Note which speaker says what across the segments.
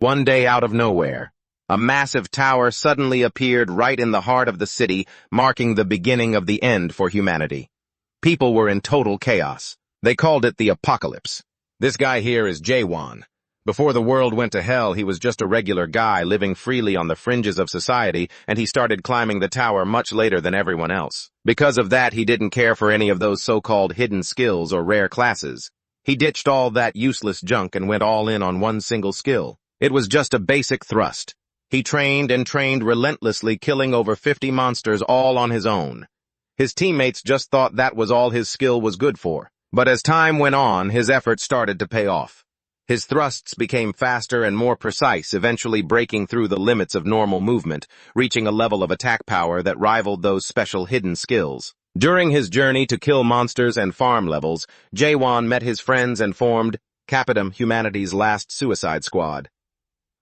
Speaker 1: One day out of nowhere, a massive tower suddenly appeared right in the heart of the city, marking the beginning of the end for humanity. People were in total chaos. They called it the apocalypse. This guy here is Jaewon. Before the world went to hell, he was just a regular guy living freely on the fringes of society, and he started climbing the tower much later than everyone else. Because of that, he didn't care for any of those so-called hidden skills or rare classes. He ditched all that useless junk and went all in on one single skill. It was just a basic thrust. He trained and trained relentlessly, killing over 50 monsters all on his own. His teammates just thought that was all his skill was good for. But as time went on, his efforts started to pay off. His thrusts became faster and more precise, eventually breaking through the limits of normal movement, reaching a level of attack power that rivaled those special hidden skills. During his journey to kill monsters and farm levels, Jaewon met his friends and formed Capitam, humanity's last suicide squad.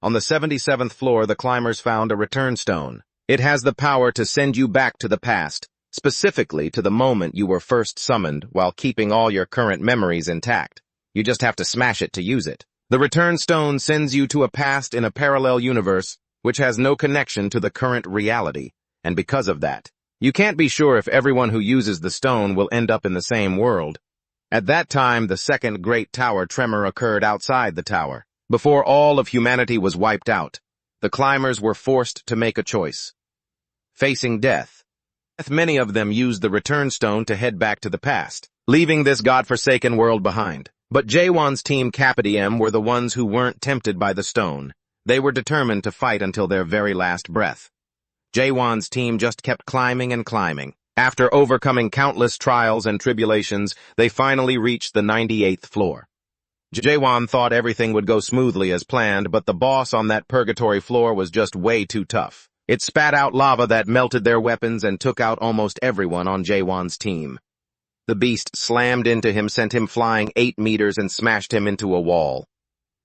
Speaker 1: On the 77th floor, the climbers found a return stone. It has the power to send you back to the past, specifically to the moment you were first summoned, while keeping all your current memories intact. You just have to smash it to use it. The return stone sends you to a past in a parallel universe, which has no connection to the current reality, and because of that, you can't be sure if everyone who uses the stone will end up in the same world. At that time, the second great tower tremor occurred outside the tower. Before all of humanity was wiped out, the climbers were forced to make a choice. Facing death. Many of them used the return stone to head back to the past, leaving this godforsaken world behind. But Jaewon's team Capitam were the ones who weren't tempted by the stone. They were determined to fight until their very last breath. Jaewon's team just kept climbing and climbing. After overcoming countless trials and tribulations, they finally reached the 98th floor. Jaewon thought everything would go smoothly as planned, but the boss on that purgatory floor was just way too tough. It spat out lava that melted their weapons and took out almost everyone on Jaewon's team. The beast slammed into him, sent him flying 8 meters and smashed him into a wall.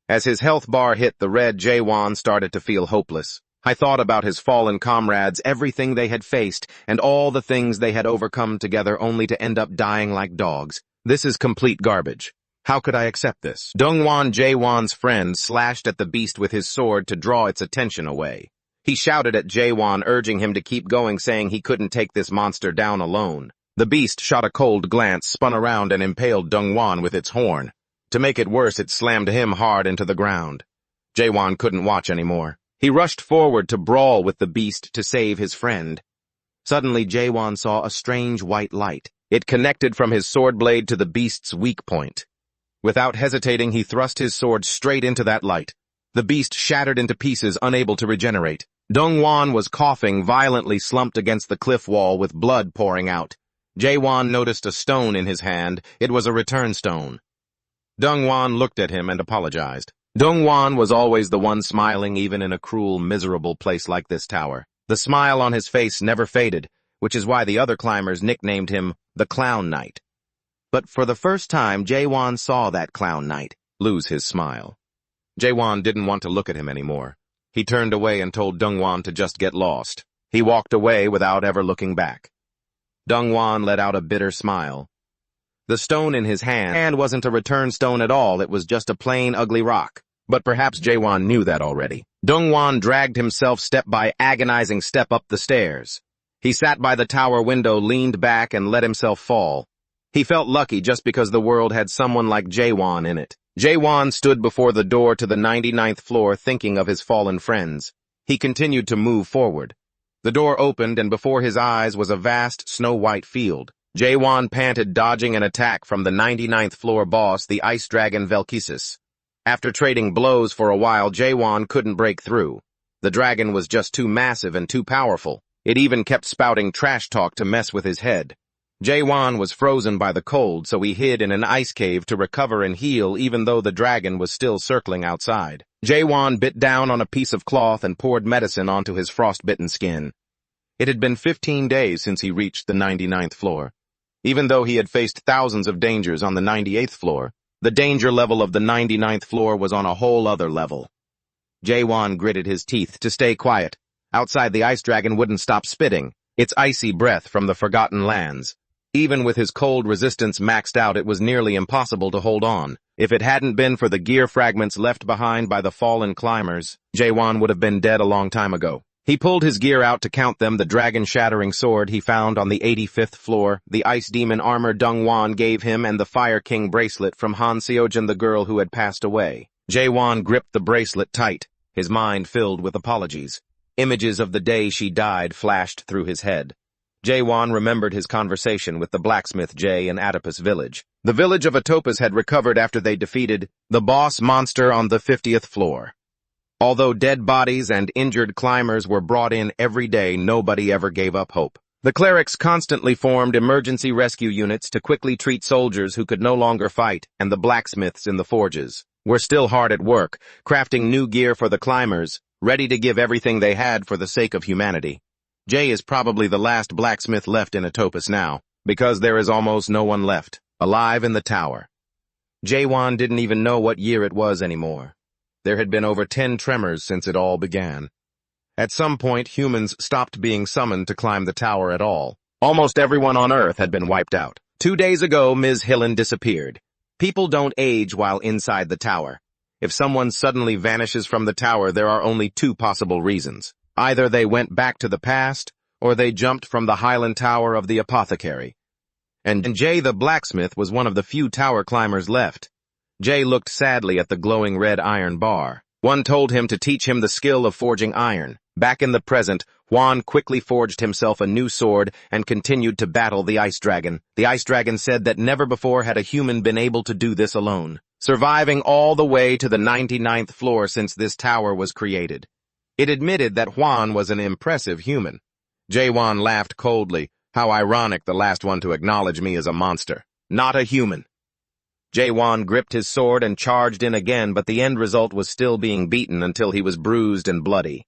Speaker 1: As his health bar hit the red, Jaewon started to feel hopeless. I thought about his fallen comrades, everything they had faced, and all the things they had overcome together only to end up dying like dogs. This is complete garbage. How could I accept this? Dongwon, Jaewon's friend, slashed at the beast with his sword to draw its attention away. He shouted at Jaewon, urging him to keep going, saying he couldn't take this monster down alone. The beast shot a cold glance, spun around, and impaled Dongwon with its horn. To make it worse, it slammed him hard into the ground. Jaewon couldn't watch anymore. He rushed forward to brawl with the beast to save his friend. Suddenly, Jaewon saw a strange white light. It connected from his sword blade to the beast's weak point. Without hesitating, he thrust his sword straight into that light. The beast shattered into pieces, unable to regenerate. Dongwon was coughing, violently slumped against the cliff wall with blood pouring out. Jaewon noticed a stone in his hand. It was a return stone. Dongwon looked at him and apologized. Dongwon was always the one smiling, even in a cruel, miserable place like this tower. The smile on his face never faded, which is why the other climbers nicknamed him the Clown Knight. But for the first time, Jaewon saw that Clown Knight lose his smile. Jaewon didn't want to look at him anymore. He turned away and told Dongwon to just get lost. He walked away without ever looking back. Dongwon let out a bitter smile. The stone in his hand wasn't a return stone at all, it was just a plain, ugly rock. But perhaps Jaewon knew that already. Dongwon dragged himself step by agonizing step up the stairs. He sat by the tower window, leaned back, and let himself fall. He felt lucky just because the world had someone like Jaewon in it. Jaewon stood before the door to the 99th floor, thinking of his fallen friends. He continued to move forward. The door opened, and before his eyes was a vast, snow-white field. Jaewon panted, dodging an attack from the 99th floor boss, the ice dragon Velkisis. After trading blows for a while, Jaewon couldn't break through. The dragon was just too massive and too powerful. It even kept spouting trash talk to mess with his head. Jaewon was frozen by the cold, so he hid in an ice cave to recover and heal, even though the dragon was still circling outside. Jaewon bit down on a piece of cloth and poured medicine onto his frostbitten skin. It had been 15 days since he reached the 99th floor. Even though he had faced thousands of dangers on the 98th floor, the danger level of the 99th floor was on a whole other level. Jaewon gritted his teeth to stay quiet. Outside, the ice dragon wouldn't stop spitting, its icy breath from the forgotten lands. Even with his cold resistance maxed out, it was nearly impossible to hold on. If it hadn't been for the gear fragments left behind by the fallen climbers, Jaewon would have been dead a long time ago. He pulled his gear out to count them: the dragon-shattering sword he found on the 85th floor, the ice demon armor Dongwon gave him, and the Fire King bracelet from Han Seojin, the girl who had passed away. Jaewon gripped the bracelet tight, his mind filled with apologies. Images of the day she died flashed through his head. Jaewon remembered his conversation with the blacksmith Jay in Oedipus village. The village of Oedipus had recovered after they defeated the boss monster on the 50th floor. Although dead bodies and injured climbers were brought in every day, nobody ever gave up hope. The clerics constantly formed emergency rescue units to quickly treat soldiers who could no longer fight, and the blacksmiths in the forges were still hard at work, crafting new gear for the climbers, ready to give everything they had for the sake of humanity. Jay is probably the last blacksmith left in Oedipus now, because there is almost no one left, alive in the tower. Jaewon didn't even know what year it was anymore. There had been over 10 tremors since it all began. At some point, humans stopped being summoned to climb the tower at all. Almost everyone on Earth had been wiped out. 2 days ago, Ms. Hillen disappeared. People don't age while inside the tower. If someone suddenly vanishes from the tower, there are only 2 possible reasons. Either they went back to the past, or they jumped from the Highland Tower of the Apothecary. And Jay the blacksmith was one of the few tower climbers left. Jay looked sadly at the glowing red iron bar. One told him to teach him the skill of forging iron. Back in the present, Hwan quickly forged himself a new sword and continued to battle the ice dragon. The ice dragon said that never before had a human been able to do this alone, surviving all the way to the 99th floor since this tower was created. It admitted that Hwan was an impressive human. Jaewon laughed coldly. How ironic, the last one to acknowledge me as a monster, not a human. Jaewon gripped his sword and charged in again, but the end result was still being beaten until he was bruised and bloody.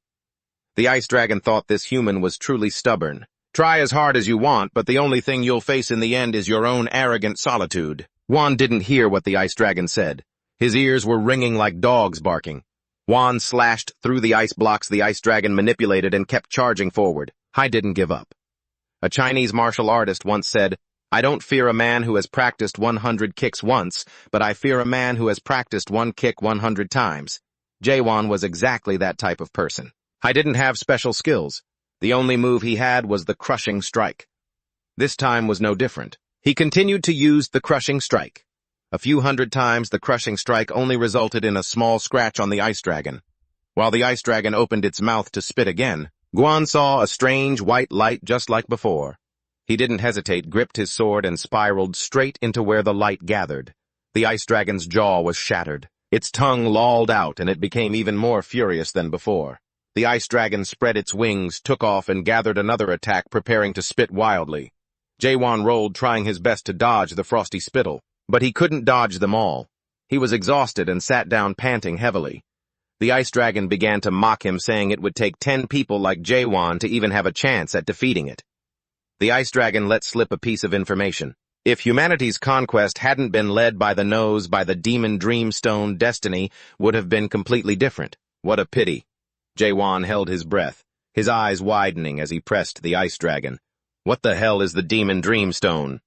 Speaker 1: The ice dragon thought this human was truly stubborn. Try as hard as you want, but the only thing you'll face in the end is your own arrogant solitude. Hwan didn't hear what the ice dragon said. His ears were ringing like dogs barking. Hwan slashed through the ice blocks the ice dragon manipulated and kept charging forward. I didn't give up. A Chinese martial artist once said, "I don't fear a man who has practiced 100 kicks once, but I fear a man who has practiced one kick 100 times. Jaewon was exactly that type of person. I didn't have special skills. The only move he had was the crushing strike. This time was no different. He continued to use the crushing strike. A few hundred times, the crushing strike only resulted in a small scratch on the ice dragon. While the ice dragon opened its mouth to spit again, Guan saw a strange white light just like before. He didn't hesitate, gripped his sword, and spiraled straight into where the light gathered. The ice dragon's jaw was shattered. Its tongue lolled out, and it became even more furious than before. The ice dragon spread its wings, took off, and gathered another attack, preparing to spit wildly. Jaewon rolled, trying his best to dodge the frosty spittle, but he couldn't dodge them all. He was exhausted and sat down panting heavily. The ice dragon began to mock him, saying it would take 10 people like Jaewon to even have a chance at defeating it. The ice dragon let slip a piece of information. If humanity's conquest hadn't been led by the nose by the demon dreamstone, destiny would have been completely different. What a pity. Jaewon held his breath, his eyes widening as he pressed the ice dragon. What the hell is the demon dreamstone?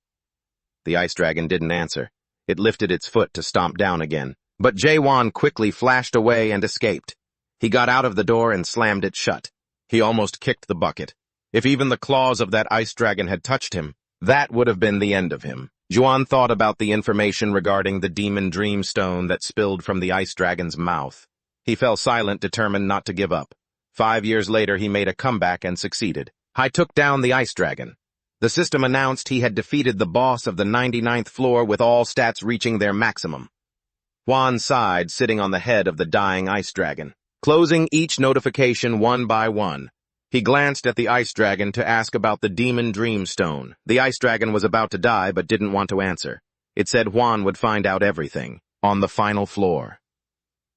Speaker 1: The ice dragon didn't answer. It lifted its foot to stomp down again. But Jaewon quickly flashed away and escaped. He got out of the door and slammed it shut. He almost kicked the bucket. If even the claws of that ice dragon had touched him, that would have been the end of him. Juan thought about the information regarding the demon dreamstone that spilled from the ice dragon's mouth. He fell silent, determined not to give up. 5 years later, he made a comeback and succeeded. I took down the ice dragon. The system announced he had defeated the boss of the 99th floor with all stats reaching their maximum. Juan sighed, sitting on the head of the dying ice dragon, closing each notification one by one. He glanced at the ice dragon to ask about the demon dreamstone. The ice dragon was about to die but didn't want to answer. It said Juan would find out everything on the final floor.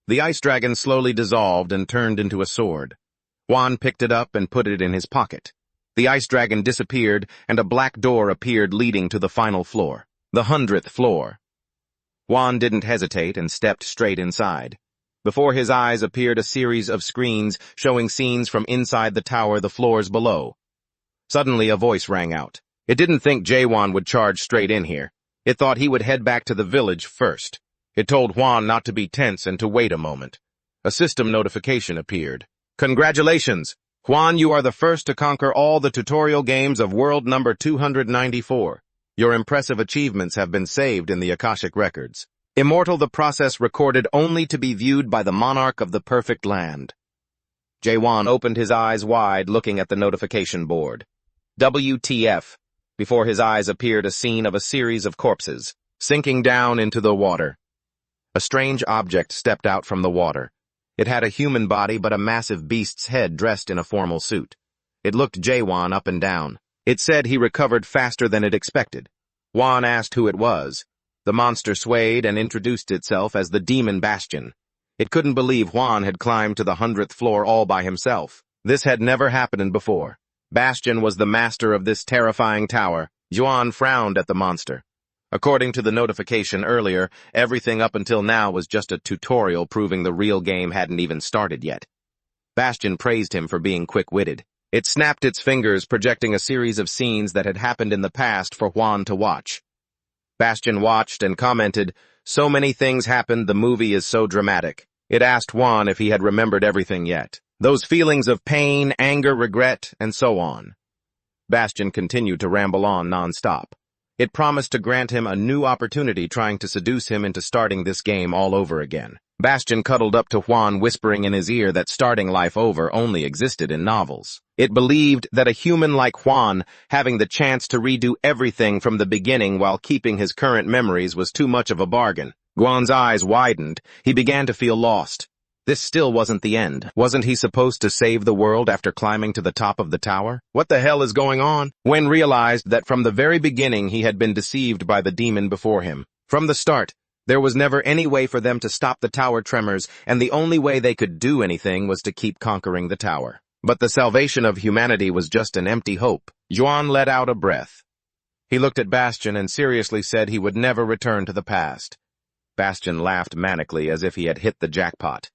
Speaker 1: The ice dragon slowly dissolved and turned into a sword. Juan picked it up and put it in his pocket. The ice dragon disappeared and a black door appeared leading to the final floor, the 100th floor. Juan didn't hesitate and stepped straight inside. Before his eyes appeared a series of screens showing scenes from inside the tower, the floors below. Suddenly a voice rang out. It didn't think Jaewon would charge straight in here. It thought he would head back to the village first. It told Hwan not to be tense and to wait a moment. A system notification appeared. Congratulations! Hwan, you are the first to conquer all the tutorial games of world number 294. Your impressive achievements have been saved in the Akashic Records. Immortal, the process recorded only to be viewed by the monarch of the perfect land. Jaewon opened his eyes wide, looking at the notification board. WTF. Before his eyes appeared a scene of a series of corpses, sinking down into the water. A strange object stepped out from the water. It had a human body but a massive beast's head dressed in a formal suit. It looked Jaewon up and down. It said he recovered faster than it expected. Hwan asked who it was. The monster swayed and introduced itself as the Demon Bastion. It couldn't believe Hwan had climbed to the 100th floor all by himself. This had never happened before. Bastion was the master of this terrifying tower. Hwan frowned at the monster. According to the notification earlier, everything up until now was just a tutorial proving the real game hadn't even started yet. Bastion praised him for being quick-witted. It snapped its fingers, projecting a series of scenes that had happened in the past for Hwan to watch. Bastion watched and commented, "So many things happened, the movie is so dramatic." It asked Hwan if he had remembered everything yet. Those feelings of pain, anger, regret, and so on. Bastion continued to ramble on non-stop. It promised to grant him a new opportunity, trying to seduce him into starting this game all over again. Bastion cuddled up to Hwan, whispering in his ear that starting life over only existed in novels. It believed that a human like Hwan, having the chance to redo everything from the beginning while keeping his current memories, was too much of a bargain. Hwan's eyes widened. He began to feel lost. This still wasn't the end. Wasn't he supposed to save the world after climbing to the top of the tower? What the hell is going on? Wen realized that from the very beginning he had been deceived by the demon before him. From the start, there was never any way for them to stop the tower tremors, and the only way they could do anything was to keep conquering the tower. But the salvation of humanity was just an empty hope. Hwan let out a breath. He looked at Bastion and seriously said he would never return to the past. Bastion laughed manically as if he had hit the jackpot.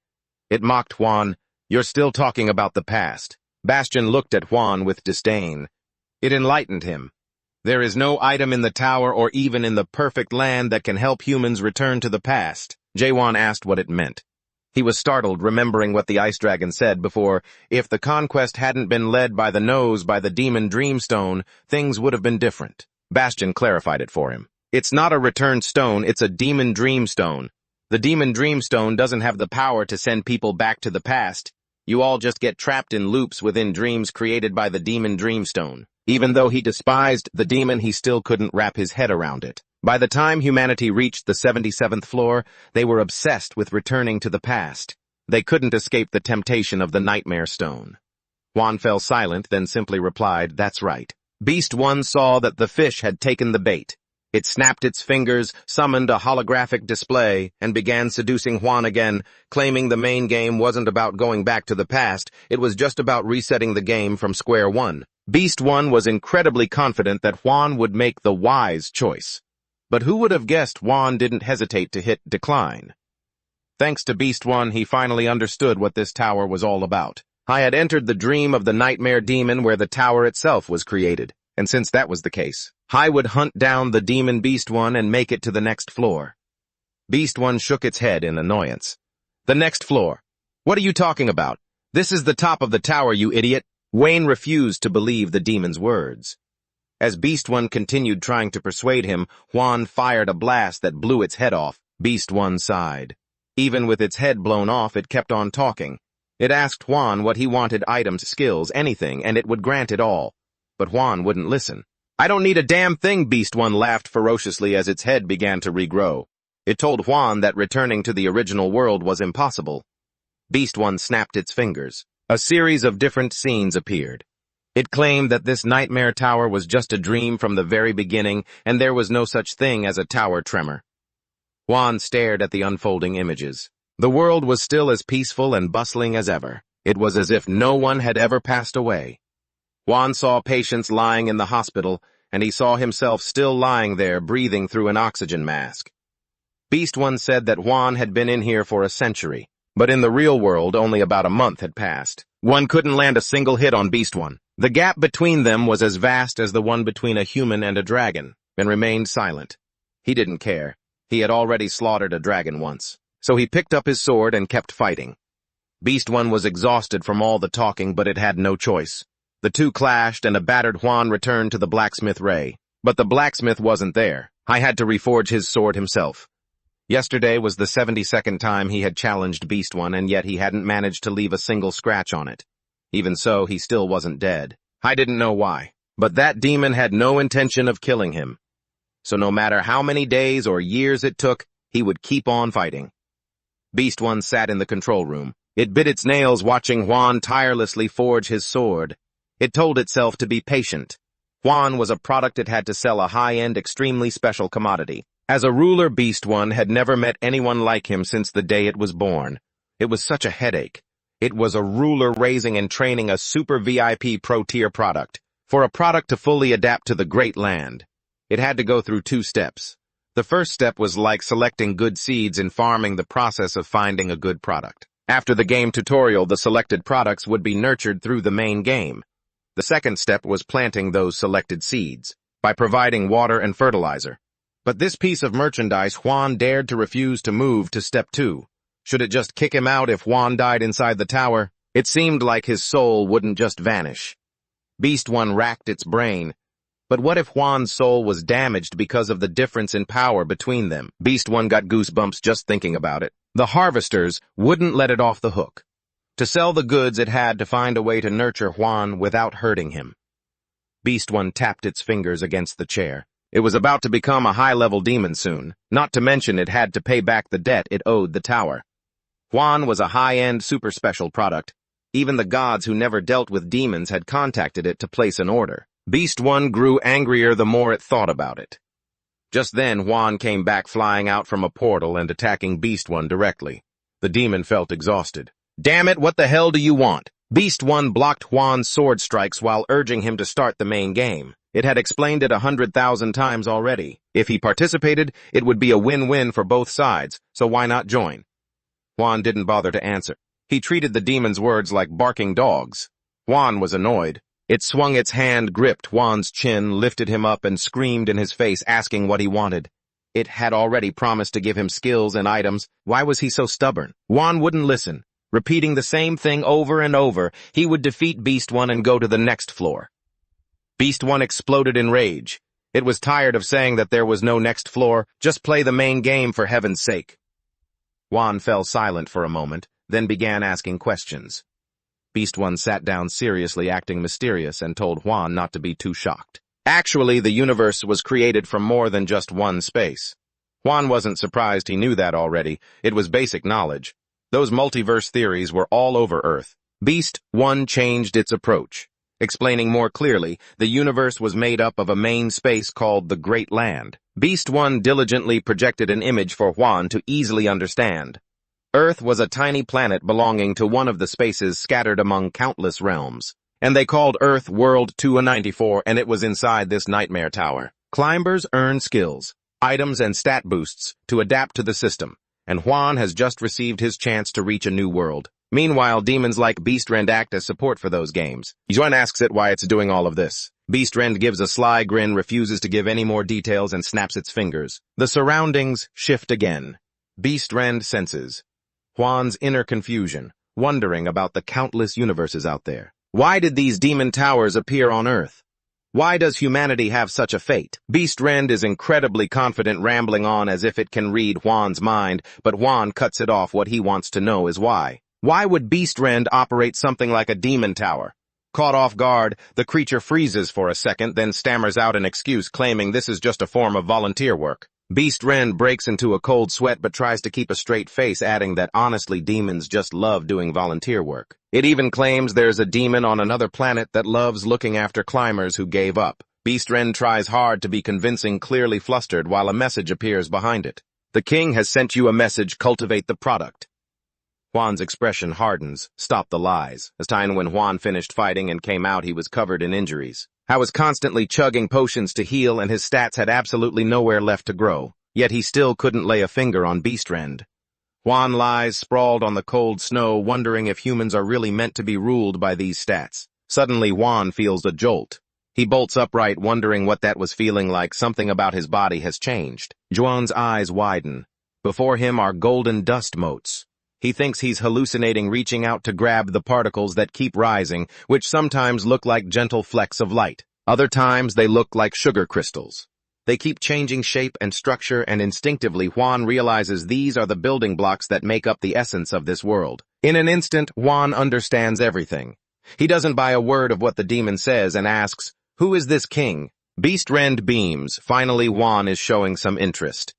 Speaker 1: It mocked Hwan. "You're still talking about the past." Bastion looked at Hwan with disdain. It enlightened him. "There is no item in the tower or even in the perfect land that can help humans return to the past." Jaewon asked what it meant. He was startled, remembering what the ice dragon said before. If the conquest hadn't been led by the nose by the demon Dreamstone, things would have been different. Bastion clarified it for him. "It's not a return stone, it's a demon Dreamstone. The demon Dreamstone doesn't have the power to send people back to the past. You all just get trapped in loops within dreams created by the demon Dreamstone." Even though he despised the demon, he still couldn't wrap his head around it. By the time humanity reached the 77th floor, they were obsessed with returning to the past. They couldn't escape the temptation of the Nightmare Stone. Hwan fell silent, then simply replied, "That's right." Beast One saw that the fish had taken the bait. It snapped its fingers, summoned a holographic display, and began seducing Hwan again, claiming the main game wasn't about going back to the past, it was just about resetting the game from square one. Beast One was incredibly confident that Hwan would make the wise choice. But who would have guessed Hwan didn't hesitate to hit decline? Thanks to Beast One, he finally understood what this tower was all about. I had entered the dream of the nightmare demon where the tower itself was created. And since that was the case, I would hunt down the demon Beast One and make it to the next floor. Beast One shook its head in annoyance. "The next floor? What are you talking about? This is the top of the tower, you idiot." Wayne refused to believe the demon's words. As Beast One continued trying to persuade him, Hwan fired a blast that blew its head off. Beast One sighed. Even with its head blown off, it kept on talking. It asked Hwan what he wanted, items, skills, anything, and it would grant it all. But Hwan wouldn't listen. "I don't need a damn thing," Beast One laughed ferociously as its head began to regrow. It told Hwan that returning to the original world was impossible. Beast One snapped its fingers. A series of different scenes appeared. It claimed that this nightmare tower was just a dream from the very beginning, and there was no such thing as a tower tremor. Hwan stared at the unfolding images. The world was still as peaceful and bustling as ever. It was as if no one had ever passed away. Hwan saw patients lying in the hospital, and he saw himself still lying there, breathing through an oxygen mask. Beast One said that Hwan had been in here for a century, but in the real world only about a month had passed. One couldn't land a single hit on Beast One. The gap between them was as vast as the one between a human and a dragon, and remained silent. He didn't care. He had already slaughtered a dragon once. So he picked up his sword and kept fighting. Beast One was exhausted from all the talking, but it had no choice. The two clashed, and a battered Juan returned to the blacksmith Ray. But the blacksmith wasn't there. I had to reforge his sword himself. Yesterday was the 72nd time he had challenged Beast One, and yet he hadn't managed to leave a single scratch on it. Even so, he still wasn't dead. I didn't know why, but that demon had no intention of killing him. So no matter how many days or years it took, he would keep on fighting. Beast One sat in the control room. It bit its nails watching Juan tirelessly forge his sword. It told itself to be patient. Juan was a product it had to sell, a high-end, extremely special commodity. As a ruler, Beast One had never met anyone like him since the day it was born. It was such a headache. It was a ruler raising and training a super VIP pro-tier product. For a product to fully adapt to the great land, it had to go through 2 steps. The first step was like selecting good seeds and farming, the process of finding a good product. After the game tutorial, the selected products would be nurtured through the main game. The second step was planting those selected seeds by providing water and fertilizer. But this piece of merchandise, Juan dared to refuse to move to step 2. Should it just kick him out if Juan died inside the tower? It seemed like his soul wouldn't just vanish. Beast One racked its brain. But what if Juan's soul was damaged because of the difference in power between them? Beast One got goosebumps just thinking about it. The harvesters wouldn't let it off the hook. To sell the goods, it had to find a way to nurture Juan without hurting him. Beast One tapped its fingers against the chair. It was about to become a high-level demon soon, not to mention it had to pay back the debt it owed the tower. Juan was a high-end, super special product. Even the gods who never dealt with demons had contacted it to place an order. Beast One grew angrier the more it thought about it. Just then, Juan came back flying out from a portal and attacking Beast One directly. The demon felt exhausted. "Damn it, what the hell do you want?" Beast One blocked Juan's sword strikes while urging him to start the main game. It had explained it 100,000 times already. If he participated, it would be a win-win for both sides, so why not join? Juan didn't bother to answer. He treated the demon's words like barking dogs. Juan was annoyed. It swung its hand, gripped Juan's chin, lifted him up, and screamed in his face, asking what he wanted. It had already promised to give him skills and items. Why was he so stubborn? Juan wouldn't listen. Repeating the same thing over and over, he would defeat Beast One and go to the next floor. Beast One exploded in rage. It was tired of saying that there was no next floor. Just play the main game, for heaven's sake. Juan fell silent for a moment, then began asking questions. Beast One sat down seriously, acting mysterious, and told Juan not to be too shocked. Actually, the universe was created from more than just one space. Juan wasn't surprised, he knew that already. It was basic knowledge. Those multiverse theories were all over Earth. Beast One changed its approach. Explaining more clearly, the universe was made up of a main space called the Great Land. Beast One diligently projected an image for Juan to easily understand. Earth was a tiny planet belonging to one of the spaces scattered among countless realms. And they called Earth World 294, and it was inside this nightmare tower. Climbers earn skills, items, and stat boosts to adapt to the system, and Juan has just received his chance to reach a new world. Meanwhile, demons like Beastrend act as support for those games. Juan asks it why it's doing all of this. Beastrend gives a sly grin, refuses to give any more details, and snaps its fingers. The surroundings shift again. Beastrend senses Juan's inner confusion, wondering about the countless universes out there. Why did these demon towers appear on Earth? Why does humanity have such a fate? Beastrend is incredibly confident, rambling on as if it can read Juan's mind, but Juan cuts it off. What he wants to know is why. Why would Beastrend operate something like a demon tower? Caught off guard, the creature freezes for a second, then stammers out an excuse, claiming this is just a form of volunteer work. Beastrend breaks into a cold sweat but tries to keep a straight face, adding that honestly demons just love doing volunteer work. It even claims there's a demon on another planet that loves looking after climbers who gave up. Beastrend tries hard to be convincing, clearly flustered, while a message appears behind it. The king has sent you a message, cultivate the product. Juan's expression hardens. Stop the lies. As time when Juan finished fighting and came out, he was covered in injuries. I was constantly chugging potions to heal, and his stats had absolutely nowhere left to grow. Yet he still couldn't lay a finger on Beastrend. Juan lies sprawled on the cold snow, wondering if humans are really meant to be ruled by these stats. Suddenly Juan feels a jolt. He bolts upright, wondering what that was feeling like. Something about his body has changed. Juan's eyes widen. Before him are golden dust motes. He thinks he's hallucinating, reaching out to grab the particles that keep rising, which sometimes look like gentle flecks of light. Other times they look like sugar crystals. They keep changing shape and structure, and instinctively Juan realizes these are the building blocks that make up the essence of this world. In an instant, Juan understands everything. He doesn't buy a word of what the demon says and asks, "Who is this king?" Beast Rend beams. Finally, Juan is showing some interest.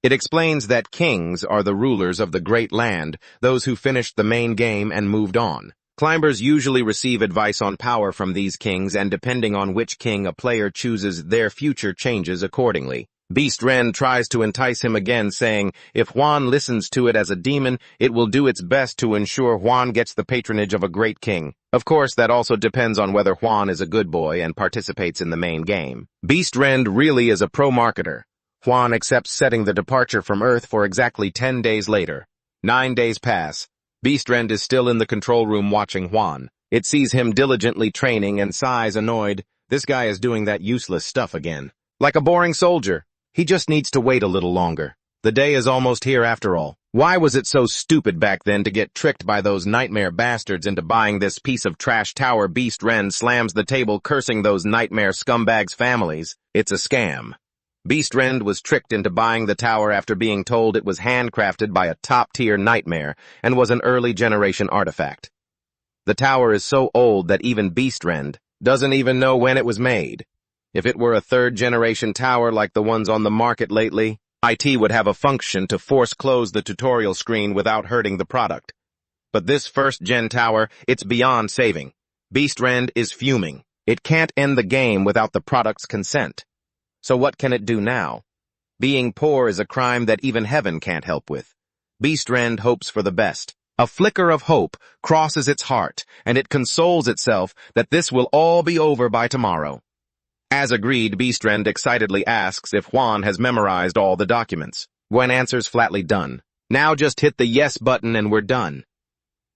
Speaker 1: It explains that kings are the rulers of the great land, those who finished the main game and moved on. Climbers usually receive advice on power from these kings, and depending on which king a player chooses, their future changes accordingly. Beast Rend tries to entice him again, saying if Juan listens to it as a demon, it will do its best to ensure Juan gets the patronage of a great king. Of course, that also depends on whether Juan is a good boy and participates in the main game. Beast Rend really is a pro-marketer. Juan accepts setting the departure from Earth for exactly 10 days later. 9 days pass. Beast Rend is still in the control room watching Juan. It sees him diligently training and sighs annoyed. This guy is doing that useless stuff again. Like a boring soldier. He just needs to wait a little longer. The day is almost here after all. Why was it so stupid back then to get tricked by those nightmare bastards into buying this piece of trash tower? Beast Rend slams the table, cursing those nightmare scumbags' families. It's a scam. Beast Rend was tricked into buying the tower after being told it was handcrafted by a top-tier nightmare and was an early-generation artifact. The tower is so old that even Beast Rend doesn't even know when it was made. If it were a third-generation tower like the ones on the market lately, IT would have a function to force close the tutorial screen without hurting the product. But this first-gen tower, it's beyond saving. Beast Rend is fuming. It can't end the game without the product's consent. So what can it do now? Being poor is a crime that even heaven can't help with. Beast Rend hopes for the best. A flicker of hope crosses its heart, and it consoles itself that this will all be over by tomorrow. As agreed, Beast Rend excitedly asks if Juan has memorized all the documents. Gwen answers flatly, done. Now just hit the yes button and we're done.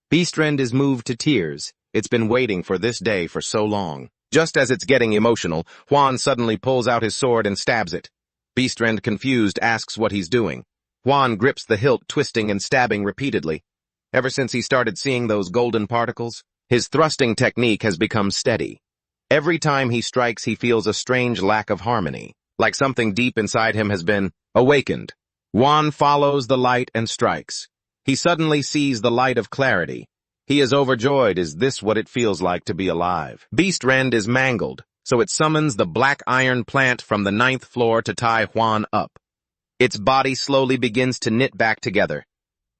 Speaker 1: Beast Rend is moved to tears. It's been waiting for this day for so long. Just as it's getting emotional, Juan suddenly pulls out his sword and stabs it. Beast Rend, confused, asks what he's doing. Juan grips the hilt, twisting and stabbing repeatedly. Ever since he started seeing those golden particles, his thrusting technique has become steady. Every time he strikes, he feels a strange lack of harmony, like something deep inside him has been awakened. Juan follows the light and strikes. He suddenly sees the light of clarity. He is overjoyed. Is this what it feels like to be alive? Beast Rend is mangled, so it summons the black iron plant from the 9th floor to tie Juan up. Its body slowly begins to knit back together.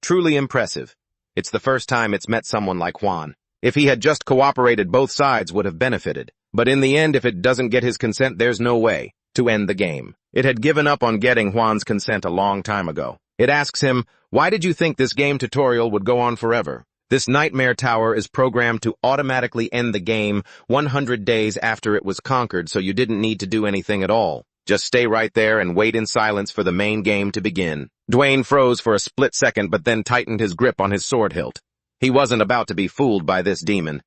Speaker 1: Truly impressive. It's the first time it's met someone like Juan. If he had just cooperated, both sides would have benefited. But in the end, if it doesn't get his consent, there's no way to end the game. It had given up on getting Juan's consent a long time ago. It asks him, why did you think this game tutorial would go on forever? This nightmare tower is programmed to automatically end the game 100 days after it was conquered, so you didn't need to do anything at all. Just stay right there and wait in silence for the main game to begin. Dwayne froze for a split second, but then tightened his grip on his sword hilt. He wasn't about to be fooled by this demon.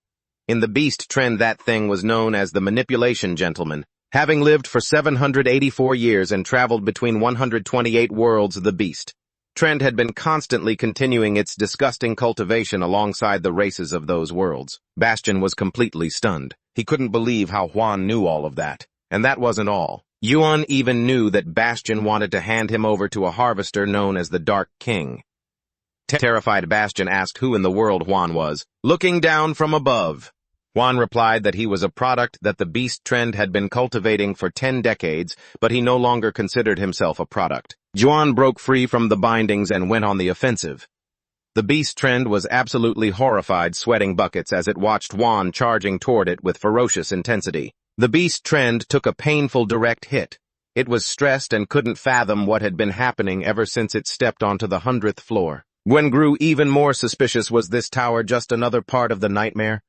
Speaker 1: In the Beast Trend, that thing was known as the Manipulation Gentleman. Having lived for 784 years and traveled between 128 worlds, the Beast Trend had been constantly continuing its disgusting cultivation alongside the races of those worlds. Bastion was completely stunned. He couldn't believe how Juan knew all of that. And that wasn't all. Yuan even knew that Bastion wanted to hand him over to a harvester known as the Dark King. Terrified, Bastion asked who in the world Juan was. Looking down from above, Juan replied that he was a product that the Beast Trend had been cultivating for 10 decades, but he no longer considered himself a product. Juan broke free from the bindings and went on the offensive. The Beast Trend was absolutely horrified, sweating buckets as it watched Juan charging toward it with ferocious intensity. The Beast Trend took a painful direct hit. It was stressed and couldn't fathom what had been happening ever since it stepped onto the 100th floor. Gwen grew even more suspicious. Was this tower just another part of the nightmare?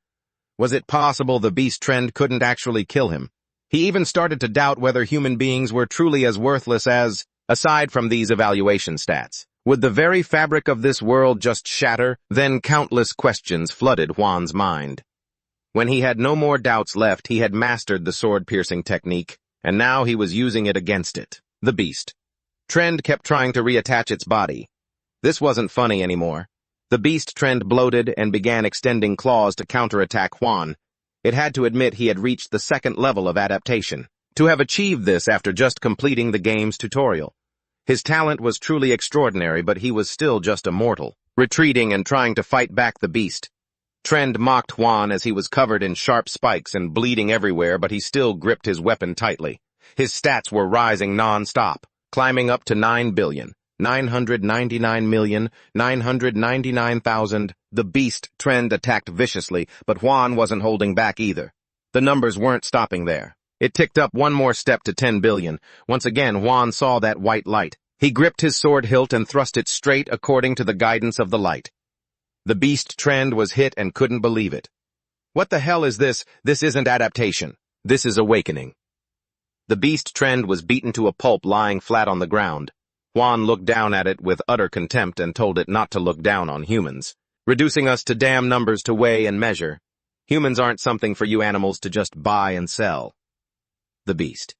Speaker 1: Was it possible the Beast Trend couldn't actually kill him? He even started to doubt whether human beings were truly as worthless as, aside from these evaluation stats. Would the very fabric of this world just shatter? Then countless questions flooded Juan's mind. When he had no more doubts left, he had mastered the sword-piercing technique, and now he was using it against it. The beast. Trend kept trying to reattach its body. This wasn't funny anymore. The beast Trend bloated and began extending claws to counterattack Juan. It had to admit he had reached the second level of adaptation. To have achieved this after just completing the game's tutorial. His talent was truly extraordinary, but he was still just a mortal, retreating and trying to fight back the beast. Trend mocked Juan as he was covered in sharp spikes and bleeding everywhere, but he still gripped his weapon tightly. His stats were rising non-stop, climbing up to 9,999,999,000. The beast Trend attacked viciously, but Juan wasn't holding back either. The numbers weren't stopping there. It ticked up one more step to 10 billion. Once again, Juan saw that white light. He gripped his sword hilt and thrust it straight according to the guidance of the light. The beast Trend was hit and couldn't believe it. What the hell is this? This isn't adaptation. This is awakening. The beast Trend was beaten to a pulp lying flat on the ground. Juan looked down at it with utter contempt and told it not to look down on humans, reducing us to damn numbers to weigh and measure. Humans aren't something for you animals to just buy and sell. The beast.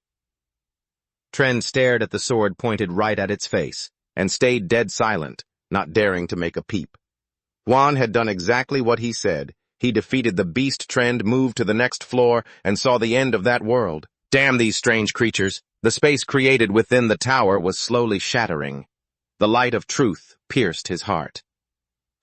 Speaker 1: Trend stared at the sword pointed right at its face, and stayed dead silent, not daring to make a peep. Juan had done exactly what he said. He defeated the beast Trend, moved to the next floor, and saw the end of that world. Damn these strange creatures. The space created within the tower was slowly shattering. The light of truth pierced his heart.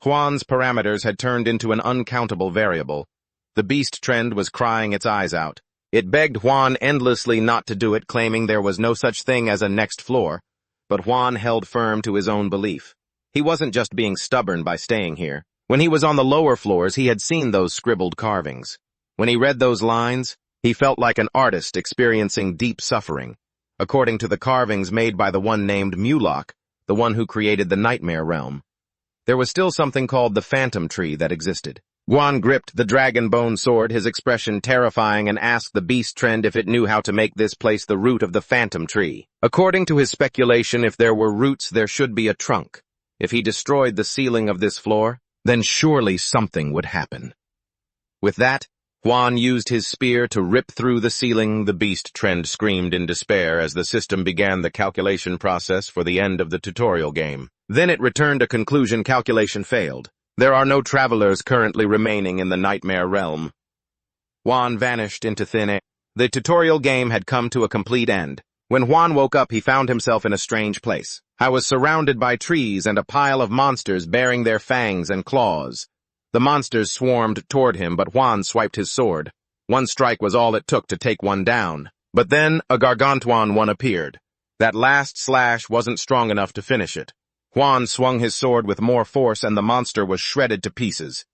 Speaker 1: Juan's parameters had turned into an uncountable variable. The beast Trend was crying its eyes out. It begged Juan endlessly not to do it, claiming there was no such thing as a next floor. But Juan held firm to his own belief. He wasn't just being stubborn by staying here. When he was on the lower floors, he had seen those scribbled carvings. When he read those lines, he felt like an artist experiencing deep suffering. According to the carvings made by the one named Mulok, the one who created the nightmare realm. There was still something called the phantom tree that existed. Juan gripped the dragon bone sword, his expression terrifying, and asked the beast Trend if it knew how to make this place the root of the phantom tree. According to his speculation, if there were roots, there should be a trunk. If he destroyed the ceiling of this floor, then surely something would happen. With that, Juan used his spear to rip through the ceiling. The beast Trend screamed in despair as the system began the calculation process for the end of the tutorial game. Then it returned a conclusion: calculation failed. There are no travelers currently remaining in the nightmare realm. Juan vanished into thin air. The tutorial game had come to a complete end. When Juan woke up, he found himself in a strange place. I was surrounded by trees and a pile of monsters bearing their fangs and claws. The monsters swarmed toward him, but Juan swiped his sword. One strike was all it took to take one down. But then a gargantuan one appeared. That last slash wasn't strong enough to finish it. Juan swung his sword with more force, and the monster was shredded to pieces.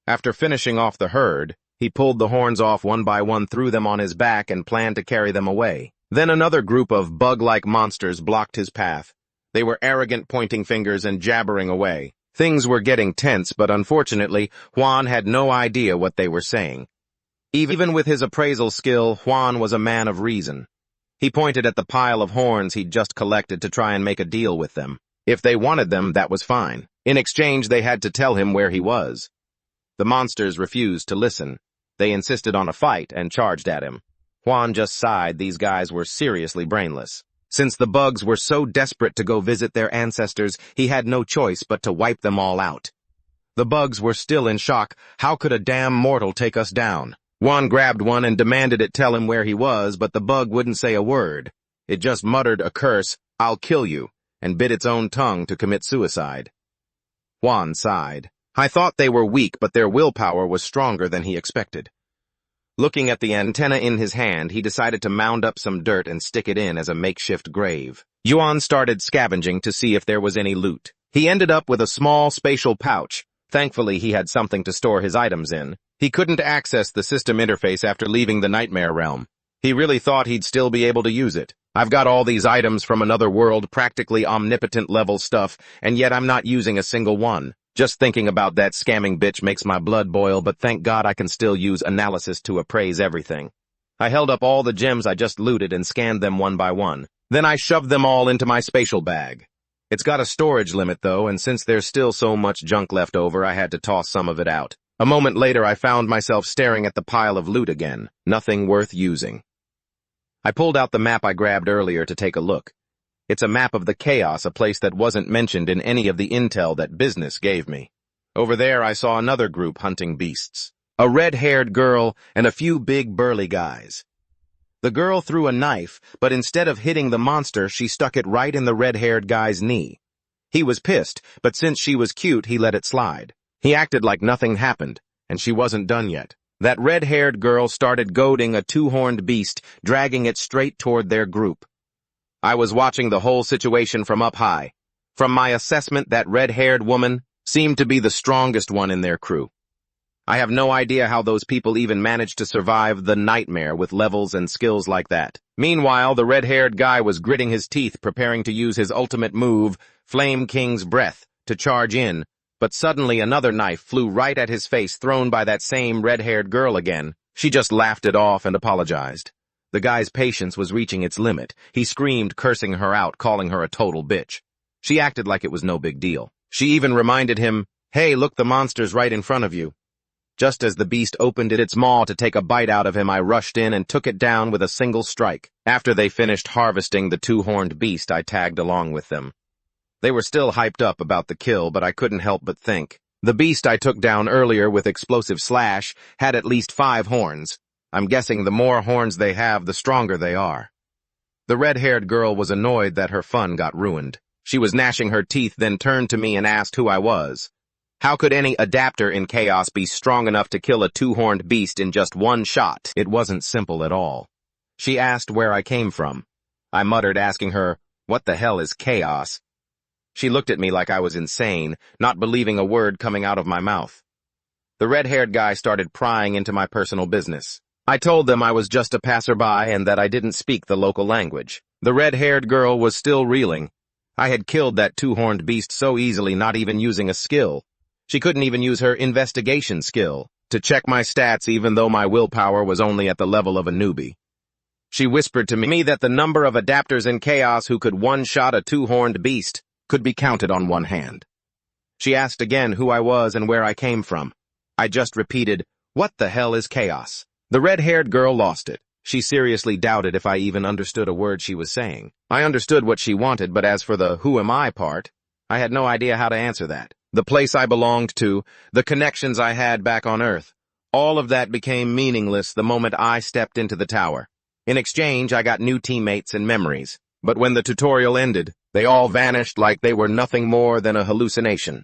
Speaker 1: After finishing off the herd, he pulled the horns off one by one, threw them on his back, and planned to carry them away. Then another group of bug-like monsters blocked his path. They were arrogant, pointing fingers and jabbering away. Things were getting tense, but unfortunately, Juan had no idea what they were saying. Even with his appraisal skill, Juan was a man of reason. He pointed at the pile of horns he'd just collected to try and make a deal with them. If they wanted them, that was fine. In exchange, they had to tell him where he was. The monsters refused to listen. They insisted on a fight and charged at him. Juan just sighed. These guys were seriously brainless. Since the bugs were so desperate to go visit their ancestors, he had no choice but to wipe them all out. The bugs were still in shock. How could a damn mortal take us down? Juan grabbed one and demanded it tell him where he was, but the bug wouldn't say a word. It just muttered a curse, "I'll kill you," and bit its own tongue to commit suicide. Juan sighed. I thought they were weak, but their willpower was stronger than he expected. Looking at the antenna in his hand, he decided to mound up some dirt and stick it in as a makeshift grave. Juan started scavenging to see if there was any loot. He ended up with a small spatial pouch. Thankfully, he had something to store his items in. He couldn't access the system interface after leaving the nightmare realm. He really thought he'd still be able to use it. I've got all these items from another world, practically omnipotent level stuff, and yet I'm not using a single one. Just thinking about that scamming bitch makes my blood boil, but thank God I can still use analysis to appraise everything. I held up all the gems I just looted and scanned them one by one. Then I shoved them all into my spatial bag. It's got a storage limit though, and since there's still so much junk left over, I had to toss some of it out. A moment later, I found myself staring at the pile of loot again, nothing worth using. I pulled out the map I grabbed earlier to take a look. It's a map of the Chaos, a place that wasn't mentioned in any of the intel that business gave me. Over there, I saw another group hunting beasts. A red-haired girl and a few big burly guys. The girl threw a knife, but instead of hitting the monster, she stuck it right in the red-haired guy's knee. He was pissed, but since she was cute, he let it slide. He acted like nothing happened, and she wasn't done yet. That red-haired girl started goading a two-horned beast, dragging it straight toward their group. I was watching the whole situation from up high. From my assessment, that red-haired woman seemed to be the strongest one in their crew. I have no idea how those people even managed to survive the nightmare with levels and skills like that. Meanwhile, the red-haired guy was gritting his teeth, preparing to use his ultimate move, Flame King's Breath, to charge in, but suddenly another knife flew right at his face, thrown by that same red-haired girl again. She just laughed it off and apologized. The guy's patience was reaching its limit. He screamed, cursing her out, calling her a total bitch. She acted like it was no big deal. She even reminded him, "Hey, look, the monster's right in front of you." Just as the beast opened its maw to take a bite out of him, I rushed in and took it down with a single strike. After they finished harvesting the two-horned beast, I tagged along with them. They were still hyped up about the kill, but I couldn't help but think. The beast I took down earlier with explosive slash had at least 5 horns. I'm guessing the more horns they have, the stronger they are. The red-haired girl was annoyed that her fun got ruined. She was gnashing her teeth, then turned to me and asked who I was. How could any adapter in Chaos be strong enough to kill a two-horned beast in just one shot? It wasn't simple at all. She asked where I came from. I muttered, asking her, "What the hell is Chaos?" She looked at me like I was insane, not believing a word coming out of my mouth. The red-haired guy started prying into my personal business. I told them I was just a passerby and that I didn't speak the local language. The red-haired girl was still reeling. I had killed that two-horned beast so easily, not even using a skill. She couldn't even use her investigation skill to check my stats, even though my willpower was only at the level of a newbie. She whispered to me that the number of adapters in Chaos who could one-shot a two-horned beast could be counted on one hand. She asked again who I was and where I came from. I just repeated, "What the hell is Chaos?" The red-haired girl lost it. She seriously doubted if I even understood a word she was saying. I understood what she wanted, but as for the "who am I" part, I had no idea how to answer that. The place I belonged to, the connections I had back on Earth, all of that became meaningless the moment I stepped into the tower. In exchange, I got new teammates and memories. But when the tutorial ended, they all vanished like they were nothing more than a hallucination.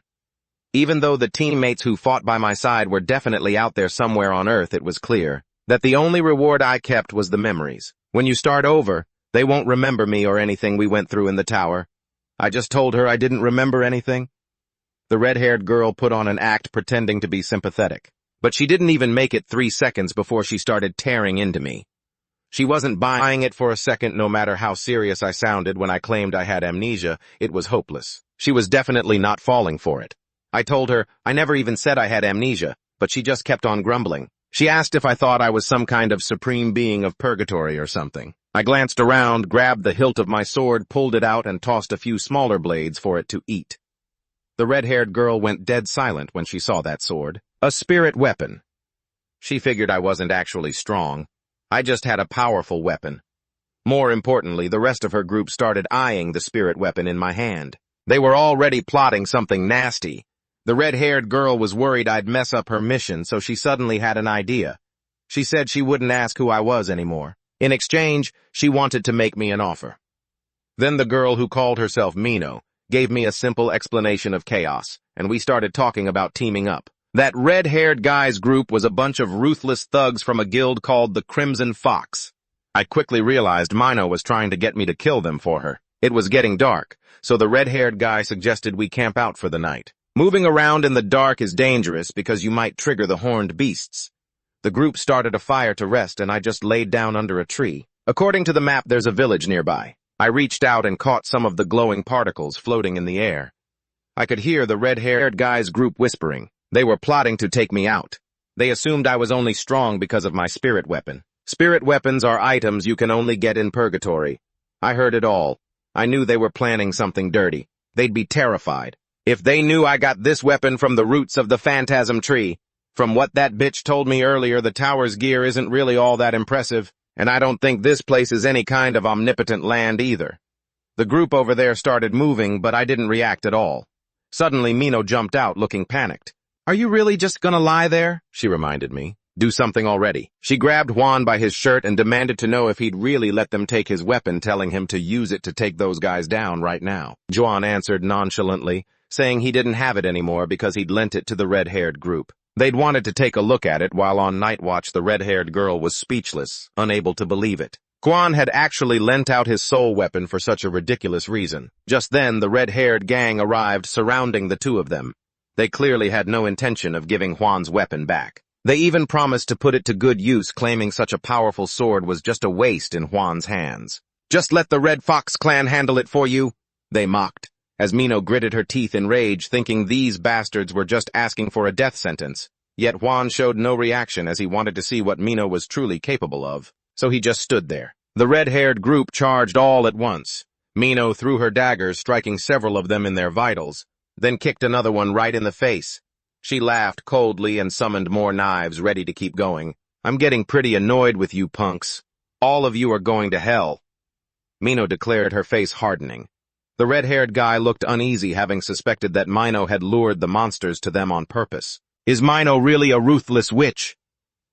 Speaker 1: Even though the teammates who fought by my side were definitely out there somewhere on Earth, it was clear that the only reward I kept was the memories. When you start over, they won't remember me or anything we went through in the tower. I just told her I didn't remember anything. The red-haired girl put on an act pretending to be sympathetic, but she didn't even make it 3 seconds before she started tearing into me. She wasn't buying it for a second. No matter how serious I sounded when I claimed I had amnesia, it was hopeless. She was definitely not falling for it. I told her I never even said I had amnesia, but she just kept on grumbling. She asked if I thought I was some kind of supreme being of purgatory or something. I glanced around, grabbed the hilt of my sword, pulled it out, and tossed a few smaller blades for it to eat. The red-haired girl went dead silent when she saw that sword. A spirit weapon. She figured I wasn't actually strong. I just had a powerful weapon. More importantly, the rest of her group started eyeing the spirit weapon in my hand. They were already plotting something nasty. The red-haired girl was worried I'd mess up her mission, so she suddenly had an idea. She said she wouldn't ask who I was anymore. In exchange, she wanted to make me an offer. Then the girl who called herself Mino gave me a simple explanation of Chaos, and we started talking about teaming up. That red-haired guy's group was a bunch of ruthless thugs from a guild called the Crimson Fox. I quickly realized Mino was trying to get me to kill them for her. It was getting dark, so the red-haired guy suggested we camp out for the night. Moving around in the dark is dangerous because you might trigger the horned beasts. The group started a fire to rest, and I just laid down under a tree. According to the map, there's a village nearby. I reached out and caught some of the glowing particles floating in the air. I could hear the red-haired guy's group whispering. They were plotting to take me out. They assumed I was only strong because of my spirit weapon. Spirit weapons are items you can only get in purgatory. I heard it all. I knew they were planning something dirty. They'd be terrified. If they knew I got this weapon from the roots of the phantasm tree, From what that bitch told me earlier, the tower's gear isn't really all that impressive, and I don't think this place is any kind of omnipotent land either. The group over there started moving, but I didn't react at all. Suddenly, Mino jumped out, looking panicked. "Are you really just gonna lie there?" she reminded me. "Do something already." She grabbed Juan by his shirt and demanded to know if he'd really let them take his weapon, telling him to use it to take those guys down right now. Juan answered nonchalantly, saying he didn't have it anymore because he'd lent it to the red-haired group. They'd wanted to take a look at it while on night watch. The red-haired girl was speechless, unable to believe it. Juan had actually lent out his soul weapon for such a ridiculous reason. Just then, the red-haired gang arrived, surrounding the two of them. They clearly had no intention of giving Juan's weapon back. They even promised to put it to good use, claiming such a powerful sword was just a waste in Juan's hands. "Just let the Red Fox clan handle it for you," they mocked, as Mino gritted her teeth in rage, thinking these bastards were just asking for a death sentence. Yet Juan showed no reaction, as he wanted to see what Mino was truly capable of. So he just stood there. The red-haired group charged all at once. Mino threw her daggers, striking several of them in their vitals, then kicked another one right in the face. She laughed coldly and summoned more knives, ready to keep going. "I'm getting pretty annoyed with you punks. All of you are going to hell," Mino declared, her face hardening. The red-haired guy looked uneasy, having suspected that Mino had lured the monsters to them on purpose. "Is Mino really a ruthless witch?"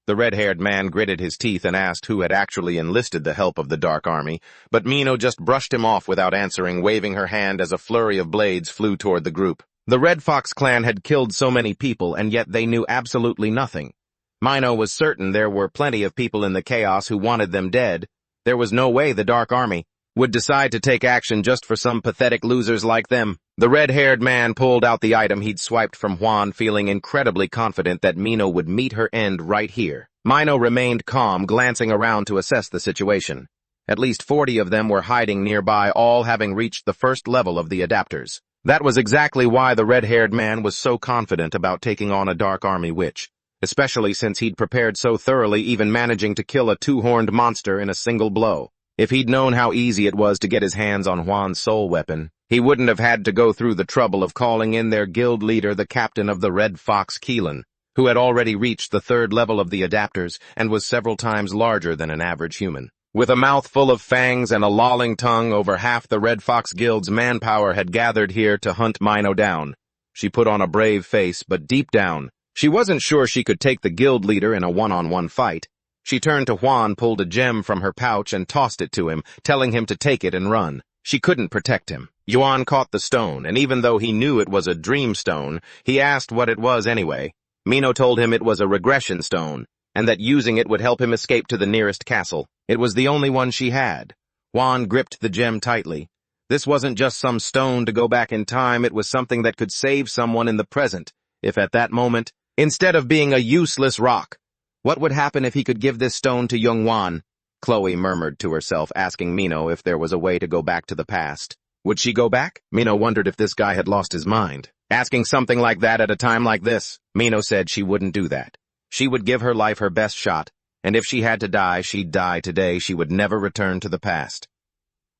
Speaker 1: The red-haired man gritted his teeth and asked who had actually enlisted the help of the Dark Army, but Mino just brushed him off without answering, waving her hand as a flurry of blades flew toward the group. The Red Fox clan had killed so many people, and yet they knew absolutely nothing. Mino was certain there were plenty of people in the chaos who wanted them dead. There was no way the Dark Army would decide to take action just for some pathetic losers like them. The red-haired man pulled out the item he'd swiped from Juan, feeling incredibly confident that Mino would meet her end right here. Mino remained calm, glancing around to assess the situation. At least 40 of them were hiding nearby, all having reached the first level of the adapters. That was exactly why the red-haired man was so confident about taking on a Dark Army witch, especially since he'd prepared so thoroughly, even managing to kill a two-horned monster in a single blow. If he'd known how easy it was to get his hands on Juan's soul weapon, he wouldn't have had to go through the trouble of calling in their guild leader, the captain of the Red Fox, Keelan, who had already reached the third level of the adapters and was several times larger than an average human. With a mouth full of fangs and a lolling tongue, over half the Red Fox Guild's manpower had gathered here to hunt Mino down. She put on a brave face, but deep down, she wasn't sure she could take the guild leader in a one-on-one fight. She turned to Juan, pulled a gem from her pouch, and tossed it to him, telling him to take it and run. She couldn't protect him. Juan caught the stone, and even though he knew it was a dream stone, he asked what it was anyway. Mino told him it was a regression stone, and that using it would help him escape to the nearest castle. It was the only one she had. Juan gripped the gem tightly. This wasn't just some stone to go back in time, it was something that could save someone in the present, if at that moment, instead of being a useless rock. What would happen if he could give this stone to young Juan? Chloe murmured to herself, asking Mino if there was a way to go back to the past. Would she go back? Mino wondered if this guy had lost his mind. Asking something like that at a time like this, Mino said she wouldn't do that. She would give her life her best shot, and if she had to die, she'd die today. She would never return to the past.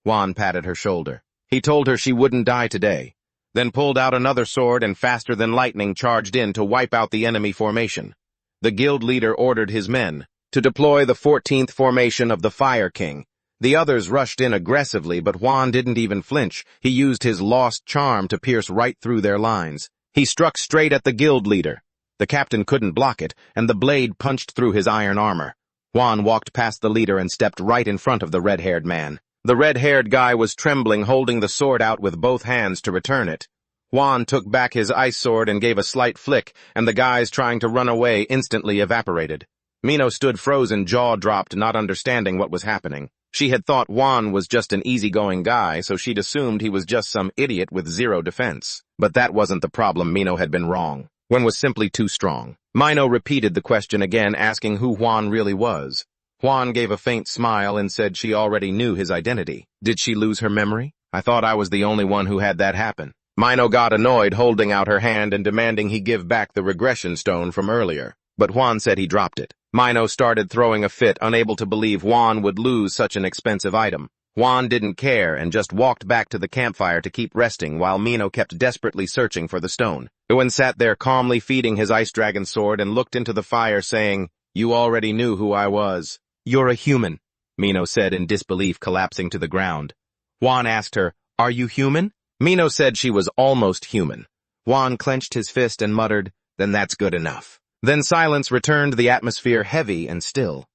Speaker 1: Juan patted her shoulder. He told her she wouldn't die today, then pulled out another sword and faster than lightning charged in to wipe out the enemy formation. The guild leader ordered his men to deploy the 14th formation of the Fire King. The others rushed in aggressively, but Juan didn't even flinch. He used his lost charm to pierce right through their lines. He struck straight at the guild leader. The captain couldn't block it, and the blade punched through his iron armor. Juan walked past the leader and stepped right in front of the red-haired man. The red-haired guy was trembling, holding the sword out with both hands to return it. Juan took back his ice sword and gave a slight flick, and the guys trying to run away instantly evaporated. Mino stood frozen, jaw dropped, not understanding what was happening. She had thought Juan was just an easygoing guy, so she'd assumed he was just some idiot with zero defense. But that wasn't the problem. Mino had been wrong. Juan was simply too strong. Mino repeated the question again, asking who Juan really was. Juan gave a faint smile and said she already knew his identity. Did she lose her memory? I thought I was the only one who had that happen. Mino got annoyed, holding out her hand and demanding he give back the regression stone from earlier. But Juan said he dropped it. Mino started throwing a fit, unable to believe Juan would lose such an expensive item. Juan didn't care and just walked back to the campfire to keep resting while Mino kept desperately searching for the stone. Chewin sat there calmly feeding his ice dragon sword and looked into the fire saying, "You already knew who I was." "You're a human," Mino said in disbelief, collapsing to the ground. Juan asked her, "Are you human?" Mino said she was almost human. Juan clenched his fist and muttered, "Then that's good enough." Then silence returned, the atmosphere heavy and still.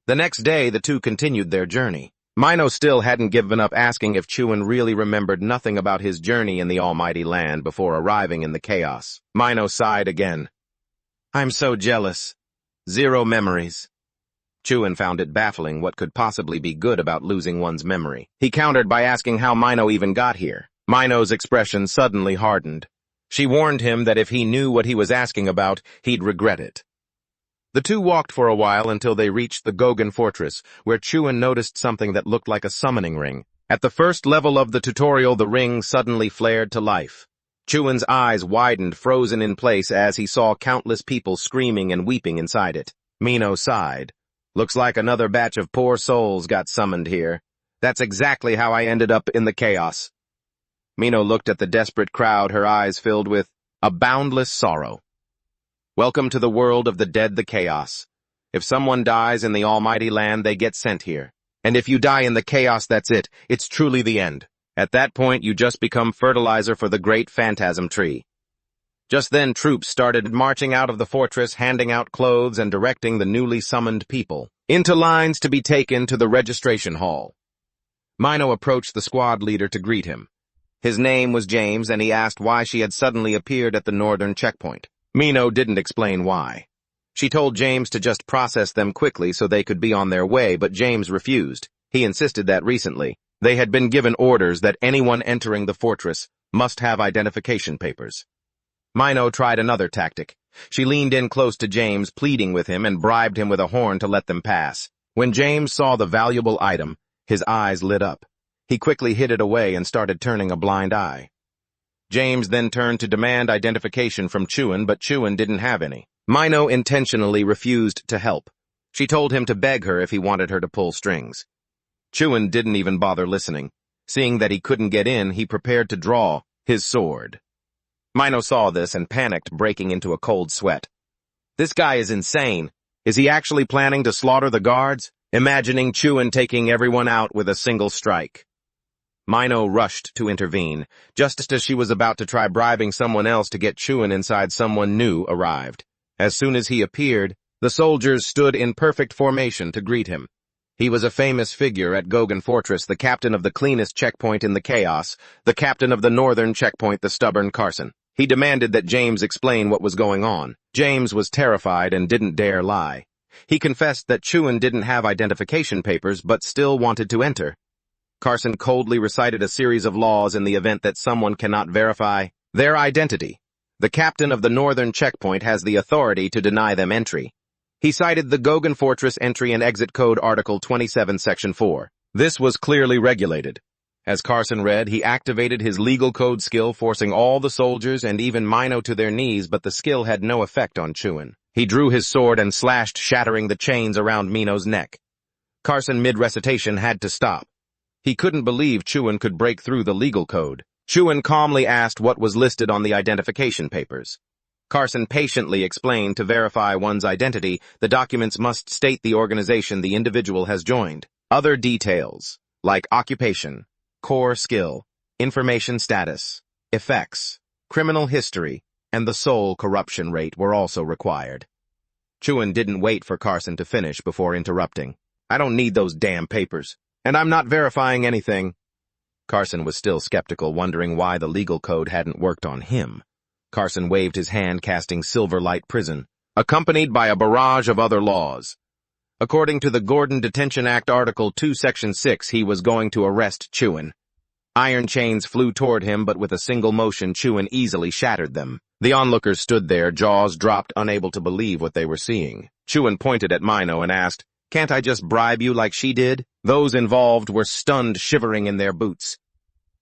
Speaker 1: The next day, the two continued their journey. Mino still hadn't given up asking if Chewin really remembered nothing about his journey in the almighty land before arriving in the chaos. Mino sighed again. "I'm so jealous. 0 memories." Chewin found it baffling what could possibly be good about losing one's memory. He countered by asking how Mino even got here. Mino's expression suddenly hardened. She warned him that if he knew what he was asking about, he'd regret it. The two walked for a while until they reached the Gogan fortress, where Chewin noticed something that looked like a summoning ring. At the first level of the tutorial, the ring suddenly flared to life. Chewin's eyes widened, frozen in place, as he saw countless people screaming and weeping inside it. Mino sighed. "Looks like another batch of poor souls got summoned here. That's exactly how I ended up in the chaos." Mino looked at the desperate crowd, her eyes filled with a boundless sorrow. "Welcome to the world of the dead, the chaos. If someone dies in the almighty land, they get sent here. And if you die in the chaos, that's it. It's truly the end. At that point, you just become fertilizer for the great phantasm tree." Just then, troops started marching out of the fortress, handing out clothes and directing the newly summoned people into lines to be taken to the registration hall. Mino approached the squad leader to greet him. His name was James, and he asked why she had suddenly appeared at the northern checkpoint. Mino didn't explain why. She told James to just process them quickly so they could be on their way, but James refused. He insisted that recently they had been given orders that anyone entering the fortress must have identification papers. Mino tried another tactic. She leaned in close to James, pleading with him, and bribed him with a horn to let them pass. When James saw the valuable item, his eyes lit up. He quickly hid it away and started turning a blind eye. James then turned to demand identification from Chewin, but Chewin didn't have any. Mino intentionally refused to help. She told him to beg her if he wanted her to pull strings. Chewin didn't even bother listening. Seeing that he couldn't get in, he prepared to draw his sword. Mino saw this and panicked, breaking into a cold sweat. This guy is insane. Is he actually planning to slaughter the guards? Imagining Chewin taking everyone out with a single strike. Mino rushed to intervene. Just as she was about to try bribing someone else to get Chewin inside, someone new arrived. As soon as he appeared, the soldiers stood in perfect formation to greet him. He was a famous figure at Gogan Fortress, the captain of the cleanest checkpoint in the chaos, the captain of the northern checkpoint, the stubborn Carson. He demanded that James explain what was going on. James was terrified and didn't dare lie. He confessed that Chewin didn't have identification papers but still wanted to enter. Carson coldly recited a series of laws in the event that someone cannot verify their identity. The captain of the northern checkpoint has the authority to deny them entry. He cited the Gogan Fortress Entry and Exit Code Article 27, Section 4. This was clearly regulated. As Carson read, he activated his legal code skill, forcing all the soldiers and even Mino to their knees, but the skill had no effect on Chewin. He drew his sword and slashed, shattering the chains around Mino's neck. Carson, mid-recitation, had to stop. He couldn't believe Chewin could break through the legal code. Chewin calmly asked what was listed on the identification papers. Carson patiently explained to verify one's identity, the documents must state the organization the individual has joined. Other details, like occupation, core skill, information status, effects, criminal history, and the soul corruption rate were also required. Chewin didn't wait for Carson to finish before interrupting. "I don't need those damn papers. And I'm not verifying anything." Carson was still skeptical, wondering why the legal code hadn't worked on him. Carson waved his hand, casting silver light prison, accompanied by a barrage of other laws. According to the Gordon Detention Act Article 2, Section 6, he was going to arrest Chewin. Iron chains flew toward him, but with a single motion, Chewin easily shattered them. The onlookers stood there, jaws dropped, unable to believe what they were seeing. Chewin pointed at Mino and asked, "Can't I just bribe you like she did?" Those involved were stunned, shivering in their boots.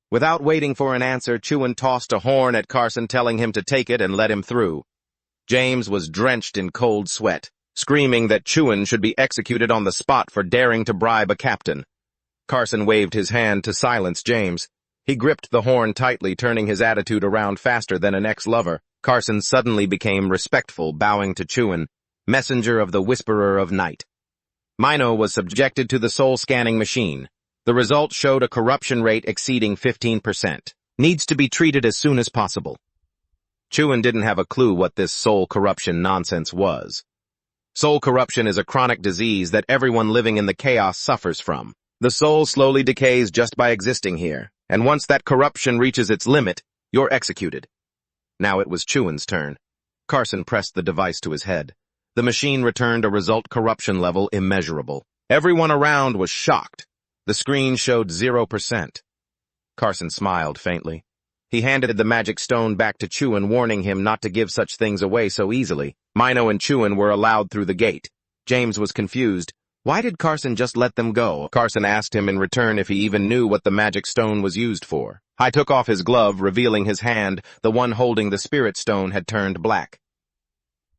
Speaker 1: Without waiting for an answer, Chewin tossed a horn at Carson, telling him to take it and let him through. James was drenched in cold sweat, screaming that Chewin should be executed on the spot for daring to bribe a captain. Carson waved his hand to silence James. He gripped the horn tightly, turning his attitude around faster than an ex-lover. Carson suddenly became respectful, bowing to Chewin, messenger of the Whisperer of Night. Mino was subjected to the soul-scanning machine. The result showed a corruption rate exceeding 15%. Needs to be treated as soon as possible. Chewin didn't have a clue what this soul corruption nonsense was. Soul corruption is a chronic disease that everyone living in the chaos suffers from. The soul slowly decays just by existing here, and once that corruption reaches its limit, you're executed. Now it was Chewin's turn. Carson pressed the device to his head. The machine returned a result corruption level immeasurable. Everyone around was shocked. The screen showed 0%. Carson smiled faintly. He handed the magic stone back to Chewin, warning him not to give such things away so easily. Mino and Chewin were allowed through the gate. James was confused. Why did Carson just let them go? Carson asked him in return if he even knew what the magic stone was used for. He took off his glove, revealing his hand. The one holding the spirit stone had turned black.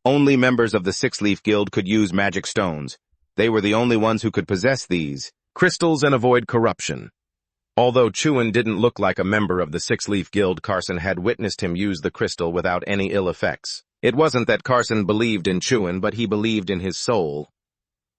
Speaker 1: Only members of the Six-Leaf Guild could use magic stones. They were the only ones who could possess these crystals and avoid corruption. Although Chewin didn't look like a member of the Six-Leaf Guild, Carson had witnessed him use the crystal without any ill effects. It wasn't that Carson believed in Chewin, but he believed in his soul.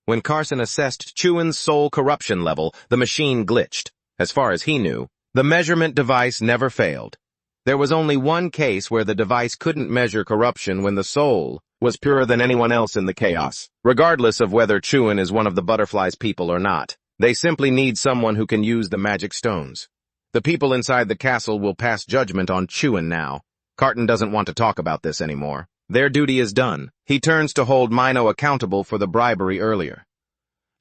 Speaker 1: When Carson assessed Chewin's soul corruption level, the machine glitched. As far as he knew, the measurement device never failed. There was only one case where the device couldn't measure corruption when the soul was purer than anyone else in the chaos. Regardless of whether Chewin is one of the butterfly's people or not, they simply need someone who can use the magic stones. The people inside the castle will pass judgment on Chewin now. Carton doesn't want to talk about this anymore. Their duty is done. He turns to hold Mino accountable for the bribery earlier.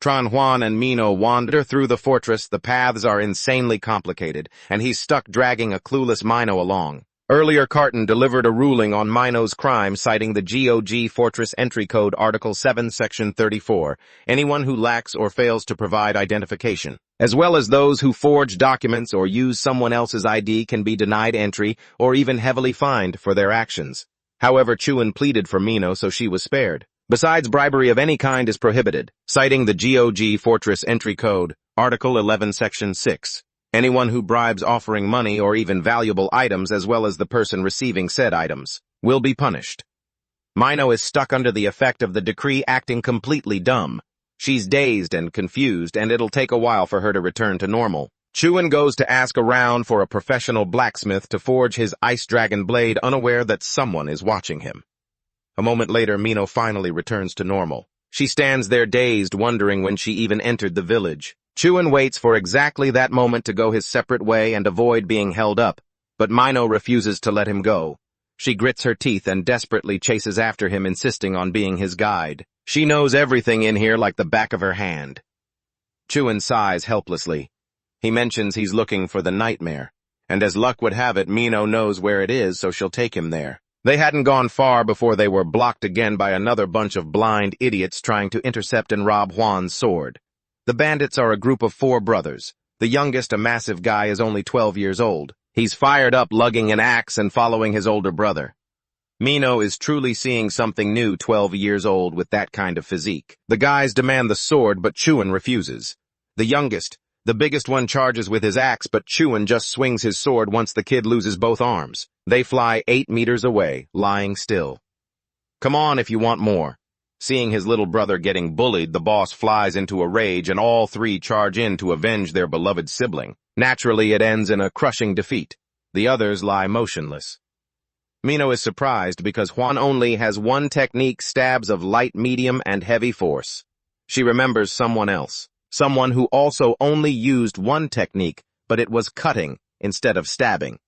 Speaker 1: Tron Juan and Mino wander through the fortress. The paths are insanely complicated, and he's stuck dragging a clueless Mino along. Earlier, Carton delivered a ruling on Mino's crime, citing the GOG Fortress Entry Code Article 7, Section 34, anyone who lacks or fails to provide identification, as well as those who forge documents or use someone else's ID, can be denied entry or even heavily fined for their actions. However, Chewin pleaded for Mino, so she was spared. Besides, bribery of any kind is prohibited, citing the GOG Fortress Entry Code, Article 11, Section 6. Anyone who bribes offering money or even valuable items, as well as the person receiving said items, will be punished. Mino is stuck under the effect of the decree, acting completely dumb. She's dazed and confused, and it'll take a while for her to return to normal. Chewin goes to ask around for a professional blacksmith to forge his ice dragon blade, unaware that someone is watching him. A moment later, Mino finally returns to normal. She stands there dazed, wondering when she even entered the village. Chewin waits for exactly that moment to go his separate way and avoid being held up, but Mino refuses to let him go. She grits her teeth and desperately chases after him, insisting on being his guide. She knows everything in here like the back of her hand. Chewin sighs helplessly. He mentions he's looking for the nightmare, and as luck would have it, Mino knows where it is, so she'll take him there. They hadn't gone far before they were blocked again by another bunch of blind idiots trying to intercept and rob Juan's sword. The bandits are a group of 4 brothers. The youngest, a massive guy, is only 12 years old. He's fired up, lugging an axe and following his older brother. Mino is truly seeing something new, 12 years old with that kind of physique. The guys demand the sword, but Chewin refuses. The youngest, the biggest one, charges with his axe, but Chewin just swings his sword once the kid loses both arms. They fly 8 meters away, lying still. Come on if you want more. Seeing his little brother getting bullied, the boss flies into a rage and all 3 charge in to avenge their beloved sibling. Naturally, it ends in a crushing defeat. The others lie motionless. Mino is surprised because Juan only has 1 technique, stabs of light, medium, and heavy force. She remembers someone else. Someone who also only used 1 technique, but it was cutting instead of stabbing.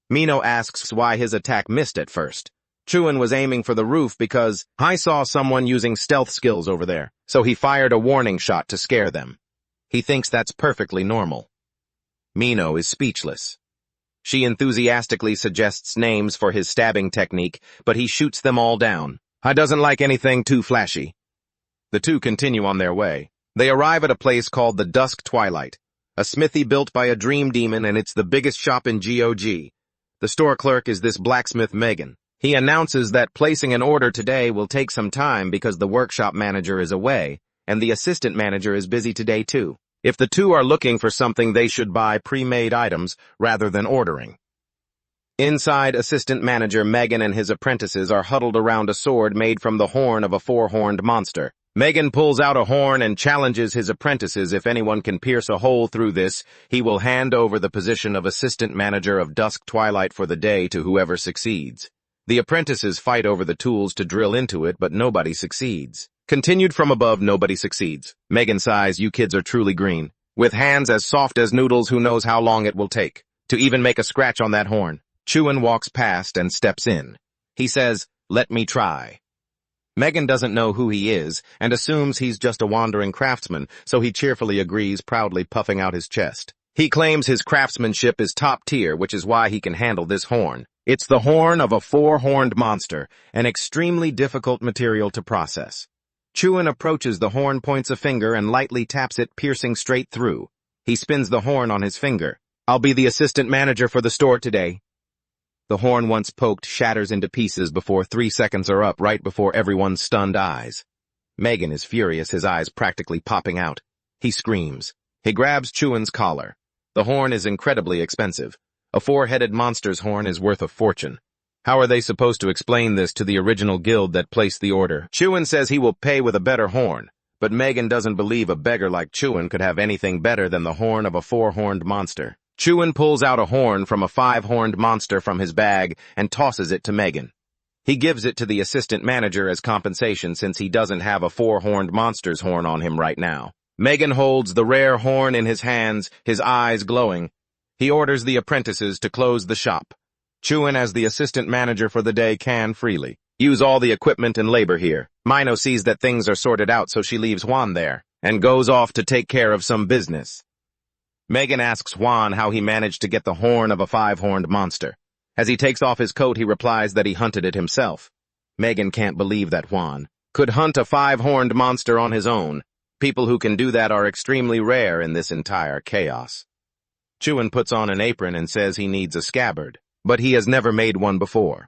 Speaker 1: Mino asks why his attack missed at first. Chewin was aiming for the roof because I saw someone using stealth skills over there, so he fired a warning shot to scare them. He thinks that's perfectly normal. Mino is speechless. She enthusiastically suggests names for his stabbing technique, but he shoots them all down. He doesn't like anything too flashy. The 2 continue on their way. They arrive at a place called the Dusk Twilight, a smithy built by a dream demon, and it's the biggest shop in GOG. The store clerk is this blacksmith Megan. He announces that placing an order today will take some time because the workshop manager is away, and the assistant manager is busy today too. If the two are looking for something, they should buy pre-made items rather than ordering. Inside, assistant manager Megan and his apprentices are huddled around a sword made from the horn of a four-horned monster. Megan pulls out a horn and challenges his apprentices. If anyone can pierce a hole through this, he will hand over the position of assistant manager of Dusk Twilight for the day to whoever succeeds. The apprentices fight over the tools to drill into it, but nobody succeeds. Continued from above, nobody succeeds. Megan sighs, "You kids are truly green. With hands as soft as noodles, who knows how long it will take to even make a scratch on that horn." Chuan walks past and steps in. He says, "Let me try." Megan doesn't know who he is and assumes he's just a wandering craftsman, so he cheerfully agrees, proudly puffing out his chest. He claims his craftsmanship is top tier, which is why he can handle this horn. It's the horn of a four-horned monster, an extremely difficult material to process. Chuan approaches the horn, points a finger, and lightly taps it, piercing straight through. He spins the horn on his finger. "I'll be the assistant manager for the store today." The horn, once poked, shatters into pieces before 3 seconds are up, right before everyone's stunned eyes. Megan is furious, his eyes practically popping out. He screams. He grabs Chuan's collar. The horn is incredibly expensive. A four-headed monster's horn is worth a fortune. How are they supposed to explain this to the original guild that placed the order? Chuan says he will pay with a better horn, but Megan doesn't believe a beggar like Chuan could have anything better than the horn of a four-horned monster. Chuan pulls out a horn from a five-horned monster from his bag and tosses it to Megan. He gives it to the assistant manager as compensation since he doesn't have a four-horned monster's horn on him right now. Megan holds the rare horn in his hands, his eyes glowing. He orders the apprentices to close the shop. Chuan, as the assistant manager for the day, can freely use all the equipment and labor here. Mino sees that things are sorted out, so she leaves Juan there and goes off to take care of some business. Megan asks Juan how he managed to get the horn of a five-horned monster. As he takes off his coat, he replies that he hunted it himself. Megan can't believe that Juan could hunt a five-horned monster on his own. People who can do that are extremely rare in this entire chaos. Chuan puts on an apron and says he needs a scabbard, but he has never made one before.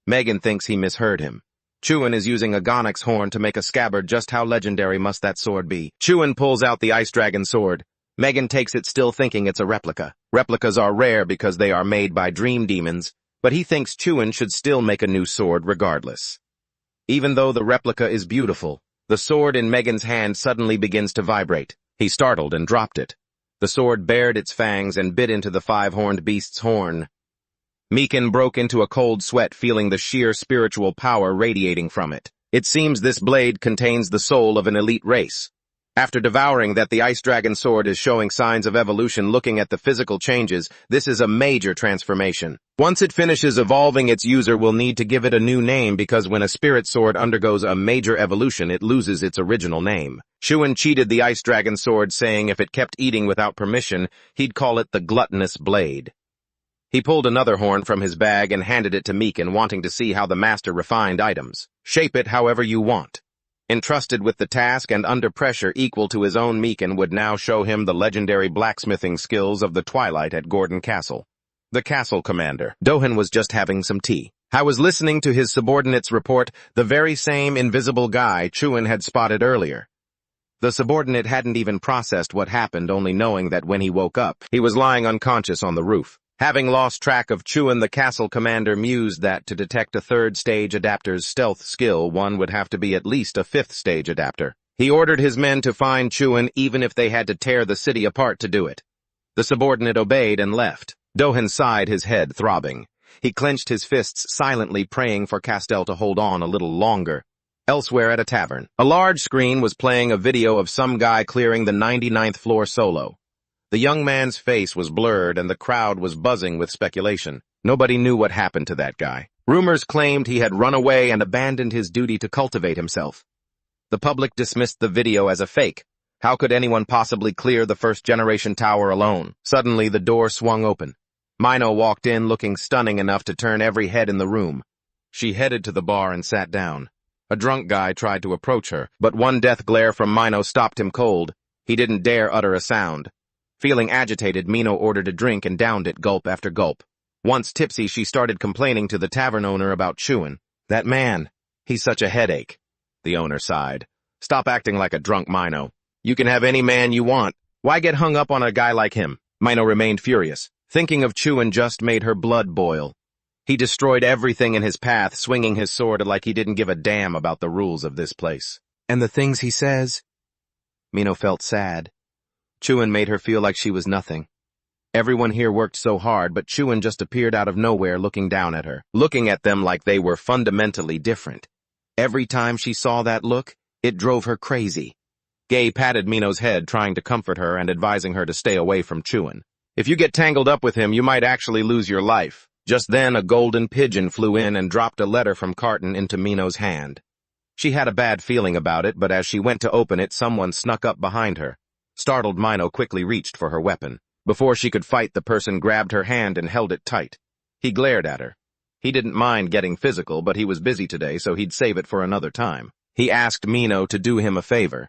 Speaker 1: Megan thinks he misheard him. Chuan is using a Gonix horn to make a scabbard. Just how legendary must that sword be? Chuan pulls out the Ice Dragon sword. Megan takes it, still thinking it's a replica. Replicas are rare because they are made by dream demons, but he thinks Chuan should still make a new sword regardless. Even though the replica is beautiful, the sword in Megan's hand suddenly begins to vibrate. He startled and dropped it. The sword bared its fangs and bit into the five-horned beast's horn. Megan broke into a cold sweat, feeling the sheer spiritual power radiating from it. It seems this blade contains the soul of an elite race. After devouring that, the Ice Dragon sword is showing signs of evolution. Looking at the physical changes, this is a major transformation. Once it finishes evolving, its user will need to give it a new name because when a spirit sword undergoes a major evolution, it loses its original name. Chuan cheated the Ice Dragon sword, saying if it kept eating without permission, he'd call it the Gluttonous Blade. He pulled another horn from his bag and handed it to Megan, wanting to see how the master refined items. Shape it however you want. Entrusted with the task and under pressure equal to his own, Megan would now show him the legendary blacksmithing skills of the Twilight at Gordon Castle. The castle commander, Dohan, was just having some tea. I was listening to his subordinate's report, the very same invisible guy Chuan had spotted earlier. The subordinate hadn't even processed what happened, only knowing that when he woke up, he was lying unconscious on the roof. Having lost track of Chuan, the castle commander mused that to detect a third-stage adapter's stealth skill, one would have to be at least a fifth-stage adapter. He ordered his men to find Chuan, even if they had to tear the city apart to do it. The subordinate obeyed and left. Dohan sighed, his head throbbing. He clenched his fists, silently praying for Castell to hold on a little longer. Elsewhere at a tavern, a large screen was playing a video of some guy clearing the 99th floor solo. The young man's face was blurred and the crowd was buzzing with speculation. Nobody knew what happened to that guy. Rumors claimed he had run away and abandoned his duty to cultivate himself. The public dismissed the video as a fake. How could anyone possibly clear the first-generation tower alone? Suddenly, the door swung open. Mino walked in, looking stunning enough to turn every head in the room. She headed to the bar and sat down. A drunk guy tried to approach her, but one death glare from Mino stopped him cold. He didn't dare utter a sound. Feeling agitated, Mino ordered a drink and downed it gulp after gulp. Once tipsy, she started complaining to the tavern owner about Chuan. "That man, he's such a headache." The owner sighed. "Stop acting like a drunk, Mino. You can have any man you want. Why get hung up on a guy like him? Mino remained furious. Thinking of Chuan just made her blood boil. He destroyed everything in his path, swinging his sword like he didn't give a damn about the rules of this place. And the things he says? Mino felt sad. Chuan made her feel like she was nothing. Everyone here worked so hard, but Chuan just appeared out of nowhere looking down at her, looking at them like they were fundamentally different. Every time she saw that look, it drove her crazy. Gay patted Mino's head, trying to comfort her and advising her to stay away from Chuan. If you get tangled up with him, you might actually lose your life. Just then, a golden pigeon flew in and dropped a letter from Carton into Mino's hand. She had a bad feeling about it, but as she went to open it, someone snuck up behind her. Startled, Mino quickly reached for her weapon. Before she could fight, the person grabbed her hand and held it tight. He glared at her. He didn't mind getting physical, but he was busy today, so he'd save it for another time. He asked Mino to do him a favor.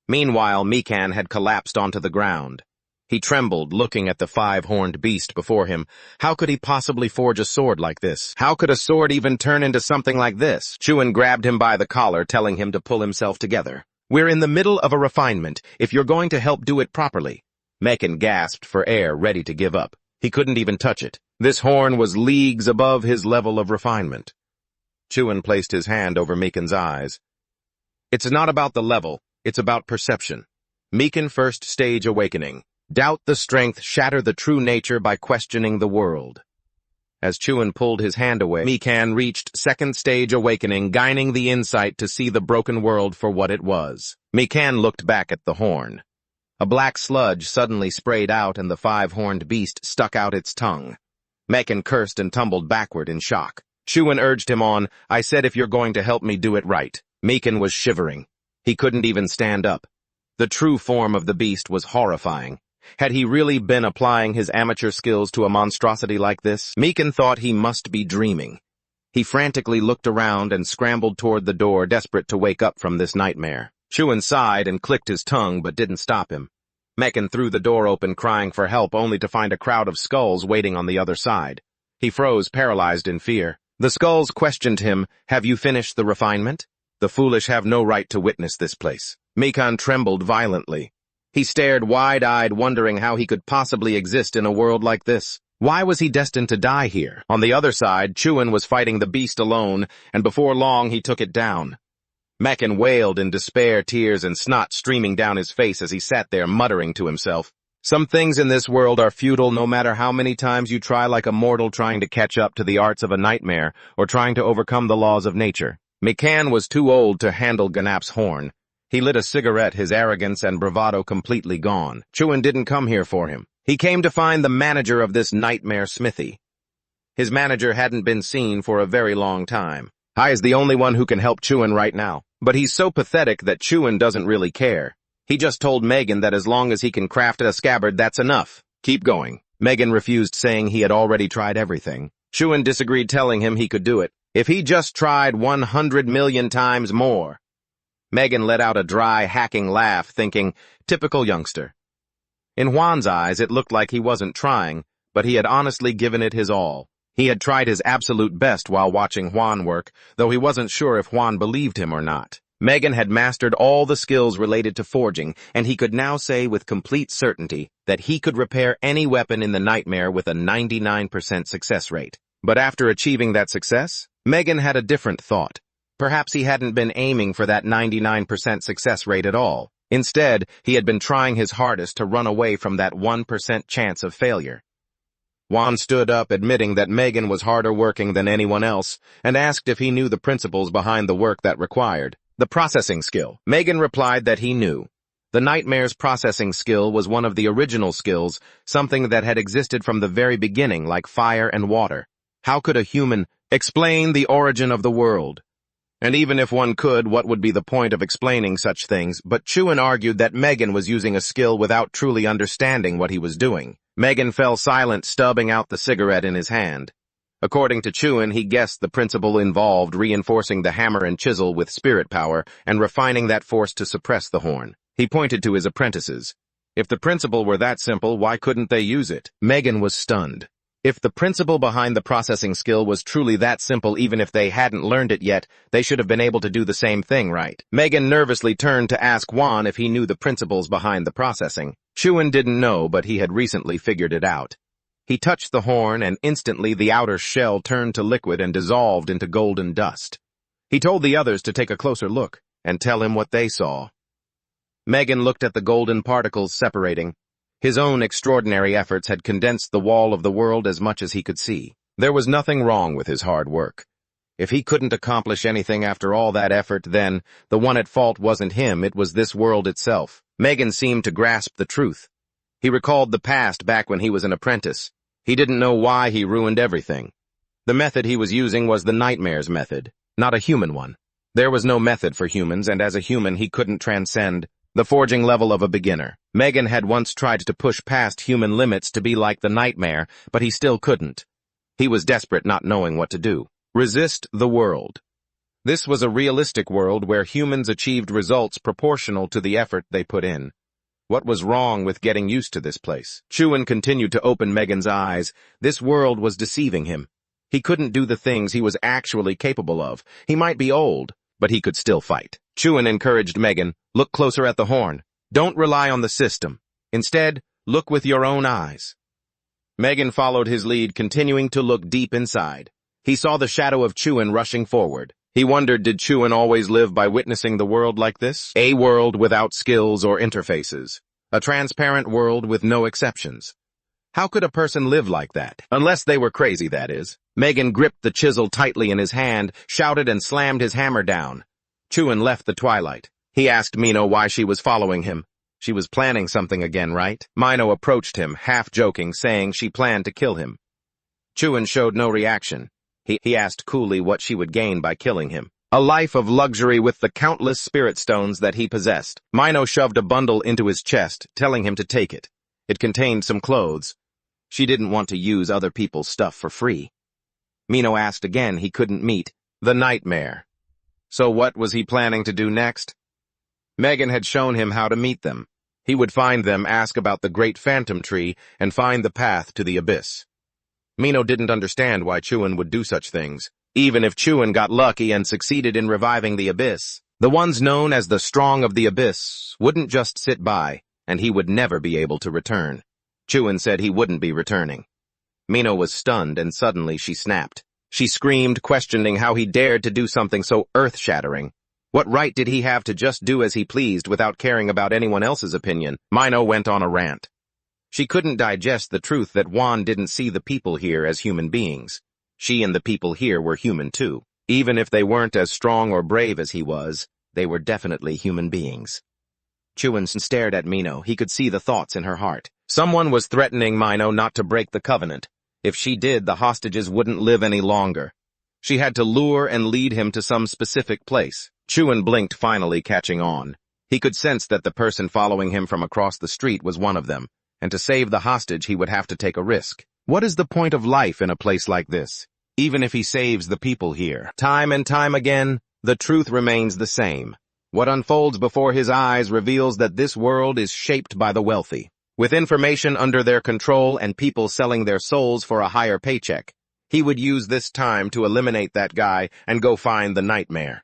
Speaker 1: Meanwhile, Mikan had collapsed onto the ground. He trembled, looking at the five-horned beast before him. How could he possibly forge a sword like this? How could a sword even turn into something like this? Chuan grabbed him by the collar, telling him to pull himself together. We're in the middle of a refinement. If you're going to help, do it properly. Mekan gasped for air, ready to give up. He couldn't even touch it. This horn was leagues above his level of refinement. Chuan placed his hand over Mekan's eyes. It's not about the level, it's about perception. Mekan first stage awakening. Doubt the strength, shatter the true nature by questioning the world. As Chuan pulled his hand away, Mekan reached second stage awakening, gaining the insight to see the broken world for what it was. Mekan looked back at the horn. A black sludge suddenly sprayed out and the five-horned beast stuck out its tongue. Mekan cursed and tumbled backward in shock. Chuan urged him on. I said if you're going to help me, do it right. Mekan was shivering. He couldn't even stand up. The true form of the beast was horrifying. Had he really been applying his amateur skills to a monstrosity like this? Mekan thought he must be dreaming. He frantically looked around and scrambled toward the door, desperate to wake up from this nightmare. Chuan sighed and clicked his tongue, but didn't stop him. Mekan threw the door open, crying for help, only to find a crowd of skulls waiting on the other side. He froze, paralyzed in fear. The skulls questioned him, have you finished the refinement? The foolish have no right to witness this place. Mekan trembled violently. He stared wide-eyed, wondering how he could possibly exist in a world like this. Why was he destined to die here? On the other side, Chuan was fighting the beast alone, and before long he took it down. Mekan wailed in despair, tears and snot streaming down his face as he sat there muttering to himself. Some things in this world are futile no matter how many times you try, like a mortal trying to catch up to the arts of a nightmare or trying to overcome the laws of nature. Mekan was too old to handle Ganap's horn. He lit a cigarette, his arrogance and bravado completely gone. Chuan didn't come here for him. He came to find the manager of this nightmare smithy. His manager hadn't been seen for a very long time. I is the only one who can help Chuan right now. But he's so pathetic that Chuan doesn't really care. He just told Megan that as long as he can craft a scabbard, that's enough. Keep going. Megan refused, saying he had already tried everything. Chuan disagreed, telling him he could do it. If he just tried 100 million times more. Megan let out a dry, hacking laugh, thinking, typical youngster. In Juan's eyes, it looked like he wasn't trying, but he had honestly given it his all. He had tried his absolute best while watching Juan work, though he wasn't sure if Juan believed him or not. Megan had mastered all the skills related to forging, and he could now say with complete certainty that he could repair any weapon in the nightmare with a 99% success rate. But after achieving that success, Megan had a different thought. Perhaps he hadn't been aiming for that 99% success rate at all. Instead, he had been trying his hardest to run away from that 1% chance of failure. Juan stood up, admitting that Megan was harder working than anyone else, and asked if he knew the principles behind the work that required the processing skill. Megan replied that he knew. The nightmare's processing skill was one of the original skills, something that had existed from the very beginning, like fire and water. How could a human explain the origin of the world? And even if one could, what would be the point of explaining such things? But Chuan argued that Megan was using a skill without truly understanding what he was doing. Megan fell silent, stubbing out the cigarette in his hand. According to Chuan, he guessed the principle involved reinforcing the hammer and chisel with spirit power and refining that force to suppress the horn. He pointed to his apprentices. If the principle were that simple, why couldn't they use it? Megan was stunned. If the principle behind the processing skill was truly that simple, even if they hadn't learned it yet, they should have been able to do the same thing, right? Megan nervously turned to ask Juan if he knew the principles behind the processing. Chuan didn't know, but he had recently figured it out. He touched the horn, and instantly the outer shell turned to liquid and dissolved into golden dust. He told the others to take a closer look and tell him what they saw. Megan looked at the golden particles separating. His own extraordinary efforts had condensed the wall of the world as much as he could see. There was nothing wrong with his hard work. If he couldn't accomplish anything after all that effort, then the one at fault wasn't him, it was this world itself. Megan seemed to grasp the truth. He recalled the past back when he was an apprentice. He didn't know why he ruined everything. The method he was using was the nightmares method, not a human one. There was no method for humans, and as a human he couldn't transcend the forging level of a beginner. Megan had once tried to push past human limits to be like the nightmare, but he still couldn't. He was desperate, not knowing what to do. Resist the world. This was a realistic world where humans achieved results proportional to the effort they put in. What was wrong with getting used to this place? Chuan continued to open Megan's eyes. This world was deceiving him. He couldn't do the things he was actually capable of. He might be old, but he could still fight. Chuan encouraged Megan, look closer at the horn. Don't rely on the system. Instead, look with your own eyes. Megan followed his lead, continuing to look deep inside. He saw the shadow of Chuan rushing forward. He wondered, did Chuan always live by witnessing the world like this? A world without skills or interfaces. A transparent world with no exceptions. How could a person live like that? Unless they were crazy, that is. Megan gripped the chisel tightly in his hand, shouted and slammed his hammer down. Chuan left the twilight. He asked Mino why she was following him. She was planning something again, right? Mino approached him, half-joking, saying she planned to kill him. Chuan showed no reaction. He asked coolly what she would gain by killing him. A life of luxury with the countless spirit stones that he possessed. Mino shoved a bundle into his chest, telling him to take it. It contained some clothes. She didn't want to use other people's stuff for free. Mino asked again. He couldn't meet the nightmare. So what was he planning to do next? Megan had shown him how to meet them. He would find them, ask about the great phantom tree, and find the path to the abyss. Mino didn't understand why Chuan would do such things. Even if Chuan got lucky and succeeded in reviving the abyss, the ones known as the Strong of the Abyss wouldn't just sit by, and he would never be able to return. Chuan said he wouldn't be returning. Mino was stunned, and suddenly she snapped. She screamed, questioning how he dared to do something so earth-shattering. What right did he have to just do as he pleased without caring about anyone else's opinion? Mino went on a rant. She couldn't digest the truth that Juan didn't see the people here as human beings. She and the people here were human too. Even if they weren't as strong or brave as he was, they were definitely human beings. Chuan stared at Mino. He could see the thoughts in her heart. Someone was threatening Mino not to break the covenant. If she did, the hostages wouldn't live any longer. She had to lure and lead him to some specific place. Chuan blinked, finally catching on. He could sense that the person following him from across the street was one of them, and to save the hostage he would have to take a risk. What is the point of life in a place like this? Even if he saves the people here. Time and time again, the truth remains the same. What unfolds before his eyes reveals that this world is shaped by the wealthy. With information under their control and people selling their souls for a higher paycheck, he would use this time to eliminate that guy and go find the nightmare.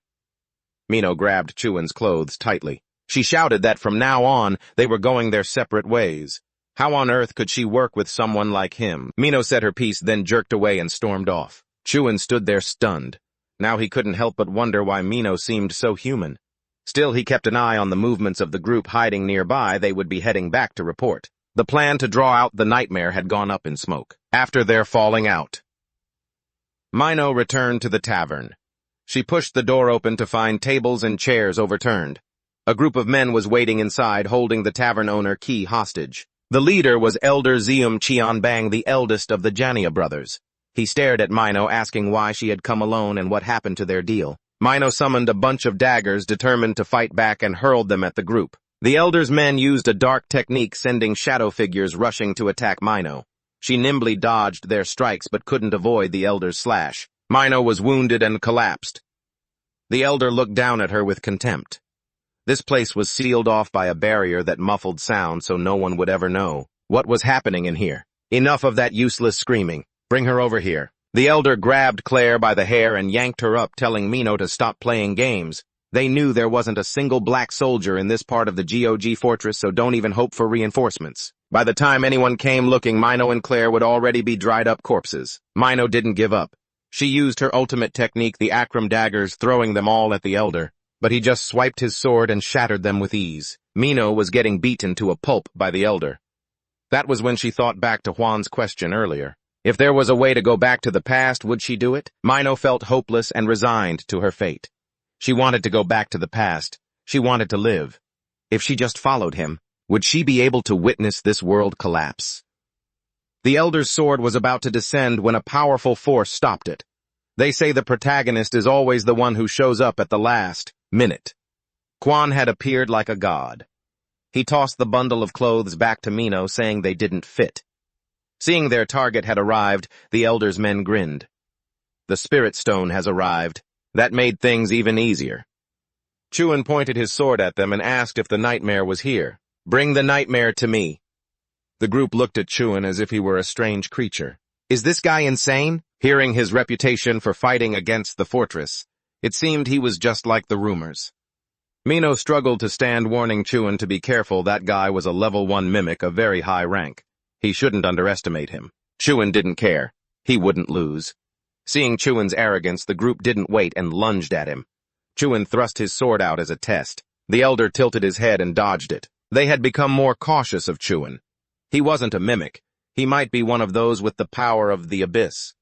Speaker 1: Mino grabbed Chuan's clothes tightly. She shouted that from now on, they were going their separate ways. How on earth could she work with someone like him? Mino said her piece, then jerked away and stormed off. Chuan stood there stunned. Now he couldn't help but wonder why Mino seemed so human. Still, he kept an eye on the movements of the group hiding nearby. They would be heading back to report. The plan to draw out the nightmare had gone up in smoke. After their falling out, Mino returned to the tavern. She pushed the door open to find tables and chairs overturned. A group of men was waiting inside, holding the tavern owner Key hostage. The leader was Elder Zeum Qianbang, the eldest of the Jania brothers. He stared at Mino, asking why she had come alone and what happened to their deal. Mino summoned a bunch of daggers, determined to fight back, and hurled them at the group. The elder's men used a dark technique, sending shadow figures rushing to attack Mino. She nimbly dodged their strikes but couldn't avoid the elder's slash. Mino was wounded and collapsed. The elder looked down at her with contempt. This place was sealed off by a barrier that muffled sound so no one would ever know what was happening in here. Enough of that useless screaming. Bring her over here. The elder grabbed Claire by the hair and yanked her up, telling Mino to stop playing games. They knew there wasn't a single black soldier in this part of the GOG fortress, so don't even hope for reinforcements. By the time anyone came looking, Mino and Claire would already be dried-up corpses. Mino didn't give up. She used her ultimate technique, the Akram daggers, throwing them all at the elder. But he just swiped his sword and shattered them with ease. Mino was getting beaten to a pulp by the elder. That was when she thought back to Juan's question earlier. If there was a way to go back to the past, would she do it? Mino felt hopeless and resigned to her fate. She wanted to go back to the past. She wanted to live. If she just followed him, would she be able to witness this world collapse? The elder's sword was about to descend when a powerful force stopped it. They say the protagonist is always the one who shows up at the last minute. Quan had appeared like a god. He tossed the bundle of clothes back to Mino, saying they didn't fit. Seeing their target had arrived, the elder's men grinned. The spirit stone has arrived. That made things even easier. Chuan pointed his sword at them and asked if the nightmare was here. Bring the nightmare to me. The group looked at Chuan as if he were a strange creature. Is this guy insane? Hearing his reputation for fighting against the fortress, it seemed he was just like the rumors. Mino struggled to stand, warning Chuan to be careful. That guy was a level 1 mimic of very high rank. He shouldn't underestimate him. Chuan didn't care. He wouldn't lose. Seeing Chuan's arrogance, the group didn't wait and lunged at him. Chuan thrust his sword out as a test. The elder tilted his head and dodged it. They had become more cautious of Chuan. He wasn't a mimic. He might be one of those with the power of the abyss.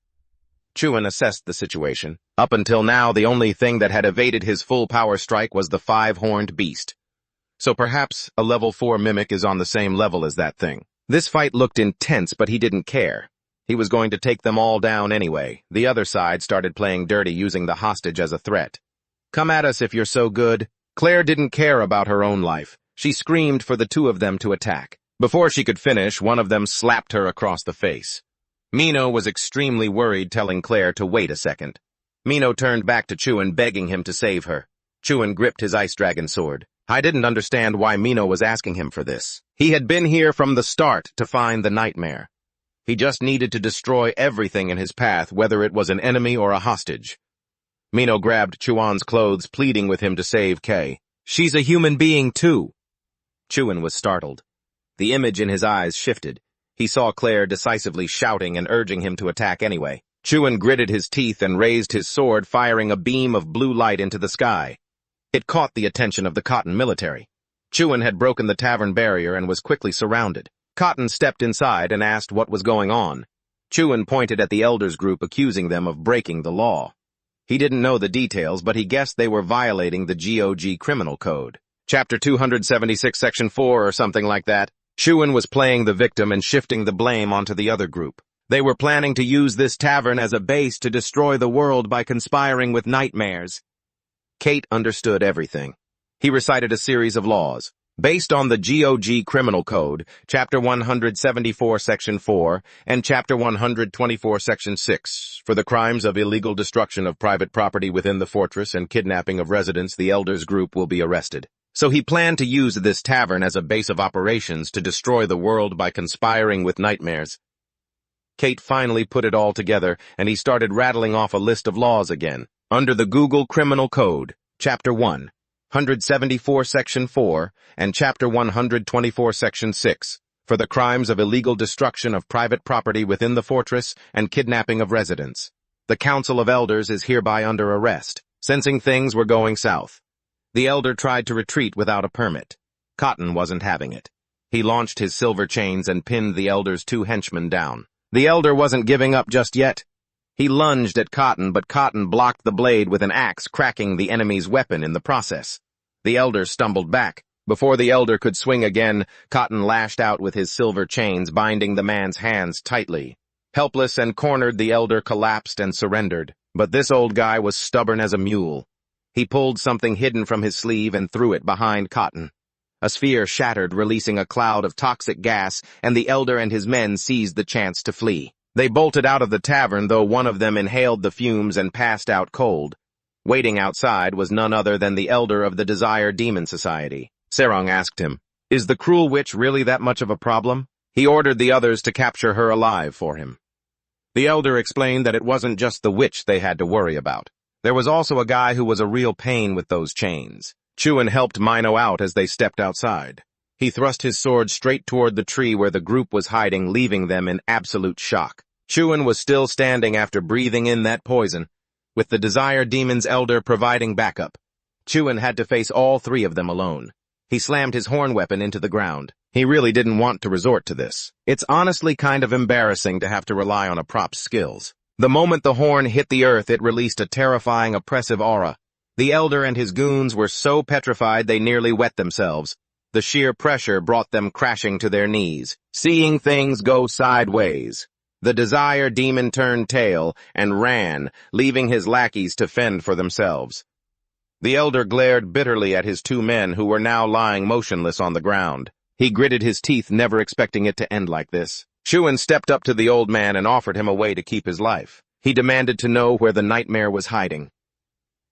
Speaker 1: Chuan assessed the situation. Up until now, the only thing that had evaded his full power strike was the 5-horned beast. So perhaps a level 4 mimic is on the same level as that thing. This fight looked intense, but he didn't care. He was going to take them all down anyway. The other side started playing dirty, using the hostage as a threat. Come at us if you're so good. Claire didn't care about her own life. She screamed for the two of them to attack. Before she could finish, one of them slapped her across the face. Mino was extremely worried, telling Claire to wait a second. Mino turned back to Chuan, begging him to save her. Chuan gripped his ice dragon sword. I didn't understand why Mino was asking him for this. He had been here from the start to find the nightmare. He just needed to destroy everything in his path, whether it was an enemy or a hostage. Mino grabbed Chuan's clothes, pleading with him to save Kay. She's a human being too. Chuan was startled. The image in his eyes shifted. He saw Claire decisively shouting and urging him to attack anyway. Chuan gritted his teeth and raised his sword, firing a beam of blue light into the sky. It caught the attention of the Cotton military. Chuan had broken the tavern barrier and was quickly surrounded. Cotton stepped inside and asked what was going on. Chuan pointed at the elders group, accusing them of breaking the law. He didn't know the details, but he guessed they were violating the GOG criminal code. Chapter 276, Section 4 or something like that. Chuan was playing the victim and shifting the blame onto the other group. They were planning to use this tavern as a base to destroy the world by conspiring with nightmares. Kate understood everything. He recited a series of laws. Based on the GOG Criminal Code, Chapter 174, Section 4, and Chapter 124, Section 6, for the crimes of illegal destruction of private property within the fortress and kidnapping of residents, the elders group will be arrested. So he planned to use this tavern as a base of operations to destroy the world by conspiring with nightmares. Kate finally put it all together, and he started rattling off a list of laws again. Under the Google Criminal Code, Chapter 174, Section 4, and Chapter 124, Section 6, for the crimes of illegal destruction of private property within the fortress and kidnapping of residents. The Council of Elders is hereby under arrest, sensing things were going south. The elder tried to retreat without a permit. Cotton wasn't having it. He launched his silver chains and pinned the elder's 2 henchmen down. The elder wasn't giving up just yet. He lunged at Cotton, but Cotton blocked the blade with an axe, cracking the enemy's weapon in the process. The elder stumbled back. Before the elder could swing again, Cotton lashed out with his silver chains, binding the man's hands tightly. Helpless and cornered, the elder collapsed and surrendered. But this old guy was stubborn as a mule. He pulled something hidden from his sleeve and threw it behind Cotton. A sphere shattered, releasing a cloud of toxic gas, and the elder and his men seized the chance to flee. They bolted out of the tavern, though one of them inhaled the fumes and passed out cold. Waiting outside was none other than the elder of the Desire Demon Society. Sarong asked him, "Is the cruel witch really that much of a problem?" He ordered the others to capture her alive for him. The elder explained that it wasn't just the witch they had to worry about. There was also a guy who was a real pain with those chains. Chewin helped Mino out as they stepped outside. He thrust his sword straight toward the tree where the group was hiding, leaving them in absolute shock. Chewin was still standing after breathing in that poison, with the Desire Demon's elder providing backup. Chewin had to face all three of them alone. He slammed his horn weapon into the ground. He really didn't want to resort to this. It's honestly kind of embarrassing to have to rely on a prop's skills. The moment the horn hit the earth, it released a terrifying, oppressive aura. The elder and his goons were so petrified they nearly wet themselves. The sheer pressure brought them crashing to their knees, seeing things go sideways. The Desire Demon turned tail and ran, leaving his lackeys to fend for themselves. The elder glared bitterly at his two men who were now lying motionless on the ground. He gritted his teeth, never expecting it to end like this. Chewin stepped up to the old man and offered him a way to keep his life. He demanded to know where the nightmare was hiding.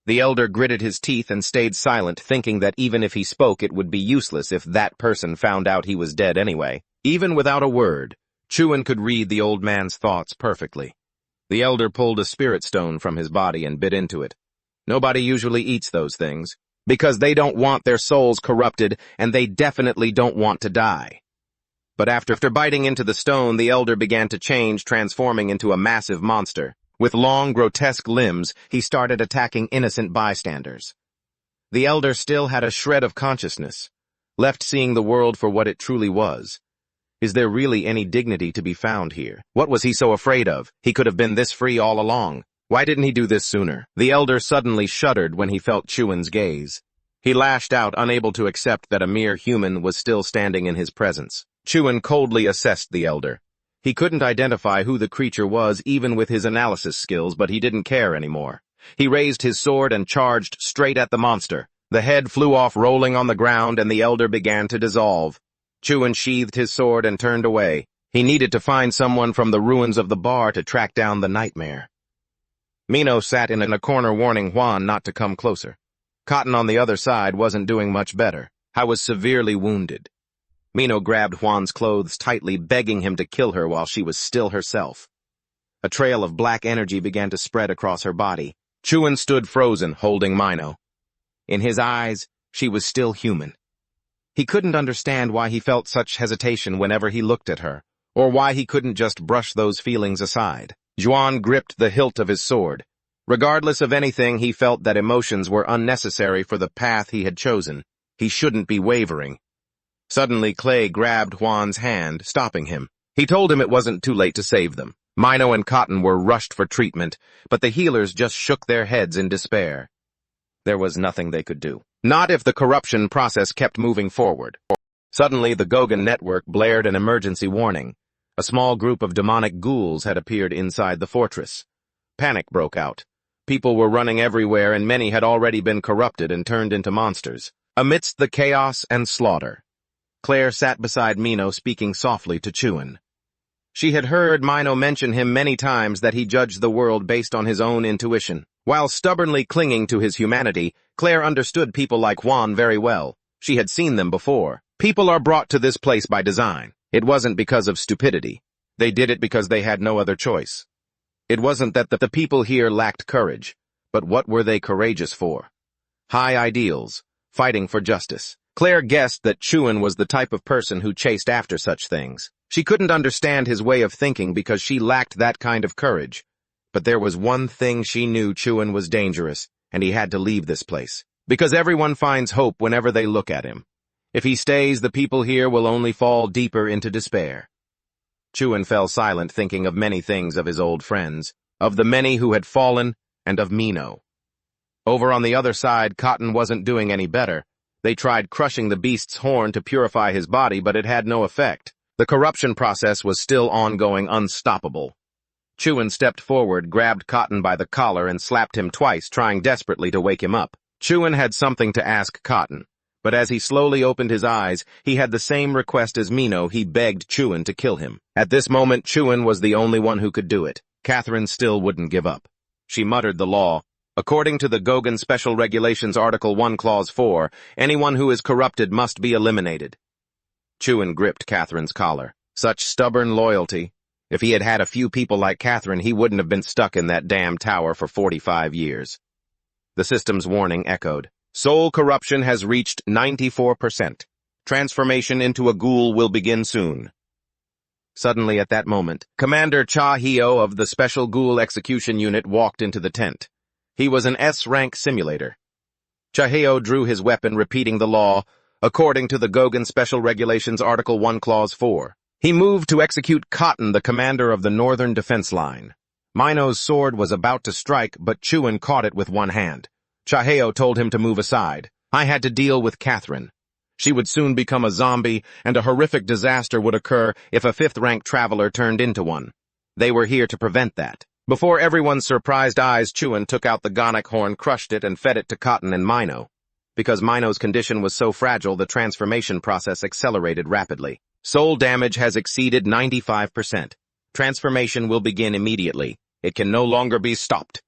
Speaker 1: The elder gritted his teeth and stayed silent, thinking that even if he spoke, it would be useless if that person found out he was dead anyway. Even without a word, Chewin could read the old man's thoughts perfectly. The elder pulled a spirit stone from his body and bit into it. Nobody usually eats those things, because they don't want their souls corrupted, and they definitely don't want to die. But after biting into the stone, the elder began to change, transforming into a massive monster. With long, grotesque limbs, he started attacking innocent bystanders. The elder still had a shred of consciousness, left seeing the world for what it truly was. Is there really any dignity to be found here? What was he so afraid of? He could have been this free all along. Why didn't he do this sooner? The elder suddenly shuddered when he felt Chewin's gaze. He lashed out, unable to accept that a mere human was still standing in his presence. Chewin coldly assessed the elder. He couldn't identify who the creature was even with his analysis skills, but he didn't care anymore. He raised his sword and charged straight at the monster. The head flew off, rolling on the ground, and the elder began to dissolve. Chewin sheathed his sword and turned away. He needed to find someone from the ruins of the bar to track down the nightmare. Mino sat in a corner, warning Juan not to come closer. Cotton on the other side wasn't doing much better. I was severely wounded. Mino grabbed Juan's clothes tightly, begging him to kill her while she was still herself. A trail of black energy began to spread across her body. Chewin stood frozen, holding Mino. In his eyes, she was still human. He couldn't understand why he felt such hesitation whenever he looked at her, or why he couldn't just brush those feelings aside. Juan gripped the hilt of his sword. Regardless of anything, he felt that emotions were unnecessary for the path he had chosen. He shouldn't be wavering. Suddenly, Clay grabbed Juan's hand, stopping him. He told him it wasn't too late to save them. Mino and Cotton were rushed for treatment, but the healers just shook their heads in despair. There was nothing they could do. Not if the corruption process kept moving forward. Suddenly, the Gogan network blared an emergency warning. A small group of demonic ghouls had appeared inside the fortress. Panic broke out. People were running everywhere, and many had already been corrupted and turned into monsters. Amidst the chaos and slaughter, Claire sat beside Mino, speaking softly to Chewin. She had heard Mino mention him many times, that he judged the world based on his own intuition. While stubbornly clinging to his humanity, Claire understood people like Juan very well. She had seen them before. People are brought to this place by design. It wasn't because of stupidity. They did it because they had no other choice. It wasn't that the people here lacked courage, but what were they courageous for? High ideals, fighting for justice. Claire guessed that Chewin was the type of person who chased after such things. She couldn't understand his way of thinking because she lacked that kind of courage. But there was one thing she knew: Chewin was dangerous, and he had to leave this place. Because everyone finds hope whenever they look at him. If he stays, the people here will only fall deeper into despair. Chewin fell silent, thinking of many things, of his old friends, of the many who had fallen, and of Mino. Over on the other side, Cotton wasn't doing any better. They tried crushing the beast's horn to purify his body, but it had no effect. The corruption process was still ongoing, unstoppable. Chewin stepped forward, grabbed Cotton by the collar, and slapped him twice, trying desperately to wake him up. Chewin had something to ask Cotton, but as he slowly opened his eyes, he had the same request as Mino. He begged Chewin to kill him. At this moment, Chewin was the only one who could do it. Catherine still wouldn't give up. She muttered the law. According to the Gogan Special Regulations, Article 1, Clause 4, anyone who is corrupted must be eliminated. Chewin gripped Catherine's collar. Such stubborn loyalty. If he had had a few people like Catherine, he wouldn't have been stuck in that damn tower for 45 years. The system's warning echoed. Soul corruption has reached 94%. Transformation into a ghoul will begin soon. Suddenly at that moment, Commander Yahello of the Special Ghoul Execution Unit walked into the tent. He was an S-rank simulator. Yahello drew his weapon, repeating the law, according to the Gogan Special Regulations Article 1 Clause 4. He moved to execute Cotton, the commander of the Northern Defense Line. Mino's sword was about to strike, but Chuan caught it with one hand. Yahello told him to move aside. I had to deal with Catherine. She would soon become a zombie, and a horrific disaster would occur if a fifth-rank traveler turned into one. They were here to prevent that. Before everyone's surprised eyes, Chuan took out the Gonic horn, crushed it, and fed it to Cotton and Mino. Because Mino's condition was so fragile, the transformation process accelerated rapidly. Soul damage has exceeded 95%. Transformation will begin immediately. It can no longer be stopped.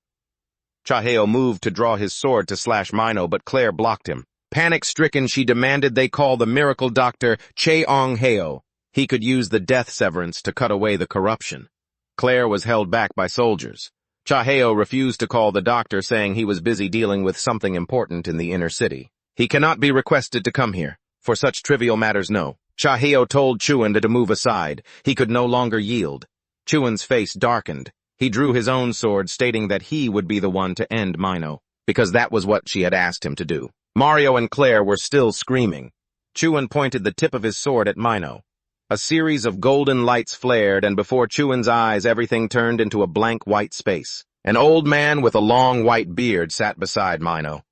Speaker 1: Yahello moved to draw his sword to slash Mino, but Claire blocked him. Panic-stricken, she demanded they call the miracle doctor Yahello. He could use the death severance to cut away the corruption. Claire was held back by soldiers. Yahello refused to call the doctor, saying he was busy dealing with something important in the inner city. He cannot be requested to come here. For such trivial matters, no. Yahello told Chuan to move aside. He could no longer yield. Chuan's face darkened. He drew his own sword, stating that he would be the one to end Mino, because that was what she had asked him to do. Mario and Claire were still screaming. Chuan pointed the tip of his sword at Mino. A series of golden lights flared, and before Chuan's eyes everything turned into a blank white space. An old man with a long white beard sat beside Mino.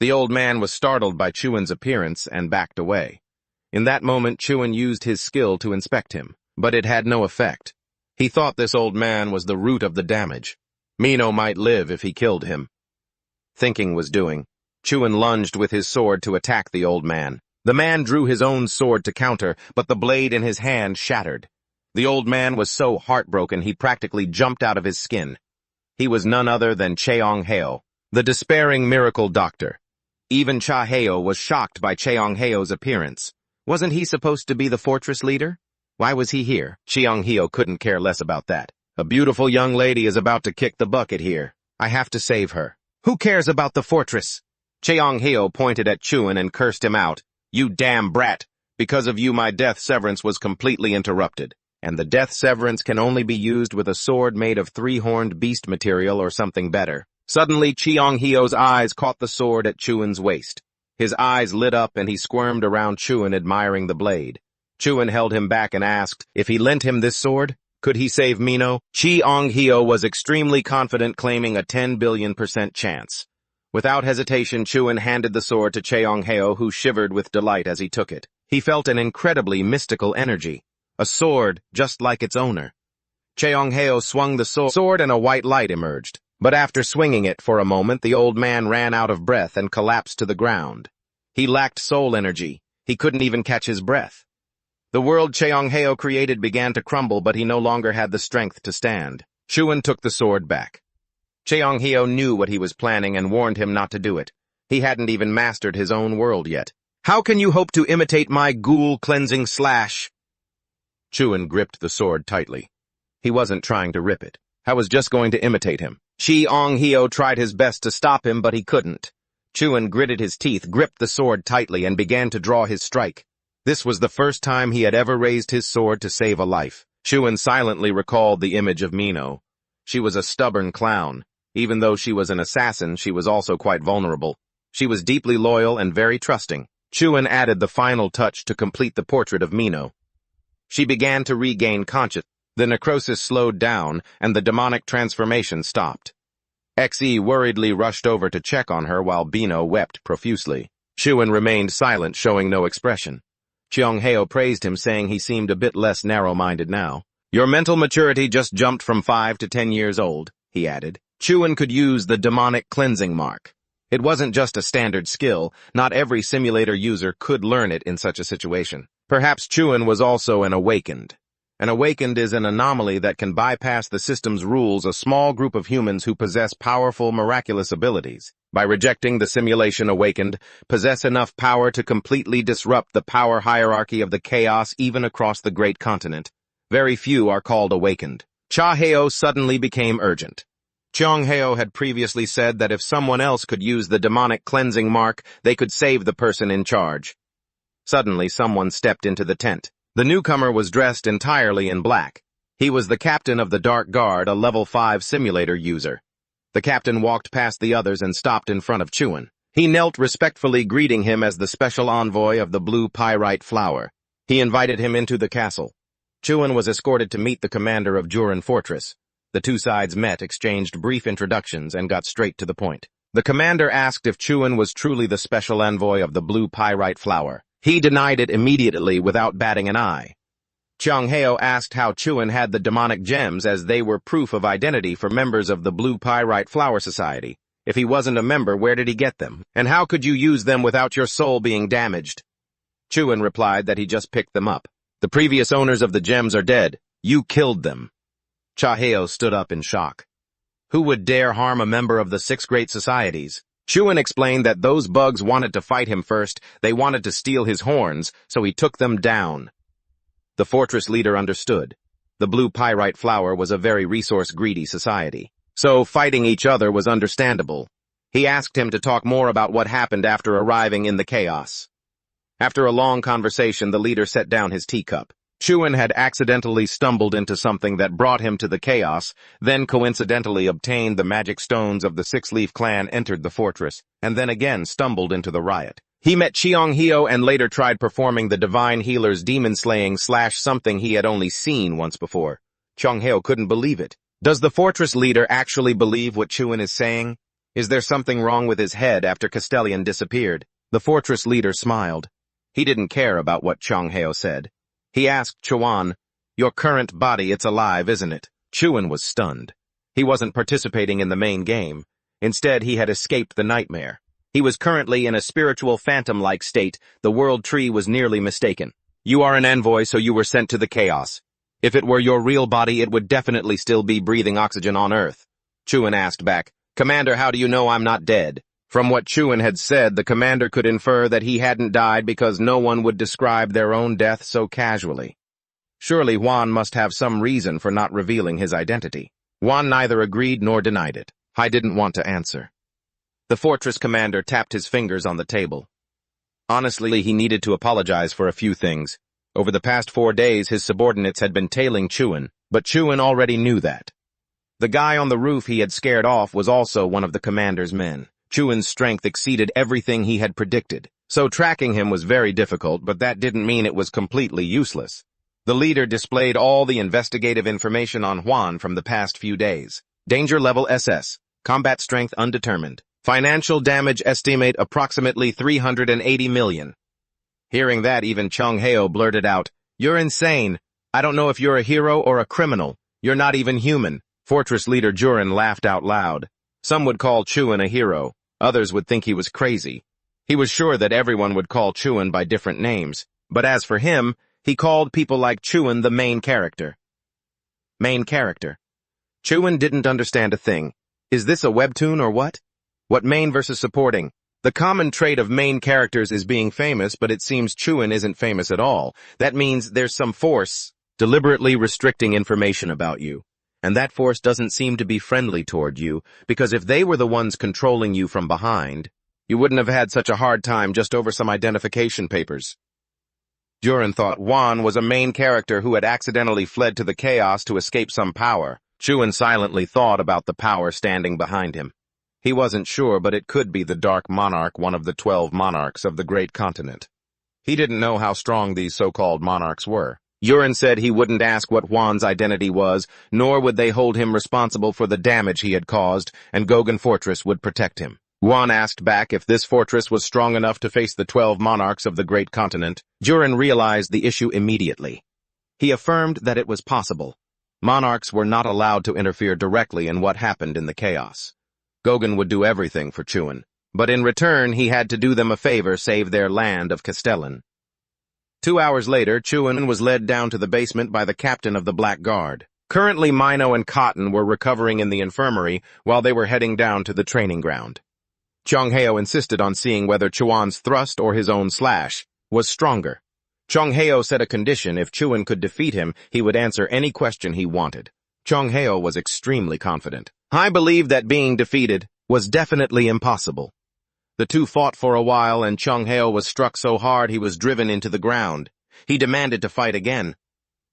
Speaker 1: The old man was startled by Chuan's appearance and backed away. In that moment, Chuan used his skill to inspect him, but it had no effect. He thought this old man was the root of the damage. Mino might live if he killed him. Thinking was doing. Chuan lunged with his sword to attack the old man. The man drew his own sword to counter, but the blade in his hand shattered. The old man was so heartbroken he practically jumped out of his skin. He was none other than Yahello, the despairing miracle doctor. Even Yahello was shocked by Yahello's appearance. Wasn't he supposed to be the fortress leader? Why was he here? Yahello couldn't care less about that. A beautiful young lady is about to kick the bucket here. I have to save her. Who cares about the fortress? Yahello pointed at Chuan and cursed him out. You damn brat! Because of you my death severance was completely interrupted. And the death severance can only be used with a sword made of three-horned beast material or something better. Suddenly, Yahello's eyes caught the sword at Chuan's waist. His eyes lit up and he squirmed around Chuan, admiring the blade. Chuan held him back and asked, if he lent him this sword, could he save Mino? Yahello was extremely confident, claiming a 10 billion% chance. Without hesitation, Chuan handed the sword to Yahello, who shivered with delight as he took it. He felt an incredibly mystical energy. A sword just like its owner. Yahello swung the sword and a white light emerged. But after swinging it for a moment, the old man ran out of breath and collapsed to the ground. He lacked soul energy. He couldn't even catch his breath. The world Yahello created began to crumble, but he no longer had the strength to stand. Chuan took the sword back. Yahello knew what he was planning and warned him not to do it. He hadn't even mastered his own world yet. How can you hope to imitate my ghoul cleansing slash? Chuan gripped the sword tightly. He wasn't trying to rip it. I was just going to imitate him. Yahello tried his best to stop him, but he couldn't. Chuan gritted his teeth, gripped the sword tightly, and began to draw his strike. This was the first time he had ever raised his sword to save a life. Chuan silently recalled the image of Mino. She was a stubborn clown. Even though she was an assassin, she was also quite vulnerable. She was deeply loyal and very trusting. Chuan added the final touch to complete the portrait of Mino. She began to regain consciousness. The necrosis slowed down, and the demonic transformation stopped. XE worriedly rushed over to check on her while Bino wept profusely. Chuan remained silent, showing no expression. Yahello praised him, saying he seemed a bit less narrow-minded now. Your mental maturity just jumped from 5 to 10 years old, he added. Chuan could use the demonic cleansing mark. It wasn't just a standard skill. Not every simulator user could learn it in such a situation. Perhaps Chuan was also an awakened. An awakened is an anomaly that can bypass the system's rules, a small group of humans who possess powerful, miraculous abilities. By rejecting the simulation, awakened possess enough power to completely disrupt the power hierarchy of the chaos even across the great continent. Very few are called awakened. Yahello suddenly became urgent. Yahello had previously said that if someone else could use the demonic cleansing mark, they could save the person in charge. Suddenly, someone stepped into the tent. The newcomer was dressed entirely in black. He was the captain of the Dark Guard, a level 5 simulator user. The captain walked past the others and stopped in front of Chuan. He knelt respectfully, greeting him as the special envoy of the blue pyrite flower. He invited him into the castle. Chuan was escorted to meet the commander of Jurin Fortress. The two sides met, exchanged brief introductions, and got straight to the point. The commander asked if Chuan was truly the special envoy of the blue pyrite flower. He denied it immediately without batting an eye. Yahello asked how Chuan had the demonic gems, as they were proof of identity for members of the Blue Pyrite Flower Society. If he wasn't a member, where did he get them? And how could you use them without your soul being damaged? Chuan replied that he just picked them up. The previous owners of the gems are dead. You killed them. Yahello stood up in shock. Who would dare harm a member of the 6 great societies? Chuan explained that those bugs wanted to fight him first. They wanted to steal his horns, so he took them down. The fortress leader understood. The blue pyrite flower was a very resource-greedy society, so fighting each other was understandable. He asked him to talk more about what happened after arriving in the chaos. After a long conversation, the leader set down his teacup. Chuan had accidentally stumbled into something that brought him to the chaos, then coincidentally obtained the magic stones of the 6-leaf clan, entered the fortress, and then again stumbled into the riot. He met Cheongheo and later tried performing the divine healer's demon-slaying / something he had only seen once before. Cheongheo couldn't believe it. Does the fortress leader actually believe what Chuan is saying? Is there something wrong with his head after Castellian disappeared? The fortress leader smiled. He didn't care about what Cheongheo said. He asked Chuan, "Your current body, it's alive, isn't it?" Chuan was stunned. He wasn't participating in the main game. Instead, he had escaped the nightmare. He was currently in a spiritual phantom-like state. The world tree was nearly mistaken. You are an envoy, so you were sent to the chaos. If it were your real body, it would definitely still be breathing oxygen on Earth. Chuan asked back, "Commander, how do you know I'm not dead?" From what Chuan had said, the commander could infer that he hadn't died because no one would describe their own death so casually. Surely Juan must have some reason for not revealing his identity. Juan neither agreed nor denied it. I didn't want to answer. The fortress commander tapped his fingers on the table. Honestly, he needed to apologize for a few things. Over the past 4 days, his subordinates had been tailing Chuan, but Chuan already knew that. The guy on the roof he had scared off was also one of the commander's men. Chuan's strength exceeded everything he had predicted, so tracking him was very difficult, but that didn't mean it was completely useless. The leader displayed all the investigative information on Juan from the past few days. Danger level SS. Combat strength undetermined. Financial damage estimate approximately 380 million. Hearing that, even Cheongheo blurted out, "You're insane. I don't know if you're a hero or a criminal. You're not even human." Fortress leader Jurin laughed out loud. Some would call Chuan a hero. Others would think he was crazy. He was sure that everyone would call Chuan by different names. But as for him, he called people like Chuan the main character. Main character. Chuan didn't understand a thing. Is this a webtoon or what? What main versus supporting? The common trait of main characters is being famous, but it seems Chuan isn't famous at all. That means there's some force deliberately restricting information about you. And that force doesn't seem to be friendly toward you, because if they were the ones controlling you from behind, you wouldn't have had such a hard time just over some identification papers. Jurin thought Juan was a main character who had accidentally fled to the chaos to escape some power. Chuan silently thought about the power standing behind him. He wasn't sure, but it could be the Dark Monarch, one of the 12 monarchs of the great continent. He didn't know how strong these so-called monarchs were. Jurin said he wouldn't ask what Juan's identity was, nor would they hold him responsible for the damage he had caused, and Gogan Fortress would protect him. Juan asked back if this fortress was strong enough to face the 12 monarchs of the great continent. Jurin realized the issue immediately. He affirmed that it was possible. Monarchs were not allowed to interfere directly in what happened in the chaos. Gogan would do everything for Chuan, but in return he had to do them a favor, save their land of Castellan. 2 hours later, Chuan was led down to the basement by the captain of the Black Guard. Currently, Mino and Cotton were recovering in the infirmary while they were heading down to the training ground. Cheongheo insisted on seeing whether Chuan's thrust or his own slash was stronger. Chongheo set a condition: if Chuan could defeat him, he would answer any question he wanted. Chongheo was extremely confident. I believed that being defeated was definitely impossible. The two fought for a while, and Chongheo was struck so hard he was driven into the ground. He demanded to fight again.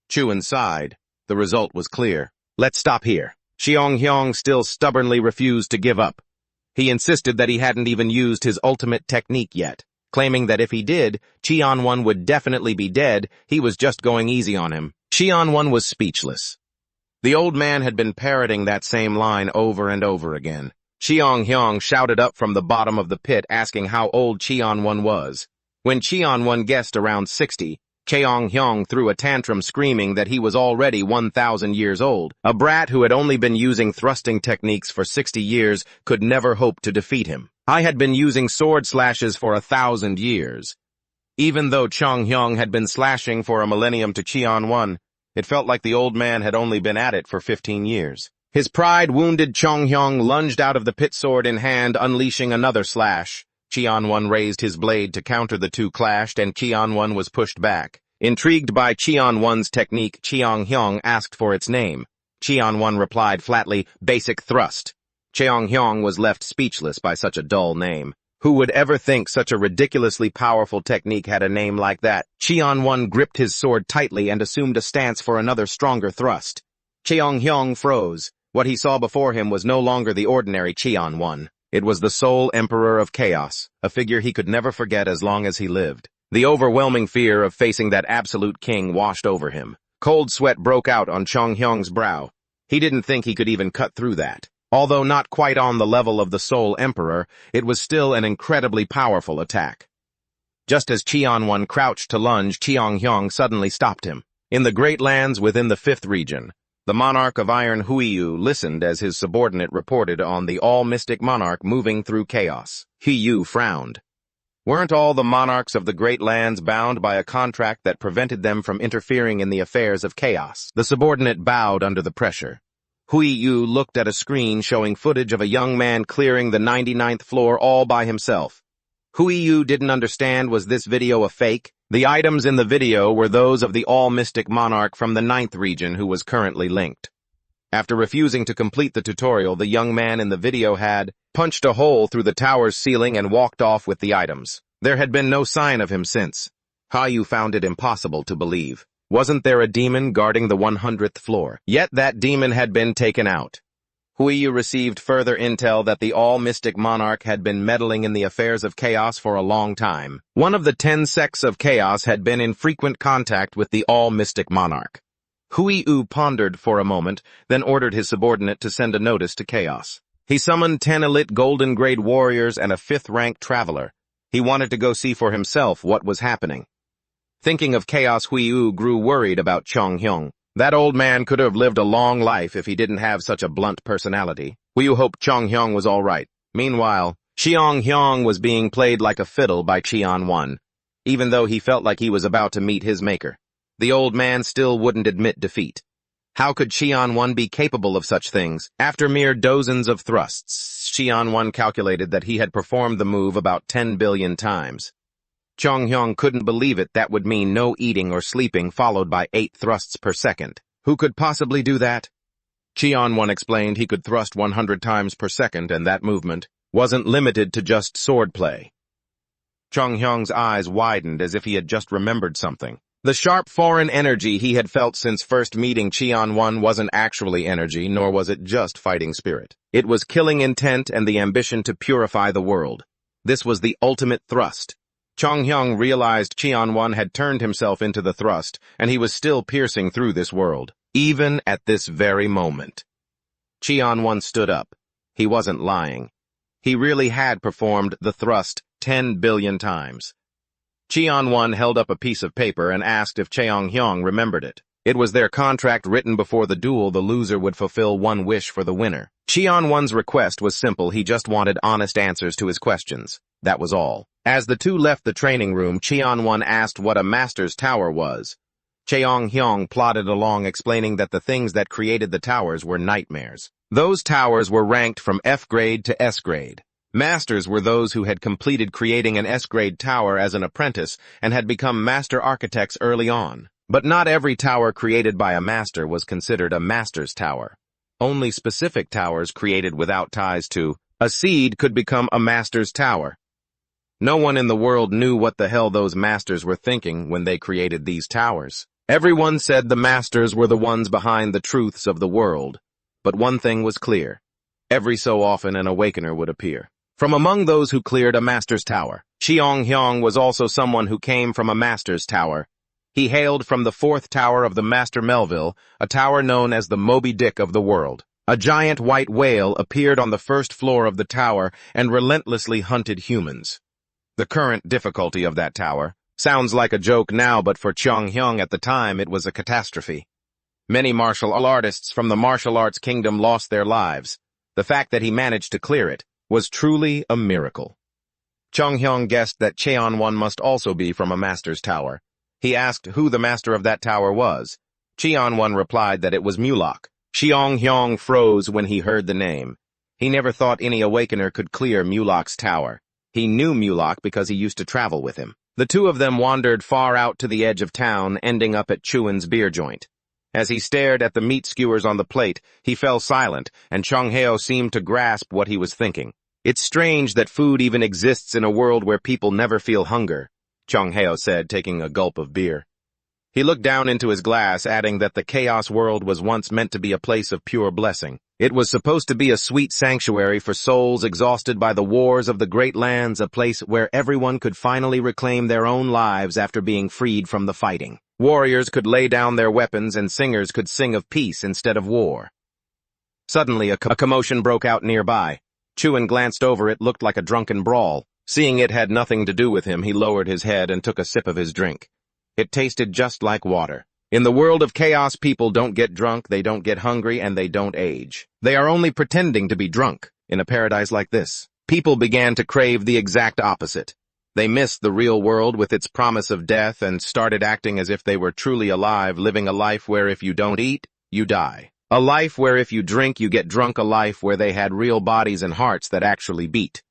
Speaker 1: Chuan sighed. The result was clear. Let's stop here. Xionghyong still stubbornly refused to give up. He insisted that he hadn't even used his ultimate technique yet, claiming that if he did, Qianwen would definitely be dead. He was just going easy on him. Qianwen was speechless. The old man had been parroting that same line over and over again. Xionghyong shouted up from the bottom of the pit asking how old Qianwen was. When Qianwen guessed around 60, Xionghyong threw a tantrum screaming that he was already 1,000 years old. A brat who had only been using thrusting techniques for 60 years could never hope to defeat him. I had been using sword slashes for 1,000 years. Even though Chonghyong had been slashing for a millennium to Qianwen, it felt like the old man had only been at it for 15 years. His pride-wounded Chonghyong lunged out of the pit, sword in hand, unleashing another slash. Qianwen raised his blade to counter the two clashed, and Qianwen was pushed back. Intrigued by Qianwen's technique, Xionghyong asked for its name. Qianwen replied flatly, "Basic Thrust." Xionghyong was left speechless by such a dull name. Who would ever think such a ridiculously powerful technique had a name like that? Qianwen gripped his sword tightly and assumed a stance for another stronger thrust. Xionghyong froze. What he saw before him was no longer the ordinary Qianwen. It was the sole Emperor of Chaos, a figure he could never forget as long as he lived. The overwhelming fear of facing that absolute king washed over him. Cold sweat broke out on Chonghyong's brow. He didn't think he could even cut through that. Although not quite on the level of the sole Emperor, it was still an incredibly powerful attack. Just as Qianwen crouched to lunge, Xionghyong suddenly stopped him. In the Great Lands within the 5th region, the monarch of Iron Huiyu listened as his subordinate reported on the all-mystic monarch moving through chaos. Huiyu frowned. Weren't all the monarchs of the Great Lands bound by a contract that prevented them from interfering in the affairs of chaos? The subordinate bowed under the pressure. Huiyu looked at a screen showing footage of a young man clearing the 99th floor all by himself. Huiyu didn't understand, was this video a fake? The items in the video were those of the all-mystic monarch from the 9th region who was currently linked. After refusing to complete the tutorial, the young man in the video had punched a hole through the tower's ceiling and walked off with the items. There had been no sign of him since. Huiyu found it impossible to believe. Wasn't there a demon guarding the 100th floor? Yet that demon had been taken out. Huiyu received further intel that the all-mystic monarch had been meddling in the affairs of chaos for a long time. One of the 10 sects of chaos had been in frequent contact with the all-mystic monarch. Huiyu pondered for a moment, then ordered his subordinate to send a notice to chaos. He summoned 10 elite golden grade warriors and a 5th-rank traveler. He wanted to go see for himself what was happening. Thinking of chaos, Huiyu grew worried about Chonghyong. That old man could have lived a long life if he didn't have such a blunt personality. Huiyu hoped Chonghyong was all right. Meanwhile, Xionghyong was being played like a fiddle by Qianwen. Even though he felt like he was about to meet his maker, the old man still wouldn't admit defeat. How could Qianwen be capable of such things? After mere dozens of thrusts, Qianwen calculated that he had performed the move about 10 billion times. Chonghyong couldn't believe it. That would mean no eating or sleeping, followed by 8 thrusts per second. Who could possibly do that? Qianwen explained he could thrust 100 times per second, and that movement wasn't limited to just swordplay. Chonghyong's eyes widened as if he had just remembered something. The sharp foreign energy he had felt since first meeting Qianwen wasn't actually energy, nor was it just fighting spirit. It was killing intent and the ambition to purify the world. This was the ultimate thrust. Chonghyong realized Qianwen had turned himself into the thrust, and he was still piercing through this world, even at this very moment. Qianwen stood up. He wasn't lying. He really had performed the thrust 10 billion times. Qianwen held up a piece of paper and asked if Chonghyong remembered it. It was their contract written before the duel. The loser would fulfill one wish for the winner. Qianwen's request was simple. He just wanted honest answers to his questions. That was all. As the two left the training room, Qianwen asked what a master's tower was. Chonghyong plodded along, explaining that the things that created the towers were nightmares. Those towers were ranked from F grade to S grade. Masters were those who had completed creating an S-grade tower as an apprentice and had become master architects early on. But not every tower created by a master was considered a master's tower. Only specific towers created without ties to a seed could become a master's tower. No one in the world knew what the hell those masters were thinking when they created these towers. Everyone said the masters were the ones behind the truths of the world. But one thing was clear. Every so often an awakener would appear. From among those who cleared a master's tower, Cheong-hyong was also someone who came from a master's tower. He hailed from the fourth tower of the Master Melville, a tower known as the Moby Dick of the world. A giant white whale appeared on the first floor of the tower and relentlessly hunted humans. The current difficulty of that tower sounds like a joke now, but for Cheong-hyong at the time it was a catastrophe. Many martial artists from the martial arts kingdom lost their lives. The fact that he managed to clear it was truly a miracle. Cheong-hyong guessed that Cheon-won must also be from a master's tower. He asked who the master of that tower was. Cheon-won replied that it was Mulak. Cheong-hyong froze when he heard the name. He never thought any awakener could clear Mulak's tower. He knew Mulak because he used to travel with him. The two of them wandered far out to the edge of town, ending up at Chuan's beer joint. As he stared at the meat skewers on the plate, he fell silent, and Cheong-hyo seemed to grasp what he was thinking. It's strange that food even exists in a world where people never feel hunger, Cheong-hyo said, taking a gulp of beer. He looked down into his glass, adding that the chaos world was once meant to be a place of pure blessing. It was supposed to be a sweet sanctuary for souls exhausted by the wars of the great lands, a place where everyone could finally reclaim their own lives after being freed from the fighting. Warriors could lay down their weapons and singers could sing of peace instead of war. Suddenly, a commotion broke out nearby. Chuan glanced over. It looked like a drunken brawl. Seeing it had nothing to do with him, he lowered his head and took a sip of his drink. It tasted just like water. In the world of chaos, people don't get drunk, they don't get hungry, and they don't age. They are only pretending to be drunk. In a paradise like this, people began to crave the exact opposite. They missed the real world with its promise of death and started acting as if they were truly alive, living a life where if you don't eat, you die. A life where if you drink, you get drunk, a life where they had real bodies and hearts that actually beat.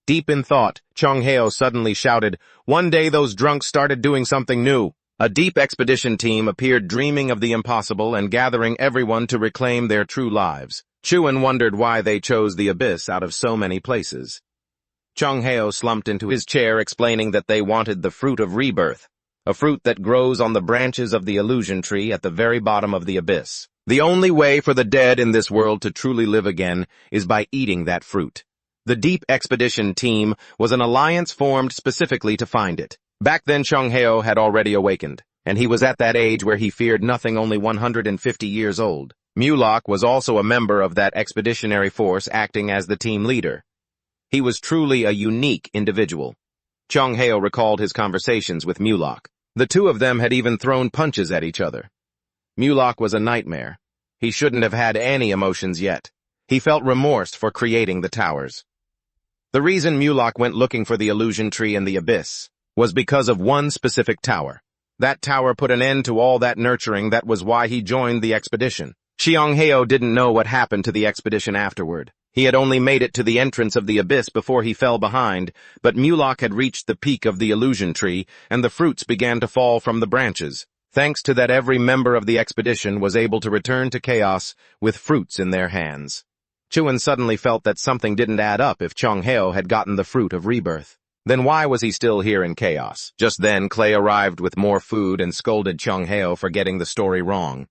Speaker 1: Deep in thought, Cheong-hyo suddenly shouted, "One day those drunks started doing something new." A deep expedition team appeared, dreaming of the impossible and gathering everyone to reclaim their true lives. Chuan wondered why they chose the abyss out of so many places. Cheong-hyo slumped into his chair, explaining that they wanted the fruit of rebirth, a fruit that grows on the branches of the illusion tree at the very bottom of the abyss. The only way for the dead in this world to truly live again is by eating that fruit. The Deep Expedition Team was an alliance formed specifically to find it. Back then, Cheong-hyo had already awakened, and he was at that age where he feared nothing, only 150 years old. Mulak was also a member of that expeditionary force, acting as the team leader. He was truly a unique individual. Cheong-hyo recalled his conversations with Mulak. The two of them had even thrown punches at each other. Mulak was a nightmare. He shouldn't have had any emotions yet. He felt remorse for creating the towers. The reason Mulak went looking for the illusion tree in the abyss was because of one specific tower. That tower put an end to all that nurturing. That was why he joined the expedition. Cheong-hyo didn't know what happened to the expedition afterward. He had only made it to the entrance of the abyss before he fell behind, but Mulak had reached the peak of the illusion tree, and the fruits began to fall from the branches. Thanks to that, every member of the expedition was able to return to chaos with fruits in their hands. Chuan suddenly felt that something didn't add up. If Cheong-hyo had gotten the fruit of rebirth, then why was he still here in chaos? Just then, Clay arrived with more food and scolded Cheong-hyo for getting the story wrong.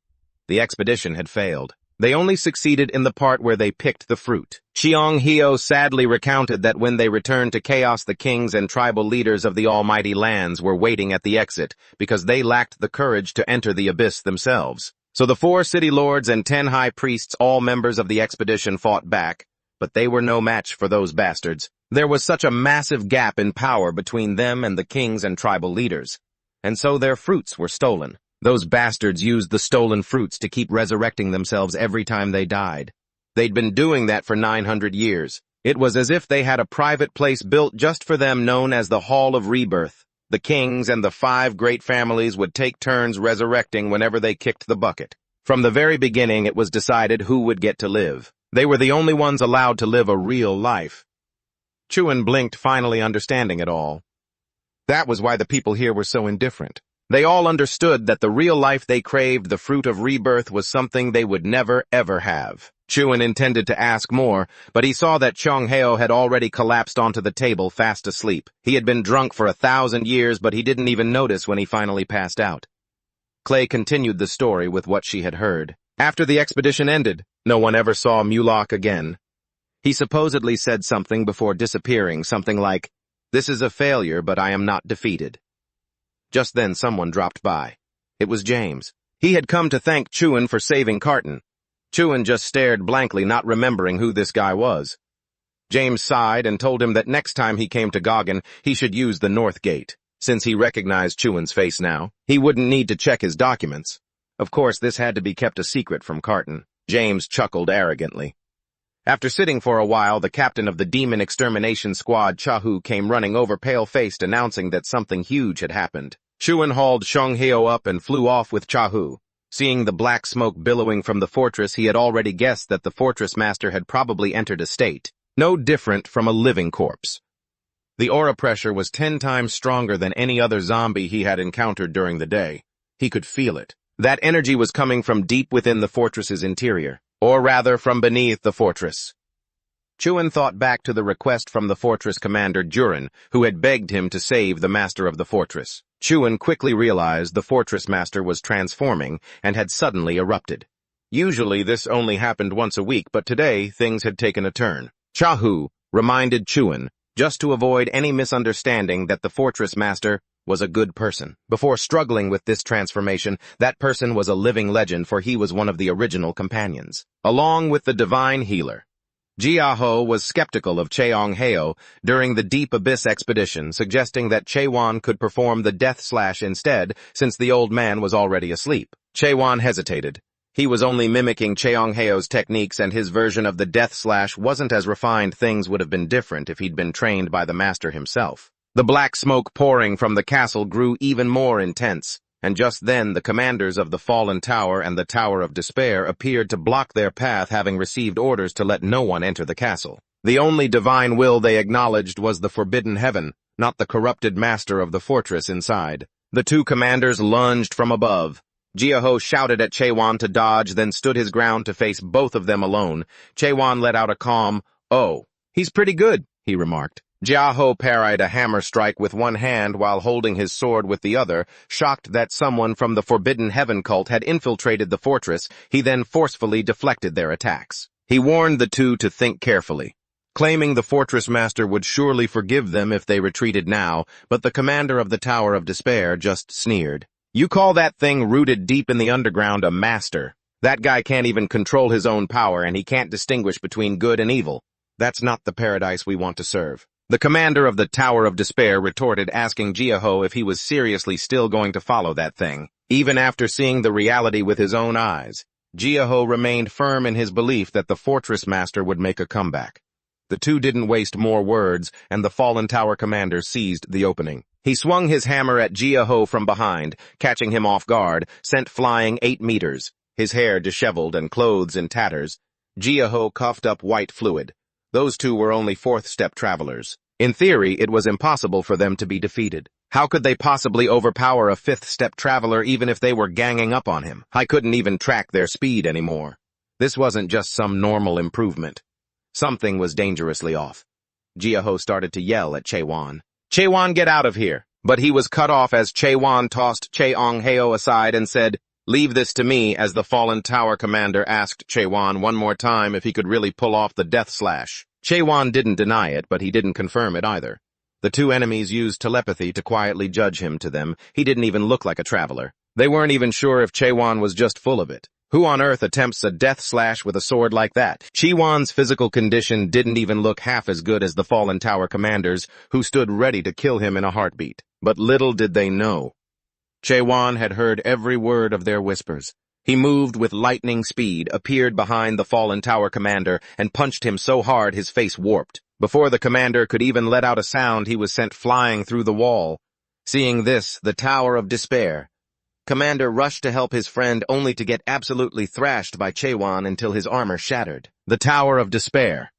Speaker 1: The expedition had failed. They only succeeded in the part where they picked the fruit. Cheong-hyo sadly recounted that when they returned to chaos, the kings and tribal leaders of the almighty lands were waiting at the exit because they lacked the courage to enter the abyss themselves. So the 4 city lords and 10 high priests, all members of the expedition, fought back, but they were no match for those bastards. There was such a massive gap in power between them and the kings and tribal leaders, and so their fruits were stolen. Those bastards used the stolen fruits to keep resurrecting themselves every time they died. They'd been doing that for 900 years. It was as if they had a private place built just for them known as the Hall of Rebirth. The kings and the 5 great families would take turns resurrecting whenever they kicked the bucket. From the very beginning, it was decided who would get to live. They were the only ones allowed to live a real life. Chuan blinked, finally understanding it all. That was why the people here were so indifferent. They all understood that the real life they craved, the fruit of rebirth, was something they would never, ever have. Chuan intended to ask more, but he saw that Chongheo had already collapsed onto the table, fast asleep. He had been drunk for 1,000 years, but he didn't even notice when he finally passed out. Clay continued the story with what she had heard. After the expedition ended, no one ever saw Mulak again. He supposedly said something before disappearing, something like, "This is a failure, but I am not defeated." Just then someone dropped by. It was James. He had come to thank Chuan for saving Carton. Chuan just stared blankly, not remembering who this guy was. James sighed and told him that next time he came to Goggin, he should use the North Gate. Since he recognized Chuan's face now, he wouldn't need to check his documents. Of course, this had to be kept a secret from Carton. James chuckled arrogantly. After sitting for a while, the captain of the demon extermination squad, Chahu, came running over pale-faced, announcing that something huge had happened. Chuan hauled Chongheo up and flew off with Chahu. Seeing the black smoke billowing from the fortress, he had already guessed that the fortress master had probably entered a state, no different from a living corpse. The aura pressure was 10 times stronger than any other zombie he had encountered during the day. He could feel it. That energy was coming from deep within the fortress's interior, or rather from beneath the fortress. Chuan thought back to the request from the fortress commander Durin, who had begged him to save the master of the fortress. Chuan quickly realized the fortress master was transforming and had suddenly erupted. Usually this only happened once a week, but today things had taken a turn. Chahu reminded Chuan, just to avoid any misunderstanding, that the fortress master was a good person. Before struggling with this transformation, that person was a living legend, for he was one of the original companions. Along with the divine healer, Yahello was skeptical of Chongheo during the Deep Abyss expedition, suggesting that Chewan could perform the death slash instead, since the old man was already asleep. Chewan hesitated. He was only mimicking Chongheo's techniques, and his version of the death slash wasn't as refined. Things would have been different if he'd been trained by the master himself. The black smoke pouring from the castle grew even more intense, and just then the commanders of the Fallen Tower and the Tower of Despair appeared to block their path, having received orders to let no one enter the castle. The only divine will they acknowledged was the forbidden heaven, not the corrupted master of the fortress inside. The two commanders lunged from above. Yahello shouted at Chewan to dodge, then stood his ground to face both of them alone. Chewan let out a calm, "Oh, he's pretty good," he remarked. Yahello parried a hammer strike with one hand while holding his sword with the other. Shocked that someone from the Forbidden Heaven cult had infiltrated the fortress, he then forcefully deflected their attacks. He warned the two to think carefully, claiming the fortress master would surely forgive them if they retreated now, but the commander of the Tower of Despair just sneered. "You call that thing rooted deep in the underground a master? That guy can't even control his own power, and he can't distinguish between good and evil. That's not the paradise we want to serve." The commander of the Tower of Despair retorted, asking Yahello if he was seriously still going to follow that thing. Even after seeing the reality with his own eyes, Yahello remained firm in his belief that the fortress master would make a comeback. The two didn't waste more words, and the fallen tower commander seized the opening. He swung his hammer at Yahello from behind, catching him off guard, sent flying 8 meters, his hair disheveled and clothes in tatters. Yahello coughed up white fluid. Those two were only fourth-step travelers. In theory, it was impossible for them to be defeated. How could they possibly overpower a fifth-step traveler even if they were ganging up on him? I couldn't even track their speed anymore. This wasn't just some normal improvement. Something was dangerously off. Yahello started to yell at Chewan. "Chewan, get out of here!" But he was cut off as Chewan tossed Chongheo aside and said, "Leave this to me," as the fallen tower commander asked Chewan one more time if he could really pull off the death slash. Chewan didn't deny it, but he didn't confirm it either. The two enemies used telepathy to quietly judge him. To them, he didn't even look like a traveler. They weren't even sure if Chewan was just full of it. Who on earth attempts a death slash with a sword like that? Chewan's physical condition didn't even look half as good as the fallen tower commander's, who stood ready to kill him in a heartbeat. But little did they know, Chewan had heard every word of their whispers. He moved with lightning speed, appeared behind the fallen tower commander, and punched him so hard his face warped. Before the commander could even let out a sound, he was sent flying through the wall. Seeing this, the Tower of Despair, Commander rushed to help his friend, only to get absolutely thrashed by Chewan until his armor shattered. The Tower of Despair.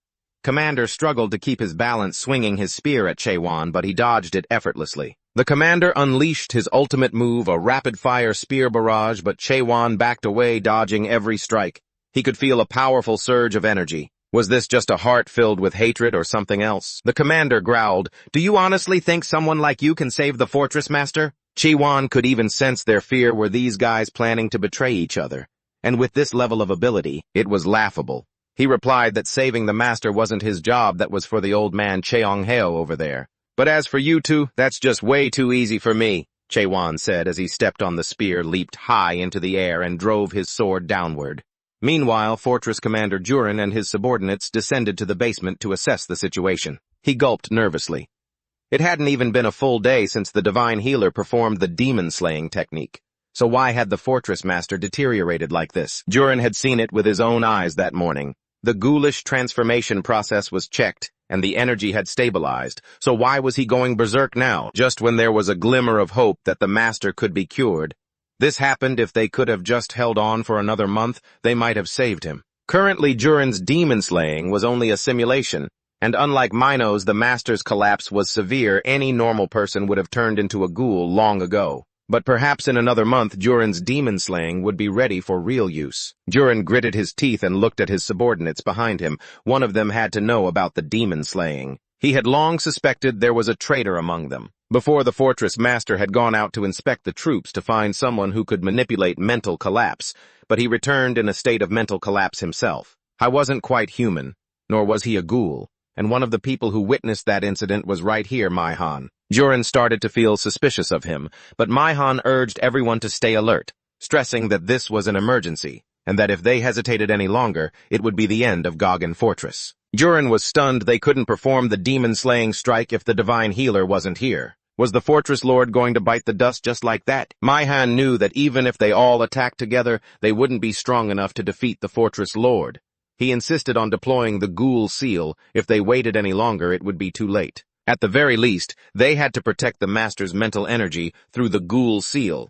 Speaker 1: Commander struggled to keep his balance swinging his spear at Chaewon, but he dodged it effortlessly. The commander unleashed his ultimate move, a rapid-fire spear barrage, but Chaewon backed away, dodging every strike. He could feel a powerful surge of energy. Was this just a heart filled with hatred or something else? The commander growled, "Do you honestly think someone like you can save the fortress, master?" Chaewon could even sense their fear. Were these guys planning to betray each other? And with this level of ability, it was laughable. He replied that saving the master wasn't his job, that was for the old man Cheongheo over there. "But as for you two, that's just way too easy for me," Chaewon said as he stepped on the spear, leaped high into the air, and drove his sword downward. Meanwhile, Fortress Commander Jurin and his subordinates descended to the basement to assess the situation. He gulped nervously. It hadn't even been a full day since the divine healer performed the demon-slaying technique. So why had the fortress master deteriorated like this? Jurin had seen it with his own eyes that morning. The ghoulish transformation process was checked, and the energy had stabilized. So why was he going berserk now, just when there was a glimmer of hope that the master could be cured? This happened. If they could have just held on for another month, they might have saved him. Currently, Jurin's demon-slaying was only a simulation, and unlike Mino's, the master's collapse was severe. Any normal person would have turned into a ghoul long ago. But perhaps in another month, Jurin's demon-slaying would be ready for real use. Jurin gritted his teeth and looked at his subordinates behind him. One of them had to know about the demon-slaying. He had long suspected there was a traitor among them. Before, the fortress master had gone out to inspect the troops to find someone who could manipulate mental collapse, but he returned in a state of mental collapse himself. I wasn't quite human, nor was he a ghoul, and one of the people who witnessed that incident was right here, Maihan. Jurin started to feel suspicious of him, but Maihan urged everyone to stay alert, stressing that this was an emergency, and that if they hesitated any longer, it would be the end of Gogan Fortress. Jurin was stunned. They couldn't perform the demon-slaying strike if the divine healer wasn't here. Was the fortress lord going to bite the dust just like that? Maihan knew that even if they all attacked together, they wouldn't be strong enough to defeat the fortress lord. He insisted on deploying the ghoul seal. If they waited any longer, it would be too late. At the very least, they had to protect the master's mental energy through the ghoul seal.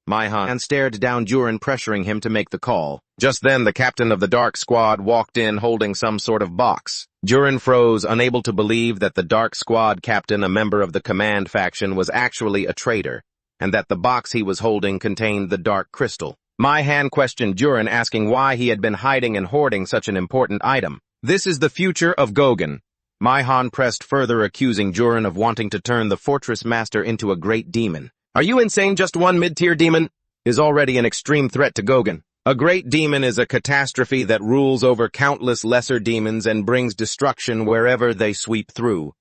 Speaker 1: Maihan stared down Jurin, pressuring him to make the call. Just then, the captain of the Dark Squad walked in holding some sort of box. Jurin froze, unable to believe that the Dark Squad captain, a member of the command faction, was actually a traitor, and that the box he was holding contained the Dark Crystal. Maihan questioned Jurin, asking why he had been hiding and hoarding such an important item. "This is the future of Gogan." Maihan pressed further, accusing Jurin of wanting to turn the fortress master into a great demon. "Are you insane? Just one mid-tier demon is already an extreme threat to Gogan. A great demon is a catastrophe that rules over countless lesser demons and brings destruction wherever they sweep through."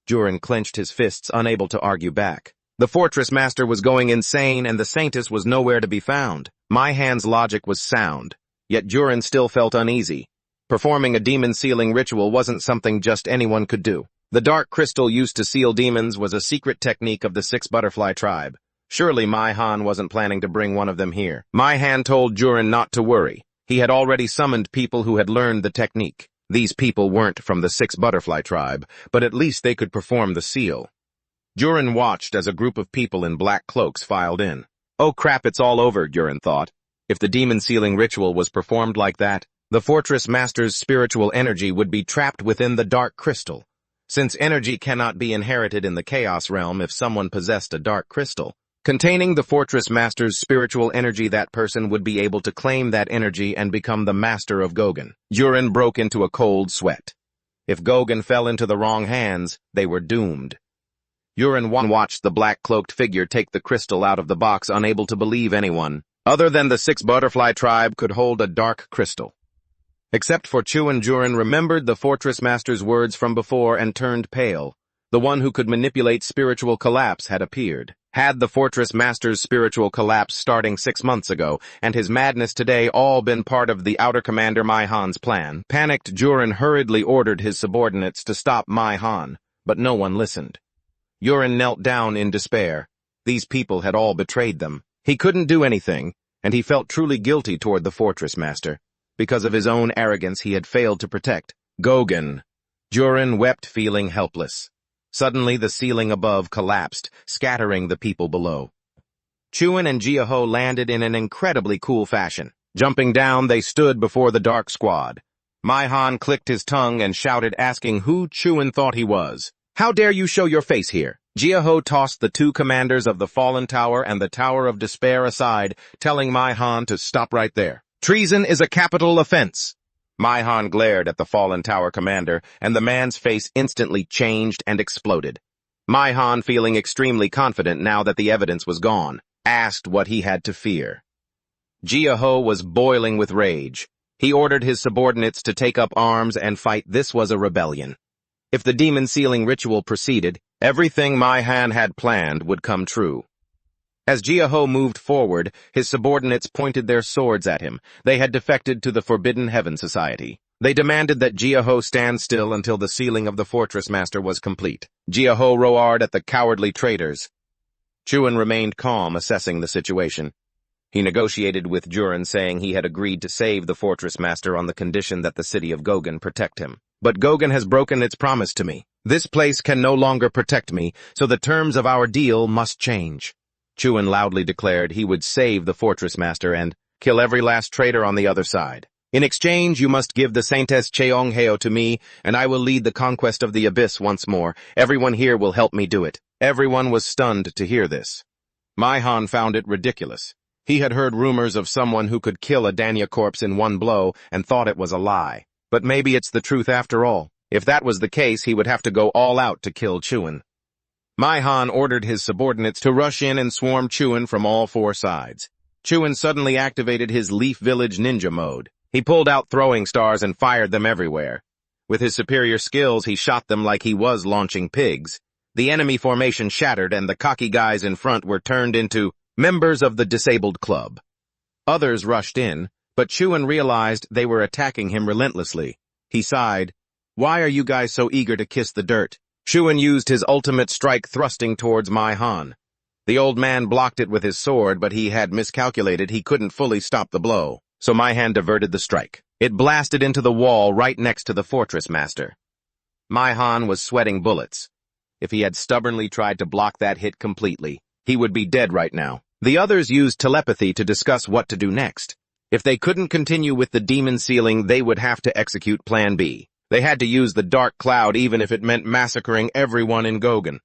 Speaker 1: Jurin clenched his fists, unable to argue back. The fortress master was going insane, and the saintess was nowhere to be found. Maihan's logic was sound, yet Jurin still felt uneasy. Performing a demon-sealing ritual wasn't something just anyone could do. The dark crystal used to seal demons was a secret technique of the Six Butterfly tribe. Surely Maihan wasn't planning to bring one of them here. Maihan told Jurin not to worry. He had already summoned people who had learned the technique. These people weren't from the Six Butterfly tribe, but at least they could perform the seal. Jurin watched as a group of people in black cloaks filed in. Oh crap, it's all over, Jurin thought. If the demon-sealing ritual was performed like that, the fortress master's spiritual energy would be trapped within the dark crystal. Since energy cannot be inherited in the chaos realm, if someone possessed a dark crystal containing the fortress master's spiritual energy, that person would be able to claim that energy and become the master of Gogan. Jurin broke into a cold sweat. If Gogan fell into the wrong hands, they were doomed. Jurin watched the black-cloaked figure take the crystal out of the box, unable to believe anyone other than the Six Butterfly tribe could hold a dark crystal. Except for Chuan, Jurin remembered the fortress master's words from before and turned pale. The one who could manipulate spiritual collapse had appeared. Had the fortress master's spiritual collapse starting 6 months ago, and his madness today all been part of the outer commander Maihan's plan? Panicked, Jurin hurriedly ordered his subordinates to stop Maihan, but no one listened. Jurin knelt down in despair. These people had all betrayed them. He couldn't do anything, and he felt truly guilty toward the fortress master. Because of his own arrogance, he had failed to protect Gogan. Jurin wept, feeling helpless. Suddenly, the ceiling above collapsed, scattering the people below. Chuan and Yahello landed in an incredibly cool fashion. Jumping down, they stood before the Dark Squad. Manhwa clicked his tongue and shouted, asking who Chuan thought he was. How dare you show your face here? Yahello tossed the two commanders of the Fallen Tower and the Tower of Despair aside, telling Manhwa to stop right there. Treason is a capital offense. Manhwa glared at the Fallen Tower commander, and the man's face instantly changed and exploded. Manhwa, feeling extremely confident now that the evidence was gone, asked what he had to fear. Yahello was boiling with rage. He ordered his subordinates to take up arms and fight. This was a rebellion. If the demon sealing ritual proceeded, everything Manhwa had planned would come true. As Yahello moved forward, his subordinates pointed their swords at him. They had defected to the Forbidden Heaven Society. They demanded that Yahello stand still until the sealing of the fortress master was complete. Yahello roared at the cowardly traitors. Chuan remained calm, assessing the situation. He negotiated with Duran, saying he had agreed to save the fortress master on the condition that the city of Gogan protect him. But Gogan has broken its promise to me. This place can no longer protect me, so the terms of our deal must change. Chuan loudly declared he would save the fortress master and kill every last traitor on the other side. In exchange, you must give the Saintess Cheongheo to me, and I will lead the conquest of the abyss once more. Everyone here will help me do it. Everyone was stunned to hear this. Manhwa found it ridiculous. He had heard rumors of someone who could kill a Danya corpse in one blow and thought it was a lie. But maybe it's the truth after all. If that was the case, he would have to go all out to kill Chuan. Manhwa ordered his subordinates to rush in and swarm Chuan from all four sides. Chuan suddenly activated his Leaf Village ninja mode. He pulled out throwing stars and fired them everywhere. With his superior skills, he shot them like he was launching pigs. The enemy formation shattered and the cocky guys in front were turned into members of the disabled club. Others rushed in, but Chuan realized they were attacking him relentlessly. He sighed. Why are you guys so eager to kiss the dirt? Chuan used his ultimate strike, thrusting towards Manhwa. The old man blocked it with his sword, but he had miscalculated. He couldn't fully stop the blow, so Manhwa diverted the strike. It blasted into the wall right next to the fortress master. Manhwa was sweating bullets. If he had stubbornly tried to block that hit completely, he would be dead right now. The others used telepathy to discuss what to do next. If they couldn't continue with the demon sealing, they would have to execute Plan B. They had to use the dark cloud even if it meant massacring everyone in Gogan.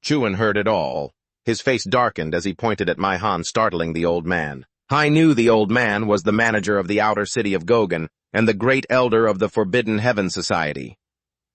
Speaker 1: Chuan heard it all. His face darkened as he pointed at Manhwa, startling the old man. I knew the old man was the manager of the outer city of Gogan and the great elder of the Forbidden Heaven Society.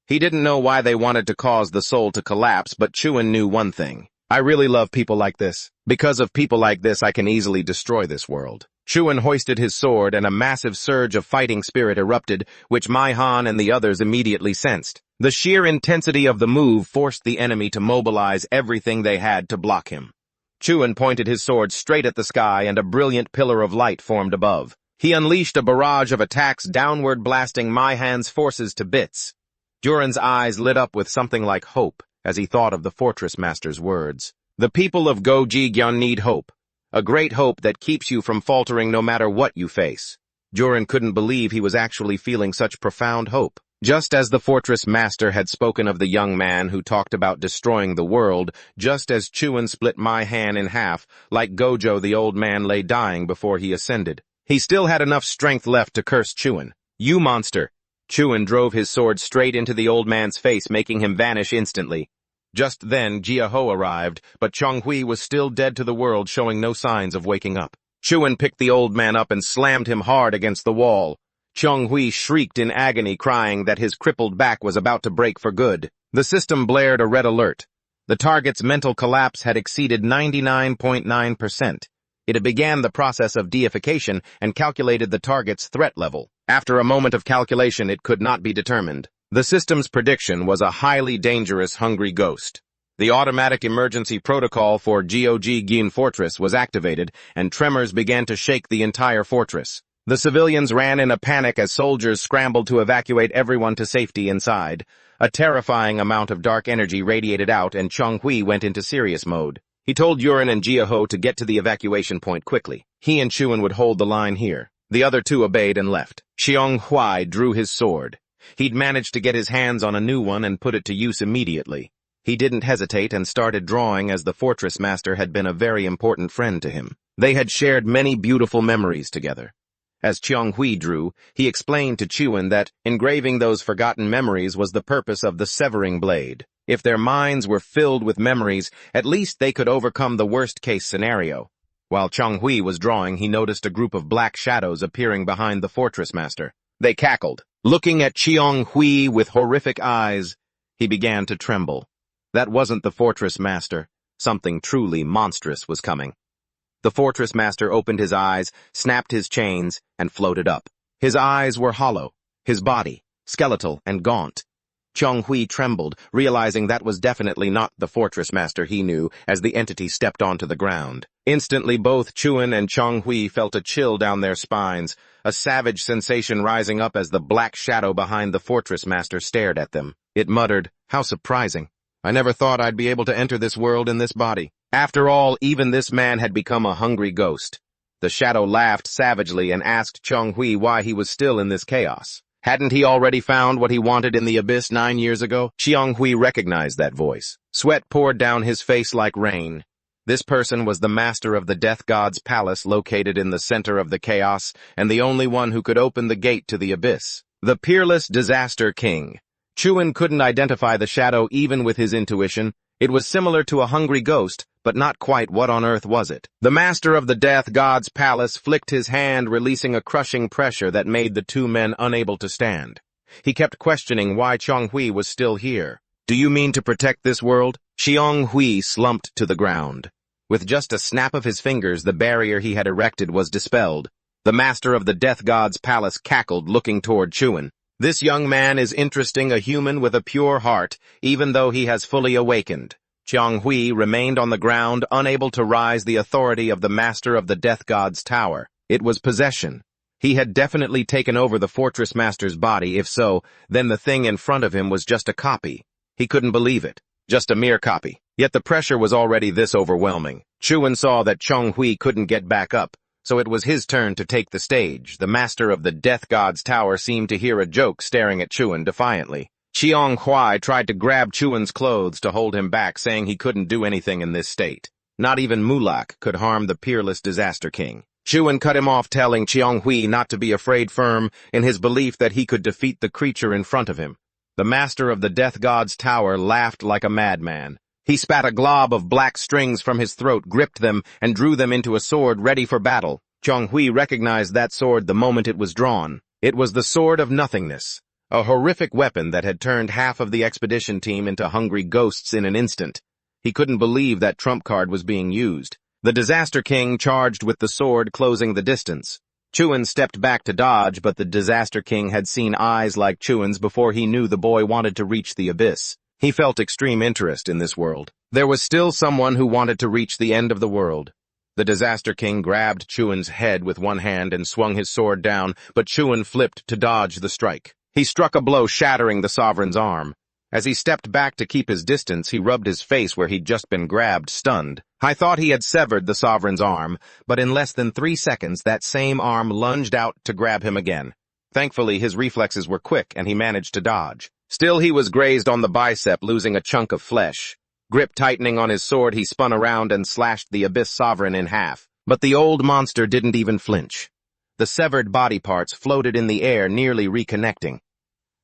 Speaker 1: He didn't know why they wanted to cause the soul to collapse, but Chuan knew one thing. I really love people like this. Because of people like this, I can easily destroy this world. Chuan hoisted his sword and a massive surge of fighting spirit erupted, which Manhwa and the others immediately sensed. The sheer intensity of the move forced the enemy to mobilize everything they had to block him. Chuan pointed his sword straight at the sky and a brilliant pillar of light formed above. He unleashed a barrage of attacks, downward blasting Manhwa's forces to bits. Duran's eyes lit up with something like hope as he thought of the fortress master's words. The people of Gyeonggi need hope. A great hope that keeps you from faltering no matter what you face. Duran couldn't believe he was actually feeling such profound hope. Just as the fortress master had spoken of the young man who talked about destroying the world, just as Chuan split Manhwa in half, like Gojo, the old man lay dying before he ascended. He still had enough strength left to curse Chuan. You monster! Chuan drove his sword straight into the old man's face, making him vanish instantly. Just then, Yahello arrived, but Chonghui was still dead to the world, showing no signs of waking up. Chuan picked the old man up and slammed him hard against the wall. Chonghui shrieked in agony, crying that his crippled back was about to break for good. The system blared a red alert. The target's mental collapse had exceeded 99.9%. It began the process of deification and calculated the target's threat level. After a moment of calculation, it could not be determined. The system's prediction was a highly dangerous hungry ghost. The automatic emergency protocol for Gyeonggi Fortress was activated, and tremors began to shake the entire fortress. The civilians ran in a panic as soldiers scrambled to evacuate everyone to safety inside. A terrifying amount of dark energy radiated out, and Chonghui went into serious mode. He told Yurin and Yahello to get to the evacuation point quickly. He and Chuan would hold the line here. The other two obeyed and left. Xionghui drew his sword. He'd managed to get his hands on a new one and put it to use immediately. He didn't hesitate and started drawing, as the fortress master had been a very important friend to him. They had shared many beautiful memories together. As Chiang Hui drew, he explained to Chuan that engraving those forgotten memories was the purpose of the severing blade. If their minds were filled with memories, at least they could overcome the worst-case scenario. While Chiang Hui was drawing, he noticed a group of black shadows appearing behind the fortress master. They cackled. Looking at Chiang Hui with horrific eyes, he began to tremble. That wasn't the fortress master. Something truly monstrous was coming. The fortress master opened his eyes, snapped his chains, and floated up. His eyes were hollow, his body skeletal and gaunt. Chiang Hui trembled, realizing that was definitely not the fortress master he knew as the entity stepped onto the ground. Instantly, both Chuan and Chiang Hui felt a chill down their spines, a savage sensation rising up as the black shadow behind the fortress master stared at them. It muttered, "How surprising. I never thought I'd be able to enter this world in this body." After all, even this man had become a hungry ghost. The shadow laughed savagely and asked Chiang Hui why he was still in this chaos. Hadn't he already found what he wanted in the abyss 9 years ago? Chiang Hui recognized that voice. Sweat poured down his face like rain. This person was the master of the death god's palace located in the center of the chaos, and the only one who could open the gate to the abyss. The peerless disaster king. Chuan couldn't identify the shadow even with his intuition. It was similar to a hungry ghost, but not quite what on earth was it. The master of the death god's palace flicked his hand, releasing a crushing pressure that made the two men unable to stand. He kept questioning why Chiang Hui was still here. "Do you mean to protect this world?" Chiang Hui slumped to the ground. With just a snap of his fingers, the barrier he had erected was dispelled. The master of the death god's palace cackled, looking toward Chuan. "This young man is interesting, a human with a pure heart, even though he has fully awakened." Chiang Hui remained on the ground, unable to rise the authority of the master of the death god's tower. It was possession. He had definitely taken over the fortress master's body. If so, then the thing in front of him was just a copy. He couldn't believe it. Just a mere copy. Yet the pressure was already this overwhelming. Chuan saw that Chiang Hui couldn't get back up, so it was his turn to take the stage. The master of the death god's tower seemed to hear a joke, staring at Chuan defiantly. Chiang Hui tried to grab Chuan's clothes to hold him back, saying he couldn't do anything in this state. Not even Mulak could harm the peerless disaster king. Chuan cut him off, telling Chiang Hui not to be afraid, firm in his belief that he could defeat the creature in front of him. The master of the death god's tower laughed like a madman. He spat a glob of black strings from his throat, gripped them, and drew them into a sword ready for battle. Chiang Hui recognized that sword the moment it was drawn. It was the sword of nothingness. A horrific weapon that had turned half of the expedition team into hungry ghosts in an instant. He couldn't believe that trump card was being used. The Disaster King charged with the sword, closing the distance. Chuan stepped back to dodge, but the Disaster King had seen eyes like Chuan's before he knew the boy wanted to reach the abyss. He felt extreme interest in this world. There was still someone who wanted to reach the end of the world. The Disaster King grabbed Chuan's head with one hand and swung his sword down, but Chuan flipped to dodge the strike. He struck a blow, shattering the sovereign's arm. As he stepped back to keep his distance, he rubbed his face where he'd just been grabbed, stunned. I thought he had severed the sovereign's arm, but in less than 3 seconds, that same arm lunged out to grab him again. Thankfully, his reflexes were quick, and he managed to dodge. Still, he was grazed on the bicep, losing a chunk of flesh. Grip tightening on his sword, he spun around and slashed the Abyss Sovereign in half. But the old monster didn't even flinch. The severed body parts floated in the air, nearly reconnecting.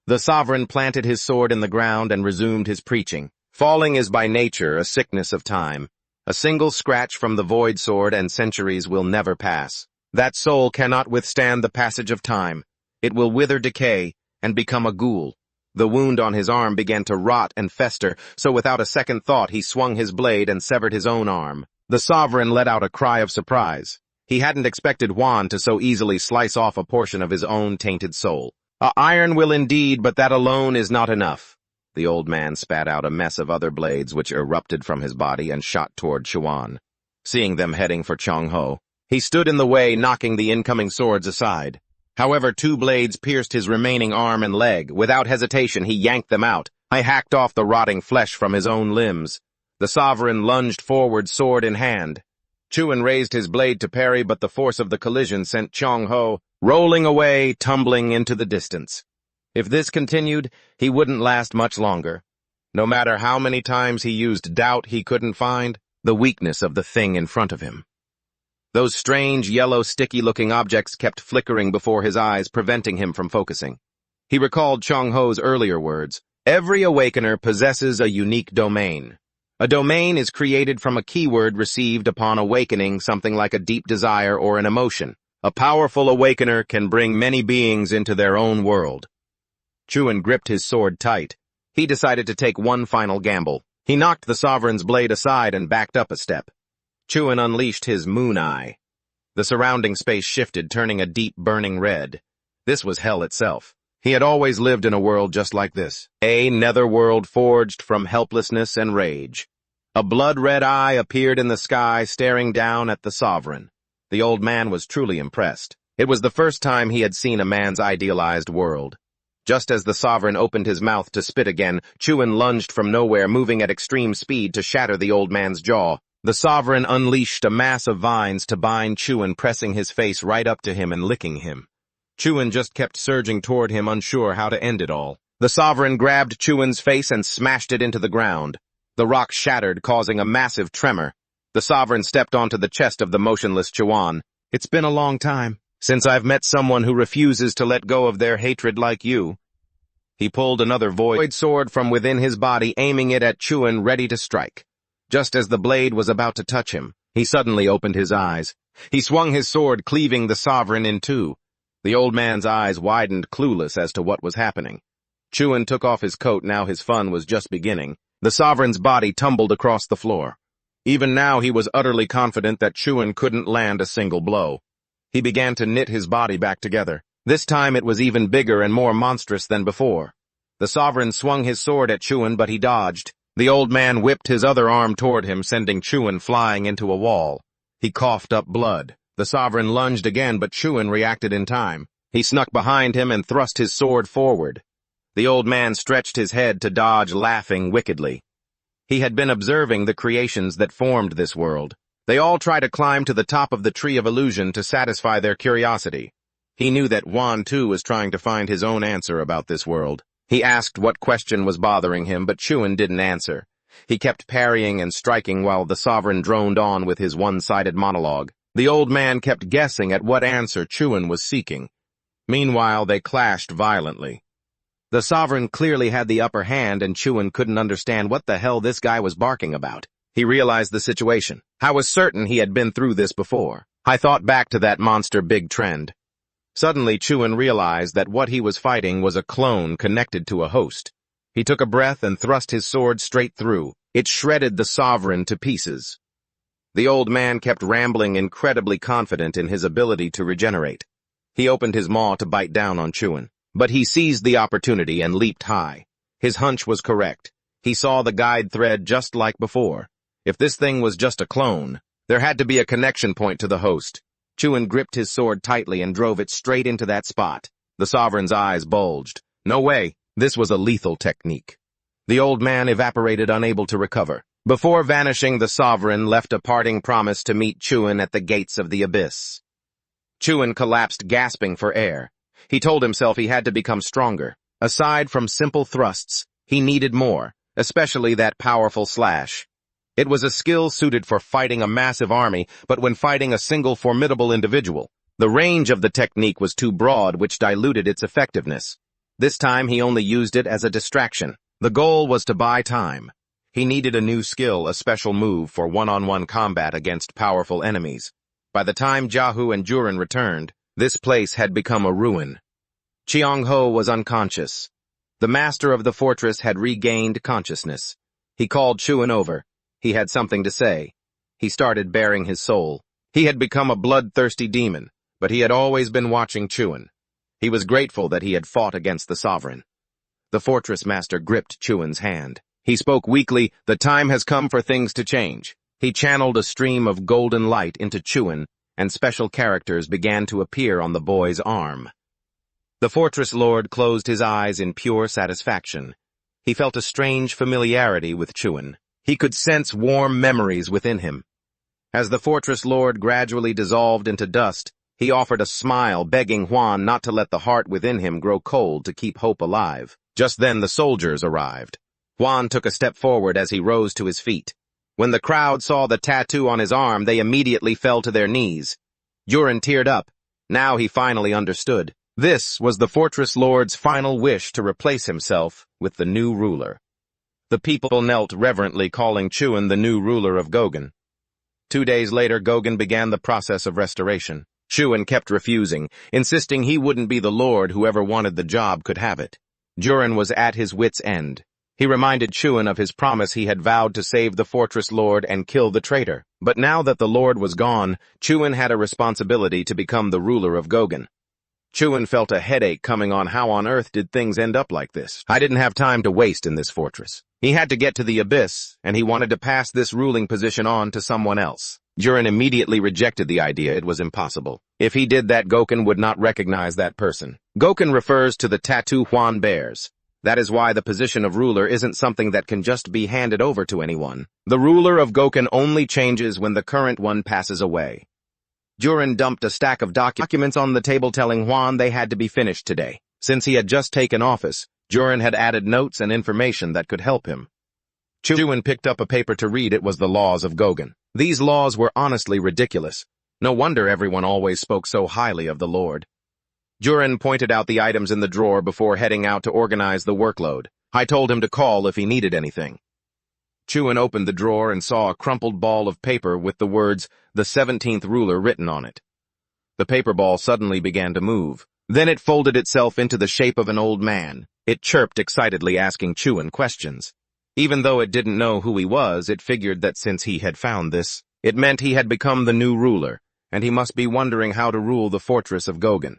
Speaker 1: The Sovereign planted his sword in the ground and resumed his preaching. Falling is by nature a sickness of time. A single scratch from the void sword and centuries will never pass. That soul cannot withstand the passage of time. It will wither, decay, and become a ghoul. The wound on his arm began to rot and fester, so without a second thought he swung his blade and severed his own arm. The Sovereign let out a cry of surprise. He hadn't expected Juan to so easily slice off a portion of his own tainted soul. Iron will indeed, but that alone is not enough. The old man spat out a mess of other blades which erupted from his body and shot toward Chuan. Seeing them heading for Chong Ho, he stood in the way, knocking the incoming swords aside. However, 2 blades pierced his remaining arm and leg. Without hesitation, he yanked them out. I hacked off the rotting flesh from his own limbs. The Sovereign lunged forward, sword in hand. Chuan raised his blade to parry, but the force of the collision sent Chong Ho rolling away, tumbling into the distance. If this continued, he wouldn't last much longer. No matter how many times he used doubt, he couldn't find the weakness of the thing in front of him. Those strange, yellow, sticky-looking objects kept flickering before his eyes, preventing him from focusing. He recalled Chong-Ho's earlier words. Every awakener possesses a unique domain. A domain is created from a keyword received upon awakening, something like a deep desire or an emotion. A powerful awakener can bring many beings into their own world. Chuan gripped his sword tight. He decided to take one final gamble. He knocked the sovereign's blade aside and backed up a step. Chuan unleashed his moon eye. The surrounding space shifted, turning a deep, burning red. This was hell itself. He had always lived in a world just like this. A netherworld forged from helplessness and rage. A blood-red eye appeared in the sky, staring down at the sovereign. The old man was truly impressed. It was the first time he had seen a man's idealized world. Just as the sovereign opened his mouth to spit again, Chuan lunged from nowhere, moving at extreme speed to shatter the old man's jaw. The sovereign unleashed a mass of vines to bind Chuan, pressing his face right up to him and licking him. Chuan just kept surging toward him, unsure how to end it all. The sovereign grabbed Chuan's face and smashed it into the ground. The rock shattered, causing a massive tremor. The sovereign stepped onto the chest of the motionless Chuan. It's been a long time since I've met someone who refuses to let go of their hatred like you. He pulled another void sword from within his body, aiming it at Chuan, ready to strike. Just as the blade was about to touch him, he suddenly opened his eyes. He swung his sword, cleaving the sovereign in two. The old man's eyes widened, clueless as to what was happening. Chuan took off his coat. Now his fun was just beginning. The sovereign's body tumbled across the floor. Even now he was utterly confident that Chuan couldn't land a single blow. He began to knit his body back together. This time it was even bigger and more monstrous than before. The sovereign swung his sword at Chuan, but he dodged. The old man whipped his other arm toward him, sending Chuan flying into a wall. He coughed up blood. The sovereign lunged again, but Chuan reacted in time. He snuck behind him and thrust his sword forward. The old man stretched his head to dodge, laughing wickedly. He had been observing the creations that formed this world. They all try to climb to the top of the tree of illusion to satisfy their curiosity. He knew that Wan, too, was trying to find his own answer about this world. He asked what question was bothering him, but Chuan didn't answer. He kept parrying and striking while the sovereign droned on with his one-sided monologue. The old man kept guessing at what answer Chuan was seeking. Meanwhile, they clashed violently. The sovereign clearly had the upper hand, and Chuan couldn't understand what the hell this guy was barking about. He realized the situation. I was certain he had been through this before. I thought back to that monster big trend. Suddenly, Chuan realized that what he was fighting was a clone connected to a host. He took a breath and thrust his sword straight through. It shredded the sovereign to pieces. The old man kept rambling, incredibly confident in his ability to regenerate. He opened his maw to bite down on Chuan, but he seized the opportunity and leaped high. His hunch was correct. He saw the guide thread just like before. If this thing was just a clone, there had to be a connection point to the host. Chuan gripped his sword tightly and drove it straight into that spot. The sovereign's eyes bulged. No way, this was a lethal technique. The old man evaporated, unable to recover. Before vanishing, the sovereign left a parting promise to meet Chuan at the gates of the abyss. Chuan collapsed, gasping for air. He told himself he had to become stronger. Aside from simple thrusts, he needed more, especially that powerful slash. It was a skill suited for fighting a massive army, but when fighting a single formidable individual, the range of the technique was too broad, which diluted its effectiveness. This time he only used it as a distraction. The goal was to buy time. He needed a new skill, a special move for one-on-one combat against powerful enemies. By the time Jiahu and Jurin returned, this place had become a ruin. Chiang-ho was unconscious. The master of the fortress had regained consciousness. He called Chuan over. He had something to say. He started baring his soul. He had become a bloodthirsty demon, but he had always been watching Chuan. He was grateful that he had fought against the sovereign. The fortress master gripped Chuan's hand. He spoke weakly, "The time has come for things to change." He channeled a stream of golden light into Chuan, and special characters began to appear on the boy's arm. The fortress lord closed his eyes in pure satisfaction. He felt a strange familiarity with Chuan. He could sense warm memories within him. As the fortress lord gradually dissolved into dust, he offered a smile, begging Huan not to let the heart within him grow cold, to keep hope alive. Just then the soldiers arrived. Huan took a step forward as he rose to his feet. When the crowd saw the tattoo on his arm, they immediately fell to their knees. Jurin teared up. Now he finally understood. This was the Fortress Lord's final wish to replace himself with the new ruler. The people knelt reverently, calling Chuan the new ruler of Gogen. 2 days later, Gogen began the process of restoration. Chuan kept refusing, insisting he wouldn't be the lord. Whoever wanted the job could have it. Jurin was at his wit's end. He reminded Chuan of his promise he had vowed to save the Fortress Lord and kill the traitor. But now that the lord was gone, Chuan had a responsibility to become the ruler of Gogen. Chuan felt a headache coming on. How on earth did things end up like this? I didn't have time to waste in this fortress. He had to get to the abyss, and he wanted to pass this ruling position on to someone else. Jurin immediately rejected the idea. It was impossible. If he did that, Goken would not recognize that person. Goken refers to the tattoo Huan bears. That is why the position of ruler isn't something that can just be handed over to anyone. The ruler of Goken only changes when the current one passes away. Jurin dumped a stack of documents on the table, telling Huan they had to be finished today. Since he had just taken office, Jurin had added notes and information that could help him. Chuan picked up a paper to read. It was the laws of Gogen. These laws were honestly ridiculous. No wonder everyone always spoke so highly of the Lord. Jurin pointed out the items in the drawer before heading out to organize the workload. I told him to call if he needed anything. Chuan opened the drawer and saw a crumpled ball of paper with the words, "The 17th ruler," written on it. The paper ball suddenly began to move. Then it folded itself into the shape of an old man. It chirped excitedly, asking Chuan questions. Even though it didn't know who he was, it figured that since he had found this, it meant he had become the new ruler, and he must be wondering how to rule the fortress of Gogen.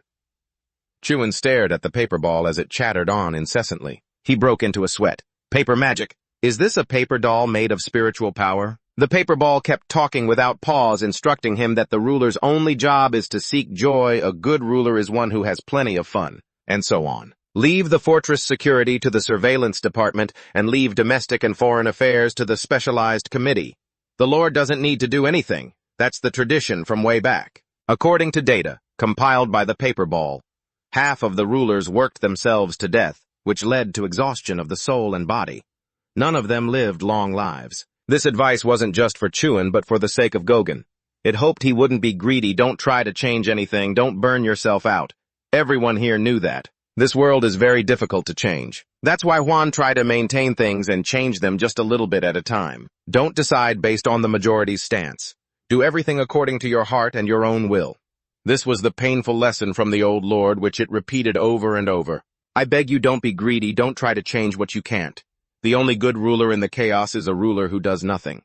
Speaker 1: Chuan stared at the paper ball as it chattered on incessantly. He broke into a sweat. Paper magic. Is this a paper doll made of spiritual power? The paper ball kept talking without pause, instructing him that the ruler's only job is to seek joy, a good ruler is one who has plenty of fun, and so on. Leave the fortress security to the surveillance department and leave domestic and foreign affairs to the specialized committee. The Lord doesn't need to do anything. That's the tradition from way back. According to data compiled by the paper ball, half of the rulers worked themselves to death, which led to exhaustion of the soul and body. None of them lived long lives. This advice wasn't just for Chuan, but for the sake of Gogen. It hoped he wouldn't be greedy. Don't try to change anything. Don't burn yourself out. Everyone here knew that. This world is very difficult to change. That's why Huan tried to maintain things and change them just a little bit at a time. Don't decide based on the majority's stance. Do everything according to your heart and your own will. This was the painful lesson from the old lord, which it repeated over and over. I beg you, don't be greedy. Don't try to change what you can't. The only good ruler in the chaos is a ruler who does nothing.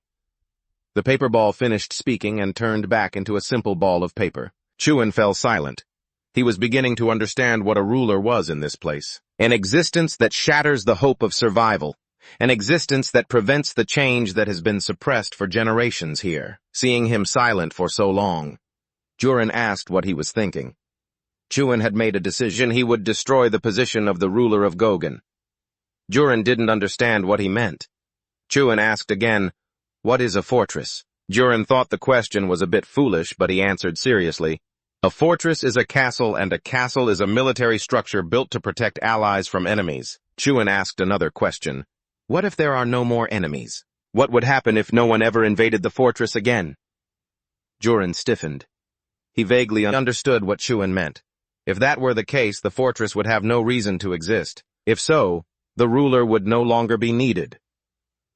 Speaker 1: The paper ball finished speaking and turned back into a simple ball of paper. Chuan fell silent. He was beginning to understand what a ruler was in this place. An existence that shatters the hope of survival. An existence that prevents the change that has been suppressed for generations here. Seeing him silent for so long, Jurin asked what he was thinking. Chuan had made a decision. He would destroy the position of the ruler of Gogen. Jurin didn't understand what he meant. Chuan asked again, "What is a fortress?" Jurin thought the question was a bit foolish, but he answered seriously, "A fortress is a castle, and a castle is a military structure built to protect allies from enemies." Chuan asked another question. "What if there are no more enemies? What would happen if no one ever invaded the fortress again?" Jurin stiffened. He vaguely understood what Chuan meant. If that were the case, the fortress would have no reason to exist. If so, the ruler would no longer be needed.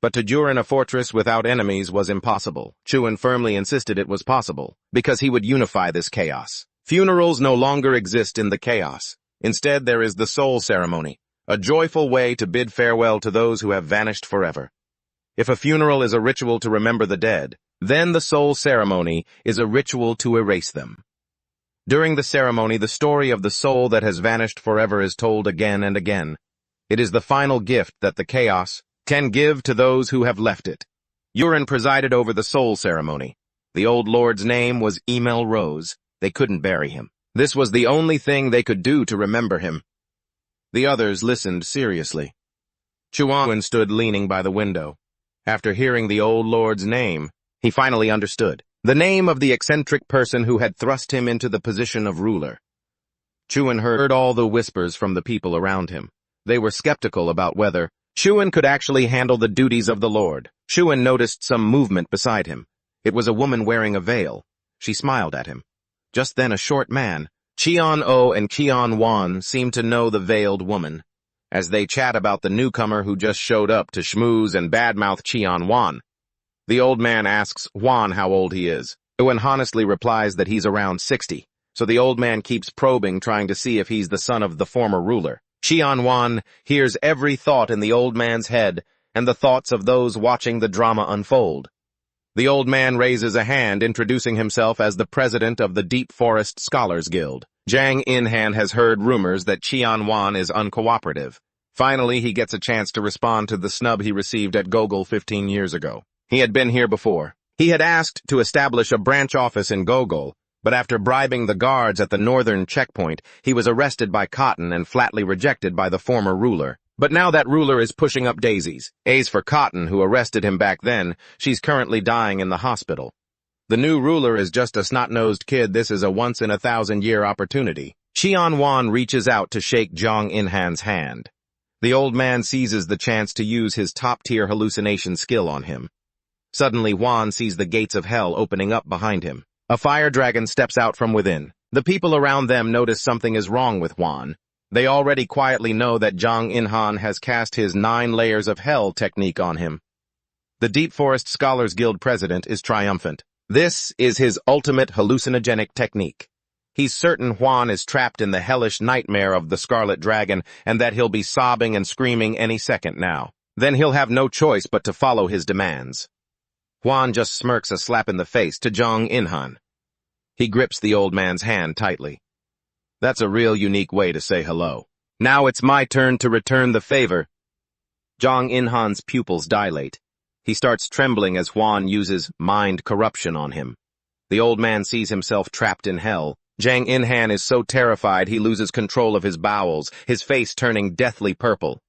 Speaker 1: But to Jurin, a fortress without enemies was impossible. Chuan firmly insisted it was possible, because he would unify this chaos. Funerals no longer exist in the chaos. Instead, there is the soul ceremony, a joyful way to bid farewell to those who have vanished forever. If a funeral is a ritual to remember the dead, then the soul ceremony is a ritual to erase them. During the ceremony, the story of the soul that has vanished forever is told again and again. It is the final gift that the chaos can give to those who have left it. Jurin presided over the soul ceremony. The old lord's name was Emil Rose. They couldn't bury him. This was the only thing they could do to remember him. The others listened seriously. Chuan stood leaning by the window. After hearing the old lord's name, he finally understood. The name of the eccentric person who had thrust him into the position of ruler. Chuan heard all the whispers from the people around him. They were skeptical about whether Shuan could actually handle the duties of the Lord. Shuan noticed some movement beside him. It was a woman wearing a veil. She smiled at him. Just then a short man, Qian-O and Qian-Wan, seemed to know the veiled woman. As they chat about the newcomer who just showed up to schmooze and badmouth Qian-Wan. The old man asks Wan how old he is. Shuan honestly replies that he's around 60. So the old man keeps probing, trying to see if he's the son of the former ruler. Qian-Wan hears every thought in the old man's head and the thoughts of those watching the drama unfold. The old man raises a hand, introducing himself as the president of the Deep Forest Scholars Guild. Zhang Inhan has heard rumors that Qian-Wan is uncooperative. Finally, he gets a chance to respond to the snub he received at Gogol 15 years ago. He had been here before. He had asked to establish a branch office in Gogol, but after bribing the guards at the northern checkpoint, he was arrested by Cotton and flatly rejected by the former ruler. But now that ruler is pushing up daisies. As for Cotton, who arrested him back then, she's currently dying in the hospital. The new ruler is just a snot-nosed kid. This is a once-in-a-thousand-year opportunity. Qian-Wan reaches out to shake Zhang Inhan's hand. The old man seizes the chance to use his top-tier hallucination skill on him. Suddenly, Wan sees the gates of hell opening up behind him. A fire dragon steps out from within. The people around them notice something is wrong with Wan. They already quietly know that Zhang Inhan has cast his 9 layers of hell technique on him. The Deep Forest Scholars Guild president is triumphant. This is his ultimate hallucinogenic technique. He's certain Huan is trapped in the hellish nightmare of the Scarlet Dragon and that he'll be sobbing and screaming any second now. Then he'll have no choice but to follow his demands. Huan just smirks a slap in the face to Zhang Inhan. He grips the old man's hand tightly. That's a real unique way to say hello. Now it's my turn to return the favor. Zhang Inhan's pupils dilate. He starts trembling as Huan uses mind corruption on him. The old man sees himself trapped in hell. Zhang Inhan is so terrified he loses control of his bowels, his face turning deathly purple.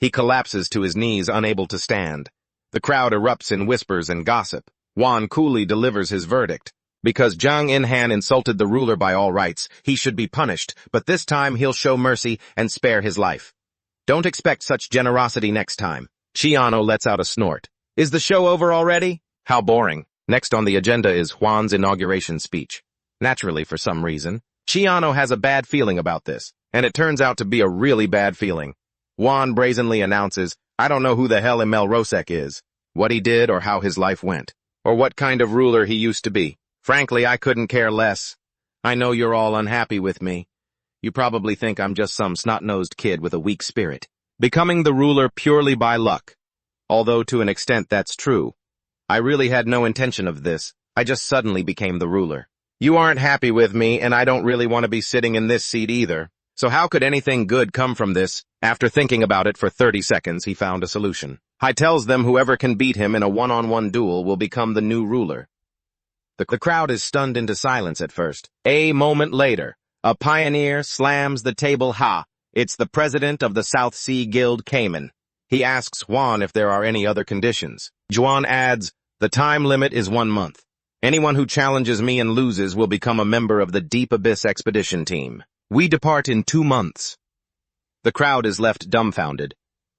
Speaker 1: He collapses to his knees, unable to stand. The crowd erupts in whispers and gossip. Huan coolly delivers his verdict. Because Zhang Inhan insulted the ruler by all rights, he should be punished, but this time he'll show mercy and spare his life. Don't expect such generosity next time. Qian-O lets out a snort. Is the show over already? How boring. Next on the agenda is Huan's inauguration speech. Naturally, for some reason, Qian-O has a bad feeling about this, and it turns out to be a really bad feeling. Huan brazenly announces, I don't know who the hell Emil Rosek is, what he did or how his life went, or what kind of ruler he used to be. Frankly, I couldn't care less. I know you're all unhappy with me. You probably think I'm just some snot-nosed kid with a weak spirit, becoming the ruler purely by luck. Although to an extent that's true. I really had no intention of this. I just suddenly became the ruler. You aren't happy with me, and I don't really want to be sitting in this seat either. So how could anything good come from this? After thinking about it for 30 seconds, he found a solution. He tells them whoever can beat him in a one-on-one duel will become the new ruler. The crowd is stunned into silence at first. A moment later, a pioneer slams the table. It's the president of the South Sea Guild, Cayman. He asks Huan if there are any other conditions. Juan adds, the time limit is 1 month. Anyone who challenges me and loses will become a member of the Deep Abyss expedition team. We depart in 2 months. The crowd is left dumbfounded.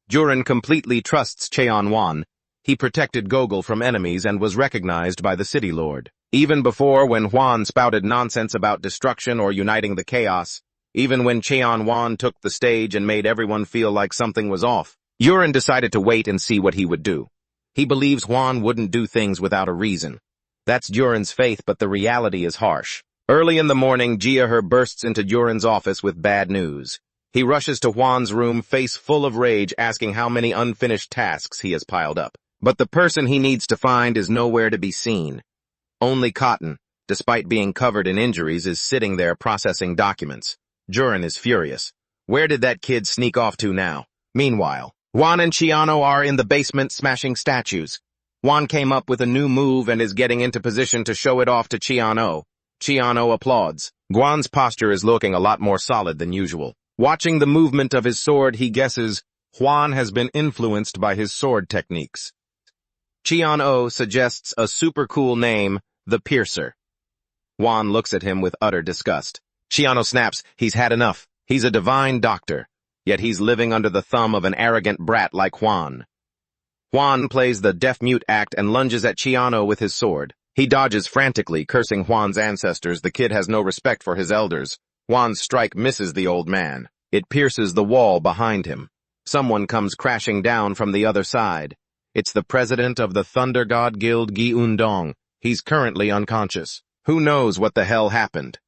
Speaker 1: Juran completely trusts Qian-Wan. He protected Gogol from enemies and was recognized by the city lord. Even before, when Huan spouted nonsense about destruction or uniting the chaos, even when Qian-Wan took the stage and made everyone feel like something was off, Juran decided to wait and see what he would do. He believes Huan wouldn't do things without a reason. That's Juran's faith, but the reality is harsh. Early in the morning, Jiahe bursts into Juran's office with bad news. He rushes to Huan's room, face full of rage, asking how many unfinished tasks he has piled up. But the person he needs to find is nowhere to be seen. Only Cotton, despite being covered in injuries, is sitting there processing documents. Juran is furious. Where did that kid sneak off to now? Meanwhile, Huan and Qian-O are in the basement smashing statues. Huan came up with a new move and is getting into position to show it off to Qian-O. Qian-O applauds. Guan's posture is looking a lot more solid than usual. Watching the movement of his sword, he guesses Huan has been influenced by his sword techniques. Qian-O suggests a super cool name, the Piercer. Huan looks at him with utter disgust. Qian-O snaps, he's had enough. He's a divine doctor. yet he's living under the thumb of an arrogant brat like Juan. Juan plays the deaf-mute act and lunges at Chiano with his sword. He dodges frantically, cursing Juan's ancestors. The kid has no respect for his elders. Juan's strike misses the old man. It pierces the wall behind him. Someone comes crashing down from the other side. It's the president of the Thunder God Guild, Gi Undong. He's currently unconscious. Who knows what the hell happened?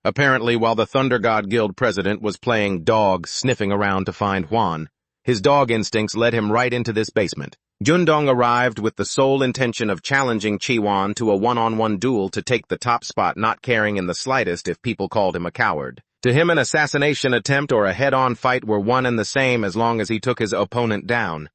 Speaker 1: Apparently, while the Thunder God Guild president was playing dog, sniffing around to find Juan, his dog instincts led him right into this basement. Jundong arrived with the sole intention of challenging Chi-Wan to a one-on-one duel to take the top spot, not caring in the slightest if people called him a coward. To him, an assassination attempt or a head-on fight were one and the same as long as he took his opponent down.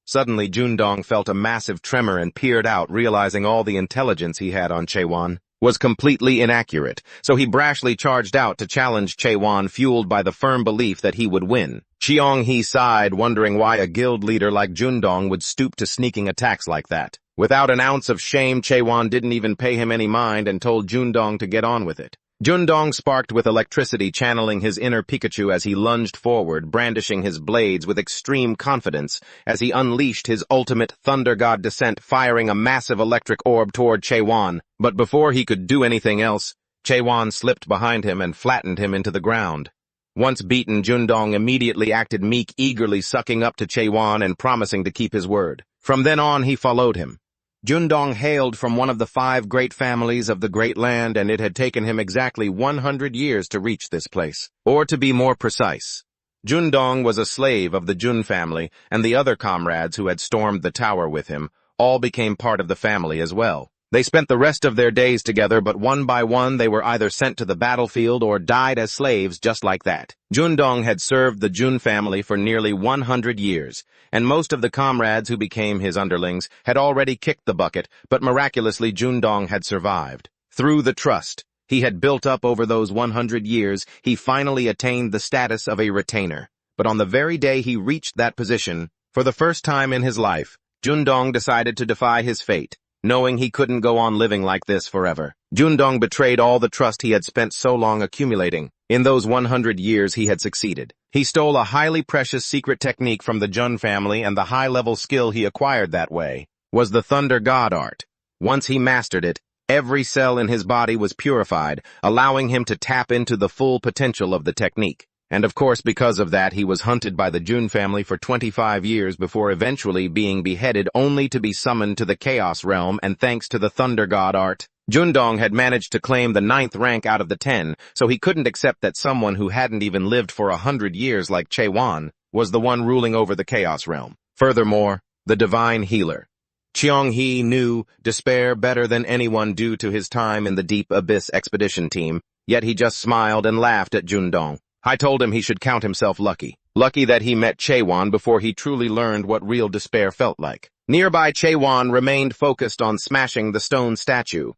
Speaker 1: Suddenly, Jundong felt a massive tremor and peered out, realizing all the intelligence he had on Chi-Wan was completely inaccurate, so he brashly charged out to challenge Chi-Wan, fueled by the firm belief that he would win. Cheong-hee sighed, wondering why a guild leader like Jundong would stoop to sneaking attacks like that. Without an ounce of shame, Chi-Wan didn't even pay him any mind and told Jundong to get on with it. Jundong sparked with electricity, channeling his inner Pikachu as he lunged forward, brandishing his blades with extreme confidence as he unleashed his ultimate Thunder God descent, firing a massive electric orb toward Chi-Wan. But before he could do anything else, Chi-Wan slipped behind him and flattened him into the ground. Once beaten, Jundong immediately acted meek, eagerly sucking up to Chi-Wan and promising to keep his word. From then on, he followed him. Jundong hailed from one of the 5 great families of the Great Land, and it had taken him exactly 100 years to reach this place. Or to be more precise, Jundong was a slave of the Jun family, and the other comrades who had stormed the tower with him all became part of the family as well. They spent the rest of their days together, but one by one they were either sent to the battlefield or died as slaves just like that. Jundong had served the Jun family for nearly 100 years, and most of the comrades who became his underlings had already kicked the bucket, but miraculously Jundong had survived. Through the trust he had built up over those 100 years, he finally attained the status of a retainer. But on the very day he reached that position, for the first time in his life, Jundong decided to defy his fate, knowing he couldn't go on living like this forever. Jundong betrayed all the trust he had spent so long accumulating. In those 100 years he had succeeded. He stole a highly precious secret technique from the Jun family, and the high-level skill he acquired that way was the Thunder God art. Once he mastered it, every cell in his body was purified, allowing him to tap into the full potential of the technique. And of course, because of that, he was hunted by the Jun family for 25 years before eventually being beheaded, only to be summoned to the Chaos Realm, and thanks to the Thunder God art, Jundong had managed to claim the 9th rank out of the 10, so he couldn't accept that someone who hadn't even lived for 100 years like Chi-Wan was the one ruling over the Chaos Realm. Furthermore, the divine healer. Cheong-hee knew despair better than anyone due to his time in the Deep Abyss expedition team, yet he just smiled and laughed at Jundong. I told him he should count himself lucky. Lucky that he met Chi-Wan before he truly learned what real despair felt like. Nearby, Chi-Wan remained focused on smashing the stone statue.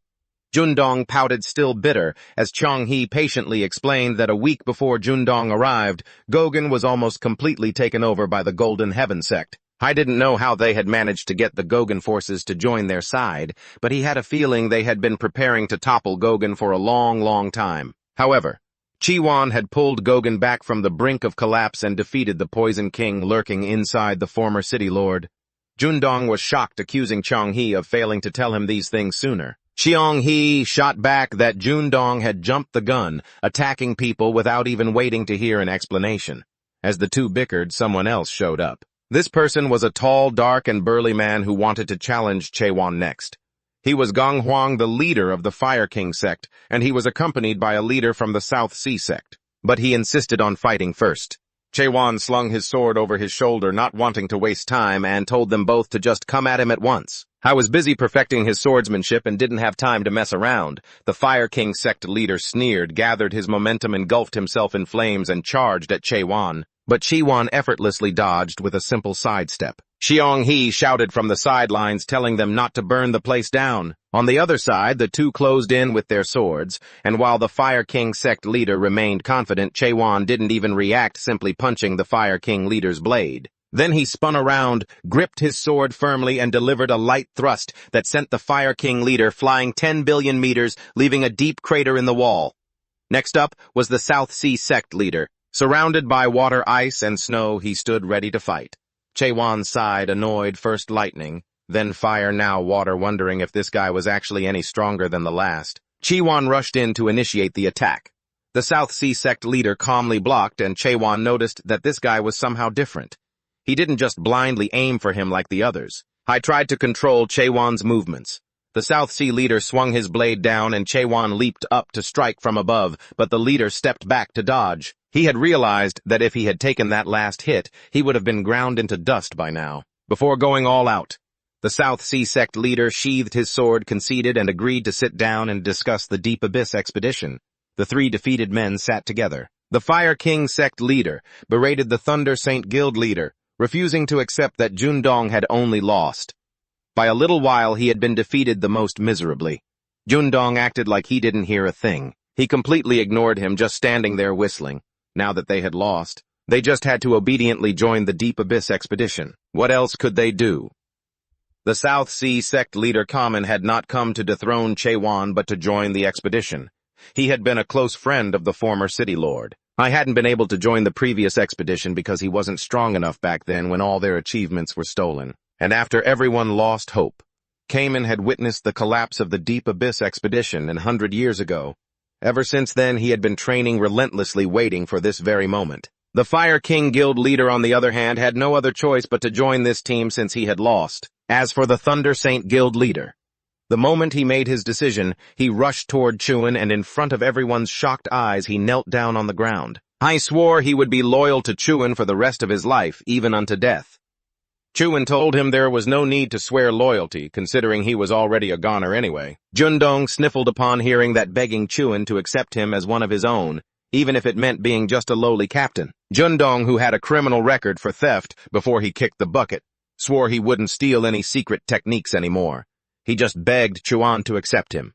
Speaker 1: Jundong pouted, still bitter, as Cheong-hee patiently explained that a week before Jundong arrived, Gogen was almost completely taken over by the Golden Heaven sect. I didn't know how they had managed to get the Gogen forces to join their side, but he had a feeling they had been preparing to topple Gogen for a long, long time. However, Chi-Wan had pulled Gogen back from the brink of collapse and defeated the Poison King lurking inside the former city lord. Jundong was shocked, accusing Cheong-hee of failing to tell him these things sooner. Cheong-hee shot back that Jundong had jumped the gun, attacking people without even waiting to hear an explanation. As the two bickered, someone else showed up. This person was a tall, dark, and burly man who wanted to challenge Chi-Wan next. He was Gong Huang, the leader of the Fire King sect, and he was accompanied by a leader from the South Sea sect. But he insisted on fighting first. Chi-Wan slung his sword over his shoulder, not wanting to waste time, and told them both to just come at him at once. I was busy perfecting his swordsmanship and didn't have time to mess around. The Fire King sect leader sneered, gathered his momentum, engulfed himself in flames, and charged at Chi-Wan. But Chi-Wan effortlessly dodged with a simple sidestep. Cheong-hee shouted from the sidelines, telling them not to burn the place down. On the other side, the two closed in with their swords, and while the Fire King sect leader remained confident, Chi-Wan didn't even react, simply punching the Fire King leader's blade. Then he spun around, gripped his sword firmly, and delivered a light thrust that sent the Fire King leader flying 10 billion meters, leaving a deep crater in the wall. Next up was the South Sea sect leader. Surrounded by water, ice, and snow, he stood ready to fight. Chaewon sighed, annoyed, first lightning, then fire, now water, wondering if this guy was actually any stronger than the last. Chaewon rushed in to initiate the attack. The South Sea sect leader calmly blocked, and Chaewon noticed that this guy was somehow different. He didn't just blindly aim for him like the others. I tried to control Chaewon's movements. The South Sea leader swung his blade down, and Chaewon leaped up to strike from above, but the leader stepped back to dodge. He had realized that if he had taken that last hit, he would have been ground into dust by now. Before going all out, the South Sea sect leader sheathed his sword, conceded, and agreed to sit down and discuss the Deep Abyss expedition. The three defeated men sat together. The Fire King sect leader berated the Thunder Saint Guild leader, refusing to accept that Jundong had only lost. By a little while, he had been defeated the most miserably. Jundong acted like he didn't hear a thing. He completely ignored him, just standing there whistling. Now that they had lost, they just had to obediently join the Deep Abyss expedition. What else could they do? The South Sea sect leader Kamen had not come to dethrone Chaewon but to join the expedition. He had been a close friend of the former city lord. I hadn't been able to join the previous expedition because he wasn't strong enough back then when all their achievements were stolen. And after everyone lost hope, Kamen had witnessed the collapse of the Deep Abyss expedition 100 years ago. Ever since then, he had been training relentlessly, waiting for this very moment. The Fire King Guild leader, on the other hand, had no other choice but to join this team since he had lost. As for the Thunder Saint Guild leader, the moment he made his decision, he rushed toward Chuan, and in front of everyone's shocked eyes, he knelt down on the ground. I swore he would be loyal to Chuan for the rest of his life, even unto death. Chuan told him there was no need to swear loyalty, considering he was already a goner anyway. Jundong sniffled upon hearing that, begging Chuan to accept him as one of his own, even if it meant being just a lowly captain. Jundong, who had a criminal record for theft before he kicked the bucket, swore he wouldn't steal any secret techniques anymore. He just begged Chuan to accept him.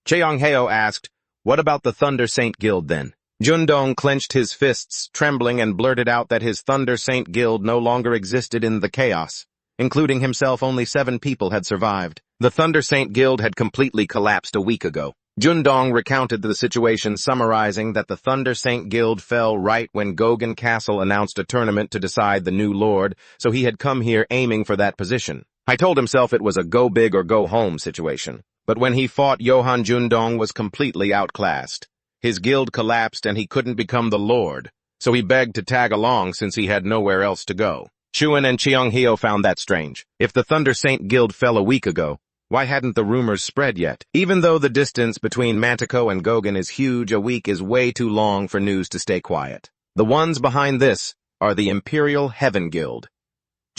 Speaker 1: Cheongheo asked, "What about the Thunder Saint Guild then?" Jundong clenched his fists, trembling, and blurted out that his Thunder Saint Guild no longer existed in the chaos. Including himself, only 7 people had survived. The Thunder Saint Guild had completely collapsed a week ago. Jundong recounted the situation, summarizing that the Thunder Saint Guild fell right when Gogen Castle announced a tournament to decide the new lord, so he had come here aiming for that position. I told himself it was a go big or go home situation, but when he fought Johan, Jundong was completely outclassed. His guild collapsed and he couldn't become the lord, so he begged to tag along since he had nowhere else to go. Chuan and Cheongheo found that strange. If the Thunder Saint Guild fell a week ago, why hadn't the rumors spread yet? Even though the distance between Mantico and Gogen is huge, a week is way too long for news to stay quiet. The ones behind this are the Imperial Heaven Guild.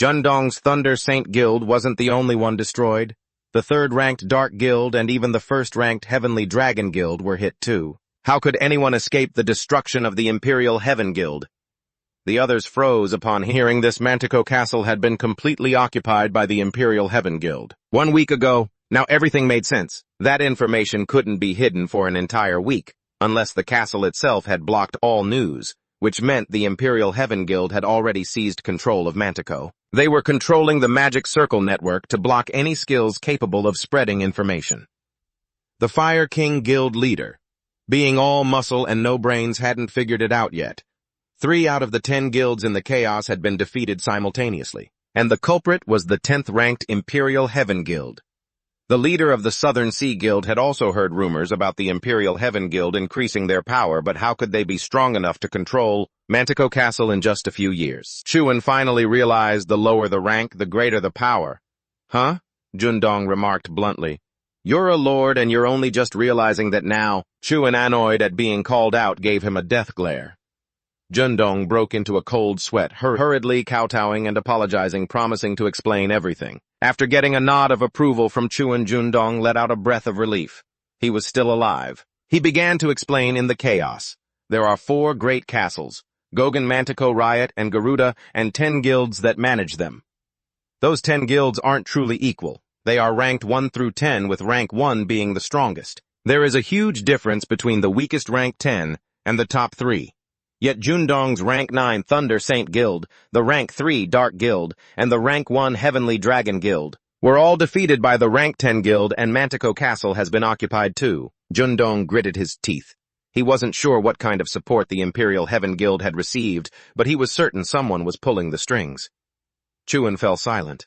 Speaker 1: Jundong's Thunder Saint Guild wasn't the only one destroyed. The 3rd-ranked Dark Guild and even the 1st-ranked Heavenly Dragon Guild were hit too. How could anyone escape the destruction of the Imperial Heaven Guild? The others froze upon hearing this. Mantico Castle had been completely occupied by the Imperial Heaven Guild. 1 week ago, now everything made sense. That information couldn't be hidden for an entire week, unless the castle itself had blocked all news, which meant the Imperial Heaven Guild had already seized control of Mantico. They were controlling the Magic Circle network to block any skills capable of spreading information. The Fire King Guild leader, being all muscle and no brains, hadn't figured it out yet. 3 out of the 10 guilds in the chaos had been defeated simultaneously, and the culprit was the 10th-ranked Imperial Heaven Guild. The leader of the Southern Sea Guild had also heard rumors about the Imperial Heaven Guild increasing their power, but how could they be strong enough to control Mantico Castle in just a few years? Chuan finally realized the lower the rank, the greater the power. Huh? Jundong remarked bluntly. You're a lord and you're only just realizing that now. Chuan, annoyed at being called out, gave him a death glare. Jundong broke into a cold sweat, hurriedly kowtowing and apologizing, promising to explain everything. After getting a nod of approval from Chuan, Jundong let out a breath of relief. He was still alive. He began to explain in the chaos. There are 4 great castles, Gogen, Mantico, Riot, and Garuda, and 10 guilds that manage them. Those 10 guilds aren't truly equal. They are ranked 1 through 10, with rank 1 being the strongest. There is a huge difference between the weakest rank 10 and the top 3. Yet Jundong's rank 9 Thunder Saint Guild, the rank 3 Dark Guild, and the rank 1 Heavenly Dragon Guild were all defeated by the rank 10 Guild, and Mantico Castle has been occupied too. Jundong gritted his teeth. He wasn't sure what kind of support the Imperial Heaven Guild had received, but he was certain someone was pulling the strings. Chuan fell silent.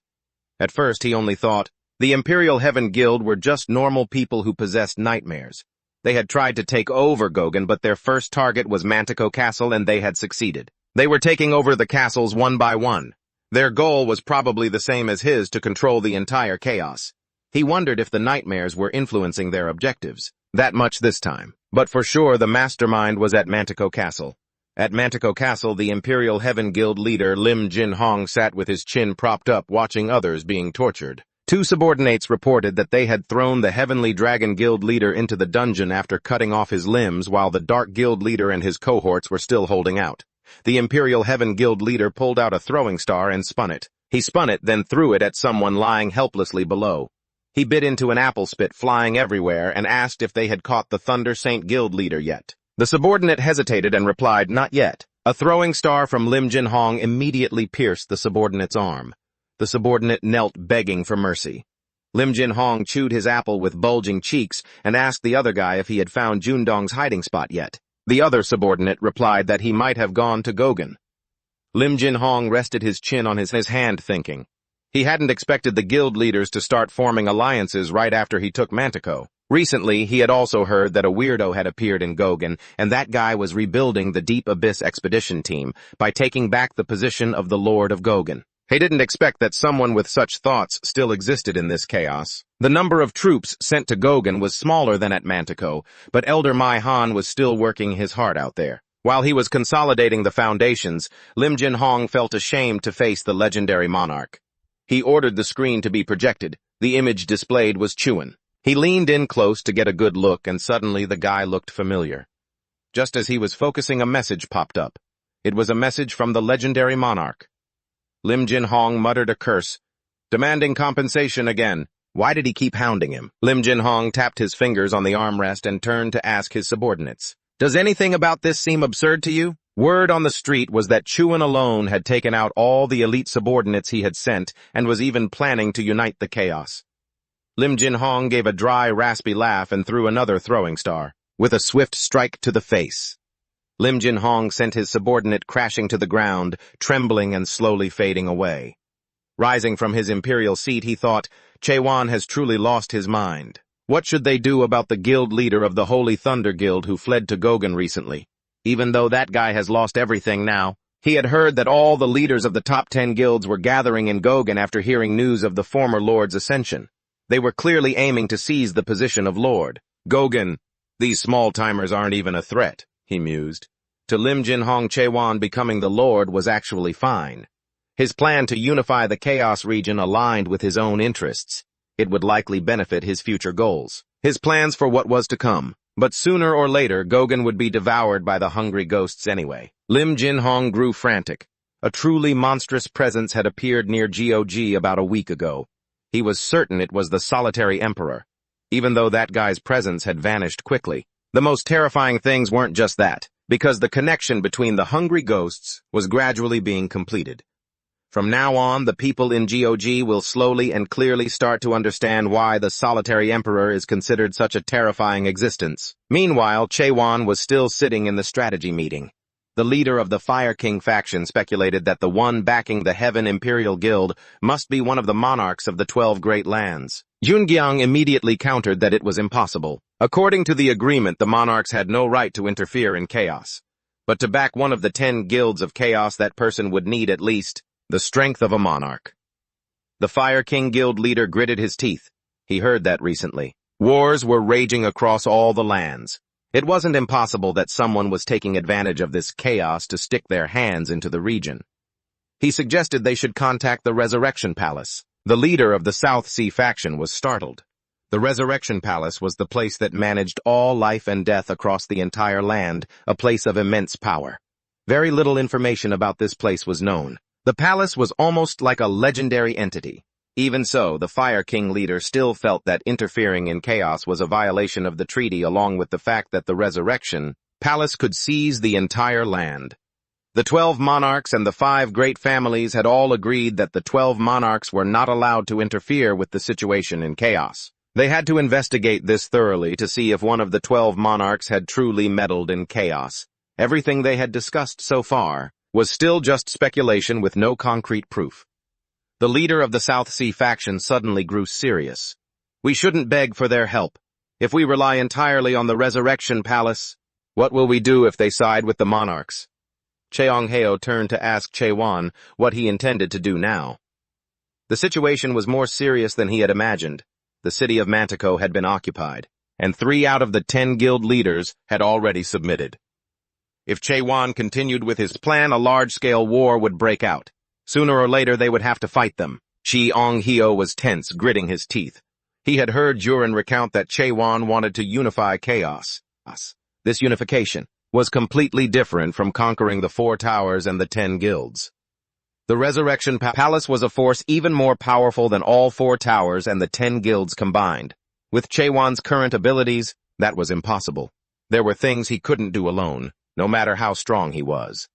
Speaker 1: At first he only thought, the Imperial Heaven Guild were just normal people who possessed nightmares. They had tried to take over Gogan, but their first target was Mantico Castle, and they had succeeded. They were taking over the castles one by one. Their goal was probably the same as his, to control the entire chaos. He wondered if the nightmares were influencing their objectives. That much this time. But for sure the mastermind was at Mantico Castle. At Mantico Castle, the Imperial Heaven Guild leader Lim Jin Hong sat with his chin propped up, watching others being tortured. Two subordinates reported that they had thrown the Heavenly Dragon Guild leader into the dungeon after cutting off his limbs, while the Dark Guild leader and his cohorts were still holding out. The Imperial Heaven Guild leader pulled out a throwing star and spun it. He spun it, then threw it at someone lying helplessly below. He bit into an apple spit flying everywhere and asked if they had caught the Thunder Saint Guild leader yet. The subordinate hesitated and replied, "Not yet." A throwing star from Lim Jin Hong immediately pierced the subordinate's arm. The subordinate knelt begging for mercy. Lim Jin Hong chewed his apple with bulging cheeks and asked the other guy if he had found Jundong's hiding spot yet. The other subordinate replied that he might have gone to Gogan. Lim Jin Hong rested his chin on his hand, thinking. He hadn't expected the guild leaders to start forming alliances right after he took Mantico. Recently, he had also heard that a weirdo had appeared in Gogan, and that guy was rebuilding the Deep Abyss expedition team by taking back the position of the Lord of Gogan. He didn't expect that someone with such thoughts still existed in this chaos. The number of troops sent to Gogan was smaller than at Mantico, but Elder Mai Han was still working his heart out there. While he was consolidating the foundations, Lim Jin Hong felt ashamed to face the legendary monarch. He ordered the screen to be projected. The image displayed was Chuan. He leaned in close to get a good look, and suddenly the guy looked familiar. Just as he was focusing, a message popped up. It was a message from the legendary monarch. Lim Jin Hong muttered a curse, demanding compensation again. Why did he keep hounding him? Lim Jin Hong tapped his fingers on the armrest and turned to ask his subordinates. Does anything about this seem absurd to you? Word on the street was that Chuan alone had taken out all the elite subordinates he had sent and was even planning to unite the chaos. Lim Jin Hong gave a dry, raspy laugh and threw another throwing star, with a swift strike to the face. Lim Jin Hong sent his subordinate crashing to the ground, trembling and slowly fading away. Rising from his imperial seat, he thought, Chewan has truly lost his mind. What should they do about the guild leader of the Holy Thunder Guild who fled to Gogan recently? Even though that guy has lost everything now, he had heard that all the leaders of the top 10 guilds were gathering in Gogan after hearing news of the former Lord's ascension. They were clearly aiming to seize the position of Lord. Gogan, these small-timers aren't even a threat, he mused. To Lim Jin Hong, Chewan becoming the Lord was actually fine. His plan to unify the Chaos region aligned with his own interests. It would likely benefit his future goals. His plans for what was to come. But sooner or later, Gogan would be devoured by the hungry ghosts anyway. Lim Jin Hong grew frantic. A truly monstrous presence had appeared near GOG about a week ago. He was certain it was the solitary emperor, even though that guy's presence had vanished quickly. The most terrifying things weren't just that, because the connection between the hungry ghosts was gradually being completed. From now on, the people in GOG will slowly and clearly start to understand why the solitary emperor is considered such a terrifying existence. Meanwhile, Chewan was still sitting in the strategy meeting. The leader of the Fire King faction speculated that the one backing the Heaven Imperial Guild must be one of the monarchs of the 12 Great Lands. Yungyang immediately countered that it was impossible. According to the agreement, the monarchs had no right to interfere in chaos. But to back one of the 10 guilds of chaos, that person would need at least the strength of a monarch. The Fire King Guild leader gritted his teeth. He heard that recently. Wars were raging across all the lands. It wasn't impossible that someone was taking advantage of this chaos to stick their hands into the region. He suggested they should contact the Resurrection Palace. The leader of the South Sea faction was startled. The Resurrection Palace was the place that managed all life and death across the entire land, a place of immense power. Very little information about this place was known. The palace was almost like a legendary entity. Even so, the Fire King leader still felt that interfering in chaos was a violation of the treaty, along with the fact that the Resurrection Palace could seize the entire land. The 12 monarchs and the 5 great families had all agreed that the 12 monarchs were not allowed to interfere with the situation in chaos. They had to investigate this thoroughly to see if one of the 12 monarchs had truly meddled in chaos. Everything they had discussed so far was still just speculation with no concrete proof. The leader of the South Sea faction suddenly grew serious. We shouldn't beg for their help. If we rely entirely on the Resurrection Palace, what will we do if they side with the monarchs? Cheongheo turned to ask Chewan what he intended to do now. The situation was more serious than he had imagined. The city of Mantico had been occupied, and 3 out of the 10 guild leaders had already submitted. If Chewan continued with his plan, a large-scale war would break out. Sooner or later, they would have to fight them. Cheongheo was tense, gritting his teeth. He had heard Jurin recount that Chewan wanted to unify chaos. This unification was completely different from conquering the 4 towers and the 10 guilds. The Resurrection Palace was a force even more powerful than all 4 towers and the 10 guilds combined. With Chewan's current abilities, that was impossible. There were things he couldn't do alone, no matter how strong he was.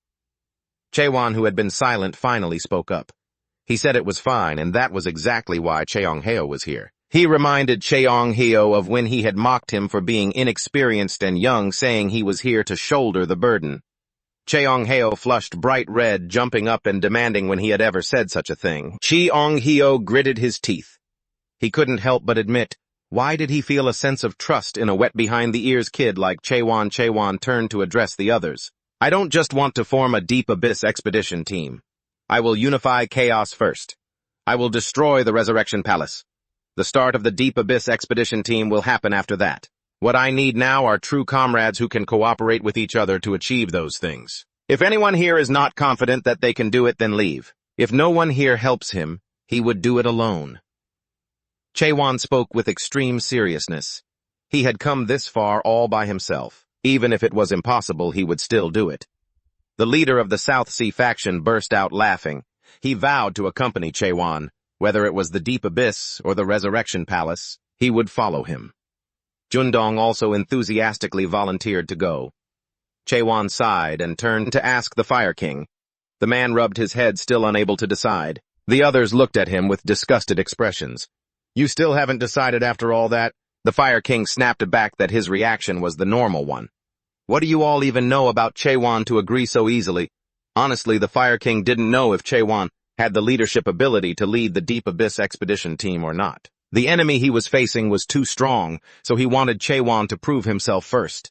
Speaker 1: Chewan, who had been silent, finally spoke up. He said it was fine, and that was exactly why Cheongheo was here. He reminded Cheongheo of when he had mocked him for being inexperienced and young, saying he was here to shoulder the burden. Cheongheo flushed bright red, jumping up and demanding when he had ever said such a thing. Cheongheo gritted his teeth. He couldn't help but admit, why did he feel a sense of trust in a wet-behind-the-ears kid like Chewan? Chewan turned to address the others. I don't just want to form a Deep Abyss expedition team. I will unify chaos first. I will destroy the Resurrection Palace. The start of the Deep Abyss expedition team will happen after that. What I need now are true comrades who can cooperate with each other to achieve those things. If anyone here is not confident that they can do it, then leave. If no one here helps him, he would do it alone. Chewan spoke with extreme seriousness. He had come this far all by himself. Even if it was impossible, he would still do it. The leader of the South Sea faction burst out laughing. He vowed to accompany Chewan. Whether it was the Deep Abyss or the Resurrection Palace, he would follow him. Jundong also enthusiastically volunteered to go. Chewan sighed and turned to ask the Fire King. The man rubbed his head, still unable to decide. The others looked at him with disgusted expressions. You still haven't decided after all that? The Fire King snapped back that his reaction was the normal one. What do you all even know about Chewan to agree so easily? Honestly, the Fire King didn't know if Chewan had the leadership ability to lead the Deep Abyss expedition team or not. The enemy he was facing was too strong, so he wanted Chewan to prove himself first.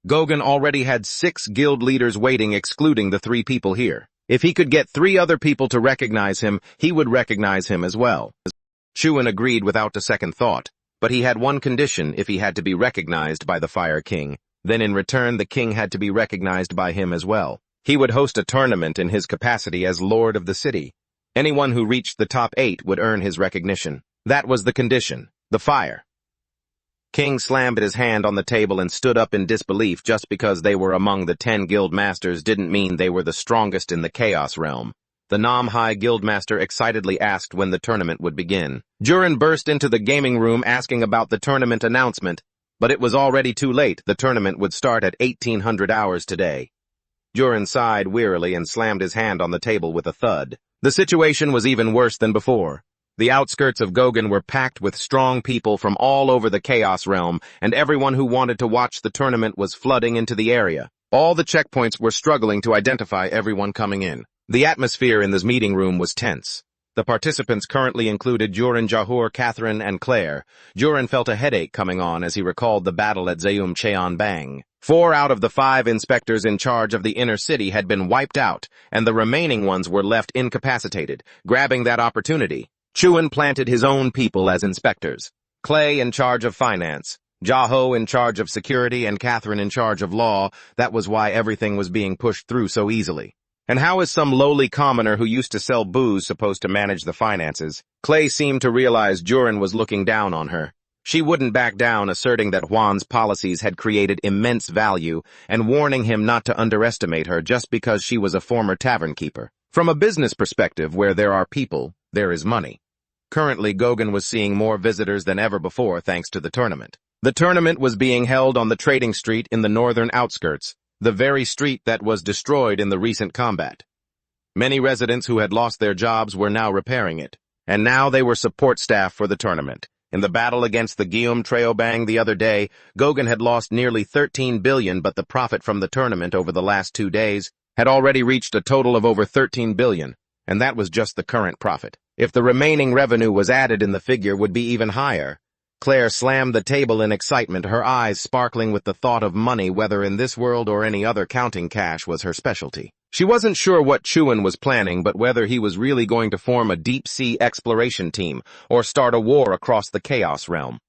Speaker 1: Gogan already had 6 guild leaders waiting, excluding the 3 people here. If he could get 3 other people to recognize him, he would recognize him as well. Chuan agreed without a second thought, but he had one condition: if he had to be recognized by the Fire King, then in return the king had to be recognized by him as well. He would host a tournament in his capacity as Lord of the City. Anyone who reached the top 8 would earn his recognition. That was the condition. The Fire King slammed his hand on the table and stood up in disbelief. Just because they were among the 10 guild masters didn't mean they were the strongest in the Chaos realm. The Nam-Hai Guildmaster excitedly asked when the tournament would begin. Jurin burst into the gaming room asking about the tournament announcement, but it was already too late. The tournament would start at 1800 hours today. Jurin sighed wearily and slammed his hand on the table with a thud. The situation was even worse than before. The outskirts of Gogan were packed with strong people from all over the Chaos realm, and everyone who wanted to watch the tournament was flooding into the area. All the checkpoints were struggling to identify everyone coming in. The atmosphere in this meeting room was tense. The participants currently included Jurin, Jahur, Catherine, and Claire. Jurin felt a headache coming on as he recalled the battle at Zeum Cheonbang. 4 out of the 5 inspectors in charge of the inner city had been wiped out, and the remaining ones were left incapacitated. Grabbing that opportunity, Chuan planted his own people as inspectors. Clay in charge of finance, Jaho in charge of security, and Catherine in charge of law. That was why everything was being pushed through so easily. And how is some lowly commoner who used to sell booze supposed to manage the finances? Clay seemed to realize Jurin was looking down on her. She wouldn't back down, asserting that Juan's policies had created immense value and warning him not to underestimate her just because she was a former tavern keeper. From a business perspective, where there are people, there is money. Currently, Gogan was seeing more visitors than ever before thanks to the tournament. The tournament was being held on the trading street in the northern outskirts, the very street that was destroyed in the recent combat. Many residents who had lost their jobs were now repairing it, and now they were support staff for the tournament. In the battle against the Guillaume Treobang the other day, Gauguin had lost nearly 13 billion, but the profit from the tournament over the last 2 days had already reached a total of over 13 billion, and that was just the current profit. If the remaining revenue was added in, the figure would be even higher. Claire slammed the table in excitement, her eyes sparkling with the thought of money, whether in this world or any other. Counting cash was her specialty. She wasn't sure what Chuan was planning, but whether he was really going to form a deep-sea exploration team or start a war across the Chaos Realm.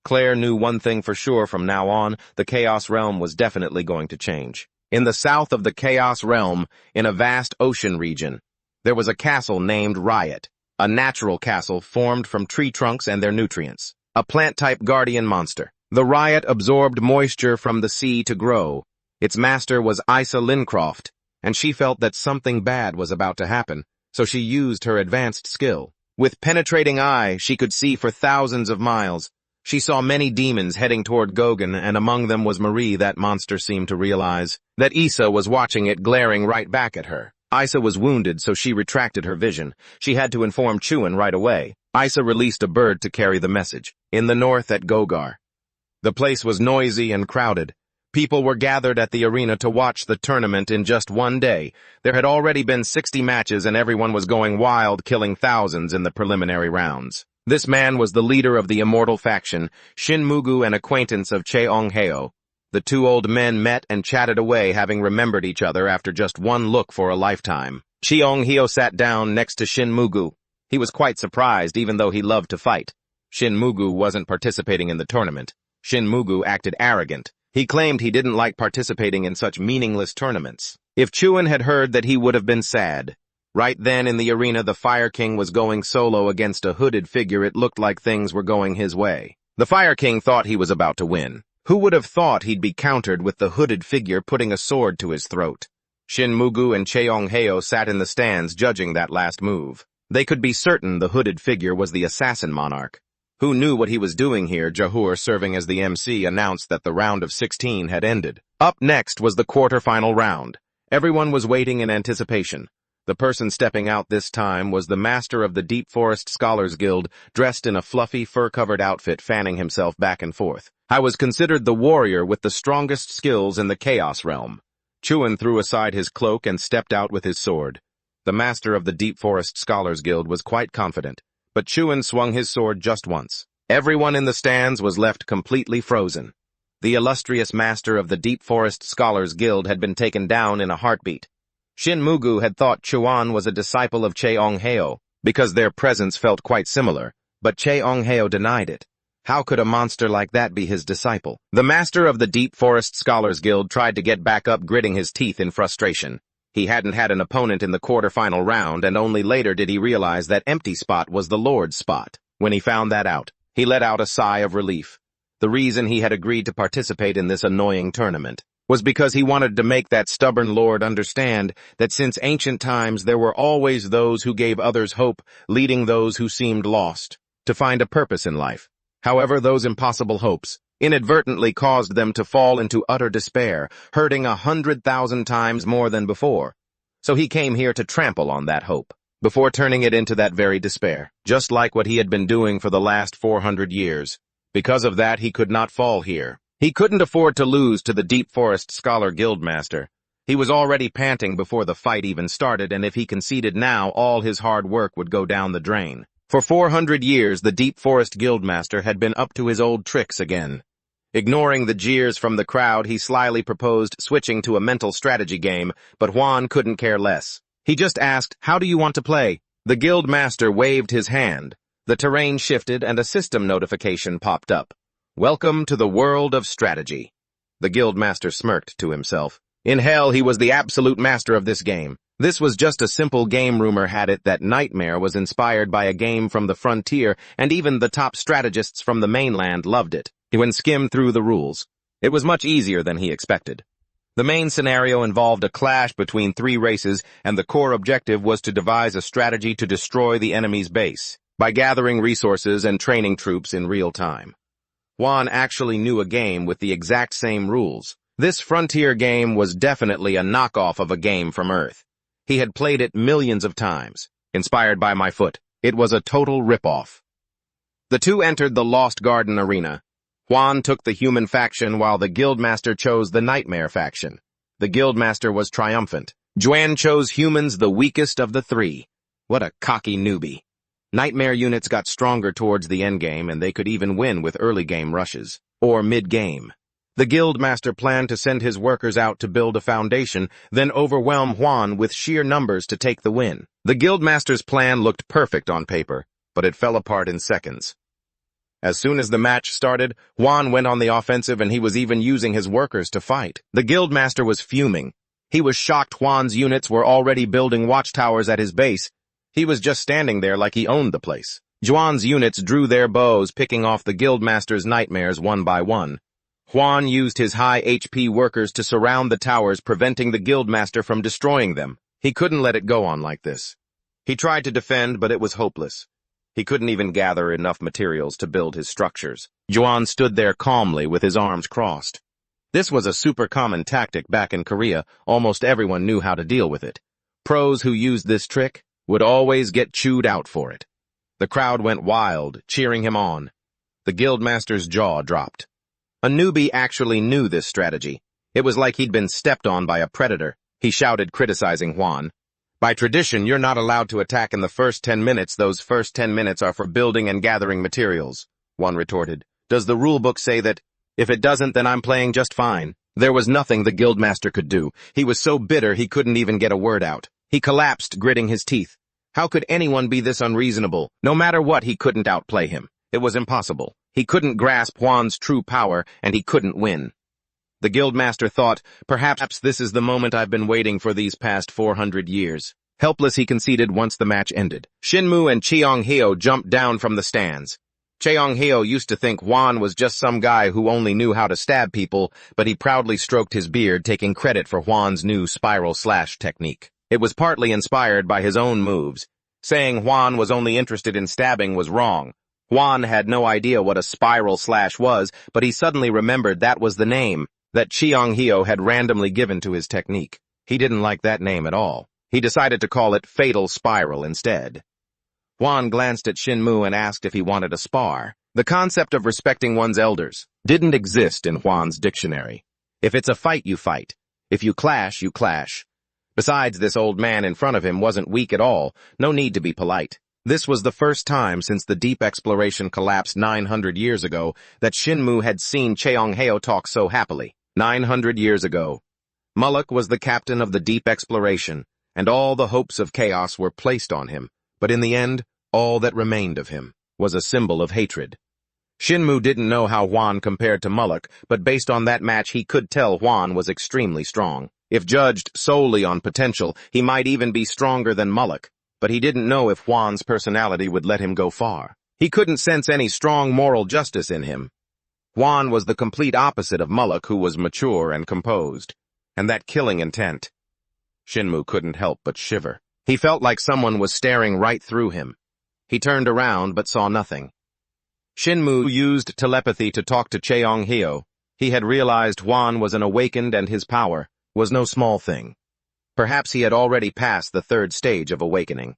Speaker 1: Claire knew one thing for sure: from now on, the Chaos Realm was definitely going to change. In the south of the Chaos Realm, in a vast ocean region, there was a castle named Riot, a natural castle formed from tree trunks and their nutrients. A plant-type guardian monster. The Riot absorbed moisture from the sea to grow. Its master was Isa Lincroft, and she felt that something bad was about to happen, so she used her advanced skill. With penetrating eye, she could see for thousands of miles. She saw many demons heading toward Gauguin, and among them was Marie. That monster seemed to realize that Isa was watching it, glaring right back at her. Isa was wounded, so she retracted her vision. She had to inform Chuan right away. Isa released a bird to carry the message. In the north at Gogar, the place was noisy and crowded. People were gathered at the arena to watch the tournament. In just one day, there had already been 60 matches, and everyone was going wild, killing thousands in the preliminary rounds. This man was the leader of the immortal faction, Shin Mugu, an acquaintance of Cheongheo. The two old men met and chatted away, having remembered each other after just one look for a lifetime. Cheongheo sat down next to Shin Mugu. He was quite surprised, even though he loved to fight. Shin Mugu wasn't participating in the tournament. Shin Mugu acted arrogant. He claimed he didn't like participating in such meaningless tournaments. If Chuan had heard that, he would have been sad. Right then in the arena, the Fire King was going solo against a hooded figure. It looked like things were going his way. The Fire King thought he was about to win. Who would have thought he'd be countered with the hooded figure putting a sword to his throat? Shin Mugu and Cheongheo sat in the stands judging that last move. They could be certain the hooded figure was the assassin monarch. Who knew what he was doing here? Jahur, serving as the MC, announced that the round of 16 had ended. Up next was the quarter-final round. Everyone was waiting in anticipation. The person stepping out this time was the master of the Deep Forest Scholars Guild, dressed in a fluffy, fur-covered outfit, fanning himself back and forth. I was considered the warrior with the strongest skills in the Chaos Realm. Chuan threw aside his cloak and stepped out with his sword. The master of the Deep Forest Scholars Guild was quite confident, but Chuan swung his sword just once. Everyone in the stands was left completely frozen. The illustrious master of the Deep Forest Scholars Guild had been taken down in a heartbeat. Shin Mugu had thought Chuan was a disciple of Cheongheo, because their presence felt quite similar, but Cheongheo denied it. How could a monster like that be his disciple? The master of the Deep Forest Scholars Guild tried to get back up, gritting his teeth in frustration. He hadn't had an opponent in the quarter-final round, and only later did he realize that empty spot was the Lord's spot. When he found that out, he let out a sigh of relief. The reason he had agreed to participate in this annoying tournament was because he wanted to make that stubborn Lord understand that since ancient times there were always those who gave others hope, leading those who seemed lost to find a purpose in life. However, those impossible hopes inadvertently caused them to fall into utter despair, hurting 100,000 times more than before. So he came here to trample on that hope, before turning it into that very despair, just like what he had been doing for the last 400 years. Because of that, he could not fall here. He couldn't afford to lose to the Deep Forest Scholar Guildmaster. He was already panting before the fight even started, and if he conceded now, all his hard work would go down the drain. For 400 years, the Deep Forest Guildmaster had been up to his old tricks again. Ignoring the jeers from the crowd, he slyly proposed switching to a mental strategy game, but Juan couldn't care less. He just asked, "How do you want to play?" The Guildmaster waved his hand. The terrain shifted and a system notification popped up. "Welcome to the world of strategy." The Guildmaster smirked to himself. In hell, he was the absolute master of this game. This was just a simple game. Rumor had it that Nightmare was inspired by a game from the frontier, and even the top strategists from the mainland loved it. When skimmed through the rules, it was much easier than he expected. The main scenario involved a clash between 3 races, and the core objective was to devise a strategy to destroy the enemy's base by gathering resources and training troops in real time. Juan actually knew a game with the exact same rules. This frontier game was definitely a knockoff of a game from Earth. He had played it millions of times. Inspired by my foot, it was a total rip-off. The two entered the Lost Garden arena. Juan took the human faction while the Guildmaster chose the Nightmare faction. The Guildmaster was triumphant. Juan chose humans, the weakest of the three. What a cocky newbie. Nightmare units got stronger towards the endgame, and they could even win with early game rushes, or mid-game. The Guildmaster planned to send his workers out to build a foundation, then overwhelm Juan with sheer numbers to take the win. The Guildmaster's plan looked perfect on paper, but it fell apart in seconds. As soon as the match started, Juan went on the offensive, and he was even using his workers to fight. The Guildmaster was fuming. He was shocked Juan's units were already building watchtowers at his base. He was just standing there like he owned the place. Juan's units drew their bows, picking off the Guildmaster's nightmares one by one. Juan used his high HP workers to surround the towers, preventing the Guildmaster from destroying them. He couldn't let it go on like this. He tried to defend, but it was hopeless. He couldn't even gather enough materials to build his structures. Juan stood there calmly with his arms crossed. This was a super common tactic back in Korea. Almost everyone knew how to deal with it. Pros who used this trick would always get chewed out for it. The crowd went wild, cheering him on. The Guildmaster's jaw dropped. A newbie actually knew this strategy. It was like he'd been stepped on by a predator. He shouted, criticizing Juan. By tradition, you're not allowed to attack in the first 10 minutes. Those first 10 minutes are for building and gathering materials, Juan retorted. Does the rulebook say that? If it doesn't, then I'm playing just fine. There was nothing the Guildmaster could do. He was so bitter he couldn't even get a word out. He collapsed, gritting his teeth. How could anyone be this unreasonable? No matter what, he couldn't outplay him. It was impossible. He couldn't grasp Juan's true power, and he couldn't win. The Guildmaster thought, perhaps this is the moment I've been waiting for these past 400 years. Helpless, he conceded once the match ended. Shinmu and Cheongheo jumped down from the stands. Cheongheo used to think Juan was just some guy who only knew how to stab people, but he proudly stroked his beard, taking credit for Juan's new spiral slash technique. It was partly inspired by his own moves. Saying Juan was only interested in stabbing was wrong. Juan had no idea what a spiral slash was, but he suddenly remembered that was the name that Cheongheo had randomly given to his technique. He didn't like that name at all. He decided to call it Fatal Spiral instead. Juan glanced at Shinmu and asked if he wanted a spar. The concept of respecting one's elders didn't exist in Juan's dictionary. If it's a fight, you fight. If you clash, you clash. Besides, this old man in front of him wasn't weak at all. No need to be polite. This was the first time since the deep exploration collapsed 900 years ago that Shinmu had seen Cheongheo talk so happily. 900 years ago. Mullock was the captain of the deep exploration, and all the hopes of chaos were placed on him. But in the end, all that remained of him was a symbol of hatred. Shinmu didn't know how Juan compared to Mullock, but based on that match he could tell Juan was extremely strong. If judged solely on potential, he might even be stronger than Mullock. But he didn't know if Juan's personality would let him go far. He couldn't sense any strong moral justice in him. Juan was the complete opposite of Mullock, who was mature and composed. And that killing intent. Shinmu couldn't help but shiver. He felt like someone was staring right through him. He turned around but saw nothing. Shinmu used telepathy to talk to Cheongheo. He had realized Juan was an awakened, and his power was no small thing. Perhaps he had already passed the third stage of awakening.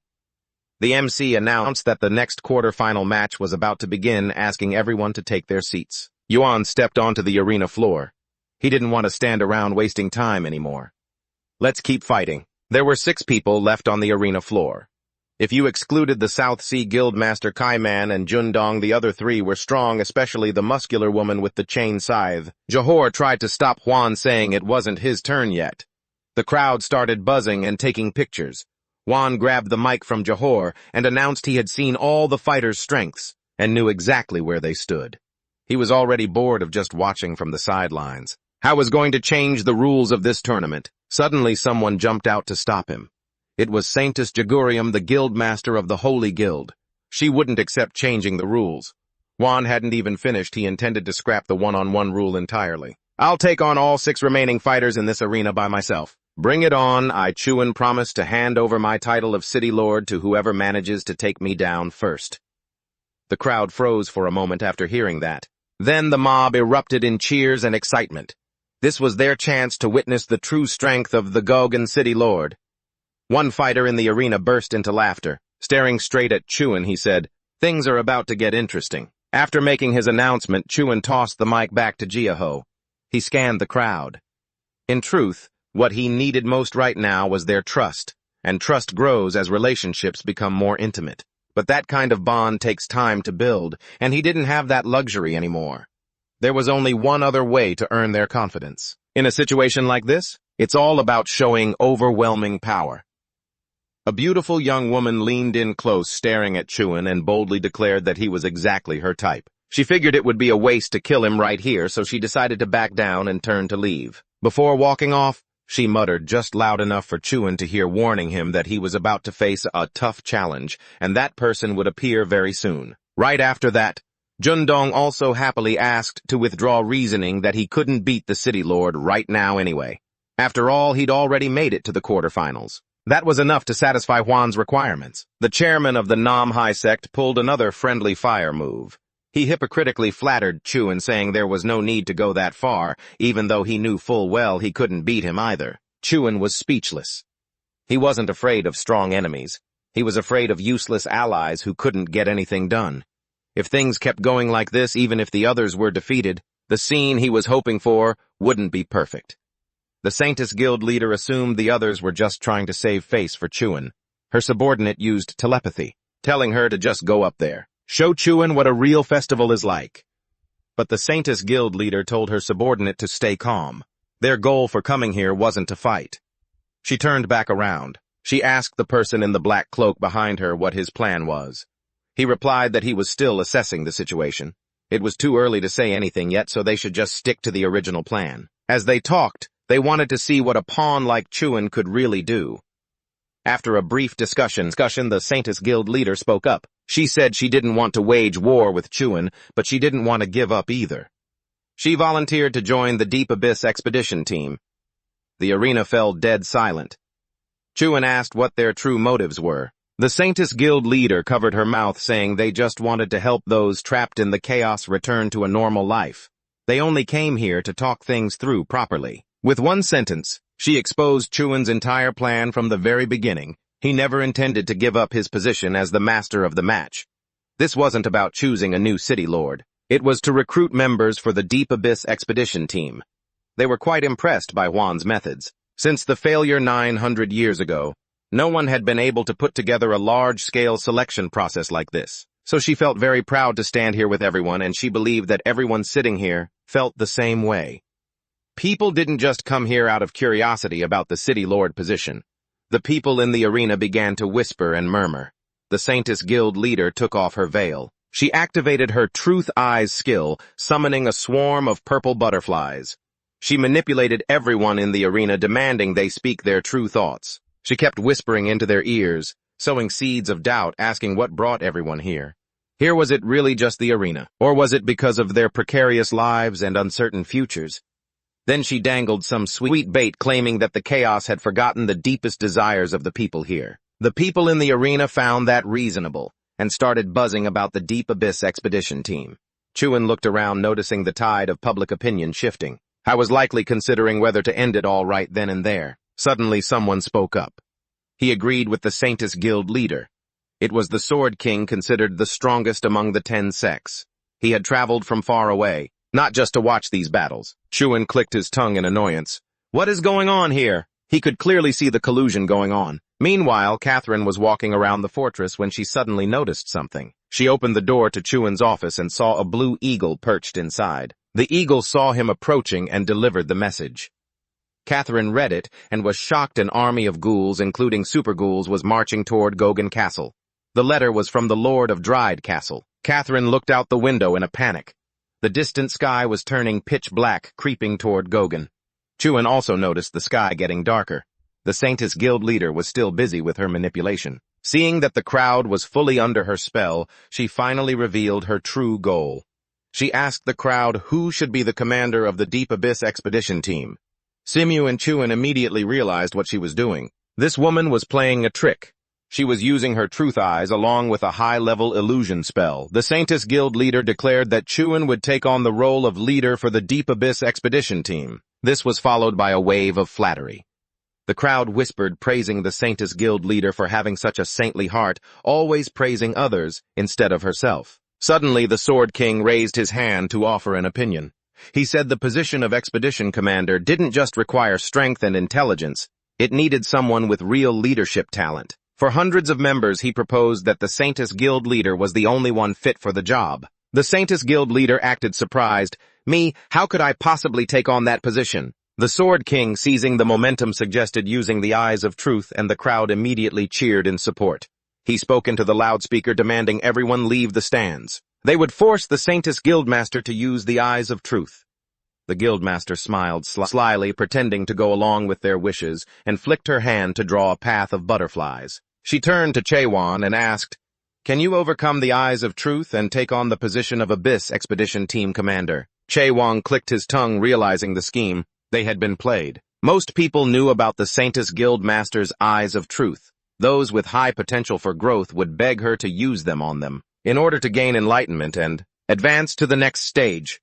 Speaker 1: The MC announced that the next quarter-final match was about to begin, asking everyone to take their seats. Yuan stepped onto the arena floor. He didn't want to stand around wasting time anymore. Let's keep fighting. There were 6 people left on the arena floor. If you excluded the South Sea Guildmaster Kaiman and Jundong, the other 3 were strong, especially the muscular woman with the chain scythe. Johor tried to stop Juan, saying it wasn't his turn yet. The crowd started buzzing and taking pictures. Juan grabbed the mic from Johor and announced he had seen all the fighters' strengths and knew exactly where they stood. He was already bored of just watching from the sidelines. How was going to change the rules of this tournament? Suddenly someone jumped out to stop him. It was Saintess Jagurium, the guildmaster of the Holy Guild. She wouldn't accept changing the rules. Juan hadn't even finished. He intended to scrap the one-on-one rule entirely. I'll take on all 6 remaining fighters in this arena by myself. Bring it on. I Chuan promise to hand over my title of City Lord to whoever manages to take me down first. The crowd froze for a moment after hearing that. Then the mob erupted in cheers and excitement. This was their chance to witness the true strength of the Gogan City Lord. One fighter in the arena burst into laughter. Staring straight at Chuan, he said, Things are about to get interesting. After making his announcement, Chuan tossed the mic back to Yahello. He scanned the crowd. In truth, what he needed most right now was their trust, and trust grows as relationships become more intimate. But that kind of bond takes time to build, and he didn't have that luxury anymore. There was only one other way to earn their confidence. In a situation like this, it's all about showing overwhelming power. A beautiful young woman leaned in close, staring at Chuan, and boldly declared that he was exactly her type. She figured it would be a waste to kill him right here, so she decided to back down and turn to leave. Before walking off, she muttered just loud enough for Chuan to hear, warning him that he was about to face a tough challenge, and that person would appear very soon. Right after that, Jundong also happily asked to withdraw, reasoning that he couldn't beat the city lord right now anyway. After all, he'd already made it to the quarterfinals. That was enough to satisfy Huan's requirements. The chairman of the Nam Hai sect pulled another friendly fire move. He hypocritically flattered Chuan, saying there was no need to go that far, even though he knew full well he couldn't beat him either. Chuan was speechless. He wasn't afraid of strong enemies. He was afraid of useless allies who couldn't get anything done. If things kept going like this, even if the others were defeated, the scene he was hoping for wouldn't be perfect. The Saintess Guild leader assumed the others were just trying to save face for Chuan. Her subordinate used telepathy, telling her to just go up there. Show Chuan what a real festival is like. But the Saintess Guild leader told her subordinate to stay calm. Their goal for coming here wasn't to fight. She turned back around. She asked the person in the black cloak behind her what his plan was. He replied that he was still assessing the situation. It was too early to say anything yet, so they should just stick to the original plan. As they talked, they wanted to see what a pawn like Chuan could really do. After a brief discussion, the Saintess Guild leader spoke up. She said she didn't want to wage war with Chuan, but she didn't want to give up either. She volunteered to join the Deep Abyss expedition team. The arena fell dead silent. Chuan asked what their true motives were. The Saintess Guild leader covered her mouth, saying they just wanted to help those trapped in the chaos return to a normal life. They only came here to talk things through properly. With one sentence, she exposed Chuan's entire plan from the very beginning. He never intended to give up his position as the master of the match. This wasn't about choosing a new city lord. It was to recruit members for the Deep Abyss expedition team. They were quite impressed by Huan's methods. Since the failure 900 years ago, no one had been able to put together a large-scale selection process like this. So she felt very proud to stand here with everyone, and she believed that everyone sitting here felt the same way. People didn't just come here out of curiosity about the city lord position. The people in the arena began to whisper and murmur. The Saintess Guild leader took off her veil. She activated her Truth Eyes skill, summoning a swarm of purple butterflies. She manipulated everyone in the arena, demanding they speak their true thoughts. She kept whispering into their ears, sowing seeds of doubt, asking what brought everyone here. Here, was it really just the arena? Or was it because of their precarious lives and uncertain futures? Then she dangled some sweet bait, claiming that the chaos had forgotten the deepest desires of the people here. The people in the arena found that reasonable, and started buzzing about the Deep Abyss expedition team. Chuan looked around, noticing the tide of public opinion shifting. I was likely considering whether to end it all right then and there. Suddenly someone spoke up. He agreed with the Saintess Guild leader. It was the Sword King, considered the strongest among the 10 sects. He had traveled from far away, not just to watch these battles. Chuan clicked his tongue in annoyance. What is going on here? He could clearly see the collusion going on. Meanwhile, Catherine was walking around the fortress when she suddenly noticed something. She opened the door to Chuan's office and saw a blue eagle perched inside. The eagle saw him approaching and delivered the message. Catherine read it and was shocked. An army of ghouls, including super ghouls, was marching toward Gogan Castle. The letter was from the Lord of Dried Castle. Catherine looked out the window in a panic. The distant sky was turning pitch black, creeping toward Gogan. Chuan also noticed the sky getting darker. The Saintess Guild leader was still busy with her manipulation. Seeing that the crowd was fully under her spell, she finally revealed her true goal. She asked the crowd who should be the commander of the Deep Abyss expedition team. Simu and Chuan immediately realized what she was doing. This woman was playing a trick. She was using her Truth Eyes along with a high-level illusion spell. The Saintess Guild leader declared that Chuan would take on the role of leader for the Deep Abyss expedition team. This was followed by a wave of flattery. The crowd whispered, praising the Saintess Guild leader for having such a saintly heart, always praising others instead of herself. Suddenly, the Sword King raised his hand to offer an opinion. He said the position of expedition commander didn't just require strength and intelligence, it needed someone with real leadership talent. For hundreds of members, he proposed that the Saintess Guild leader was the only one fit for the job. The Saintess Guild leader acted surprised. Me, how could I possibly take on that position? The Sword King, seizing the momentum, suggested using the eyes of truth, and the crowd immediately cheered in support. He spoke into the loudspeaker, demanding everyone leave the stands. They would force the Saintess Guildmaster to use the eyes of truth. The Guildmaster smiled slyly, pretending to go along with their wishes, and flicked her hand to draw a path of butterflies. She turned to Chaewon and asked, "Can you overcome the eyes of truth and take on the position of Abyss Expedition Team Commander?" Chaewon clicked his tongue, realizing the scheme. They had been played. Most people knew about the Saintess Guildmaster's eyes of truth. Those with high potential for growth would beg her to use them on them, in order to gain enlightenment and advance to the next stage.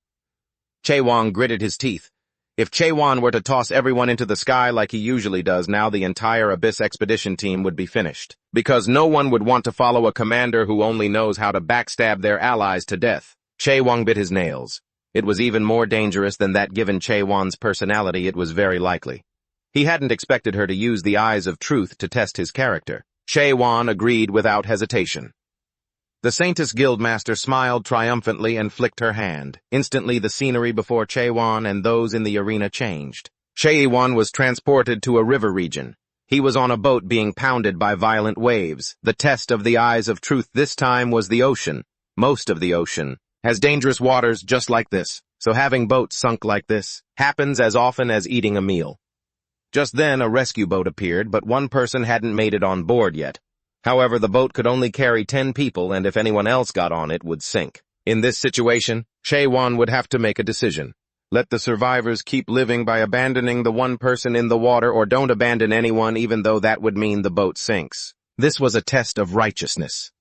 Speaker 1: Chaewon gritted his teeth. If Chaewon were to toss everyone into the sky like he usually does now, the entire Abyss Expedition team would be finished. Because no one would want to follow a commander who only knows how to backstab their allies to death. Chaewon bit his nails. It was even more dangerous than that. Given Chaewon's personality, it was very likely. He hadn't expected her to use the eyes of truth to test his character. Chaewon agreed without hesitation. The Saintess Guildmaster smiled triumphantly and flicked her hand. Instantly, the scenery before Chaewon and those in the arena changed. Chaewon was transported to a river region. He was on a boat being pounded by violent waves. The test of the eyes of truth this time was the ocean. Most of the ocean has dangerous waters just like this, so having boats sunk like this happens as often as eating a meal. Just then, a rescue boat appeared, but one person hadn't made it on board yet. However, the boat could only carry 10 people, and if anyone else got on it, would sink. In this situation, Chaewon would have to make a decision. Let the survivors keep living by abandoning the one person in the water, or don't abandon anyone, even though that would mean the boat sinks. This was a test of righteousness.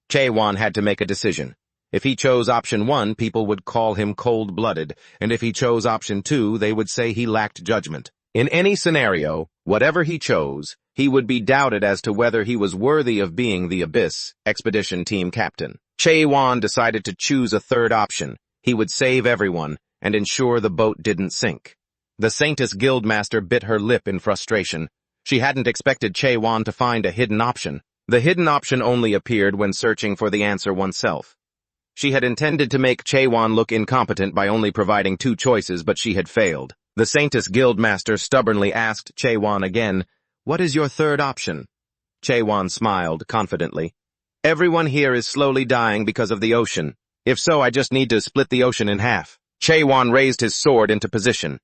Speaker 1: Chaewon had to make a decision. If he chose option 1, people would call him cold-blooded, and if he chose option 2, they would say he lacked judgment. In any scenario, whatever he chose, he would be doubted as to whether he was worthy of being the Abyss Expedition Team Captain. Chaewon decided to choose a third option. He would save everyone and ensure the boat didn't sink. The Saintess Guildmaster bit her lip in frustration. She hadn't expected Chaewon to find a hidden option. The hidden option only appeared when searching for the answer oneself. She had intended to make Chaewon look incompetent by only providing 2 choices, but she had failed. The Saintess Guildmaster stubbornly asked Chaewon again, "What is your third option?" Chaewon smiled confidently. "Everyone here is slowly dying because of the ocean. If so, I just need to split the ocean in half." Chaewon raised his sword into position.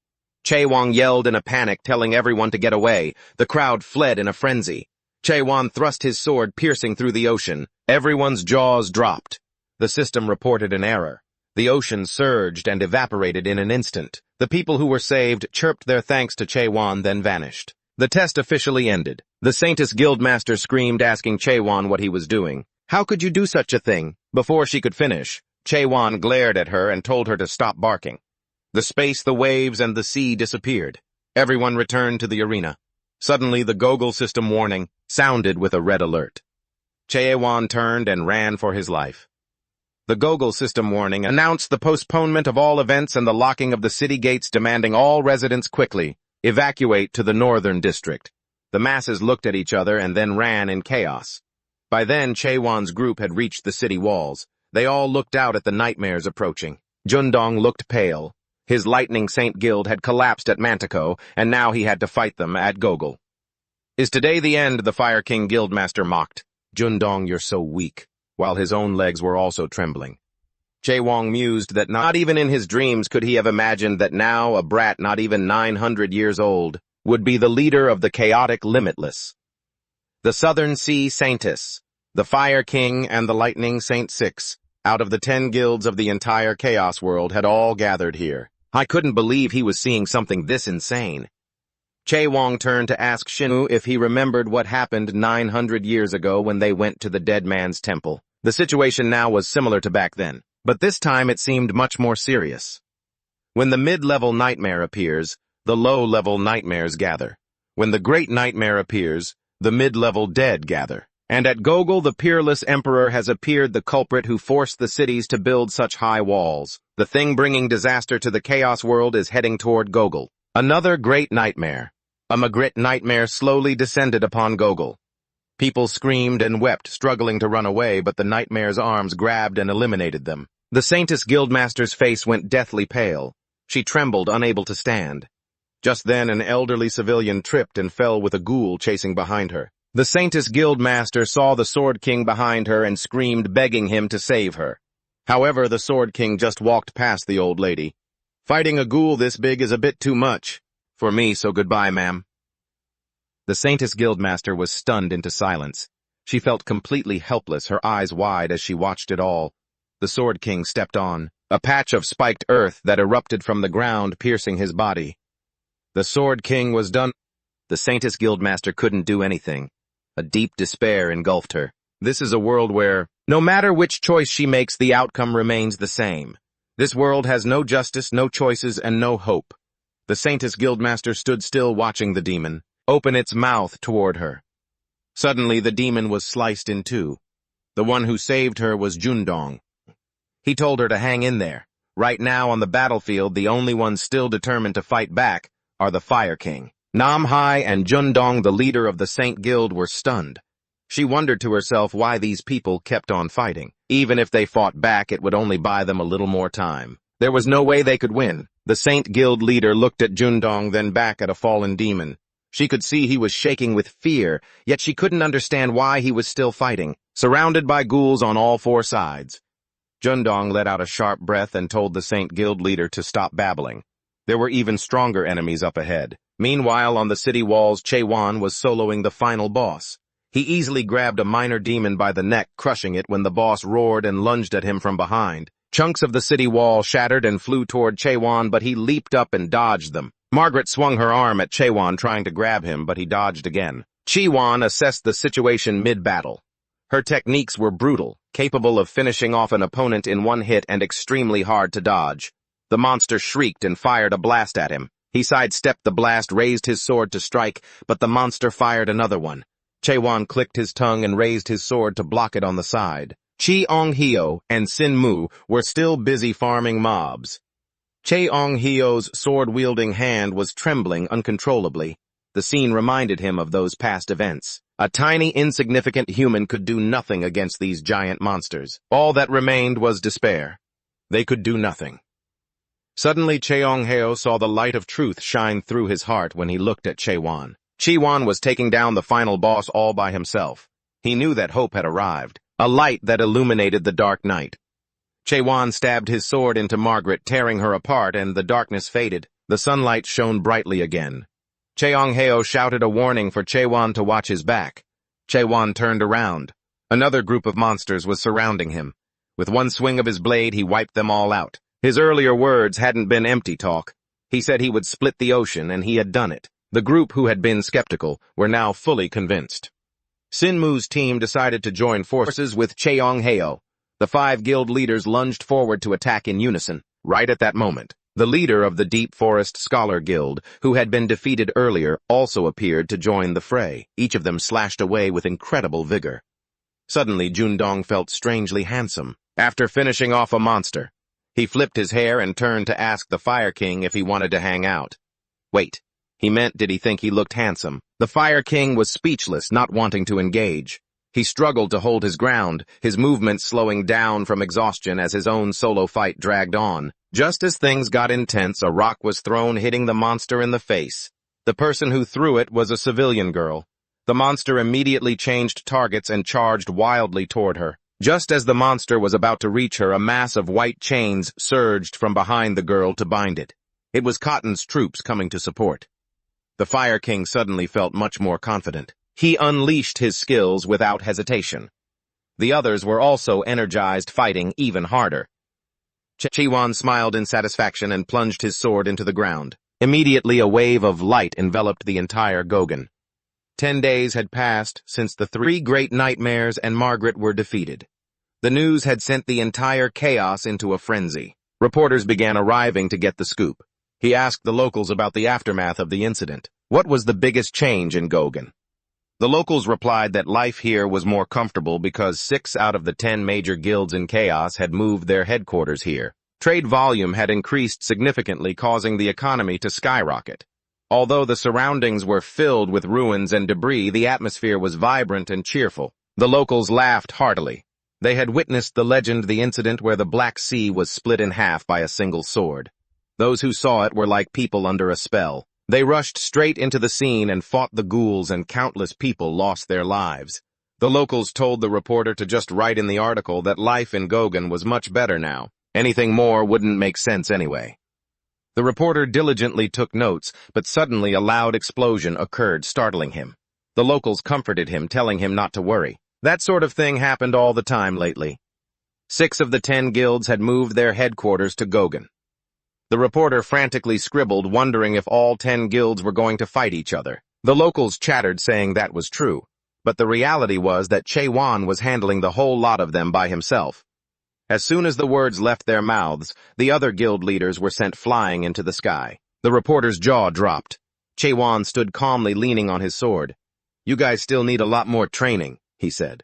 Speaker 1: Chaewon yelled in a panic, telling everyone to get away. The crowd fled in a frenzy. Chaewon thrust his sword, piercing through the ocean. Everyone's jaws dropped. The system reported an error. The ocean surged and evaporated in an instant. The people who were saved chirped their thanks to Chaewon, then vanished. The test officially ended. The Saintess Guildmaster screamed, asking Chaewon what he was doing. "How could you do such a thing?" Before she could finish, Chaewon glared at her and told her to stop barking. The space, the waves, and the sea disappeared. Everyone returned to the arena. Suddenly, the Gogol system warning sounded with a red alert. Chaewon turned and ran for his life. The Gogol system warning announced the postponement of all events and the locking of the city gates, demanding all residents quickly evacuate to the northern district. The masses looked at each other and then ran in chaos. By then, Chaewon's group had reached the city walls. They all looked out at the nightmares approaching. Jundong looked pale. His Lightning Saint Guild had collapsed at Mantico, and now he had to fight them at Gogol. "Is today the end?" the Fire King Guildmaster mocked. "Jundong, you're so weak," while his own legs were also trembling. Chaewon mused that not even in his dreams could he have imagined that now a brat not even 900 years old would be the leader of the chaotic Limitless. The Southern Sea Saintess, the Fire King, and the Lightning Saint Six, out of the 10 guilds of the entire Chaos world, had all gathered here. I couldn't believe he was seeing something this insane. Chaewon turned to ask Shinu if he remembered what happened 900 years ago when they went to the dead man's temple. The situation now was similar to back then, but this time it seemed much more serious. When the mid-level nightmare appears, the low-level nightmares gather. When the Great Nightmare appears, the mid-level dead gather. And at Gogol, the peerless emperor has appeared, the culprit who forced the cities to build such high walls. The thing bringing disaster to the chaos world is heading toward Gogol. Another great nightmare. A Magritte nightmare slowly descended upon Gogol. People screamed and wept, struggling to run away, but the nightmare's arms grabbed and eliminated them. The Saintess Guildmaster's face went deathly pale. She trembled, unable to stand. Just then, an elderly civilian tripped and fell with a ghoul chasing behind her. The Saintess Guildmaster saw the Sword King behind her and screamed, begging him to save her. However, the Sword King just walked past the old lady. Fighting a ghoul this big is a bit too much for me, so goodbye, ma'am. The Saintess Guildmaster was stunned into silence. She felt completely helpless, her eyes wide as she watched it all. The Sword King stepped on, a patch of spiked earth that erupted from the ground, piercing his body. The Sword King was done. The Saintess Guildmaster couldn't do anything. A deep despair engulfed her. This is a world where, no matter which choice she makes, the outcome remains the same. This world has no justice, no choices, and no hope. The Saintess Guildmaster stood still, watching the demon open its mouth toward her. Suddenly, the demon was sliced in two. The one who saved her was Jundong. He told her to hang in there. Right now on the battlefield, the only ones still determined to fight back are the Fire King. Namhai and Jundong, the leader of the Saint Guild, were stunned. She wondered to herself why these people kept on fighting. Even if they fought back, it would only buy them a little more time. There was no way they could win. The Saint Guild leader looked at Jundong, then back at a fallen demon. She could see he was shaking with fear, yet she couldn't understand why he was still fighting, surrounded by ghouls on all four sides. Jundong let out a sharp breath and told the Saint Guild leader to stop babbling. There were even stronger enemies up ahead. Meanwhile, on the city walls, Chaewon was soloing the final boss. He easily grabbed a minor demon by the neck, crushing it when the boss roared and lunged at him from behind. Chunks of the city wall shattered and flew toward Chaewon, but he leaped up and dodged them. Margaret swung her arm at Chaewon, trying to grab him, but he dodged again. Chaewon assessed the situation mid-battle. Her techniques were brutal, capable of finishing off an opponent in one hit and extremely hard to dodge. The monster shrieked and fired a blast at him. He sidestepped the blast, raised his sword to strike, but the monster fired another one. Chaewon clicked his tongue and raised his sword to block it on the side. Cheong-hyo and Sin-mu were still busy farming mobs. Cheong-hyo's sword-wielding hand was trembling uncontrollably. The scene reminded him of those past events. A tiny, insignificant human could do nothing against these giant monsters. All that remained was despair. They could do nothing. Suddenly, Cheong-hyo saw the light of truth shine through his heart when he looked at Chaewon. Chaewon was taking down the final boss all by himself. He knew that hope had arrived, a light that illuminated the dark night. Chaewon stabbed his sword into Margaret, tearing her apart, and the darkness faded. The sunlight shone brightly again. Cheong-hyo shouted a warning for Chaewon to watch his back. Chaewon turned around. Another group of monsters was surrounding him. With one swing of his blade, he wiped them all out. His earlier words hadn't been empty talk. He said he would split the ocean, and he had done it. The group who had been skeptical were now fully convinced. Sin-mu's team decided to join forces with Cheong-hyo. The 5 guild leaders lunged forward to attack in unison. Right at that moment, the leader of the Deep Forest Scholar Guild, who had been defeated earlier, also appeared to join the fray. Each of them slashed away with incredible vigor. Suddenly, Jundong felt strangely handsome. After finishing off a monster, he flipped his hair and turned to ask the Fire King if he wanted to hang out. Wait, he meant, did he think he looked handsome? The Fire King was speechless, not wanting to engage. He struggled to hold his ground, his movements slowing down from exhaustion as his own solo fight dragged on. Just as things got intense, a rock was thrown, hitting the monster in the face. The person who threw it was a civilian girl. The monster immediately changed targets and charged wildly toward her. Just as the monster was about to reach her, a mass of white chains surged from behind the girl to bind it. It was Cotton's troops coming to support. The Fire King suddenly felt much more confident. He unleashed his skills without hesitation. The others were also energized, fighting even harder. Chaewon smiled in satisfaction and plunged his sword into the ground. Immediately, a wave of light enveloped the entire Gogen. 10 days had passed since the 3 great nightmares and Margaret were defeated. The news had sent the entire chaos into a frenzy. Reporters began arriving to get the scoop. He asked the locals about the aftermath of the incident. What was the biggest change in Gogen? The locals replied that life here was more comfortable because 6 out of the 10 major guilds in Chaos had moved their headquarters here. Trade volume had increased significantly, causing the economy to skyrocket. Although the surroundings were filled with ruins and debris, the atmosphere was vibrant and cheerful. The locals laughed heartily. They had witnessed the incident where the Black Sea was split in half by a single sword. Those who saw it were like people under a spell. They rushed straight into the scene and fought the ghouls, and countless people lost their lives. The locals told the reporter to just write in the article that life in Gogen was much better now. Anything more wouldn't make sense anyway. The reporter diligently took notes, but suddenly a loud explosion occurred, startling him. The locals comforted him, telling him not to worry. That sort of thing happened all the time lately. 6 of the 10 guilds had moved their headquarters to Gogen. The reporter frantically scribbled, wondering if all 10 guilds were going to fight each other. The locals chattered, saying that was true, but the reality was that Che-Wan was handling the whole lot of them by himself. As soon as the words left their mouths, the other guild leaders were sent flying into the sky. The reporter's jaw dropped. Che-Wan stood calmly, leaning on his sword. "You guys still need a lot more training," he said.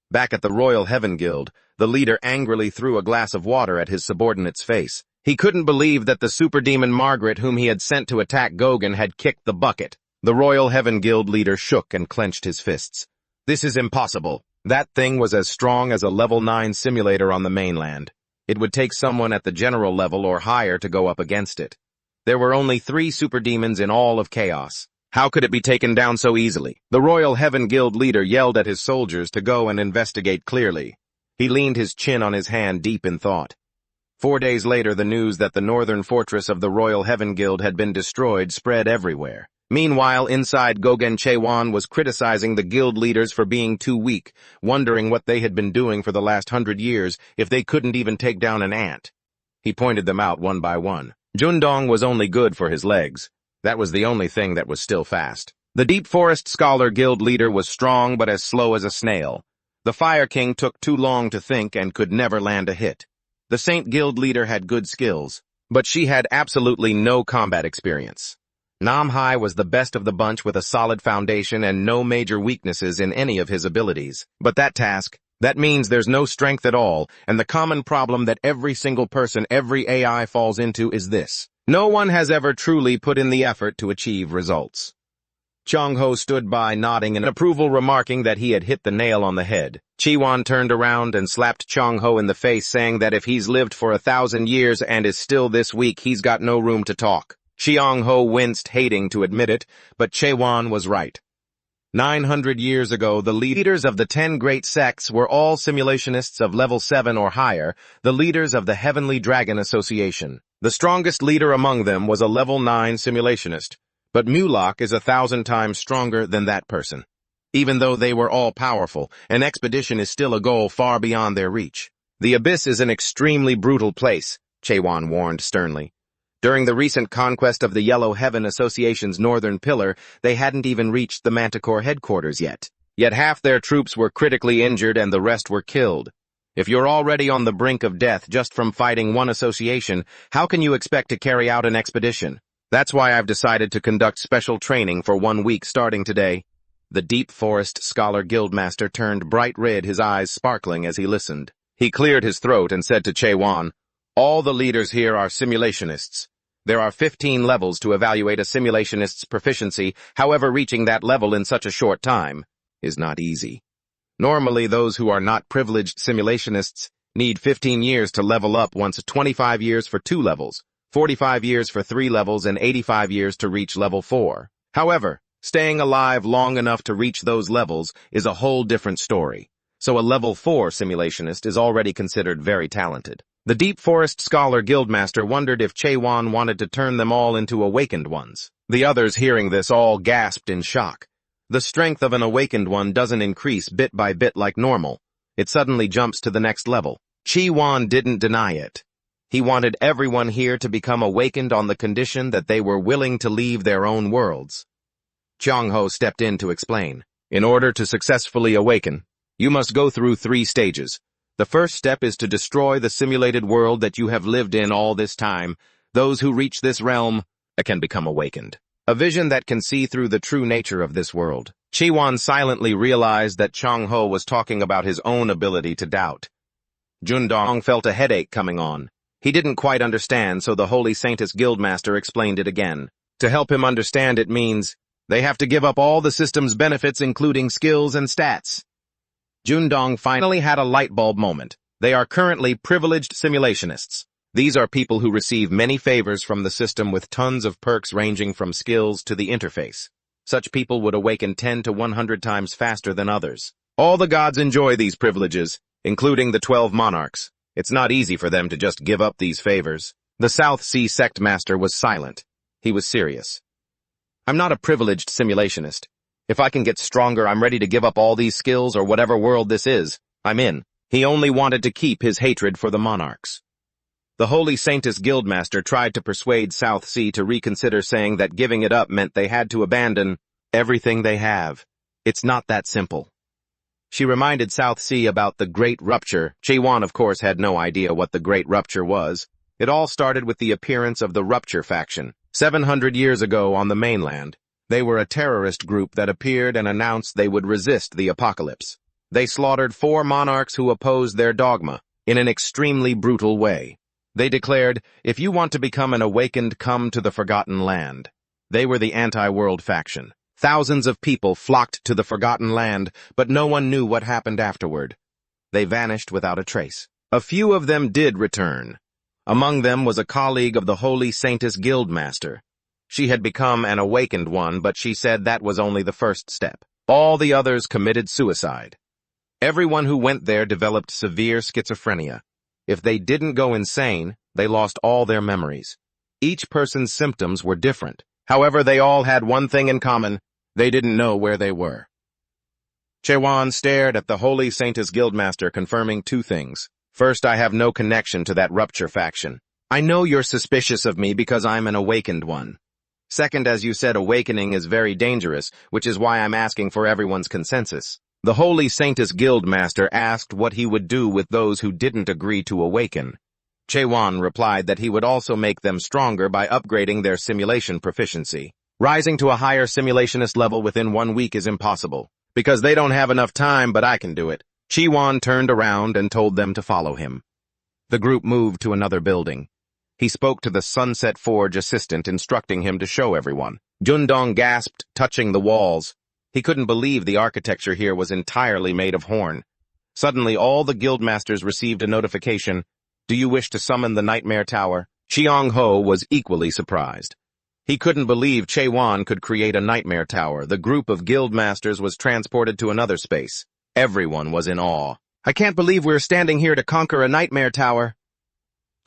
Speaker 1: Back at the Royal Heaven Guild, the leader angrily threw a glass of water at his subordinate's face. He couldn't believe that the superdemon Margaret, whom he had sent to attack Gogen, had kicked the bucket. The Royal Heaven Guild leader shook and clenched his fists. "This is impossible. That thing was as strong as a level 9 simulator on the mainland. It would take someone at the general level or higher to go up against it. There were only 3 superdemons in all of Chaos. How could it be taken down so easily?" The Royal Heaven Guild leader yelled at his soldiers to go and investigate clearly. He leaned his chin on his hand, deep in thought. 4 days later, the news that the northern fortress of the Royal Heaven Guild had been destroyed spread everywhere. Meanwhile, inside Gogen, Che-Wan was criticizing the guild leaders for being too weak, wondering what they had been doing for the last 100 years if they couldn't even take down an ant. He pointed them out one by one. Jundong was only good for his legs. That was the only thing that was still fast. The Deep Forest Scholar Guild leader was strong but as slow as a snail. The Fire King took too long to think and could never land a hit. The Saint Guild leader had good skills, but she had absolutely no combat experience. Namhai was the best of the bunch with a solid foundation and no major weaknesses in any of his abilities. But that means there's no strength at all, and the common problem that every single person, every AI falls into is this: no one has ever truly put in the effort to achieve results. Chang-Ho stood by, nodding in approval, remarking that he had hit the nail on the head. Chi-Wan turned around and slapped Chang-Ho in the face, saying that if he's lived for 1,000 years and is still this weak, he's got no room to talk. Chiang-Ho winced, hating to admit it, but Che-Wan was right. 900 years ago, the leaders of the 10 great sects were all simulationists of level 7 or higher, the leaders of the Heavenly Dragon Association. The strongest leader among them was a level 9 simulationist, but Mulak is 1,000 times stronger than that person. Even though they were all powerful, an expedition is still a goal far beyond their reach. The Abyss is an extremely brutal place, Che-Wan warned sternly. During the recent conquest of the Yellow Heaven Association's northern pillar, they hadn't even reached the Manticore headquarters yet. Yet half their troops were critically injured and the rest were killed. If you're already on the brink of death just from fighting one association, how can you expect to carry out an expedition? That's why I've decided to conduct special training for 1 week starting today. The Deep Forest Scholar Guildmaster turned bright red, his eyes sparkling as he listened. He cleared his throat and said to Che-Wan, "All the leaders here are simulationists. There are 15 levels to evaluate a simulationist's proficiency, however reaching that level in such a short time is not easy. Normally, those who are not privileged simulationists need 15 years to level up, once 25 years for 2 levels, 45 years for 3 levels, and 85 years to reach level 4. However, staying alive long enough to reach those levels is a whole different story. So a level 4 simulationist is already considered very talented." The Deep Forest Scholar Guildmaster wondered if Che-Wan wanted to turn them all into awakened ones. The others, hearing this, all gasped in shock. The strength of an awakened one doesn't increase bit by bit like normal. It suddenly jumps to the next level. Chi-Wan didn't deny it. He wanted everyone here to become awakened on the condition that they were willing to leave their own worlds. Chang-Ho stepped in to explain. In order to successfully awaken, you must go through 3 stages. The first step is to destroy the simulated world that you have lived in all this time. Those who reach this realm can become awakened. A vision that can see through the true nature of this world. Chiwon silently realized that Changho was talking about his own ability to doubt. Jundong felt a headache coming on. He didn't quite understand, so the Holy Saintess Guildmaster explained it again. To help him understand, it means they have to give up all the system's benefits, including skills and stats. Jundong finally had a light bulb moment. They are currently privileged simulationists. These are people who receive many favors from the system with tons of perks ranging from skills to the interface. Such people would awaken 10 to 100 times faster than others. All the gods enjoy these privileges, including the 12 monarchs. It's not easy for them to just give up these favors. The South Sea Sect Master was silent. He was serious. I'm not a privileged simulationist. If I can get stronger, I'm ready to give up all these skills or whatever world this is. I'm in. He only wanted to keep his hatred for the monarchs. The Holy Saintess Guildmaster tried to persuade South Sea to reconsider, saying that giving it up meant they had to abandon everything they have. It's not that simple. She reminded South Sea about the Great Rupture. Chiwon, of course, had no idea what the Great Rupture was. It all started with the appearance of the Rupture faction. 700 years ago on the mainland, they were a terrorist group that appeared and announced they would resist the apocalypse. They slaughtered 4 monarchs who opposed their dogma in an extremely brutal way. They declared, if you want to become an awakened, come to the Forgotten Land. They were the anti-world faction. Thousands of people flocked to the Forgotten Land, but no one knew what happened afterward. They vanished without a trace. A few of them did return. Among them was a colleague of the Holy Saintess Guildmaster. She had become an awakened one, but she said that was only the first step. All the others committed suicide. Everyone who went there developed severe schizophrenia. If they didn't go insane, they lost all their memories. Each person's symptoms were different. However, they all had one thing in common. They didn't know where they were. Chiwon stared at the Holy Saintess Guildmaster, confirming 2 things. First, I have no connection to that Rupture faction. I know you're suspicious of me because I'm an awakened one. Second, as you said, awakening is very dangerous, which is why I'm asking for everyone's consensus. The Holy Saintess Guildmaster asked what he would do with those who didn't agree to awaken. Chiwon replied that he would also make them stronger by upgrading their simulation proficiency. Rising to a higher simulationist level within 1 week is impossible, because they don't have enough time, but I can do it. Chiwon turned around and told them to follow him. The group moved to another building. He spoke to the Sunset Forge assistant, instructing him to show everyone. Jundong gasped, touching the walls. He couldn't believe the architecture here was entirely made of horn. Suddenly, all the guildmasters received a notification. Do you wish to summon the Nightmare Tower? Cheong-ho was equally surprised. He couldn't believe Chiwon could create a Nightmare Tower. The group of guildmasters was transported to another space. Everyone was in awe. I can't believe we're standing here to conquer a Nightmare Tower.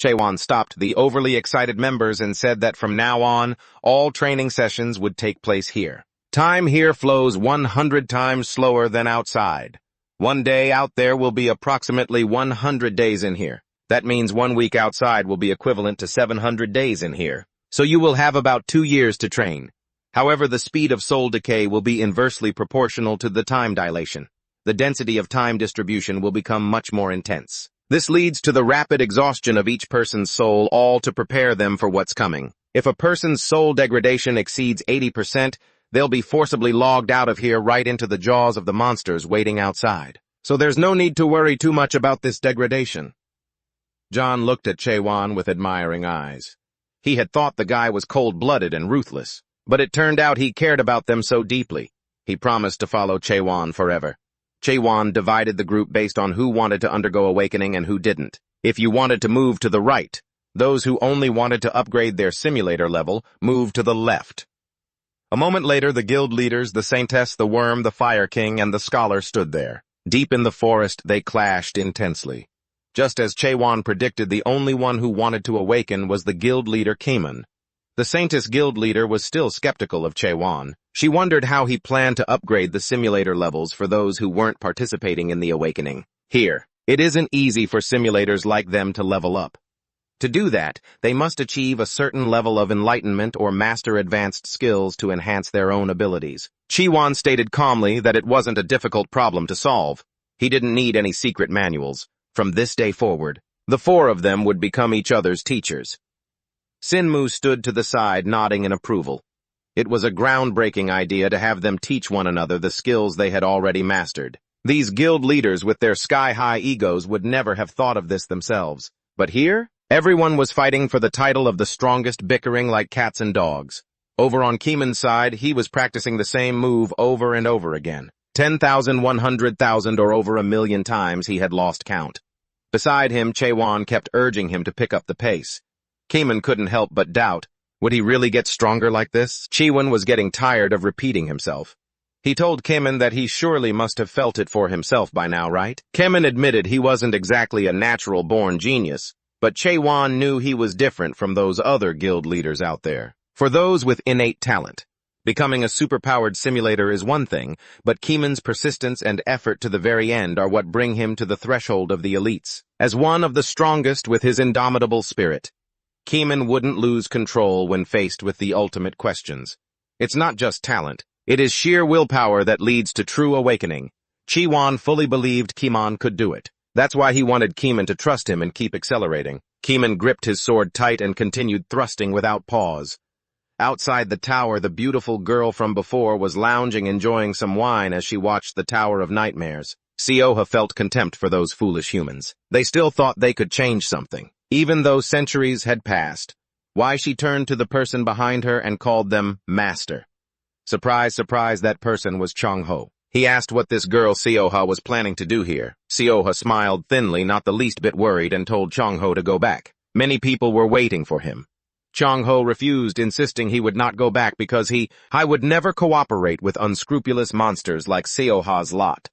Speaker 1: Chiwon stopped the overly excited members and said that from now on, all training sessions would take place here. Time here flows 100 times slower than outside. One day out there will be approximately 100 days in here. That means 1 week outside will be equivalent to 700 days in here. So you will have about 2 years to train. However, the speed of soul decay will be inversely proportional to the time dilation. The density of time distribution will become much more intense. This leads to the rapid exhaustion of each person's soul, all to prepare them for what's coming. If a person's soul degradation exceeds 80%, they'll be forcibly logged out of here right into the jaws of the monsters waiting outside. So there's no need to worry too much about this degradation. John looked at Chiwon with admiring eyes. He had thought the guy was cold-blooded and ruthless, but it turned out he cared about them so deeply. He promised to follow Chiwon forever. Chiwon divided the group based on who wanted to undergo awakening and who didn't. If you wanted to move to the right, those who only wanted to upgrade their simulator level moved to the left. A moment later, the guild leaders, the Saintess, the Worm, the Fire King, and the Scholar stood there. Deep in the forest, they clashed intensely. Just as Chiwon predicted, the only one who wanted to awaken was the guild leader Kamen. The Saintess guild leader was still skeptical of Chiwon. She wondered how he planned to upgrade the simulator levels for those who weren't participating in the awakening. Here, it isn't easy for simulators like them to level up. To do that, they must achieve a certain level of enlightenment or master advanced skills to enhance their own abilities. Chiwon stated calmly that it wasn't a difficult problem to solve. He didn't need any secret manuals. From this day forward, the 4 of them would become each other's teachers. Sinmu stood to the side, nodding in approval. It was a groundbreaking idea to have them teach one another the skills they had already mastered. These guild leaders with their sky-high egos would never have thought of this themselves. But here, everyone was fighting for the title of the strongest, bickering like cats and dogs. Over on Keeman's side, he was practicing the same move over and over again. 10,000, 100,000, or over 1,000,000 times he had lost count. Beside him, Chaewon kept urging him to pick up the pace. Keeman couldn't help but doubt, would he really get stronger like this? Chaewon was getting tired of repeating himself. He told Keeman that he surely must have felt it for himself by now, right? Keeman admitted he wasn't exactly a natural-born genius, but Chaewon knew he was different from those other guild leaders out there. For those with innate talent, becoming a superpowered simulator is one thing, but Keeman's persistence and effort to the very end are what bring him to the threshold of the elites. As one of the strongest with his indomitable spirit, Keeman wouldn't lose control when faced with the ultimate questions. It's not just talent. It is sheer willpower that leads to true awakening. Chaewon fully believed Keeman could do it. That's why he wanted Keeman to trust him and keep accelerating. Keeman gripped his sword tight and continued thrusting without pause. Outside the tower, the beautiful girl from before was lounging, enjoying some wine as she watched the Tower of Nightmares. Seoha felt contempt for those foolish humans. They still thought they could change something, even though centuries had passed. Why, she turned to the person behind her and called them Master. Surprise, surprise, that person was Chong-ho. He asked what this girl Seoha was planning to do here. Seoha smiled thinly, not the least bit worried, and told Chong-ho to go back. Many people were waiting for him. Chong-ho refused, insisting he would not go back because I would never cooperate with unscrupulous monsters like Seoha's lot.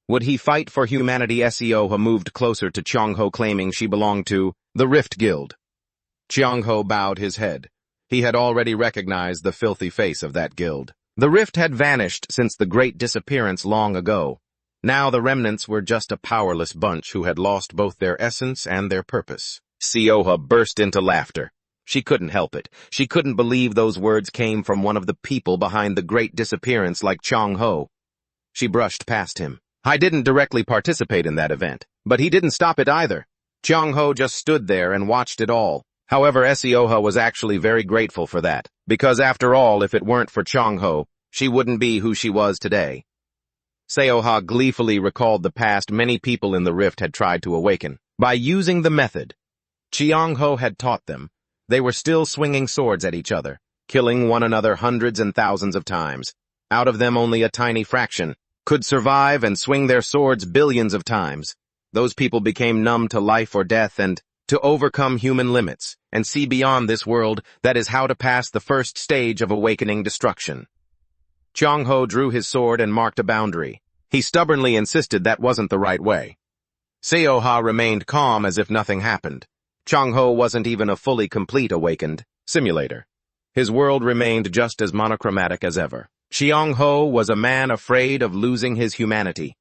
Speaker 1: Would he fight for humanity? Seoha moved closer to Chong-ho, claiming she belonged to the Rift Guild. Chong-ho bowed his head. He had already recognized the filthy face of that guild. The Rift had vanished since the great disappearance long ago. Now the remnants were just a powerless bunch who had lost both their essence and their purpose. Seoha burst into laughter. She couldn't help it. She couldn't believe those words came from one of the people behind the great disappearance like Chong-ho. She brushed past him. I didn't directly participate in that event, but he didn't stop it either. Chong-ho just stood there and watched it all. However, Seoha was actually very grateful for that, because after all, if it weren't for Chong-ho, she wouldn't be who she was today. Seoha gleefully recalled the past many people in the Rift had tried to awaken. By using the method Chong-ho had taught them, they were still swinging swords at each other, killing one another hundreds and thousands of times. Out of them, only a tiny fraction could survive and swing their swords billions of times. Those people became numb to life or death and to overcome human limits and see beyond this world. That is how to pass the first stage of awakening destruction. Chong-ho drew his sword and marked a boundary. He stubbornly insisted that wasn't the right way. Seoha remained calm as if nothing happened. Chong-ho wasn't even a fully complete awakened simulator. His world remained just as monochromatic as ever. Chong-ho was a man afraid of losing his humanity.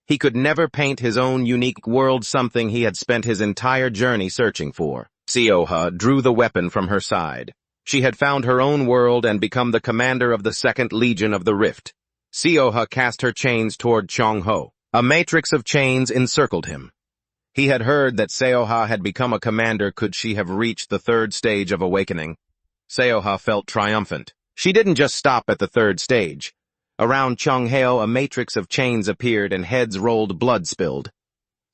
Speaker 1: He could never paint his own unique world, something he had spent his entire journey searching for. Seoha drew the weapon from her side. She had found her own world and become the commander of the 2nd Legion of the Rift. Seoha cast her chains toward Chong-ho. A matrix of chains encircled him. He had heard that Seoha had become a commander could she have reached the 3rd stage of awakening. Seoha felt triumphant. She didn't just stop at the 3rd stage. Around Chong-ho, a matrix of chains appeared and heads rolled, blood spilled.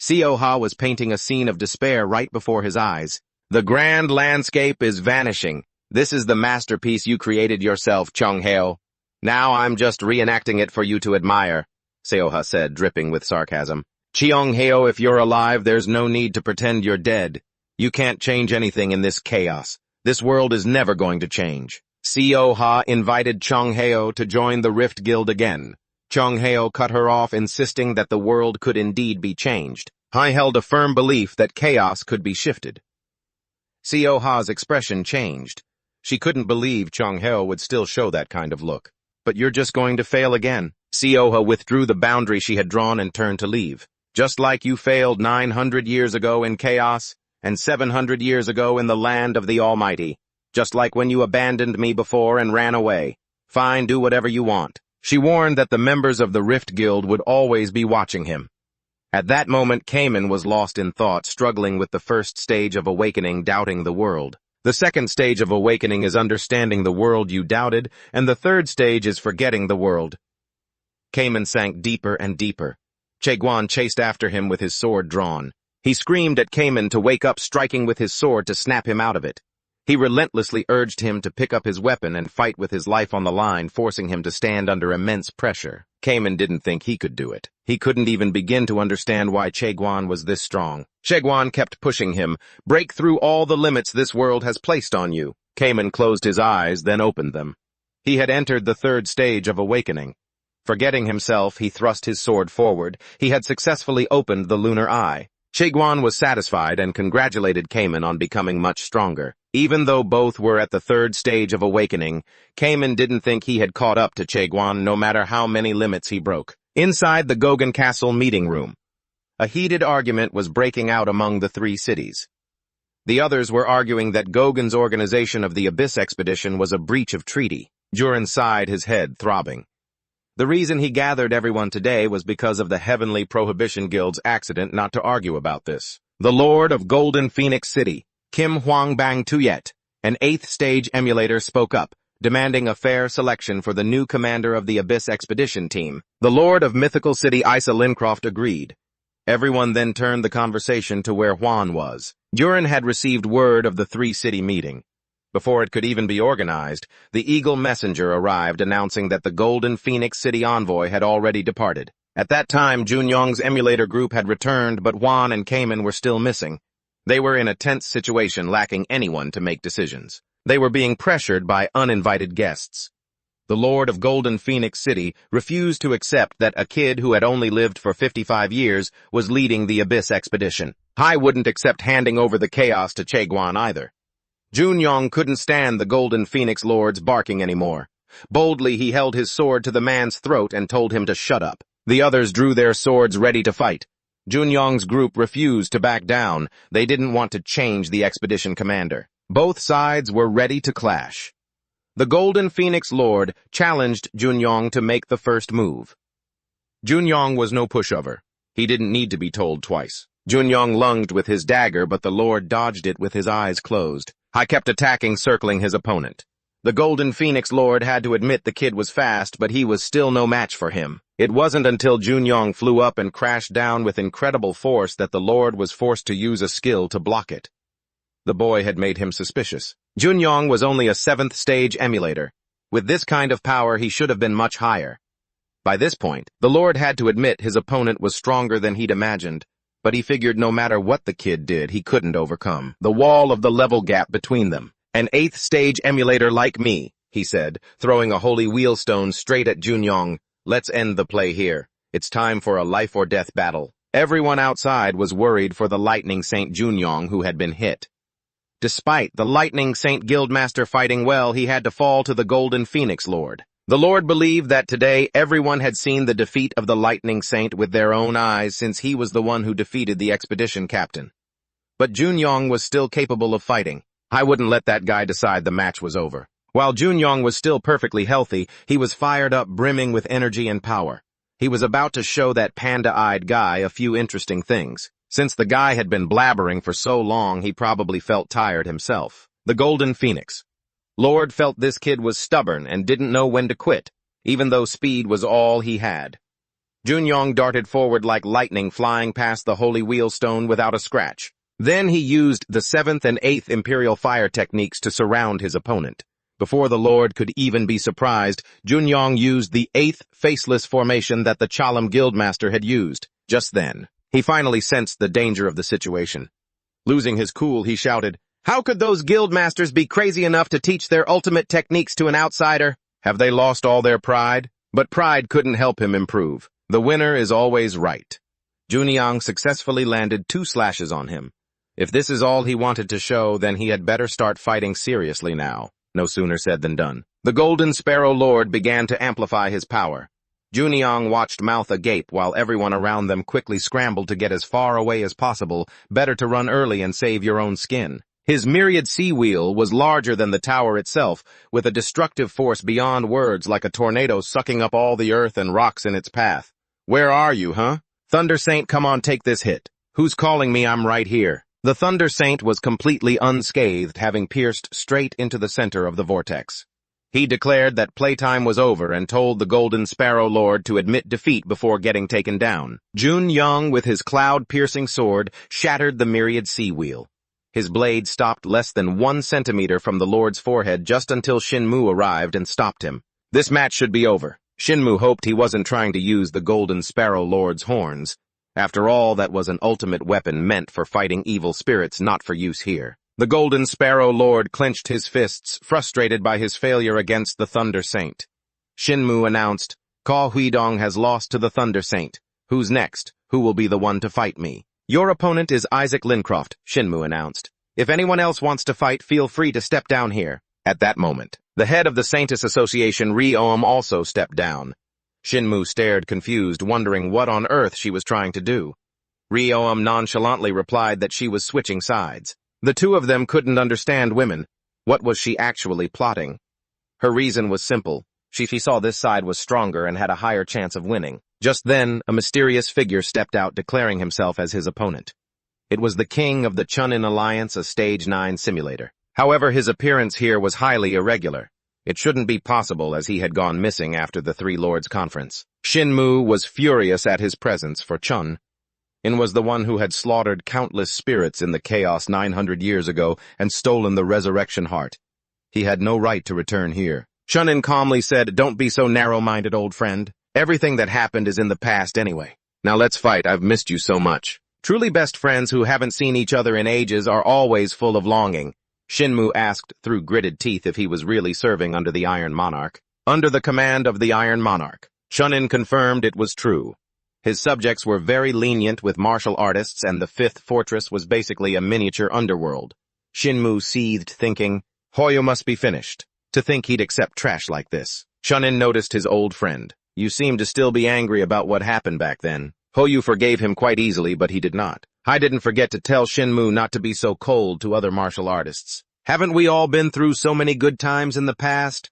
Speaker 1: Seoha was painting a scene of despair right before his eyes. The grand landscape is vanishing. This is the masterpiece you created yourself, Chong-ho. Now I'm just reenacting it for you to admire, Seoha said, dripping with sarcasm. Chong-ho, if you're alive, there's no need to pretend you're dead. You can't change anything in this chaos. This world is never going to change. Seoha invited Chong-ho to join the Rift Guild again. Chong-ho cut her off, insisting that the world could indeed be changed. I held a firm belief that chaos could be shifted. Seoha's expression changed. She couldn't believe Chong-ho would still show that kind of look. But you're just going to fail again. Seoha withdrew the boundary she had drawn and turned to leave. Just like you failed 900 years ago in chaos, and 700 years ago in the land of the Almighty. Just like when you abandoned me before and ran away. Fine, do whatever you want. She warned that the members of the Rift Guild would always be watching him. At that moment, Keeman was lost in thought, struggling with the 1st stage of awakening, doubting the world. The second stage of awakening is understanding the world you doubted, and the third stage is forgetting the world. Cayman sank deeper and deeper. Chaegwan chased after him with his sword drawn. He screamed at Cayman to wake up, striking with his sword to snap him out of it. He relentlessly urged him to pick up his weapon and fight with his life on the line, forcing him to stand under immense pressure. Cayman didn't think he could do it. He couldn't even begin to understand why Chaegwan was this strong. Chaegwan kept pushing him. Break through all the limits this world has placed on you. Cayman closed his eyes, then opened them. He had entered the third stage of awakening. Forgetting himself, he thrust his sword forward. He had successfully opened the lunar eye. Chaegwan was satisfied and congratulated Cayman on becoming much stronger. Even though both were at the third stage of awakening, Cayman didn't think he had caught up to Chaegwan no matter how many limits he broke. Inside the Gogan Castle meeting room, a heated argument was breaking out among the three cities. The others were arguing that Gogan's organization of the Abyss expedition was a breach of treaty. Jurin sighed, his head throbbing. The reason he gathered everyone today was because of the Heavenly Prohibition Guild's accident not to argue about this. The Lord of Golden Phoenix City, Kim Hwangbang Tuyet, an 8th stage emulator, spoke up, demanding a fair selection for the new commander of the Abyss expedition team. The Lord of Mythical City, Isa Lincroft, agreed. Everyone then turned the conversation to where Hwan was. Jurin had received word of the three-city meeting. Before it could even be organized, the Eagle Messenger arrived announcing that the Golden Phoenix City envoy had already departed. At that time, Junyong's emulator group had returned, but Hwan and Cayman were still missing. They were in a tense situation, lacking anyone to make decisions. They were being pressured by uninvited guests. The Lord of Golden Phoenix City refused to accept that a kid who had only lived for 55 years was leading the Abyss expedition. Hai wouldn't accept handing over the chaos to Chaegwan either. Junyong couldn't stand the Golden Phoenix Lord's barking anymore. Boldly, he held his sword to the man's throat and told him to shut up. The others drew their swords ready to fight. Junyong's group refused to back down. They didn't want to change the expedition commander. Both sides were ready to clash. The Golden Phoenix Lord challenged Junyong to make the first move. Junyong was no pushover. He didn't need to be told twice. Junyong lunged with his dagger, but the Lord dodged it with his eyes closed. I kept attacking, circling his opponent. The Golden Phoenix Lord had to admit the kid was fast, but he was still no match for him. It wasn't until Junyong flew up and crashed down with incredible force that the Lord was forced to use a skill to block it. The boy had made him suspicious. Junyong was only a 7th stage emulator. With this kind of power, he should have been much higher. By this point, the Lord had to admit his opponent was stronger than he'd imagined. But he figured no matter what the kid did, he couldn't overcome the wall of the level gap between them. An 8th stage emulator like me, he said, throwing a holy wheelstone straight at Junyong. Let's end the play here. It's time for a life-or-death battle. Everyone outside was worried for the Lightning Saint Junyong, who had been hit. Despite the Lightning Saint Guildmaster fighting well, he had to fall to the Golden Phoenix Lord. The Lord believed that today everyone had seen the defeat of the Lightning Saint with their own eyes, since he was the one who defeated the expedition captain. But Junyong was still capable of fighting. I wouldn't let that guy decide the match was over. While Junyong was still perfectly healthy, he was fired up, brimming with energy and power. He was about to show that panda-eyed guy a few interesting things. Since the guy had been blabbering for so long, he probably felt tired himself. The Golden Phoenix Lord felt this kid was stubborn and didn't know when to quit, even though speed was all he had. Junyong darted forward like lightning, flying past the holy wheelstone without a scratch. Then he used the 7th and 8th Imperial Fire techniques to surround his opponent. Before the Lord could even be surprised, Junyong used the 8th faceless formation that the Chalam Guildmaster had used. Just then, he finally sensed the danger of the situation. Losing his cool, he shouted, "How could those Guildmasters be crazy enough to teach their ultimate techniques to an outsider? Have they lost all their pride?" But pride couldn't help him improve. The winner is always right. Junyong successfully landed 2 slashes on him. If this is all he wanted to show, then he had better start fighting seriously now. No sooner said than done. The Golden Sparrow Lord began to amplify his power. Junyong watched, mouth agape, while everyone around them quickly scrambled to get as far away as possible. Better to run early and save your own skin. His myriad sea wheel was larger than the tower itself, with a destructive force beyond words, like a tornado sucking up all the earth and rocks in its path. "Where are you, huh? Thunder Saint, come on, take this hit." "Who's calling me? I'm right here." The Thunder Saint was completely unscathed, having pierced straight into the center of the vortex. He declared that playtime was over and told the Golden Sparrow Lord to admit defeat before getting taken down. Jun Young, with his cloud-piercing sword, shattered the myriad sea wheel. His blade stopped less than 1 centimeter from the Lord's forehead just until Shinmu arrived and stopped him. This match should be over. Shinmu hoped he wasn't trying to use the Golden Sparrow Lord's horns. After all, that was an ultimate weapon meant for fighting evil spirits, not for use here. The Golden Sparrow Lord clenched his fists, frustrated by his failure against the Thunder Saint. Shinmu announced, "Ka Huidong has lost to the Thunder Saint. Who's next? Who will be the one to fight me?" "Your opponent is Isaac Lincroft," Shinmu announced. "If anyone else wants to fight, feel free to step down here." At that moment, the head of the Saintess Association, Ri-Ohm, also stepped down. Shinmu stared confused, wondering what on earth she was trying to do. Ri-Ohm nonchalantly replied that she was switching sides. The two of them couldn't understand women. What was she actually plotting? Her reason was simple. She saw this side was stronger and had a higher chance of winning. Just then, a mysterious figure stepped out, declaring himself as his opponent. It was the king of the Chunin Alliance, a Stage 9 simulator. However, his appearance here was highly irregular. It shouldn't be possible, as he had gone missing after the Three Lords Conference. Shinmu was furious at his presence, for Chun was the one who had slaughtered countless spirits in the chaos 900 years ago and stolen the resurrection heart. He had no right to return here. Chunin calmly said, "Don't be so narrow-minded, old friend. Everything that happened is in the past anyway. Now let's fight. I've missed you so much." Truly best friends who haven't seen each other in ages are always full of longing. Shinmu asked through gritted teeth if he was really serving under the Iron Monarch. Under the command of the Iron Monarch. Chunin confirmed it was true. His subjects were very lenient with martial artists, and the fifth fortress was basically a miniature underworld. Shinmu seethed, thinking, Hoyo must be finished. To think he'd accept trash like this. Chunin noticed his old friend. "You seem to still be angry about what happened back then." Hoyu forgave him quite easily, but he did not. "I didn't forget to tell Shinmu not to be so cold to other martial artists. Haven't we all been through so many good times in the past?"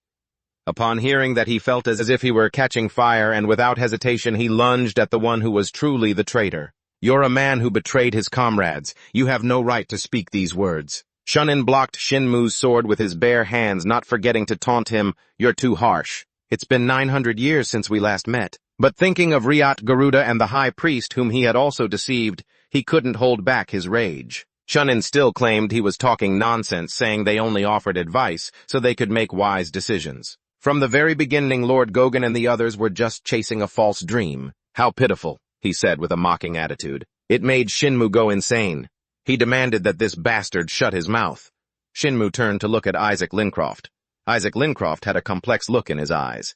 Speaker 1: Upon hearing that, he felt as if he were catching fire, and without hesitation he lunged at the one who was truly the traitor. "You're a man who betrayed his comrades. You have no right to speak these words." Chunin blocked Shinmu's sword with his bare hands, not forgetting to taunt him, "You're too harsh. It's been 900 years since we last met." But thinking of Riat Garuda and the high priest whom he had also deceived, he couldn't hold back his rage. Chunin still claimed he was talking nonsense, saying they only offered advice so they could make wise decisions. From the very beginning, Lord Gogan and the others were just chasing a false dream. "How pitiful," he said with a mocking attitude. It made Shinmu go insane. He demanded that this bastard shut his mouth. Shinmu turned to look at Isaac Lincroft. Isaac Lincroft had a complex look in his eyes.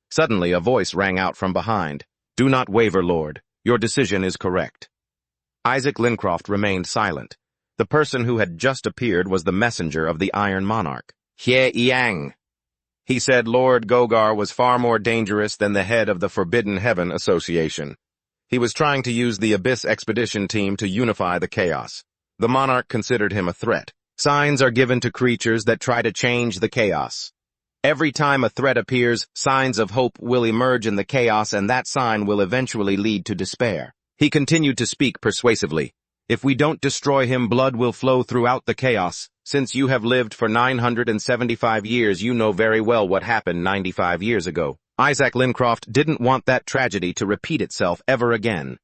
Speaker 1: Suddenly, a voice rang out from behind. "Do not waver, Lord. Your decision is correct." Isaac Lincroft remained silent. The person who had just appeared was the messenger of the Iron Monarch. "Hye Yang." He said Lord Gogar was far more dangerous than the head of the Forbidden Heaven Association. He was trying to use the Abyss Expedition team to unify the chaos. The monarch considered him a threat. Signs are given to creatures that try to change the chaos. Every time a threat appears, signs of hope will emerge in the chaos, and that sign will eventually lead to despair. He continued to speak persuasively. "If we don't destroy him, blood will flow throughout the chaos. Since you have lived for 975 years, you know very well what happened 95 years ago." Isaac Lincroft didn't want that tragedy to repeat itself ever again.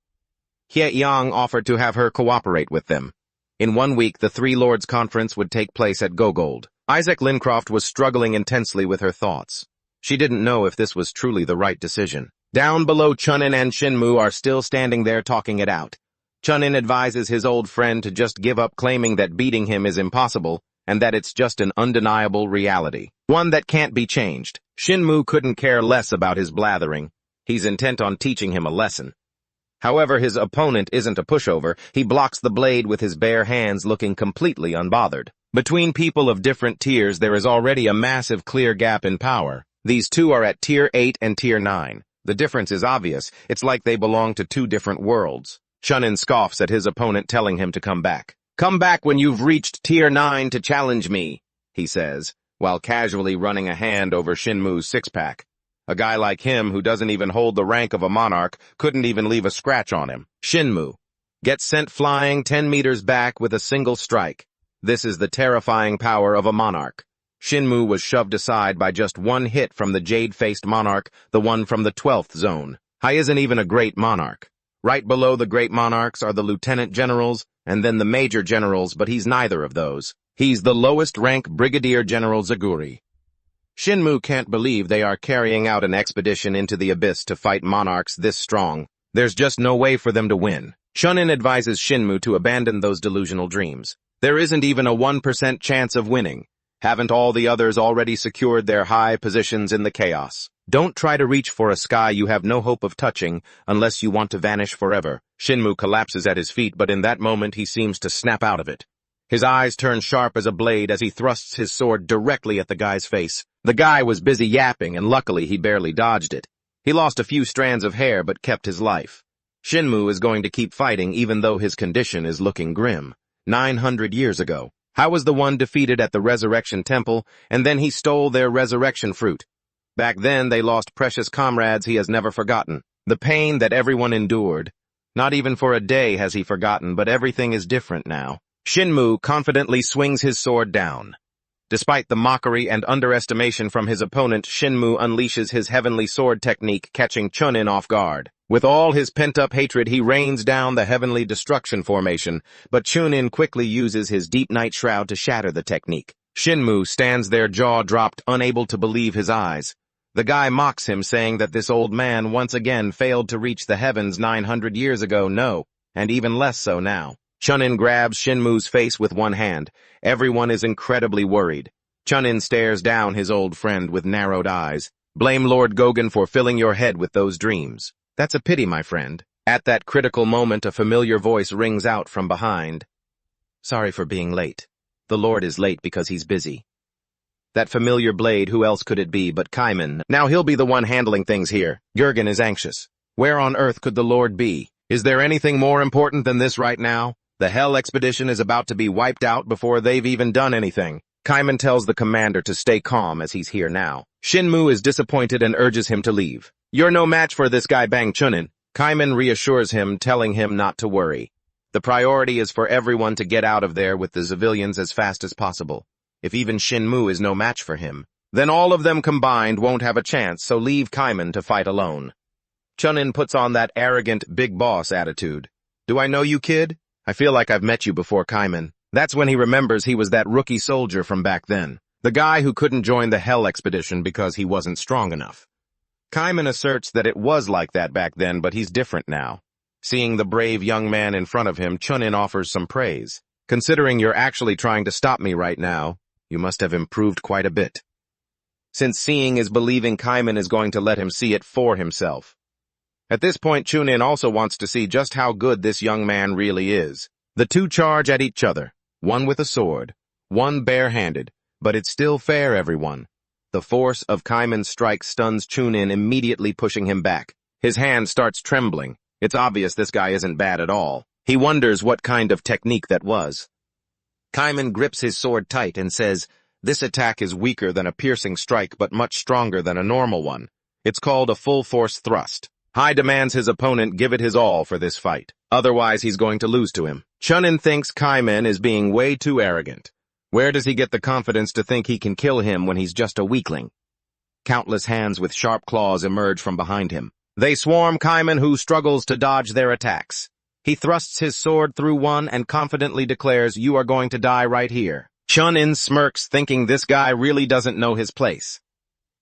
Speaker 1: Hye Yang offered to have her cooperate with them. In 1 week, the Three Lords Conference would take place at Gogold. Isaac Lincroft was struggling intensely with her thoughts. She didn't know if this was truly the right decision. Down below, Chunin and Shinmu are still standing there talking it out. Chunin advises his old friend to just give up, claiming that beating him is impossible, and that it's just an undeniable reality. One that can't be changed. Shinmu couldn't care less about his blathering. He's intent on teaching him a lesson. However, his opponent isn't a pushover. He blocks the blade with his bare hands, looking completely unbothered. Between people of different tiers, there is already a massive clear gap in power. These two are at Tier 8 and Tier 9. The difference is obvious. It's like they belong to two different worlds. Chunin scoffs at his opponent, telling him to come back. "Come back when you've reached Tier 9 to challenge me," he says, while casually running a hand over Shinmu's six-pack. A guy like him, who doesn't even hold the rank of a monarch, couldn't even leave a scratch on him. "Shinmu, gets sent flying 10 meters back with a single strike. This is the terrifying power of a monarch. Shinmu was shoved aside by just one hit from the jade-faced monarch, the one from the 12th zone. He isn't even a great monarch. Right below the great monarchs are the lieutenant generals, and then the major generals, but he's neither of those. He's the lowest rank Brigadier General Zaguri. Shinmu can't believe they are carrying out an expedition into the abyss to fight monarchs this strong. There's just no way for them to win. Chunin advises Shinmu to abandon those delusional dreams. There isn't even a 1% chance of winning. Haven't all the others already secured their high positions in the chaos? Don't try to reach for a sky you have no hope of touching unless you want to vanish forever. Shinmu collapses at his feet, but in that moment he seems to snap out of it. His eyes turn sharp as a blade as he thrusts his sword directly at the guy's face. The guy was busy yapping, and luckily he barely dodged it. He lost a few strands of hair but kept his life. Shinmu is going to keep fighting even though his condition is looking grim. 900 years ago, how was the one defeated at the Resurrection Temple, and then he stole their resurrection fruit? Back then they lost precious comrades he has never forgotten. The pain that everyone endured. Not even for a day has he forgotten, but everything is different now. Shinmu confidently swings his sword down. Despite the mockery and underestimation from his opponent, Shinmu unleashes his heavenly sword technique, catching Chunin off guard. With all his pent-up hatred, he rains down the heavenly destruction formation, but Chunin quickly uses his deep night shroud to shatter the technique. Shinmu stands there jaw dropped, unable to believe his eyes. The guy mocks him, saying that this old man once again failed to reach the heavens 900 years ago, and even less so now. Chunin grabs Shinmu's face with one hand. Everyone is incredibly worried. Chunin stares down his old friend with narrowed eyes. Blame Lord Gogen for filling your head with those dreams. That's a pity, my friend. At that critical moment, a familiar voice rings out from behind. Sorry for being late. The Lord is late because he's busy. That familiar blade, who else could it be but Kaiman? Now he'll be the one handling things here. Jurgen is anxious. Where on earth could the Lord be? Is there anything more important than this right now? The Hell expedition is about to be wiped out before they've even done anything. Kaiman tells the commander to stay calm as he's here now. Shinmu is disappointed and urges him to leave. You're no match for this guy Bang Chunin. Kaiman reassures him, telling him not to worry. The priority is for everyone to get out of there with the civilians as fast as possible. If even Shinmu is no match for him, then all of them combined won't have a chance, so leave Kaiman to fight alone. Chunin puts on that arrogant big boss attitude. Do I know you, kid? I feel like I've met you before, Kaiman. That's when he remembers he was that rookie soldier from back then. The guy who couldn't join the Hell expedition because he wasn't strong enough. Kaiman asserts that it was like that back then, but he's different now. Seeing the brave young man in front of him, Chunin offers some praise. Considering you're actually trying to stop me right now, you must have improved quite a bit. Since seeing is believing, Kaiman is going to let him see it for himself. At this point, Chunin also wants to see just how good this young man really is. The two charge at each other, one with a sword, one bare-handed, but it's still fair, everyone. The force of Kaiman's strike stuns Chunin, immediately pushing him back. His hand starts trembling. It's obvious this guy isn't bad at all. He wonders what kind of technique that was. Kaiman grips his sword tight and says, "This attack is weaker than a piercing strike, but much stronger than a normal one. It's called a full-force thrust. Hai demands his opponent give it his all for this fight. Otherwise, he's going to lose to him." Chunin thinks Kaiman is being way too arrogant. Where does he get the confidence to think he can kill him when he's just a weakling? Countless hands with sharp claws emerge from behind him. They swarm Kaiman, who struggles to dodge their attacks. He thrusts his sword through one and confidently declares, "You are going to die right here." Chunin smirks, thinking this guy really doesn't know his place.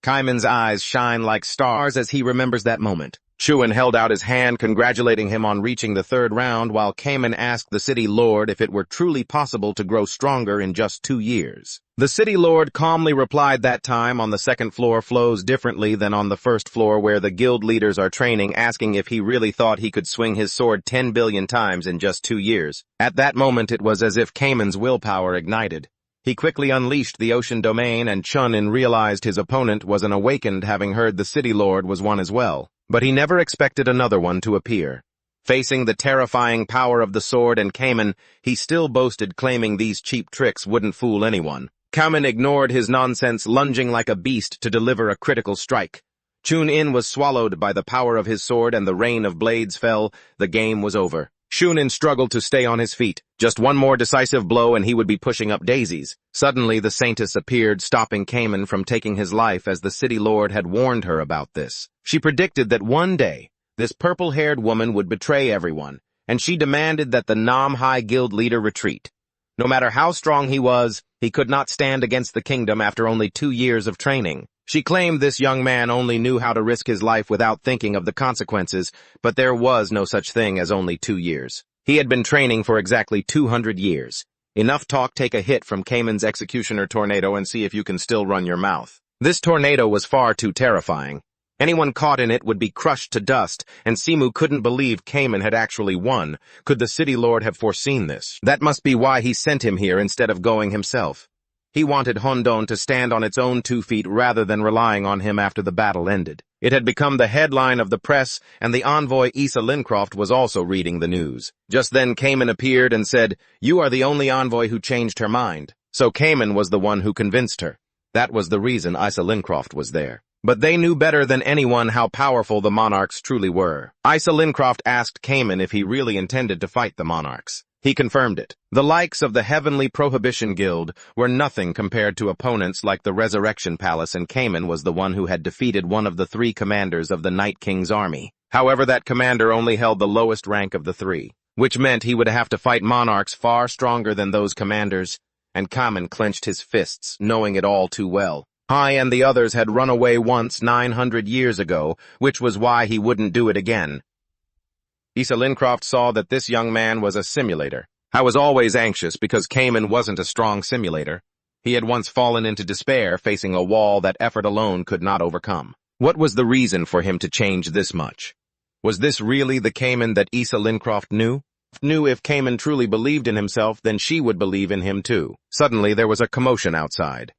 Speaker 1: Kaiman's eyes shine like stars as he remembers that moment. Chunin held out his hand, congratulating him on reaching the third round, while Kaiman asked the city lord if it were truly possible to grow stronger in just 2 years. The city lord calmly replied that time on the second floor flows differently than on the first floor where the guild leaders are training, asking if he really thought he could swing his sword 10 billion times in just 2 years. At that moment it was as if Kaiman's willpower ignited. He quickly unleashed the ocean domain, and Chunin realized his opponent was an awakened, having heard the city lord was one as well. But he never expected another one to appear. Facing the terrifying power of the sword and Kaiman, he still boasted, claiming these cheap tricks wouldn't fool anyone. Kaiman ignored his nonsense, lunging like a beast to deliver a critical strike. Chunin was swallowed by the power of his sword, and the rain of blades fell. The game was over. Shunin struggled to stay on his feet. Just one more decisive blow and he would be pushing up daisies. Suddenly, the Saintess appeared, stopping Cayman from taking his life as the city lord had warned her about this. She predicted that one day, this purple-haired woman would betray everyone, and she demanded that the Nam High Guild leader retreat. No matter how strong he was, he could not stand against the kingdom after only 2 years of training. She claimed this young man only knew how to risk his life without thinking of the consequences, but there was no such thing as only 2 years. He had been training for exactly 200 years. Enough talk. Take a hit from Cayman's executioner tornado and see if you can still run your mouth. This tornado was far too terrifying. Anyone caught in it would be crushed to dust, and Simu couldn't believe Cayman had actually won. Could the city lord have foreseen this? That must be why he sent him here instead of going himself. He wanted Hondon to stand on its own 2 feet rather than relying on him after the battle ended. It had become the headline of the press, and the envoy Issa Lincroft was also reading the news. Just then Cayman appeared and said, "You are the only envoy who changed her mind." So Cayman was the one who convinced her. That was the reason Issa Lincroft was there. But they knew better than anyone how powerful the monarchs truly were. Issa Lincroft asked Cayman if he really intended to fight the monarchs. He confirmed it. The likes of the Heavenly Prohibition Guild were nothing compared to opponents like the Resurrection Palace, and Cayman was the one who had defeated one of the 3 commanders of the Night King's army. However, that commander only held the lowest rank of the 3, which meant he would have to fight monarchs far stronger than those commanders, and Cayman clenched his fists, knowing it all too well. He and the others had run away once 900 years ago, which was why he wouldn't do it again. Issa Lincroft saw that this young man was a simulator. I was always anxious because Cayman wasn't a strong simulator. He had once fallen into despair, facing a wall that effort alone could not overcome. What was the reason for him to change this much? Was this really the Cayman that Issa Lincroft knew? If Cayman truly believed in himself, then she would believe in him too. Suddenly, there was a commotion outside.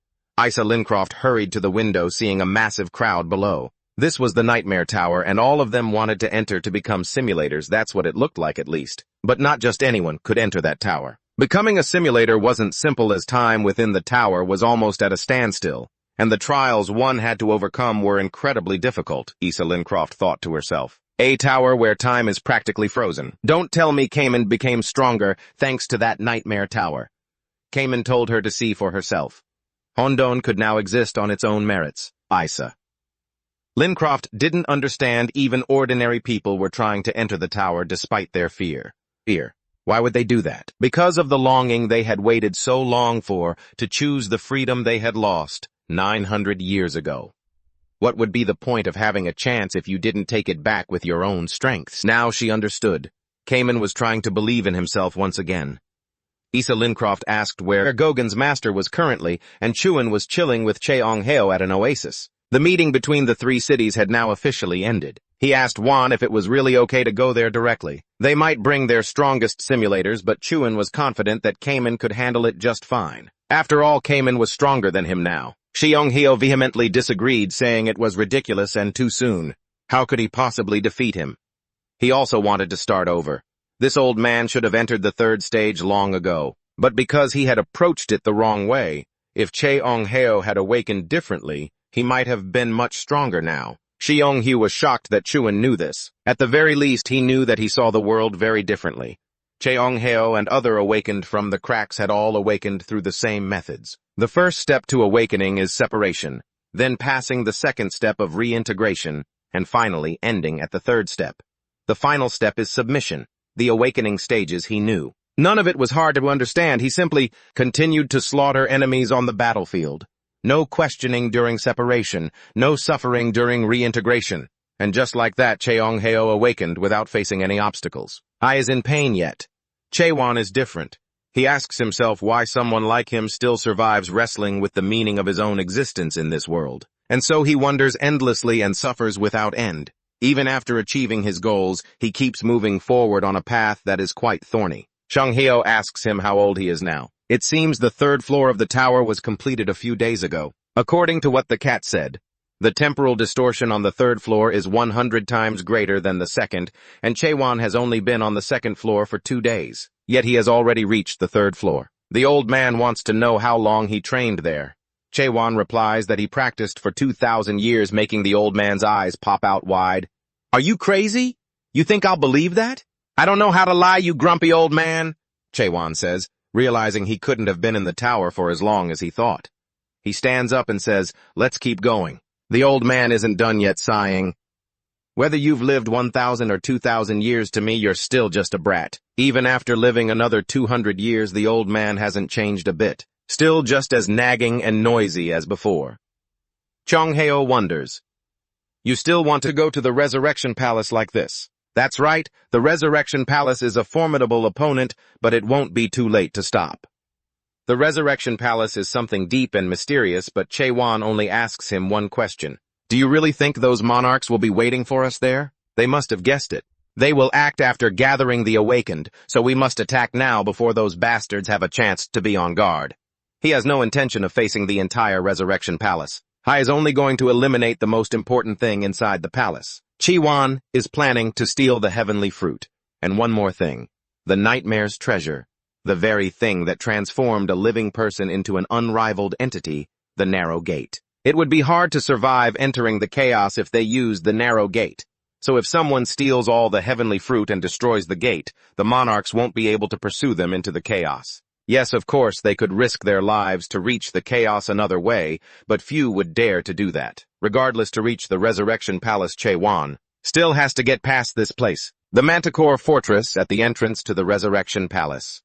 Speaker 1: Issa Lincroft hurried to the window, seeing a massive crowd below. This was the Nightmare Tower, and all of them wanted to enter to become simulators. That's what it looked like, at least. But not just anyone could enter that tower. Becoming a simulator wasn't simple, as time within the tower was almost at a standstill, and the trials one had to overcome were incredibly difficult, Issa Lincroft thought to herself. A tower where time is practically frozen. Don't tell me Cayman became stronger thanks to that Nightmare Tower. Cayman told her to see for herself. Hondon could now exist on its own merits. Issa Lincroft didn't understand even ordinary people were trying to enter the tower despite their fear. Why would they do that? Because of the longing they had waited so long for, to choose the freedom they had lost 900 years ago. What would be the point of having a chance if you didn't take it back with your own strengths? Now she understood. Cayman was trying to believe in himself once again. Issa Lincroft asked where Gogan's master was currently, and Chuan was chilling with Cheongheo at an oasis. The meeting between the 3 cities had now officially ended. He asked Juan if it was really okay to go there directly. They might bring their strongest simulators, but Chuan was confident that Cayman could handle it just fine. After all, Cayman was stronger than him now. Cheongheo vehemently disagreed, saying it was ridiculous and too soon. How could he possibly defeat him? He also wanted to start over. This old man should have entered the 3rd stage long ago. But because he had approached it the wrong way, if Cheongheo had awakened differently, he might have been much stronger now. Cheongheo was shocked that Chuan knew this. At the very least, he knew that he saw the world very differently. Cheongheo and other awakened from the cracks had all awakened through the same methods. The first step to awakening is separation, then passing the second step of reintegration, and finally ending at the 3rd step. The final step is submission. The awakening stages he knew. None of it was hard to understand. He simply continued to slaughter enemies on the battlefield. No questioning during separation, no suffering during reintegration. And just like that, Cheongheo awakened without facing any obstacles. I is in pain yet. Chewan is different. He asks himself why someone like him still survives wrestling with the meaning of his own existence in this world. And so he wonders endlessly and suffers without end. Even after achieving his goals, he keeps moving forward on a path that is quite thorny. Cheongheo asks him how old he is now. It seems the 3rd floor of the tower was completed a few days ago. According to what the cat said, the temporal distortion on the 3rd floor is 100 times greater than the 2nd, and Chewan has only been on the 2nd floor for 2 days. Yet he has already reached the 3rd floor. The old man wants to know how long he trained there. Chewan replies that he practiced for 2,000 years, making the old man's eyes pop out wide. Are you crazy? You think I'll believe that? I don't know how to lie, you grumpy old man, Chaewon says, realizing he couldn't have been in the tower for as long as he thought. He stands up and says, let's keep going. The old man isn't done yet, sighing. Whether you've lived 1,000 or 2,000 years, to me you're still just a brat. Even after living another 200 years, the old man hasn't changed a bit. Still just as nagging and noisy as before. Chongheo wonders. You still want to go to the Resurrection Palace like this? That's right, the Resurrection Palace is a formidable opponent, but it won't be too late to stop. The Resurrection Palace is something deep and mysterious, but Chaewon only asks him one question. Do you really think those monarchs will be waiting for us there? They must have guessed it. They will act after gathering the awakened, so we must attack now before those bastards have a chance to be on guard. He has no intention of facing the entire Resurrection Palace. He is only going to eliminate the most important thing inside the palace. Chaewon is planning to steal the heavenly fruit. And one more thing. The Nightmare's treasure. The very thing that transformed a living person into an unrivaled entity, the Narrow Gate. It would be hard to survive entering the chaos if they used the Narrow Gate. So if someone steals all the heavenly fruit and destroys the gate, the monarchs won't be able to pursue them into the chaos. Yes, of course, they could risk their lives to reach the chaos another way, but few would dare to do that. Regardless, to reach the Resurrection Palace, Chaewon still has to get past this place, the Manticore Fortress at the entrance to the Resurrection Palace.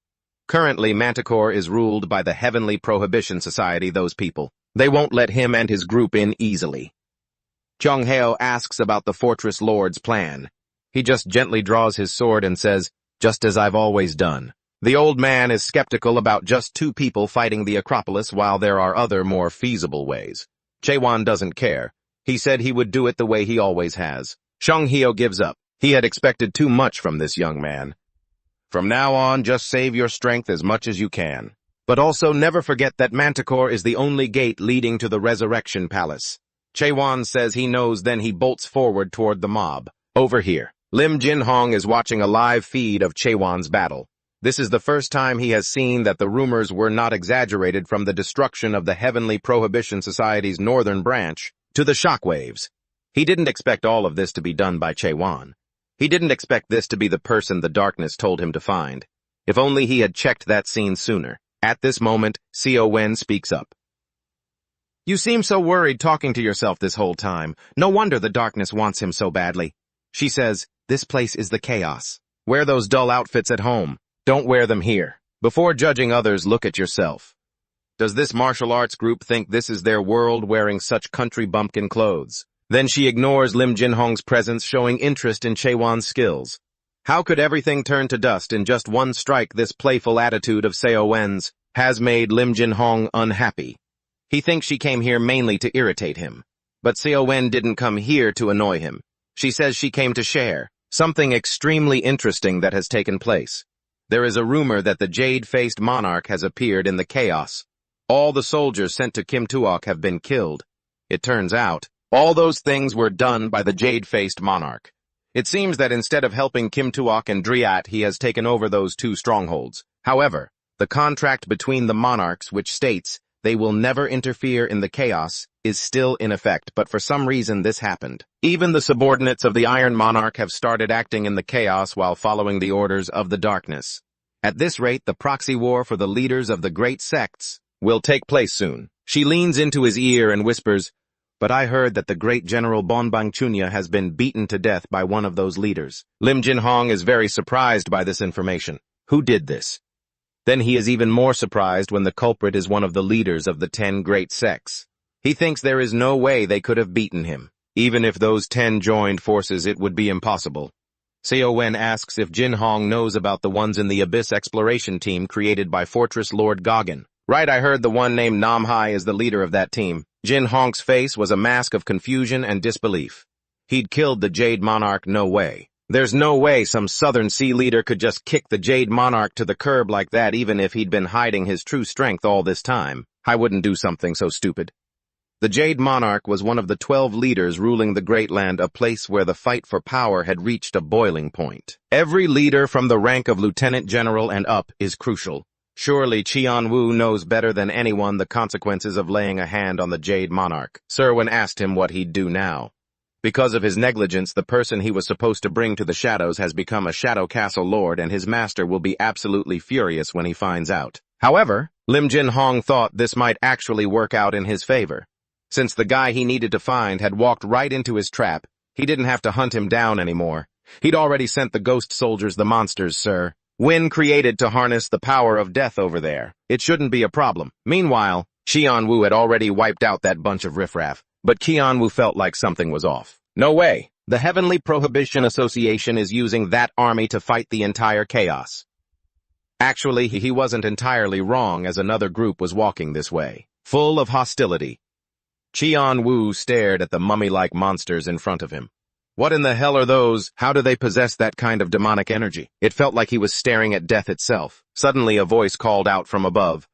Speaker 1: Currently, Manticore is ruled by the Heavenly Prohibition Society, those people. They won't let him and his group in easily. Chongheo asks about the Fortress Lord's plan. He just gently draws his sword and says, just as I've always done. The old man is skeptical about just two people fighting the Acropolis while there are other more feasible ways. Chaewon doesn't care. He said he would do it the way he always has. Chongheo gives up. He had expected too much from this young man. From now on, just save your strength as much as you can. But also never forget that Manticore is the only gate leading to the Resurrection Palace. Chaewon says he knows, then he bolts forward toward the mob. Over here, Lim Jinhong is watching a live feed of Chaewon's battle. This is the first time he has seen that the rumors were not exaggerated from the destruction of the Heavenly Prohibition Society's northern branch to the shockwaves. He didn't expect all of this to be done by Chaewon. He didn't expect this to be the person the darkness told him to find. If only he had checked that scene sooner. At this moment, Seo Wen speaks up. You seem so worried talking to yourself this whole time. No wonder the darkness wants him so badly. She says, this place is the chaos. Wear those dull outfits at home. Don't wear them here. Before judging others, look at yourself. Does this martial arts group think this is their world, wearing such country bumpkin clothes? Then she ignores Lim Jinhong's presence, showing interest in Chaewon's skills. How could everything turn to dust in just one strike? This playful attitude of Seo Wen's has made Lim Jinhong unhappy. He thinks she came here mainly to irritate him. But Seo Wen didn't come here to annoy him. She says she came to share something extremely interesting that has taken place. There is a rumor that the jade-faced monarch has appeared in the chaos. All the soldiers sent to Kim Tuok have been killed. It turns out, all those things were done by the jade-faced monarch. It seems that instead of helping Kim Tuok and Driat, he has taken over those two strongholds. However, the contract between the monarchs, which states they will never interfere in the chaos, is still in effect, but for some reason this happened. Even the subordinates of the Iron Monarch have started acting in the chaos while following the orders of the darkness. At this rate, the proxy war for the leaders of the great sects will take place soon. She leans into his ear and whispers, but I heard that the great General Bonbang Chunya has been beaten to death by one of those leaders. Lim Jinhong is very surprised by this information. Who did this? Then he is even more surprised when the culprit is one of the leaders of the 10 great sects. He thinks there is no way they could have beaten him. Even if those 10 joined forces, it would be impossible. Seo Wen asks if Jinhong knows about the ones in the Abyss exploration team created by Fortress Lord Goggin. Right, I heard the one named Namhai is the leader of that team. Jinhong's face was a mask of confusion and disbelief. He'd killed the Jade Monarch, no way. There's no way some Southern Sea leader could just kick the Jade Monarch to the curb like that, even if he'd been hiding his true strength all this time. I wouldn't do something so stupid. The Jade Monarch was one of the 12 leaders ruling the Great Land, a place where the fight for power had reached a boiling point. Every leader from the rank of Lieutenant General and up is crucial. Surely Qian Wu knows better than anyone the consequences of laying a hand on the Jade Monarch. Serwin asked him what he'd do now. Because of his negligence, the person he was supposed to bring to the shadows has become a Shadow Castle Lord, and his master will be absolutely furious when he finds out. However, Lim Jin Hong thought this might actually work out in his favor. Since the guy he needed to find had walked right into his trap, he didn't have to hunt him down anymore. He'd already sent the ghost soldiers the monsters, sir. Win created to harness the power of death over there. It shouldn't be a problem. Meanwhile, Qian Wu had already wiped out that bunch of riffraff, but Qian Wu felt like something was off. No way. The Heavenly Prohibition Association is using that army to fight the entire chaos. Actually, he wasn't entirely wrong, as another group was walking this way, full of hostility. Qian Wu stared at the mummy-like monsters in front of him. What in the hell are those? How do they possess that kind of demonic energy? It felt like he was staring at death itself. Suddenly a voice called out from above.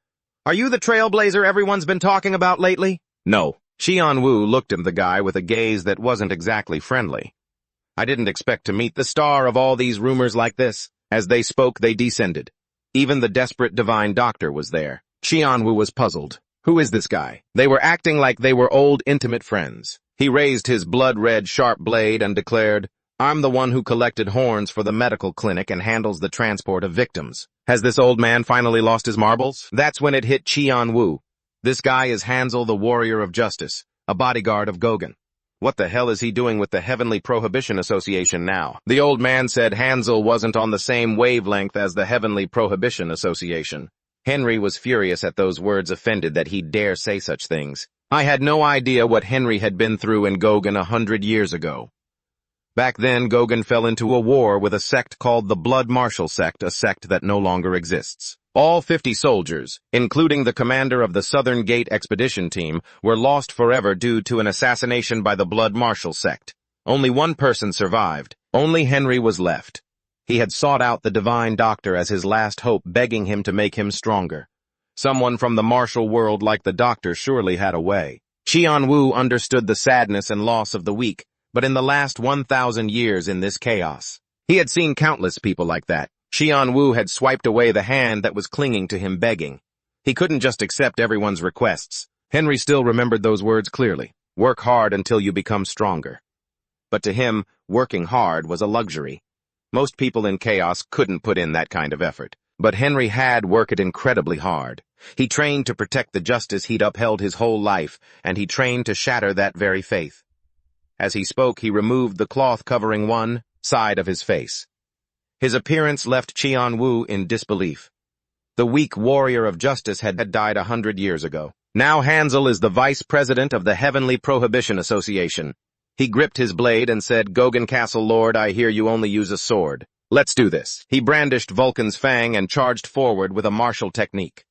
Speaker 1: Are you the trailblazer everyone's been talking about lately? No. Qian Wu looked at the guy with a gaze that wasn't exactly friendly. I didn't expect to meet the star of all these rumors like this. As they spoke, they descended. Even the desperate divine doctor was there. Qian Wu was puzzled. Who is this guy? They were acting like they were old, intimate friends. He raised his blood-red sharp blade and declared, I'm the one who collected horns for the medical clinic and handles the transport of victims. Has this old man finally lost his marbles? That's when it hit Qian Wu. This guy is Hansel, the warrior of justice, a bodyguard of Gauguin. What the hell is he doing with the Heavenly Prohibition Association now? The old man said Hansel wasn't on the same wavelength as the Heavenly Prohibition Association. Henry was furious at those words, offended that he dare say such things. I had no idea what Henry had been through in Gauguin 100 years ago. Back then, Gauguin fell into a war with a sect called the Blood Marshal sect, a sect that no longer exists. All 50 soldiers, including the commander of the Southern Gate expedition team, were lost forever due to an assassination by the Blood Marshal sect. Only one person survived. Only Henry was left. He had sought out the divine doctor as his last hope, begging him to make him stronger. Someone from the martial world like the doctor surely had a way. Qian Wu understood the sadness and loss of the weak, but in the last 1,000 years in this chaos, he had seen countless people like that. Qian Wu had swiped away the hand that was clinging to him, begging. He couldn't just accept everyone's requests. Henry still remembered those words clearly. Work hard until you become stronger. But to him, working hard was a luxury. Most people in chaos couldn't put in that kind of effort. But Henry had worked incredibly hard. He trained to protect the justice he'd upheld his whole life, and he trained to shatter that very faith. As he spoke, he removed the cloth covering one side of his face. His appearance left Qian Wu in disbelief. The weak warrior of justice had died 100 years ago. Now Hansel is the vice president of the Heavenly Prohibition Association. He gripped his blade and said, Gauguin Castle Lord, I hear you only use a sword. Let's do this. He brandished Vulcan's fang and charged forward with a martial technique.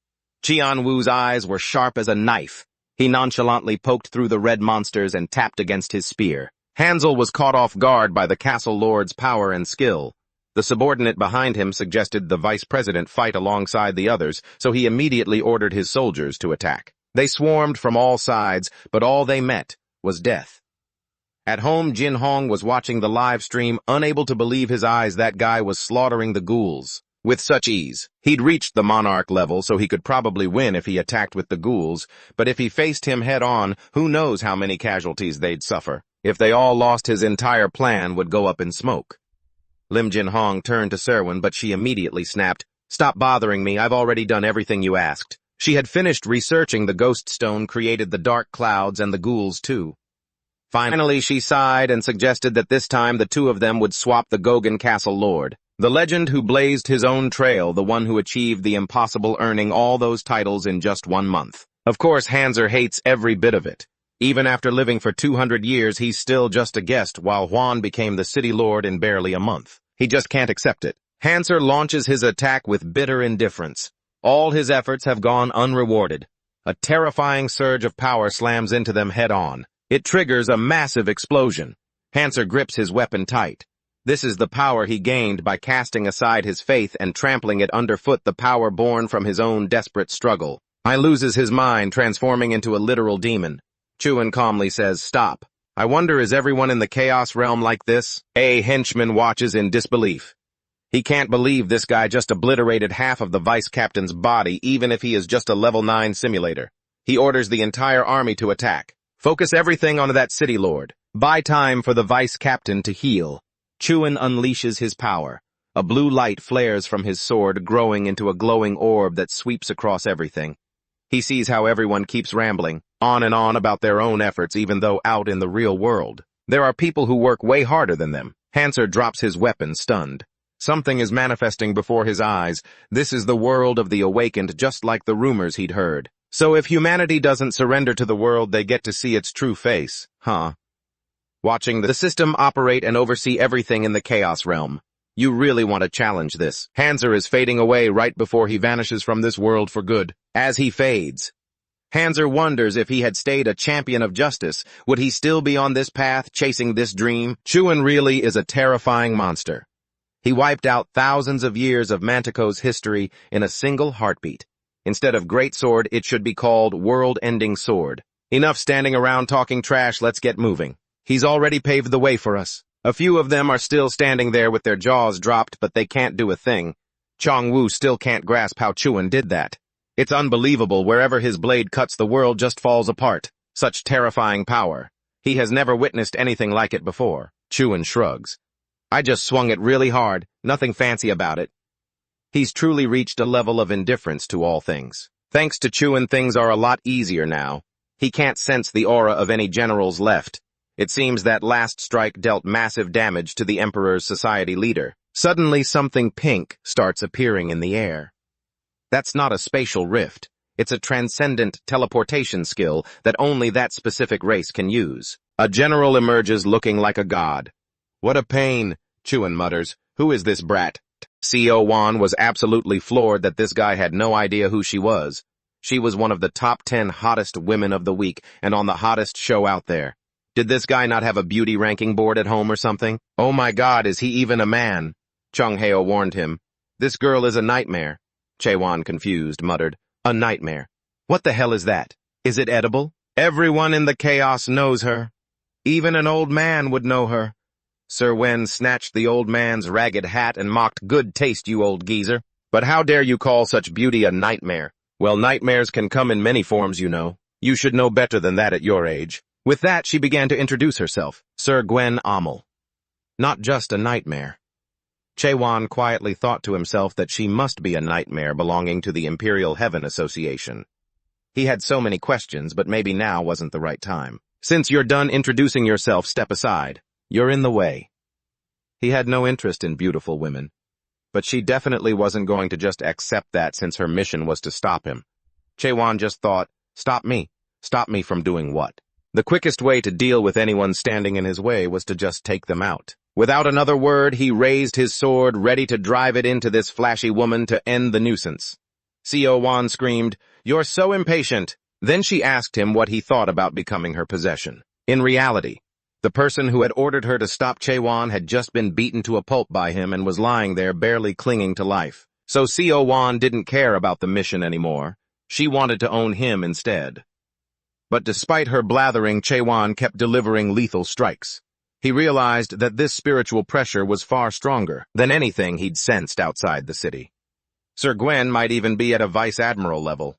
Speaker 1: Qian Wu's eyes were sharp as a knife. He nonchalantly poked through the red monsters and tapped against his spear. Hansel was caught off guard by the castle lord's power and skill. The subordinate behind him suggested the vice president fight alongside the others, so he immediately ordered his soldiers to attack. They swarmed from all sides, but all they met was death. At home, Jin Hong was watching the live stream, unable to believe his eyes. That guy was slaughtering the ghouls with such ease. He'd reached the monarch level, so he could probably win if he attacked with the ghouls, but if he faced him head-on, who knows how many casualties they'd suffer. If they all lost, his entire plan would go up in smoke. Lim Jin Hong turned to Serwin, but she immediately snapped, Stop bothering me, I've already done everything you asked. She had finished researching the ghost stone, created the dark clouds and the ghouls too. Finally, she sighed and suggested that this time the two of them would swap the Gauguin Castle Lord. The legend who blazed his own trail, the one who achieved the impossible, earning all those titles in just 1 month. Of course, Hanser hates every bit of it. Even after living for 200 years, he's still just a guest, while Huan became the city lord in barely a month. He just can't accept it. Hanser launches his attack with bitter indifference. All his efforts have gone unrewarded. A terrifying surge of power slams into them head-on. It triggers a massive explosion. Hanser grips his weapon tight. This is the power he gained by casting aside his faith and trampling it underfoot, the power born from his own desperate struggle. He loses his mind, transforming into a literal demon. Chuan calmly says, Stop. I wonder, is everyone in the Chaos Realm like this? A henchman watches in disbelief. He can't believe this guy just obliterated half of the vice-captain's body, even if he is just a level 9 simulator. He orders the entire army to attack. Focus everything on that city lord. Buy time for the vice-captain to heal. Chuan unleashes his power. A blue light flares from his sword, growing into a glowing orb that sweeps across everything. He sees how everyone keeps rambling, on and on about their own efforts even though out in the real world. There are people who work way harder than them. Hanser drops his weapon, stunned. Something is manifesting before his eyes. This is the world of the awakened, just like the rumors he'd heard. So if humanity doesn't surrender to the world, they get to see its true face, huh? Watching the system operate and oversee everything in the chaos realm. You really want to challenge this. Hanser is fading away right before he vanishes from this world for good. As he fades, Hanser wonders if he had stayed a champion of justice, would he still be on this path, chasing this dream? Chuan really is a terrifying monster. He wiped out thousands of years of Mantico's history in a single heartbeat. Instead of Great Sword, it should be called World-Ending Sword. Enough standing around talking trash, let's get moving. He's already paved the way for us. A few of them are still standing there with their jaws dropped, but they can't do a thing. Chong-Woo still can't grasp how Chuan did that. It's unbelievable, wherever his blade cuts the world just falls apart. Such terrifying power. He has never witnessed anything like it before. Chuan shrugs. I just swung it really hard, nothing fancy about it. He's truly reached a level of indifference to all things. Thanks to Chuan, things are a lot easier now. He can't sense the aura of any generals left. It seems that last strike dealt massive damage to the Emperor's society leader. Suddenly something pink starts appearing in the air. That's not a spatial rift. It's a transcendent teleportation skill that only that specific race can use. A general emerges looking like a god. What a pain, Chuan mutters. Who is this brat? Co Wan was absolutely floored that this guy had no idea who she was. She was one of the top 10 hottest women of the week and on the hottest show out there. Did this guy not have a beauty ranking board at home or something? Oh my god, is he even a man? Chung Heo warned him. This girl is a nightmare. Chaewon, confused, muttered, a nightmare. What the hell is that? Is it edible? Everyone in the chaos knows her. Even an old man would know her. Sir Wen snatched the old man's ragged hat and mocked, good taste, you old geezer. But how dare you call such beauty a nightmare? Well, nightmares can come in many forms, you know. You should know better than that at your age. With that, she began to introduce herself. Sir Gwen Amel. Not just a nightmare. Chaewon quietly thought to himself that she must be a nightmare belonging to the Imperial Heaven Association. He had so many questions, but maybe now wasn't the right time. Since you're done introducing yourself, step aside. You're in the way. He had no interest in beautiful women, but she definitely wasn't going to just accept that since her mission was to stop him. Chaewon just thought, stop me. Stop me from doing what? The quickest way to deal with anyone standing in his way was to just take them out. Without another word, he raised his sword, ready to drive it into this flashy woman to end the nuisance. Co Wan screamed, "You're so impatient." Then she asked him what he thought about becoming her possession. In reality, the person who had ordered her to stop Chaewon had just been beaten to a pulp by him and was lying there barely clinging to life. So Co Wan didn't care about the mission anymore. She wanted to own him instead. But despite her blathering, Chaewon kept delivering lethal strikes. He realized that this spiritual pressure was far stronger than anything he'd sensed outside the city. Sir Gwen might even be at a vice-admiral level.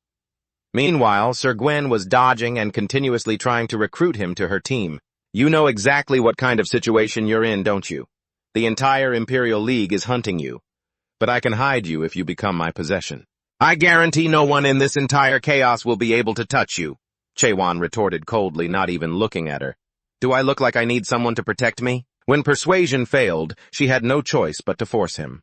Speaker 1: Meanwhile, Sir Gwen was dodging and continuously trying to recruit him to her team. You know exactly what kind of situation you're in, don't you? The entire Imperial League is hunting you. But I can hide you if you become my possession. I guarantee no one in this entire chaos will be able to touch you, Chaewon retorted coldly, not even looking at her. Do I look like I need someone to protect me? When persuasion failed, she had no choice but to force him.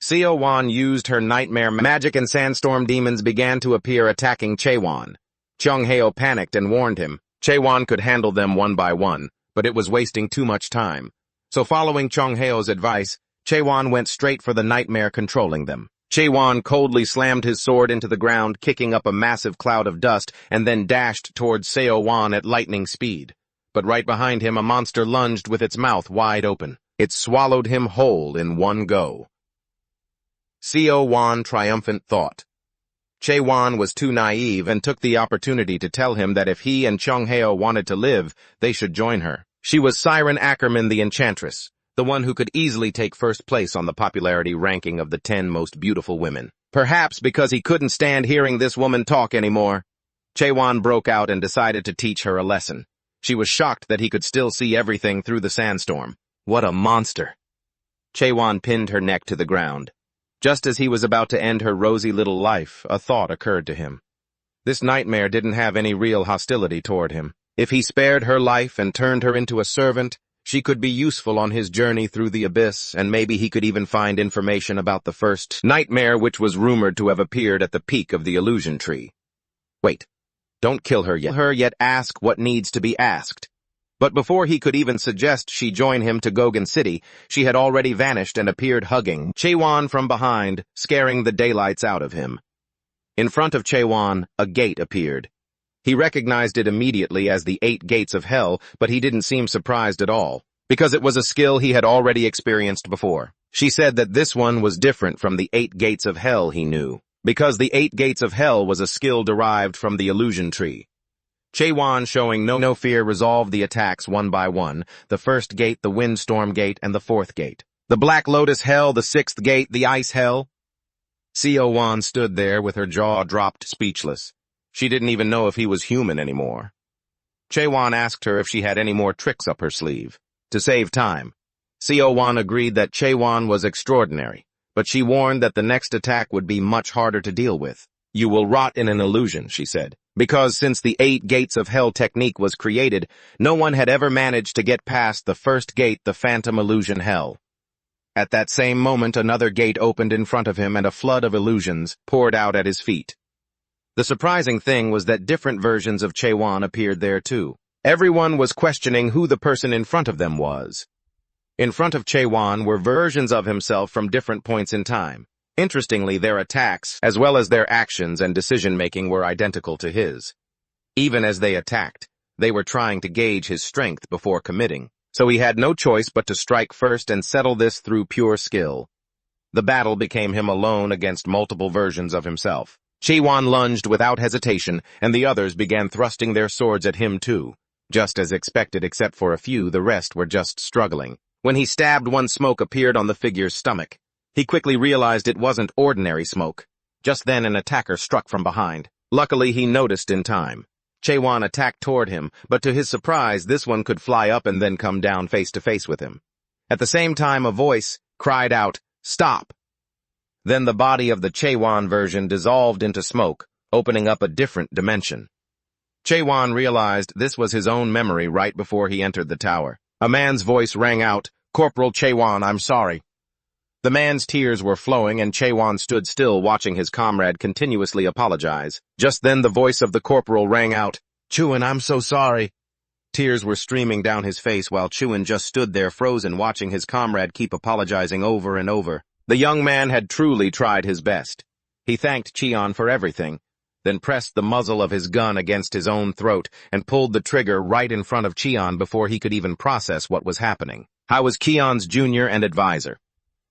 Speaker 1: Co Wan used her nightmare magic and sandstorm demons began to appear, attacking Chaewon. Chung Heo panicked and warned him. Chaewon could handle them one by one, but it was wasting too much time. So following Chung Heo's advice, Chaewon went straight for the nightmare controlling them. Chaewon coldly slammed his sword into the ground, kicking up a massive cloud of dust, and then dashed towards Co Wan at lightning speed. But right behind him, a monster lunged with its mouth wide open. It swallowed him whole in one go. Co Wan triumphant thought. Chaewon was too naive and took the opportunity to tell him that if he and Chung Heo wanted to live, they should join her. She was Siren Ackerman the Enchantress, the one who could easily take first place on the popularity ranking of the 10 most beautiful women. Perhaps because he couldn't stand hearing this woman talk anymore, Chaewon broke out and decided to teach her a lesson. She was shocked that he could still see everything through the sandstorm. What a monster! Chaewon pinned her neck to the ground. Just as he was about to end her rosy little life, a thought occurred to him. This nightmare didn't have any real hostility toward him. If he spared her life and turned her into a servant, she could be useful on his journey through the abyss, and maybe he could even find information about the first nightmare which was rumored to have appeared at the peak of the illusion tree. Wait. Don't kill her yet ask what needs to be asked. But before he could even suggest she join him to Gogan City, she had already vanished and appeared hugging Chaewon from behind, scaring the daylights out of him. In front of Chaewon, a gate appeared. He recognized it immediately as the 8 gates of hell, but he didn't seem surprised at all, because it was a skill he had already experienced before. She said that this one was different from the 8 gates of hell he knew, because the 8 gates of hell was a skill derived from the illusion tree. Chaewon, showing no fear, resolved the attacks one by one, the first gate, the windstorm gate, and the 4th gate. The Black Lotus Hell, the 6th gate, the Ice Hell. Chaewon stood there with her jaw dropped, speechless. She didn't even know if he was human anymore. Chaewon asked her if she had any more tricks up her sleeve. To save time, Chaewon agreed that Chaewon was extraordinary, but she warned that the next attack would be much harder to deal with. You will rot in an illusion, she said, because since the 8 gates of hell technique was created, no one had ever managed to get past the first gate, the phantom illusion hell. At that same moment, another gate opened in front of him and a flood of illusions poured out at his feet. The surprising thing was that different versions of Chaewon appeared there too. Everyone was questioning who the person in front of them was. In front of Chaewon were versions of himself from different points in time. Interestingly, their attacks, as well as their actions and decision-making, were identical to his. Even as they attacked, they were trying to gauge his strength before committing, so he had no choice but to strike first and settle this through pure skill. The battle became him alone against multiple versions of himself. Chaewon lunged without hesitation, and the others began thrusting their swords at him too. Just as expected, except for a few, the rest were just struggling. When he stabbed, one, smoke appeared on the figure's stomach. He quickly realized it wasn't ordinary smoke. Just then an attacker struck from behind. Luckily, he noticed in time. Chaewon attacked toward him, but to his surprise, this one could fly up and then come down face to face with him. At the same time, a voice cried out, "Stop!" Then the body of the Chaewon version dissolved into smoke, opening up a different dimension. Chaewon realized this was his own memory right before he entered the tower. A man's voice rang out, "Corporal Chaewon, I'm sorry." The man's tears were flowing, and Chaewon stood still watching his comrade continuously apologize. Just then the voice of the corporal rang out, "Chuan, I'm so sorry." Tears were streaming down his face while Chuan just stood there frozen watching his comrade keep apologizing over and over. The young man had truly tried his best. He thanked Cheon for everything, then pressed the muzzle of his gun against his own throat and pulled the trigger right in front of Cheon before he could even process what was happening. I was Cheon's junior and advisor.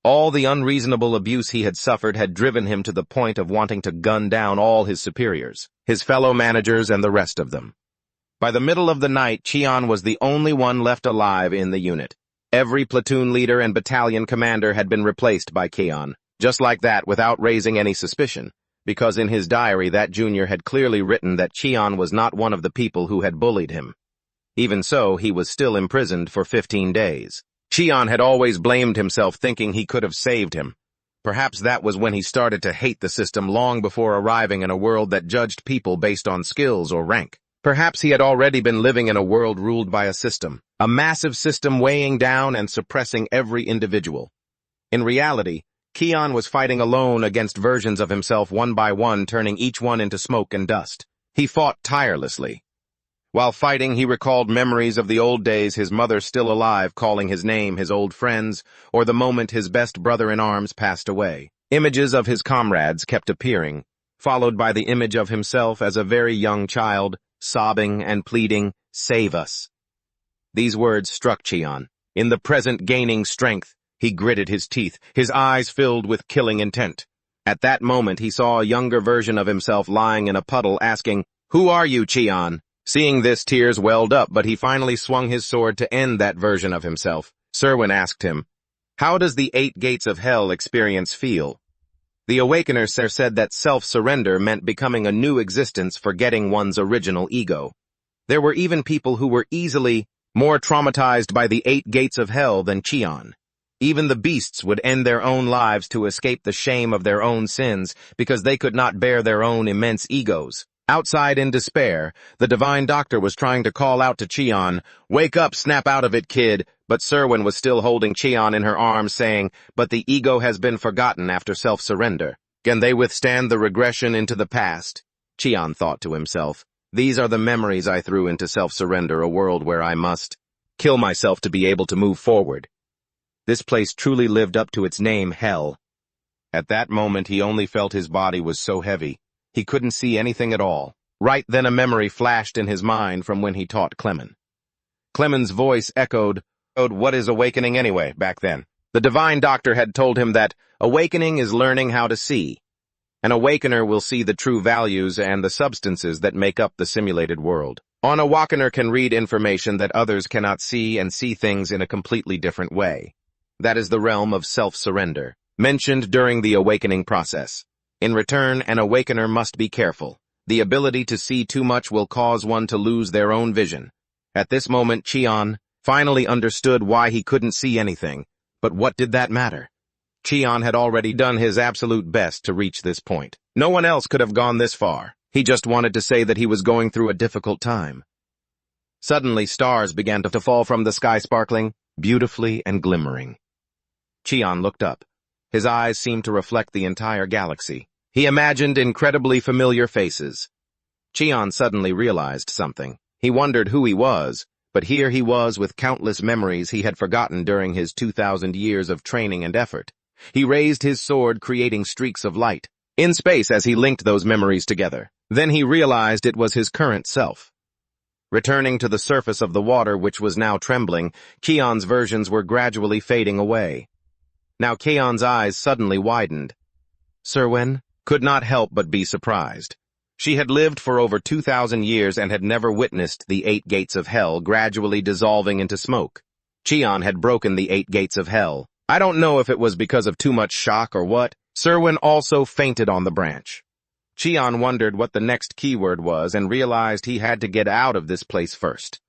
Speaker 1: All the unreasonable abuse he had suffered had driven him to the point of wanting to gun down all his superiors, his fellow managers, and the rest of them. By the middle of the night, Cheon was the only one left alive in the unit. Every platoon leader and battalion commander had been replaced by Cheon, just like that, without raising any suspicion, because in his diary that junior had clearly written that Cheon was not one of the people who had bullied him. Even so, he was still imprisoned for 15 days. Cheon had always blamed himself, thinking he could have saved him. Perhaps that was when he started to hate the system long before arriving in a world that judged people based on skills or rank. Perhaps he had already been living in a world ruled by a system, a massive system weighing down and suppressing every individual. In reality, Cheon was fighting alone against versions of himself one by one, turning each one into smoke and dust. He fought tirelessly. While fighting, he recalled memories of the old days, his mother still alive calling his name, his old friends, or the moment his best brother-in-arms passed away. Images of his comrades kept appearing, followed by the image of himself as a very young child, sobbing and pleading, "Save us." These words struck Cheon. In the present gaining strength, he gritted his teeth, his eyes filled with killing intent. At that moment, he saw a younger version of himself lying in a puddle, asking, "Who are you, Cheon?" Seeing this, tears welled up, but he finally swung his sword to end that version of himself. Serwin asked him, "How does the 8 gates of hell experience feel?" The Awakener said that self-surrender meant becoming a new existence, forgetting one's original ego. There were even people who were easily more traumatized by the 8 gates of hell than Cheon. Even the beasts would end their own lives to escape the shame of their own sins because they could not bear their own immense egos. Outside in despair, the divine doctor was trying to call out to Cheon, "Wake up, snap out of it, kid," but Serwin was still holding Cheon in her arms saying, "But the ego has been forgotten after self-surrender. Can they withstand the regression into the past?" Cheon thought to himself, "These are the memories I threw into self-surrender, a world where I must kill myself to be able to move forward." This place truly lived up to its name, Hell. At that moment, he only felt his body was so heavy, he couldn't see anything at all. Right then a memory flashed in his mind from when he taught Clemen. Clemen's voice echoed, "What is awakening anyway, back then?" The divine doctor had told him that awakening is learning how to see. An awakener will see the true values and the substances that make up the simulated world. An awakener can read information that others cannot see and see things in a completely different way. That is the realm of self-surrender, mentioned during the awakening process. In return, an awakener must be careful. The ability to see too much will cause one to lose their own vision. At this moment, Cheon finally understood why he couldn't see anything. But what did that matter? Cheon had already done his absolute best to reach this point. No one else could have gone this far. He just wanted to say that he was going through a difficult time. Suddenly, stars began to fall from the sky, sparkling beautifully and glimmering. Cheon looked up. His eyes seemed to reflect the entire galaxy. He imagined incredibly familiar faces. Cheon suddenly realized something. He wondered who he was, but here he was with countless memories he had forgotten during his 2,000 years of training and effort. He raised his sword, creating streaks of light in space as he linked those memories together. Then he realized it was his current self. Returning to the surface of the water, which was now trembling, Cheon's versions were gradually fading away. Now Cheon's eyes suddenly widened. Serwin could not help but be surprised. She had lived for over 2,000 years and had never witnessed the 8 gates of hell gradually dissolving into smoke. Cheon had broken the 8 gates of hell. I don't know if it was because of too much shock or what. Serwin also fainted on the branch. Cheon wondered what the next keyword was and realized he had to get out of this place first.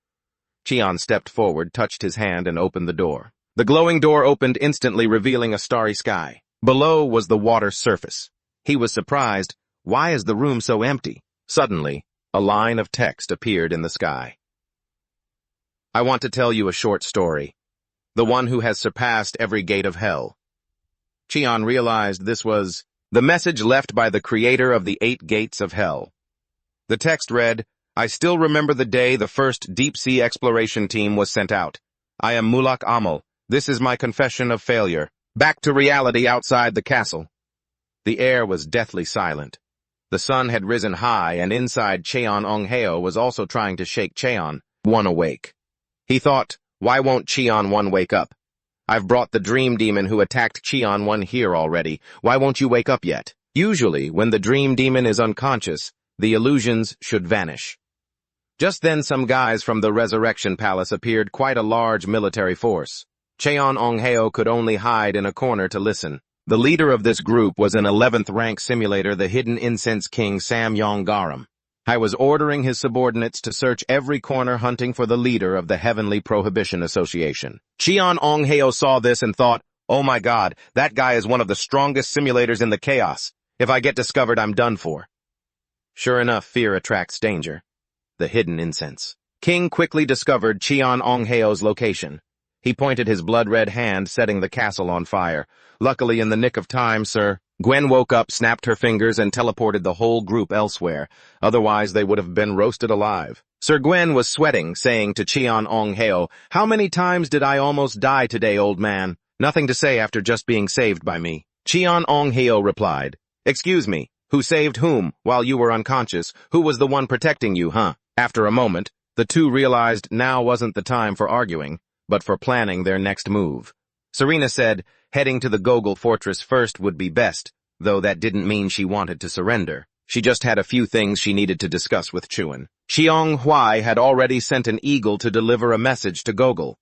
Speaker 1: Cheon stepped forward, touched his hand, and opened the door. The glowing door opened instantly, revealing a starry sky. Below was the water's surface. He was surprised. Why is the room so empty? Suddenly, a line of text appeared in the sky. I want to tell you a short story. The one who has surpassed every gate of hell. Cheon realized this was the message left by the creator of the 8 gates of hell. The text read, I still remember the day the first deep-sea exploration team was sent out. I am Mulak Amal. This is my confession of failure. Back to reality outside the castle. The air was deathly silent. The sun had risen high, and inside Cheon Ongheo was also trying to shake Cheon one awake. He thought, why won't Cheon one wake up? I've brought the dream demon who attacked Cheon one here already. Why won't you wake up yet? Usually, when the dream demon is unconscious, the illusions should vanish. Just then some guys from the Resurrection Palace appeared, quite a large military force. Cheon Ongheo could only hide in a corner to listen. The leader of this group was an 11th rank simulator, the hidden incense king Sam Yonggaram. I was ordering his subordinates to search every corner hunting for the leader of the Heavenly Prohibition Association. Cheon Ongheo saw this and thought, oh my god, that guy is one of the strongest simulators in the chaos. If I get discovered, I'm done for. Sure enough, fear attracts danger. The hidden incense king quickly discovered Cheon Ongheo's location. He pointed his blood-red hand, setting the castle on fire. Luckily, in the nick of time, sir. Gwen woke up, snapped her fingers, and teleported the whole group elsewhere. Otherwise, they would have been roasted alive. Sir Gwen was sweating, saying to Cheon Ongheo, how many times did I almost die today, old man? Nothing to say after just being saved by me. Cheon Ongheo replied, excuse me, who saved whom while you were unconscious? Who was the one protecting you, huh? After a moment, the two realized now wasn't the time for arguing, but for planning their next move. Serena said, heading to the Gogol fortress first would be best, though that didn't mean she wanted to surrender. She just had a few things she needed to discuss with Chuan. Xiong Huai had already sent an eagle to deliver a message to Gogol.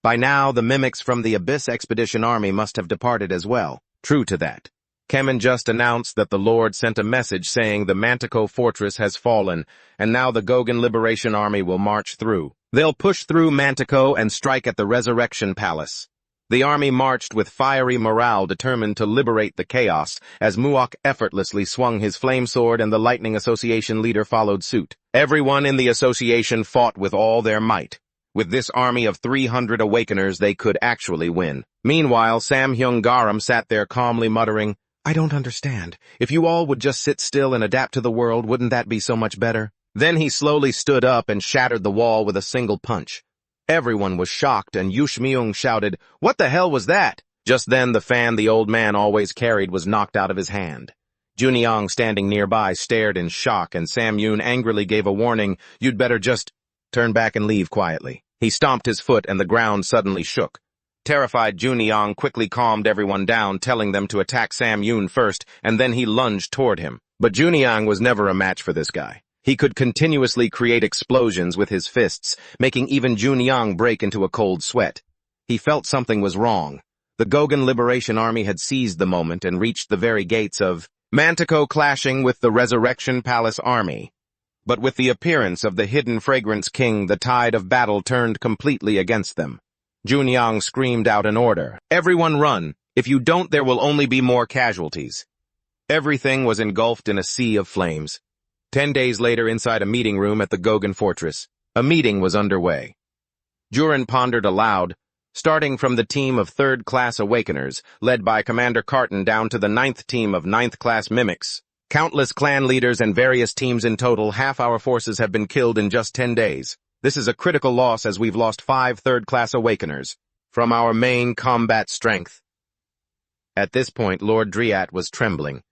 Speaker 1: By now, the mimics from the Abyss Expedition Army must have departed as well. True to that. Kemen just announced that the Lord sent a message saying the Mantico fortress has fallen, and now the Gogan Liberation Army will march through. They'll push through Mantico and strike at the Resurrection Palace. The army marched with fiery morale, determined to liberate the chaos, as Muok effortlessly swung his flame sword and the Lightning Association leader followed suit. Everyone in the association fought with all their might. With this army of 300 awakeners, they could actually win. Meanwhile, Samhyung Garam sat there calmly muttering, "I don't understand. If you all would just sit still and adapt to the world, wouldn't that be so much better?" Then he slowly stood up and shattered the wall with a single punch. Everyone was shocked, and Yushmyung shouted, "What the hell was that?" Just then, the fan the old man always carried was knocked out of his hand. Junyoung, standing nearby, stared in shock, and Samyun angrily gave a warning, "You'd better just turn back and leave quietly." He stomped his foot, and the ground suddenly shook. Terrified, Junyoung quickly calmed everyone down, telling them to attack Samyun first, and then he lunged toward him. But Junyoung was never a match for this guy. He could continuously create explosions with his fists, making even Junyoung break into a cold sweat. He felt something was wrong. The Gogan Liberation Army had seized the moment and reached the very gates of Mantico, clashing with the Resurrection Palace army. But with the appearance of the hidden Fragrance King, the tide of battle turned completely against them. Junyoung screamed out an order. "Everyone run! If you don't, there will only be more casualties." Everything was engulfed in a sea of flames. 10 days later, inside a meeting room at the Gogan Fortress, a meeting was underway. Jurin pondered aloud, starting from the team of 3rd-class Awakeners, led by Commander Carton, down to the 9th team of 9th-class Mimics. Countless clan leaders and various teams in total, half our forces have been killed in just 10 days. This is a critical loss, as we've lost 5 3rd-class Awakeners from our main combat strength. At this point, Lord Driat was trembling.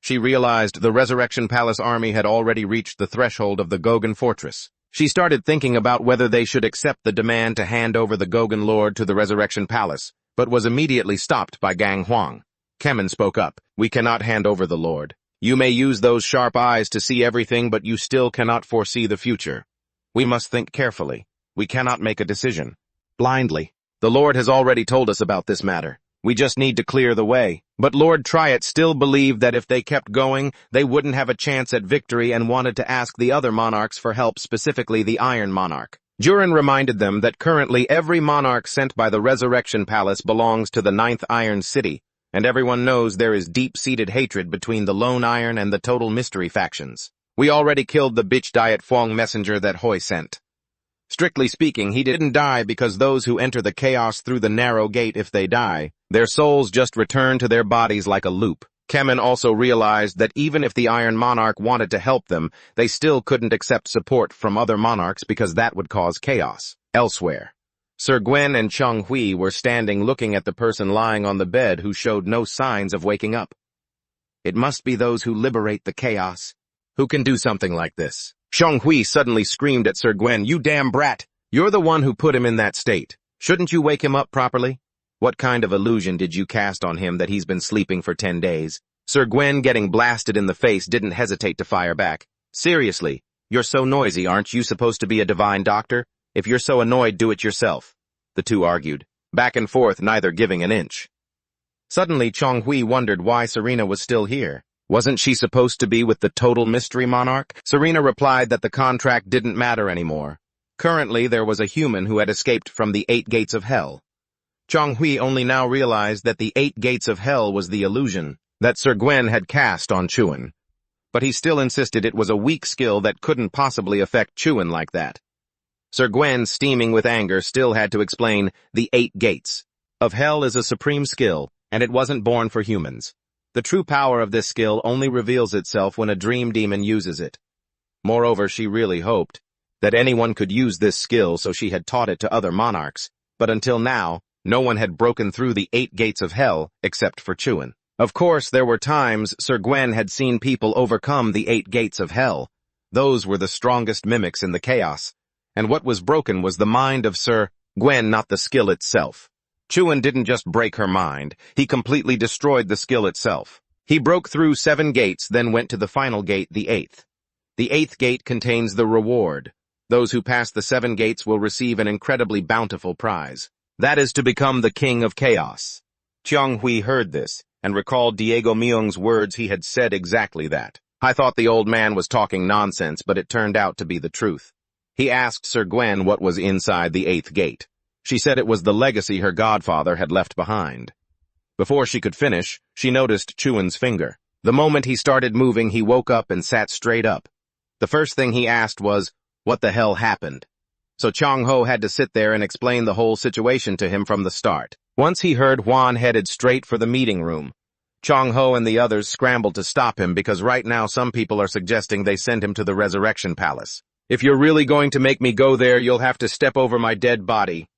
Speaker 1: She realized the Resurrection Palace army had already reached the threshold of the Gogan Fortress. She started thinking about whether they should accept the demand to hand over the Gogan Lord to the Resurrection Palace, but was immediately stopped by Gang Huang. Kemen spoke up. "We cannot hand over the Lord. You may use those sharp eyes to see everything, but you still cannot foresee the future. We must think carefully. We cannot make a decision blindly. The Lord has already told us about this matter. We just need to clear the way." But Lord Triat still believed that if they kept going, they wouldn't have a chance at victory, and wanted to ask the other monarchs for help, specifically the Iron Monarch. Jurin reminded them that currently every monarch sent by the Resurrection Palace belongs to the 9th Iron City, and everyone knows there is deep-seated hatred between the Lone Iron and the Total Mystery factions. "We already killed the bitch Diet Fong messenger that Hoi sent. Strictly speaking, he didn't die, because those who enter the chaos through the narrow gate, if they die, their souls just return to their bodies like a loop." Kemen also realized that even if the Iron Monarch wanted to help them, they still couldn't accept support from other monarchs, because that would cause chaos. Elsewhere, Sir Gwen and Chung Hui were standing looking at the person lying on the bed who showed no signs of waking up. "It must be those who liberate the chaos. Who can do something like this?" Chung Hui suddenly screamed at Sir Gwen, "You damn brat! You're the one who put him in that state. Shouldn't you wake him up properly? What kind of illusion did you cast on him that he's been sleeping for 10 days? Sir Gwen, getting blasted in the face, didn't hesitate to fire back. "Seriously, you're so noisy. Aren't you supposed to be a divine doctor? If you're so annoyed, do it yourself." The two argued, back and forth, neither giving an inch. Suddenly, Chung Hui wondered why Serena was still here. Wasn't she supposed to be with the Total Mystery Monarch? Serena replied that the contract didn't matter anymore. Currently, there was a human who had escaped from the 8 gates of hell. Chung Hui only now realized that the 8 gates of hell was the illusion that Sir Gwen had cast on Chuan. But he still insisted it was a weak skill that couldn't possibly affect Chuan like that. Sir Gwen, steaming with anger, still had to explain the 8 gates of hell is a supreme skill, and it wasn't born for humans. The true power of this skill only reveals itself when a dream demon uses it. Moreover, she really hoped that anyone could use this skill, so she had taught it to other monarchs. But until now, no one had broken through the 8 gates of hell except for Chuan. Of course, there were times Sir Gwen had seen people overcome the 8 gates of hell. Those were the strongest mimics in the chaos. And what was broken was the mind of Sir Gwen, not the skill itself. Chuan didn't just break her mind, he completely destroyed the skill itself. He broke through 7 gates, then went to the final gate, the 8th. The 8th gate contains the reward. Those who pass the 7 gates will receive an incredibly bountiful prize. That is to become the King of Chaos. Chung Hui heard this, and recalled Diego Myung's words. He had said exactly that. I thought the old man was talking nonsense, but it turned out to be the truth. He asked Sir Gwen what was inside the 8th gate. She said it was the legacy her godfather had left behind. Before she could finish, she noticed Chuan's finger. The moment he started moving, he woke up and sat straight up. The first thing he asked was, what the hell happened? So Chang-ho had to sit there and explain the whole situation to him from the start. Once he heard Juan headed straight for the meeting room. Chang-ho and the others scrambled to stop him because right now some people are suggesting they send him to the Resurrection Palace. If you're really going to make me go there, you'll have to step over my dead body.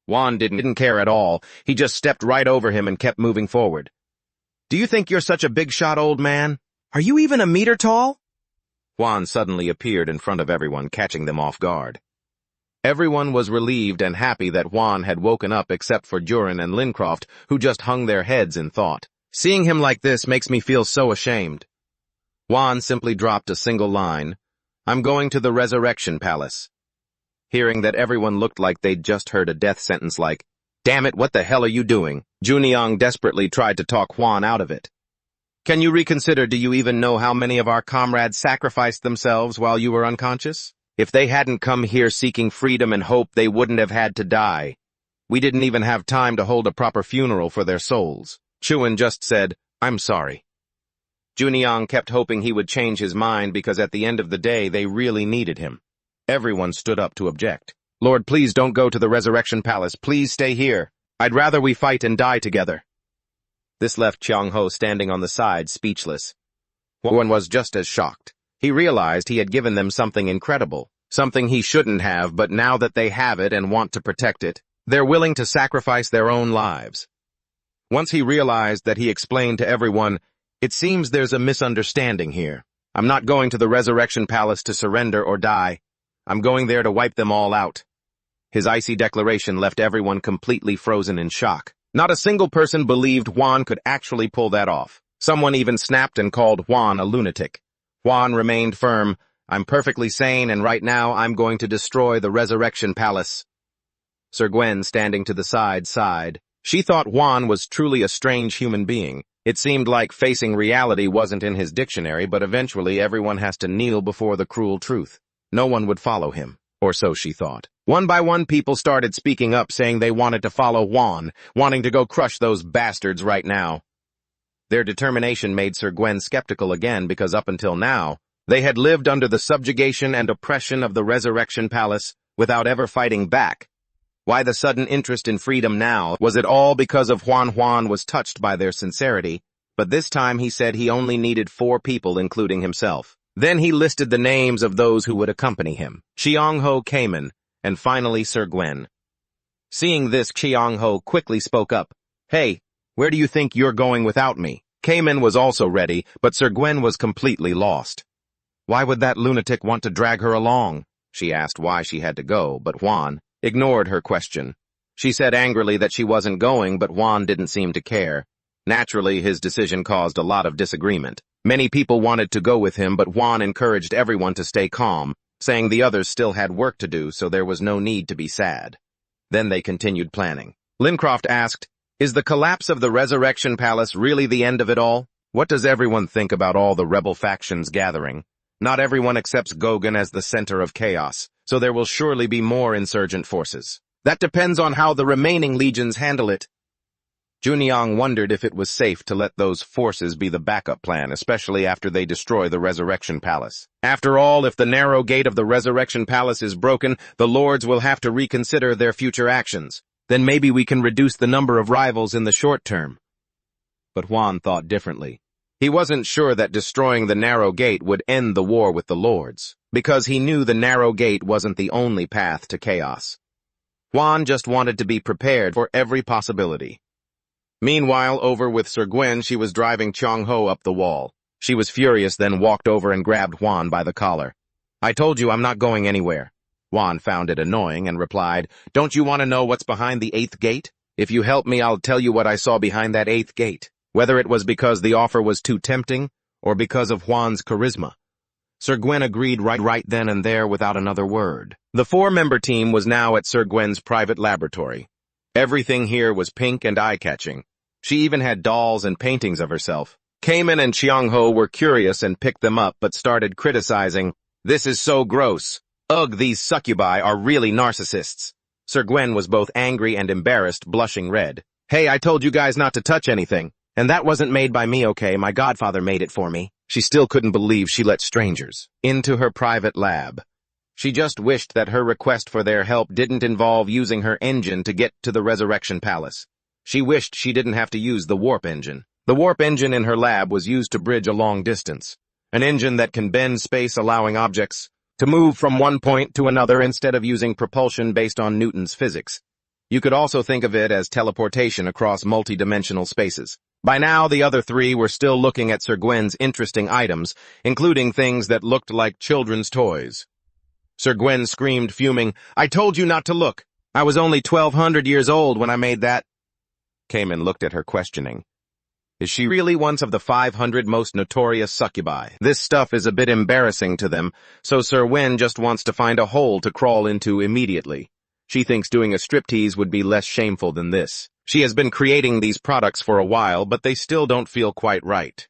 Speaker 1: Juan didn't care at all. He just stepped right over him and kept moving forward. Do you think you're such a big shot, old man? Are you even a meter tall? Juan suddenly appeared in front of everyone, catching them off guard. Everyone was relieved and happy that Juan had woken up except for Duran and Lincroft, who just hung their heads in thought. Seeing him like this makes me feel so ashamed. Juan simply dropped a single line, I'm going to the Resurrection Palace. Hearing that everyone looked like they'd just heard a death sentence like, damn it, what the hell are you doing? Juniong desperately tried to talk Juan out of it. Can you reconsider? Do you even know how many of our comrades sacrificed themselves while you were unconscious? If they hadn't come here seeking freedom and hope, they wouldn't have had to die. We didn't even have time to hold a proper funeral for their souls. Chuan just said, I'm sorry. Juniong kept hoping he would change his mind because at the end of the day, they really needed him. Everyone stood up to object. Lord, please don't go to the Resurrection Palace. Please stay here. I'd rather we fight and die together. This left Chang-ho standing on the side, speechless. Juan was just as shocked. He realized he had given them something incredible, something he shouldn't have, but now that they have it and want to protect it, they're willing to sacrifice their own lives. Once he realized that, he explained to everyone, it seems there's a misunderstanding here. I'm not going to the Resurrection Palace to surrender or die. I'm going there to wipe them all out. His icy declaration left everyone completely frozen in shock. Not a single person believed Juan could actually pull that off. Someone even snapped and called Juan a lunatic. Juan remained firm. I'm perfectly sane, and right now I'm going to destroy the Resurrection Palace. Sir Gwen, standing to the side, sighed. She thought Juan was truly a strange human being. It seemed like facing reality wasn't in his dictionary, but eventually everyone has to kneel before the cruel truth. No one would follow him, or so she thought. One by one, people started speaking up, saying they wanted to follow Juan, wanting to go crush those bastards right now. Their determination made Sir Gwen skeptical again because up until now, they had lived under the subjugation and oppression of the Resurrection Palace without ever fighting back. Why the sudden interest in freedom now? Was it all because of Juan? Juan was touched by their sincerity, but this time he said he only needed 4 people, including himself. Then he listed the names of those who would accompany him. Cheong-ho, Cayman, and finally Sir Gwen. Seeing this, Cheong-ho quickly spoke up. Hey, where do you think you're going without me? Cayman was also ready, but Sir Gwen was completely lost. Why would that lunatic want to drag her along? She asked why she had to go, but Juan ignored her question. She said angrily that she wasn't going, but Juan didn't seem to care. Naturally, his decision caused a lot of disagreement. Many people wanted to go with him, but Juan encouraged everyone to stay calm, saying the others still had work to do, so there was no need to be sad. Then they continued planning. Lincroft asked, is the collapse of the Resurrection Palace really the end of it all? What does everyone think about all the rebel factions gathering? Not everyone accepts Gogan as the center of chaos, so there will surely be more insurgent forces. That depends on how the remaining legions handle it. Juniong wondered if it was safe to let those forces be the backup plan, especially after they destroy the Resurrection Palace. After all, if the narrow gate of the Resurrection Palace is broken, the lords will have to reconsider their future actions. Then maybe we can reduce the number of rivals in the short term. But Juan thought differently. He wasn't sure that destroying the narrow gate would end the war with the lords, because he knew the narrow gate wasn't the only path to chaos. Juan just wanted to be prepared for every possibility. Meanwhile, over with Sir Gwen, she was driving Chang-ho up the wall. She was furious, then walked over and grabbed Juan by the collar. I told you I'm not going anywhere. Juan found it annoying and replied, don't you want to know what's behind the 8th gate? If you help me, I'll tell you what I saw behind that 8th gate. Whether it was because the offer was too tempting, or because of Juan's charisma. Sir Gwen agreed right then and there without another word. The 4-member team was now at Sir Gwen's private laboratory. Everything here was pink and eye-catching. She even had dolls and paintings of herself. Cayman and Chiang-ho were curious and picked them up but started criticizing. "This is so gross. Ugh, these succubi are really narcissists." Sir Gwen was both angry and embarrassed, blushing red. "Hey, I told you guys not to touch anything. And that wasn't made by me, okay? My godfather made it for me." She still couldn't believe she let strangers into her private lab. She just wished that her request for their help didn't involve using her engine to get to the Resurrection Palace. She wished she didn't have to use the warp engine. The warp engine in her lab was used to bridge a long distance. An engine that can bend space, allowing objects to move from one point to another instead of using propulsion based on Newton's physics. You could also think of it as teleportation across multi-dimensional spaces. By now, the other three were still looking at Sir Gwen's interesting items, including things that looked like children's toys. Sir Gwen screamed, fuming, "I told you not to look. I was only 1,200 years old when I made that." Cayman looked at her questioning. Is she really one of the 500 most notorious succubi? This stuff is a bit embarrassing to them, so Sir Gwen just wants to find a hole to crawl into immediately. She thinks doing a striptease would be less shameful than this. She has been creating these products for a while, but they still don't feel quite right.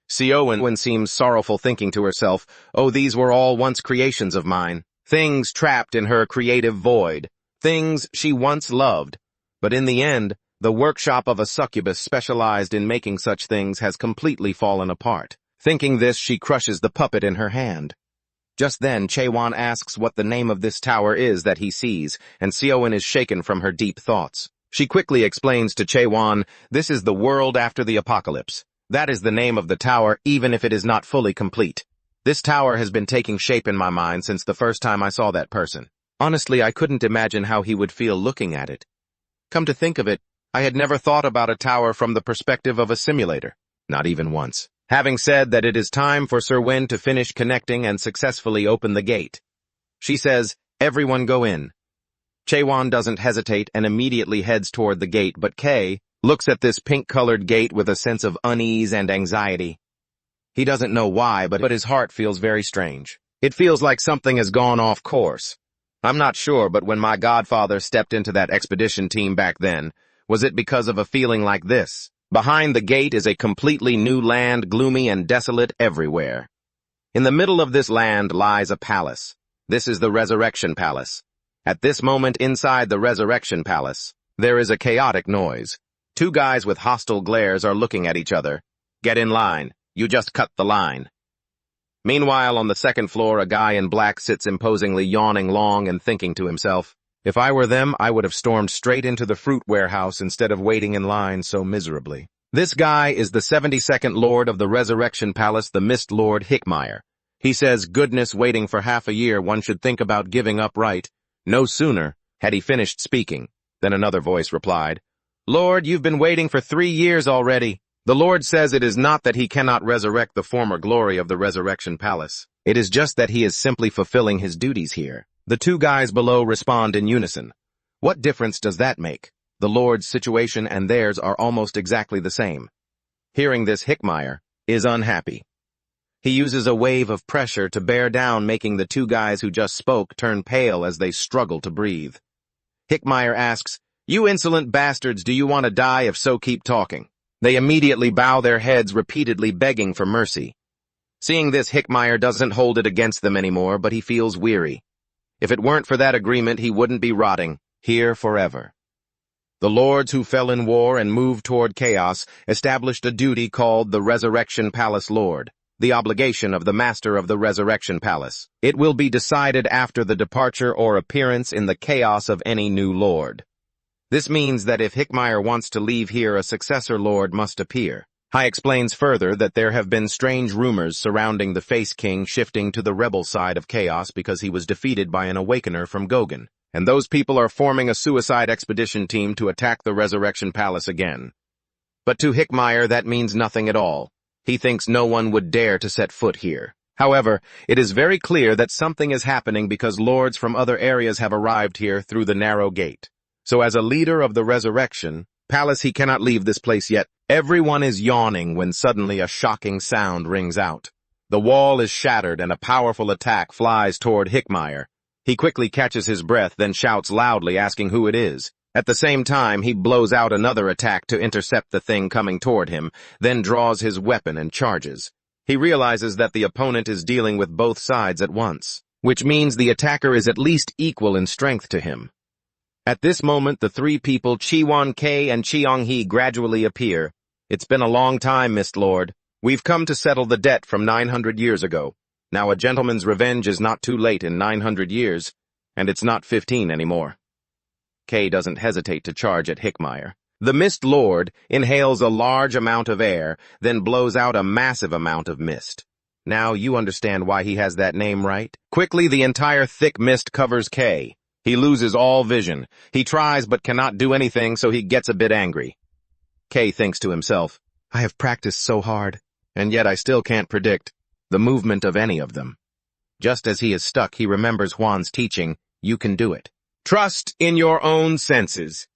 Speaker 1: Siowen seems sorrowful, thinking to herself, "Oh, these were all once creations of mine. Things trapped in her creative void. Things she once loved. But in the end, the workshop of a succubus specialized in making such things has completely fallen apart." Thinking this, she crushes the puppet in her hand. Just then, Chaewon asks what the name of this tower is that he sees, and Siowen is shaken from her deep thoughts. She quickly explains to Chaewon, "This is the world after the apocalypse. That is the name of the tower, even if it is not fully complete. This tower has been taking shape in my mind since the first time I saw that person. Honestly, I couldn't imagine how he would feel looking at it. Come to think of it, I had never thought about a tower from the perspective of a simulator. Not even once." Having said that, it is time for Sir Gwen to finish connecting and successfully open the gate. She says, "Everyone go in." Chaewon doesn't hesitate and immediately heads toward the gate, but Kay looks at this pink-colored gate with a sense of unease and anxiety. He doesn't know why, but his heart feels very strange. It feels like something has gone off course. I'm not sure, but when my godfather stepped into that expedition team back then, was it because of a feeling like this? Behind the gate is a completely new land, gloomy and desolate everywhere. In the middle of this land lies a palace. This is the Resurrection Palace. At this moment, inside the Resurrection Palace, there is a chaotic noise. Two guys with hostile glares are looking at each other. "Get in line. You just cut the line." Meanwhile, on the second floor, a guy in black sits imposingly, yawning long and thinking to himself, "If I were them, I would have stormed straight into the fruit warehouse instead of waiting in line so miserably." This guy is the 72nd Lord of the Resurrection Palace, the Mist Lord Hickmeyer. He says, "Goodness, waiting for half a year, one should think about giving up right." No sooner had he finished speaking than another voice replied, "Lord, you've been waiting for 3 years already." The Lord says it is not that he cannot resurrect the former glory of the Resurrection Palace. It is just that he is simply fulfilling his duties here. The two guys below respond in unison. What difference does that make? The Lord's situation and theirs are almost exactly the same. Hearing this, Hickmeyer is unhappy. He uses a wave of pressure to bear down, making the two guys who just spoke turn pale as they struggle to breathe. Hickmeyer asks, "You insolent bastards, do you want to die? If so, keep talking." They immediately bow their heads, repeatedly begging for mercy. Seeing this, Hickmeyer doesn't hold it against them anymore, but he feels weary. If it weren't for that agreement, he wouldn't be rotting here forever. The lords who fell in war and moved toward chaos established a duty called the Resurrection Palace Lord, the obligation of the master of the Resurrection Palace. It will be decided after the departure or appearance in the chaos of any new lord. This means that if Hickmeyer wants to leave here, a successor lord must appear. Hai explains further that there have been strange rumors surrounding the Face King shifting to the rebel side of chaos because he was defeated by an awakener from Goguen, and those people are forming a suicide expedition team to attack the Resurrection Palace again. But to Hickmeyer, that means nothing at all. He thinks no one would dare to set foot here. However, it is very clear that something is happening because lords from other areas have arrived here through the narrow gate. So as a leader of the Resurrection Palace, he cannot leave this place yet. Everyone is yawning when suddenly a shocking sound rings out. The wall is shattered and a powerful attack flies toward Hickmeyer. He quickly catches his breath, then shouts loudly, asking who it is. At the same time, he blows out another attack to intercept the thing coming toward him, then draws his weapon and charges. He realizes that the opponent is dealing with both sides at once, which means the attacker is at least equal in strength to him. At this moment, the three people, Chiwon-K and Cheong-hee, gradually appear. It's been a long time, Mist Lord. We've come to settle the debt from 900 years ago. Now a gentleman's revenge is not too late in 900 years, and it's not 15 anymore. K doesn't hesitate to charge at Hickmeyer. The Mist Lord inhales a large amount of air, then blows out a massive amount of mist. Now you understand why he has that name, right? Quickly, the entire thick mist covers K. He loses all vision. He tries but cannot do anything, so he gets a bit angry. K thinks to himself, I have practiced so hard, and yet I still can't predict the movement of any of them. Just as he is stuck, he remembers Juan's teaching, you can do it. Trust in your own senses.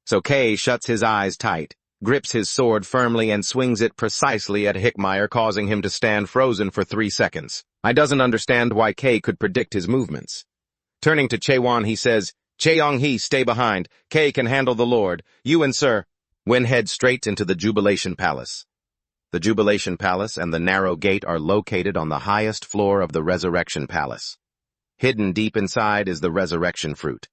Speaker 1: So K shuts his eyes tight, grips his sword firmly and swings it precisely at Hickmeyer, causing him to stand frozen for 3 seconds. I doesn't understand why K could predict his movements. Turning to Chaewon, he says, Cheong-hee, stay behind. K can handle the Lord. You and Sir. Wen head straight into the Jubilation Palace. The Jubilation Palace and the narrow gate are located on the highest floor of the Resurrection Palace. Hidden deep inside is the resurrection fruit.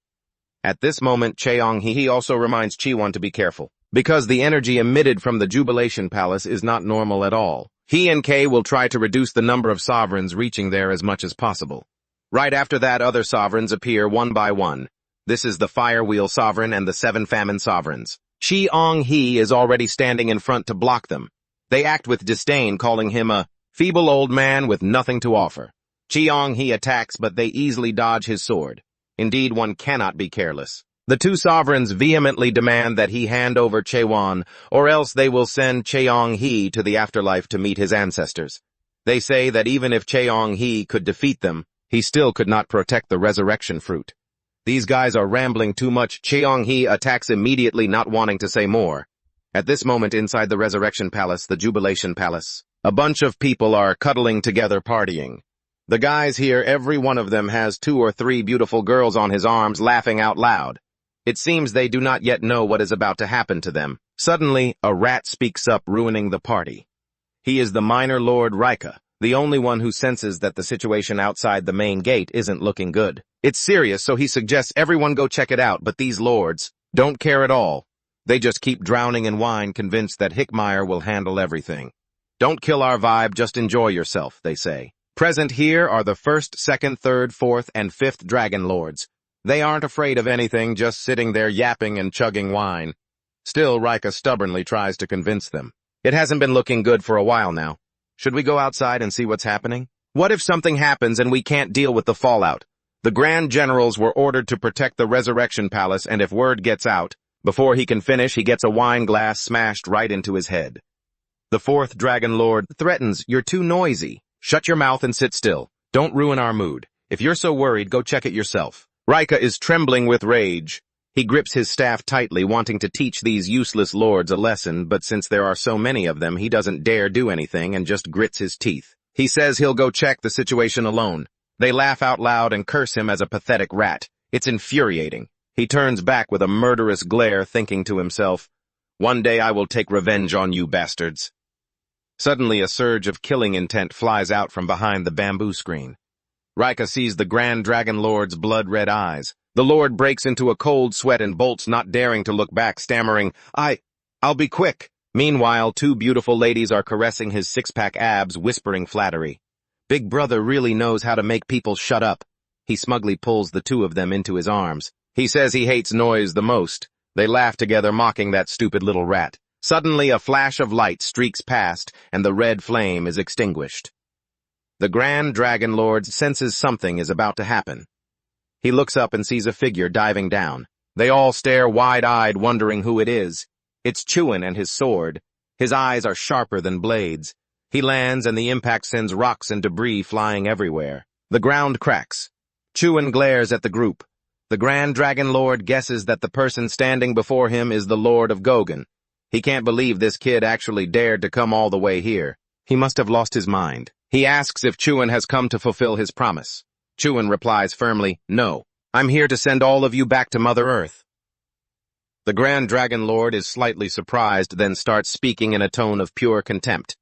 Speaker 1: At this moment, Cheong-hee also reminds Chiwon to be careful, because the energy emitted from the Jubilation Palace is not normal at all. He and K will try to reduce the number of sovereigns reaching there as much as possible. Right after that, other sovereigns appear one by one. This is the Fire Wheel Sovereign and the 7 Famine Sovereigns. Cheong-hee is already standing in front to block them. They act with disdain, calling him a feeble old man with nothing to offer. Cheong-hee attacks, but they easily dodge his sword. Indeed, one cannot be careless. The 2 sovereigns vehemently demand that he hand over Chaewon, or else they will send Cheong-hee to the afterlife to meet his ancestors. They say that even if Cheong-hee could defeat them, he still could not protect the resurrection fruit. These guys are rambling too much. Cheong-hee attacks immediately, not wanting to say more. At this moment, inside the Resurrection Palace, the Jubilation Palace, a bunch of people are cuddling together partying. The guys here, every one of them has 2 or 3 beautiful girls on his arms, laughing out loud. It seems they do not yet know what is about to happen to them. Suddenly, a rat speaks up, ruining the party. He is the minor Lord Rika, the only one who senses that the situation outside the main gate isn't looking good. It's serious, so he suggests everyone go check it out, but these lords don't care at all. They just keep drowning in wine, convinced that Hickmeyer will handle everything. Don't kill our vibe, just enjoy yourself, they say. Present here are the 1st, 2nd, 3rd, 4th, and 5th Dragon Lords. They aren't afraid of anything, just sitting there yapping and chugging wine. Still, Rika stubbornly tries to convince them. It hasn't been looking good for a while now. Should we go outside and see what's happening? What if something happens and we can't deal with the fallout? The Grand Generals were ordered to protect the Resurrection Palace, and if word gets out, before he can finish, he gets a wine glass smashed right into his head. The 4th Dragon Lord threatens, you're too noisy. Shut your mouth and sit still. Don't ruin our mood. If you're so worried, go check it yourself. Rika is trembling with rage. He grips his staff tightly, wanting to teach these useless lords a lesson, but since there are so many of them, he doesn't dare do anything and just grits his teeth. He says he'll go check the situation alone. They laugh out loud and curse him as a pathetic rat. It's infuriating. He turns back with a murderous glare, thinking to himself, one day I will take revenge on you bastards. Suddenly, a surge of killing intent flies out from behind the bamboo screen. Rika sees the Grand Dragon Lord's blood-red eyes. The Lord breaks into a cold sweat and bolts, not daring to look back, stammering, I'll be quick. Meanwhile, 2 beautiful ladies are caressing his 6-pack abs, whispering flattery. Big Brother really knows how to make people shut up. He smugly pulls the 2 of them into his arms. He says he hates noise the most. They laugh together, mocking that stupid little rat. Suddenly, a flash of light streaks past, and the red flame is extinguished. The Grand Dragon Lord senses something is about to happen. He looks up and sees a figure diving down. They all stare wide-eyed, wondering who it is. It's Chuan and his sword. His eyes are sharper than blades. He lands, and the impact sends rocks and debris flying everywhere. The ground cracks. Chuan glares at the group. The Grand Dragon Lord guesses that the person standing before him is the Lord of Gogan. He can't believe this kid actually dared to come all the way here. He must have lost his mind. He asks if Chuan has come to fulfill his promise. Chuan replies firmly, no. I'm here to send all of you back to Mother Earth. The Grand Dragon Lord is slightly surprised, then starts speaking in a tone of pure contempt.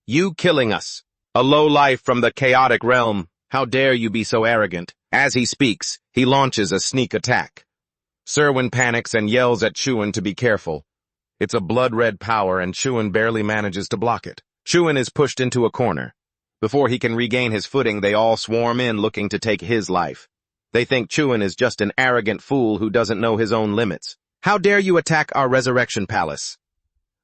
Speaker 1: You killing us, a low-life from the chaotic realm. How dare you be so arrogant? As he speaks, he launches a sneak attack. Serwin panics and yells at Chuan to be careful. It's a blood-red power and Chuan barely manages to block it. Chuan is pushed into a corner. Before he can regain his footing, they all swarm in looking to take his life. They think Chuan is just an arrogant fool who doesn't know his own limits. How dare you attack our resurrection palace?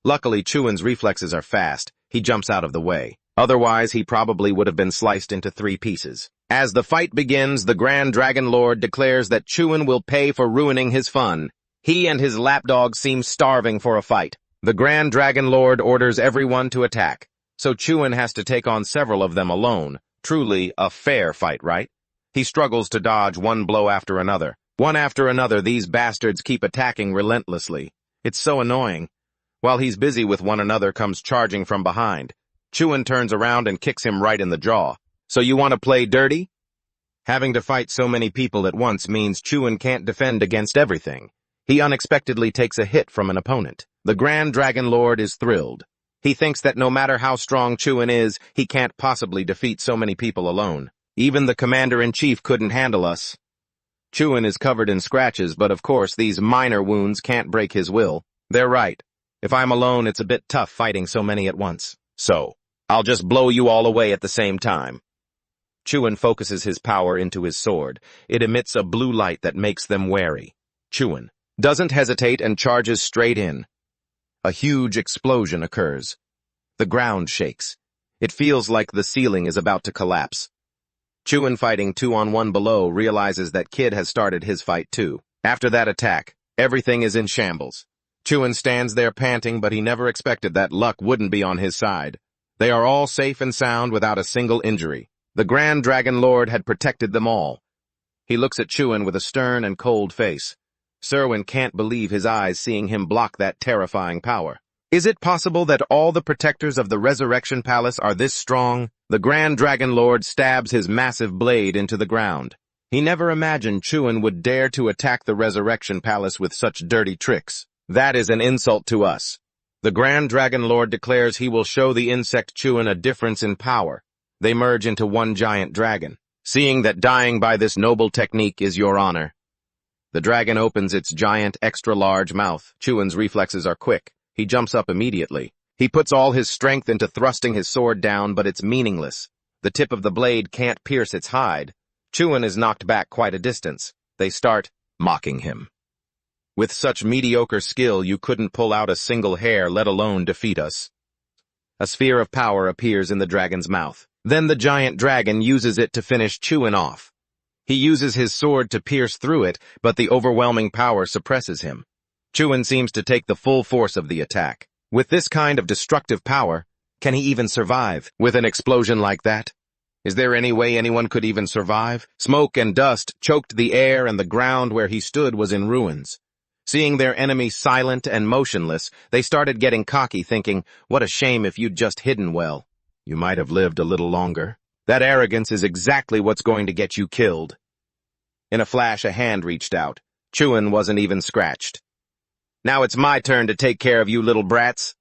Speaker 1: Luckily, Chuan's reflexes are fast. He jumps out of the way. Otherwise, he probably would have been sliced into 3 pieces. As the fight begins, the Grand Dragon Lord declares that Chuan will pay for ruining his fun. He and his lapdog seem starving for a fight. The Grand Dragon Lord orders everyone to attack, so Chuan has to take on several of them alone. Truly a fair fight, right? He struggles to dodge one blow after another. One after another, these bastards keep attacking relentlessly. It's so annoying. While he's busy with one another comes charging from behind. Chuan turns around and kicks him right in the jaw. So you want to play dirty? Having to fight so many people at once means Chuan can't defend against everything. He unexpectedly takes a hit from an opponent. The Grand Dragon Lord is thrilled. He thinks that no matter how strong Chuan is, he can't possibly defeat so many people alone. Even the Commander-in-Chief couldn't handle us. Chuan is covered in scratches, but of course these minor wounds can't break his will. They're right. If I'm alone, it's a bit tough fighting so many at once. So, I'll just blow you all away at the same time. Chuan focuses his power into his sword. It emits a blue light that makes them wary. Chuan doesn't hesitate and charges straight in. A huge explosion occurs. The ground shakes. It feels like the ceiling is about to collapse. Chuan, fighting 2-on-1 below, realizes that Kid has started his fight too. After that attack, everything is in shambles. Chuan stands there panting, but he never expected that luck wouldn't be on his side. They are all safe and sound without a single injury. The Grand Dragon Lord had protected them all. He looks at Chuan with a stern and cold face. Serwin can't believe his eyes seeing him block that terrifying power. Is it possible that all the protectors of the Resurrection Palace are this strong? The Grand Dragon Lord stabs his massive blade into the ground. He never imagined Chuan would dare to attack the Resurrection Palace with such dirty tricks. That is an insult to us. The Grand Dragon Lord declares he will show the insect Chuan a difference in power. They merge into one giant dragon. Seeing that dying by this noble technique is your honor. The dragon opens its giant, extra-large mouth. Chuan's reflexes are quick. He jumps up immediately. He puts all his strength into thrusting his sword down, but it's meaningless. The tip of the blade can't pierce its hide. Chuan is knocked back quite a distance. They start mocking him. With such mediocre skill, you couldn't pull out a single hair, let alone defeat us. A sphere of power appears in the dragon's mouth. Then the giant dragon uses it to finish Chuan off. He uses his sword to pierce through it, but the overwhelming power suppresses him. Chuan seems to take the full force of the attack. With this kind of destructive power, can he even survive with an explosion like that? Is there any way anyone could even survive? Smoke and dust choked the air, and the ground where he stood was in ruins. Seeing their enemy silent and motionless, they started getting cocky, thinking, what a shame if you'd just hidden well. You might have lived a little longer. That arrogance is exactly what's going to get you killed. In a flash, a hand reached out. Chuan wasn't even scratched. Now it's my turn to take care of you little brats.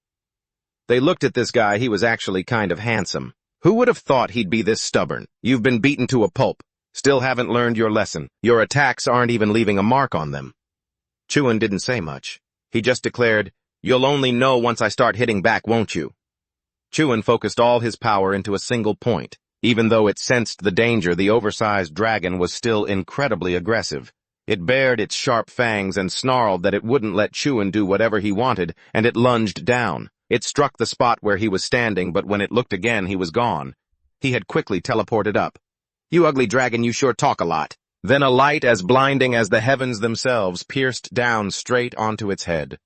Speaker 1: They looked at this guy. He was actually kind of handsome. Who would have thought he'd be this stubborn? You've been beaten to a pulp. Still haven't learned your lesson. Your attacks aren't even leaving a mark on them. Chuan didn't say much. He just declared, you'll only know once I start hitting back, won't you? Chuan focused all his power into a single point. Even though it sensed the danger, the oversized dragon was still incredibly aggressive. It bared its sharp fangs and snarled that it wouldn't let Chuan do whatever he wanted, and it lunged down. It struck the spot where he was standing, but when it looked again, he was gone. He had quickly teleported up. You ugly dragon, you sure talk a lot. Then a light as blinding as the heavens themselves pierced down straight onto its head.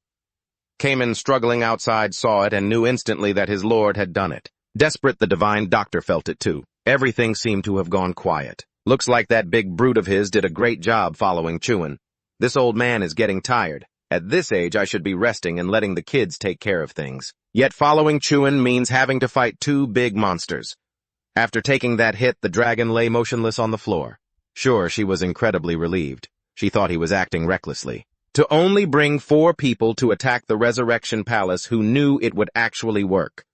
Speaker 1: Cayman, struggling outside, saw it and knew instantly that his lord had done it. Desperate, the divine doctor felt it too. Everything seemed to have gone quiet. Looks like that big brute of his did a great job following Chuan. This old man is getting tired. At this age, I should be resting and letting the kids take care of things. Yet following Chuan means having to fight 2 big monsters. After taking that hit, the dragon lay motionless on the floor. Sure, she was incredibly relieved. She thought he was acting recklessly. to only bring 4 people to attack the Resurrection Palace who knew it would actually work.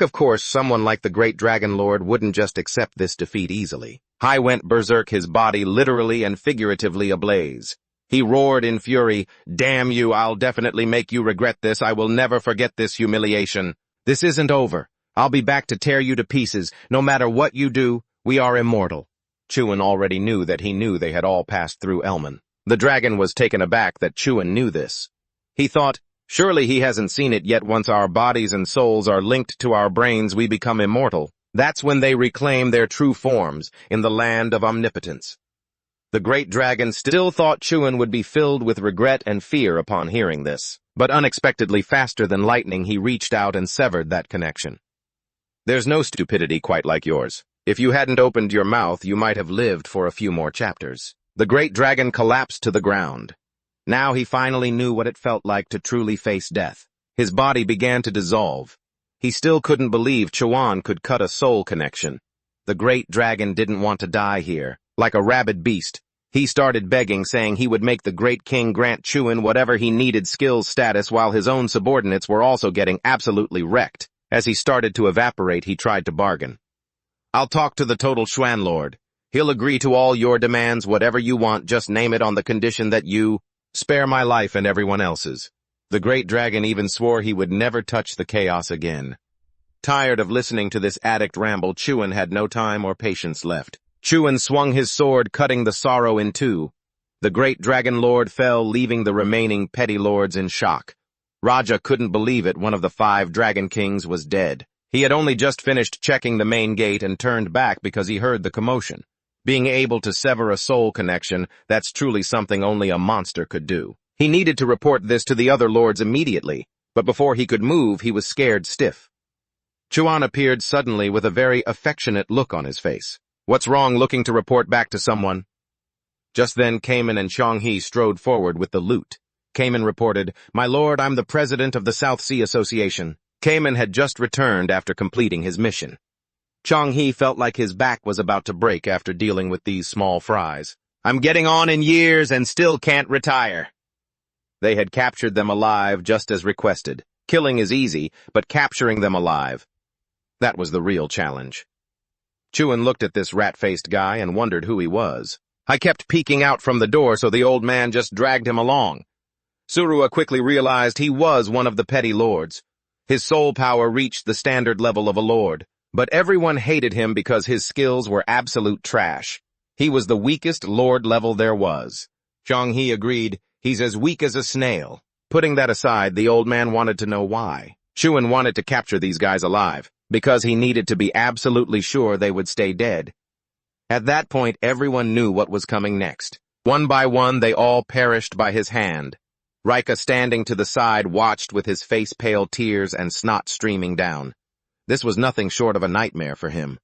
Speaker 1: Of course, someone like the Great Dragon Lord wouldn't just accept this defeat easily. He went berserk, his body literally and figuratively ablaze. He roared in fury, "Damn you, I'll definitely make you regret this. I will never forget this humiliation. This isn't over. I'll be back to tear you to pieces. No matter what you do, we are immortal." Chuan already knew that he knew they had all passed through Elman. The dragon was taken aback that Chuan knew this. He thought, surely he hasn't seen it yet. Once our bodies and souls are linked to our brains, we become immortal. That's when they reclaim their true forms in the land of omnipotence. The great dragon still thought Chuan would be filled with regret and fear upon hearing this, but unexpectedly faster than lightning he reached out and severed that connection. "There's no stupidity quite like yours. If you hadn't opened your mouth, you might have lived for a few more chapters." The great dragon collapsed to the ground. Now he finally knew what it felt like to truly face death. His body began to dissolve. He still couldn't believe Chuan could cut a soul connection. The great dragon didn't want to die here. Like a rabid beast, he started begging, saying he would make the great king grant Chuan whatever he needed skills status, while his own subordinates were also getting absolutely wrecked. As he started to evaporate, he tried to bargain. "I'll talk to the total Xuan Lord. He'll agree to all your demands, whatever you want, just name it, on the condition that you spare my life and everyone else's." The great dragon even swore he would never touch the chaos again. Tired of listening to this addict ramble, Chuan had no time or patience left. Chuan swung his sword, cutting the sorrow in two. The great dragon lord fell, leaving the remaining petty lords in shock. Raja couldn't believe it. One of the 5 dragon kings was dead. He had only just finished checking the main gate and turned back because he heard the commotion. Being able to sever a soul connection, that's truly something only a monster could do. He needed to report this to the other lords immediately, but before he could move, he was scared stiff. Chuan appeared suddenly with a very affectionate look on his face. "What's wrong, looking to report back to someone?" Just then Cayman and Xianghe strode forward with the loot. Cayman reported, "My lord, I'm the president of the South Sea Association." Cayman had just returned after completing his mission. Xianghe felt like his back was about to break after dealing with these small fries. "I'm getting on in years and still can't retire." They had captured them alive just as requested. Killing is easy, but capturing them alive, that was the real challenge. Chuan looked at this rat-faced guy and wondered who he was. I kept peeking out from the door, so the old man just dragged him along. Surua quickly realized he was one of the petty lords. His soul power reached the standard level of a lord, but everyone hated him because his skills were absolute trash. He was the weakest lord level there was. Xianghe agreed, "He's as weak as a snail." Putting that aside, the old man wanted to know why. Chuan wanted to capture these guys alive, because he needed to be absolutely sure they would stay dead. At that point, everyone knew what was coming next. One by one, they all perished by his hand. Rika, standing to the side, watched with his face pale, tears and snot streaming down. This was nothing short of a nightmare for him.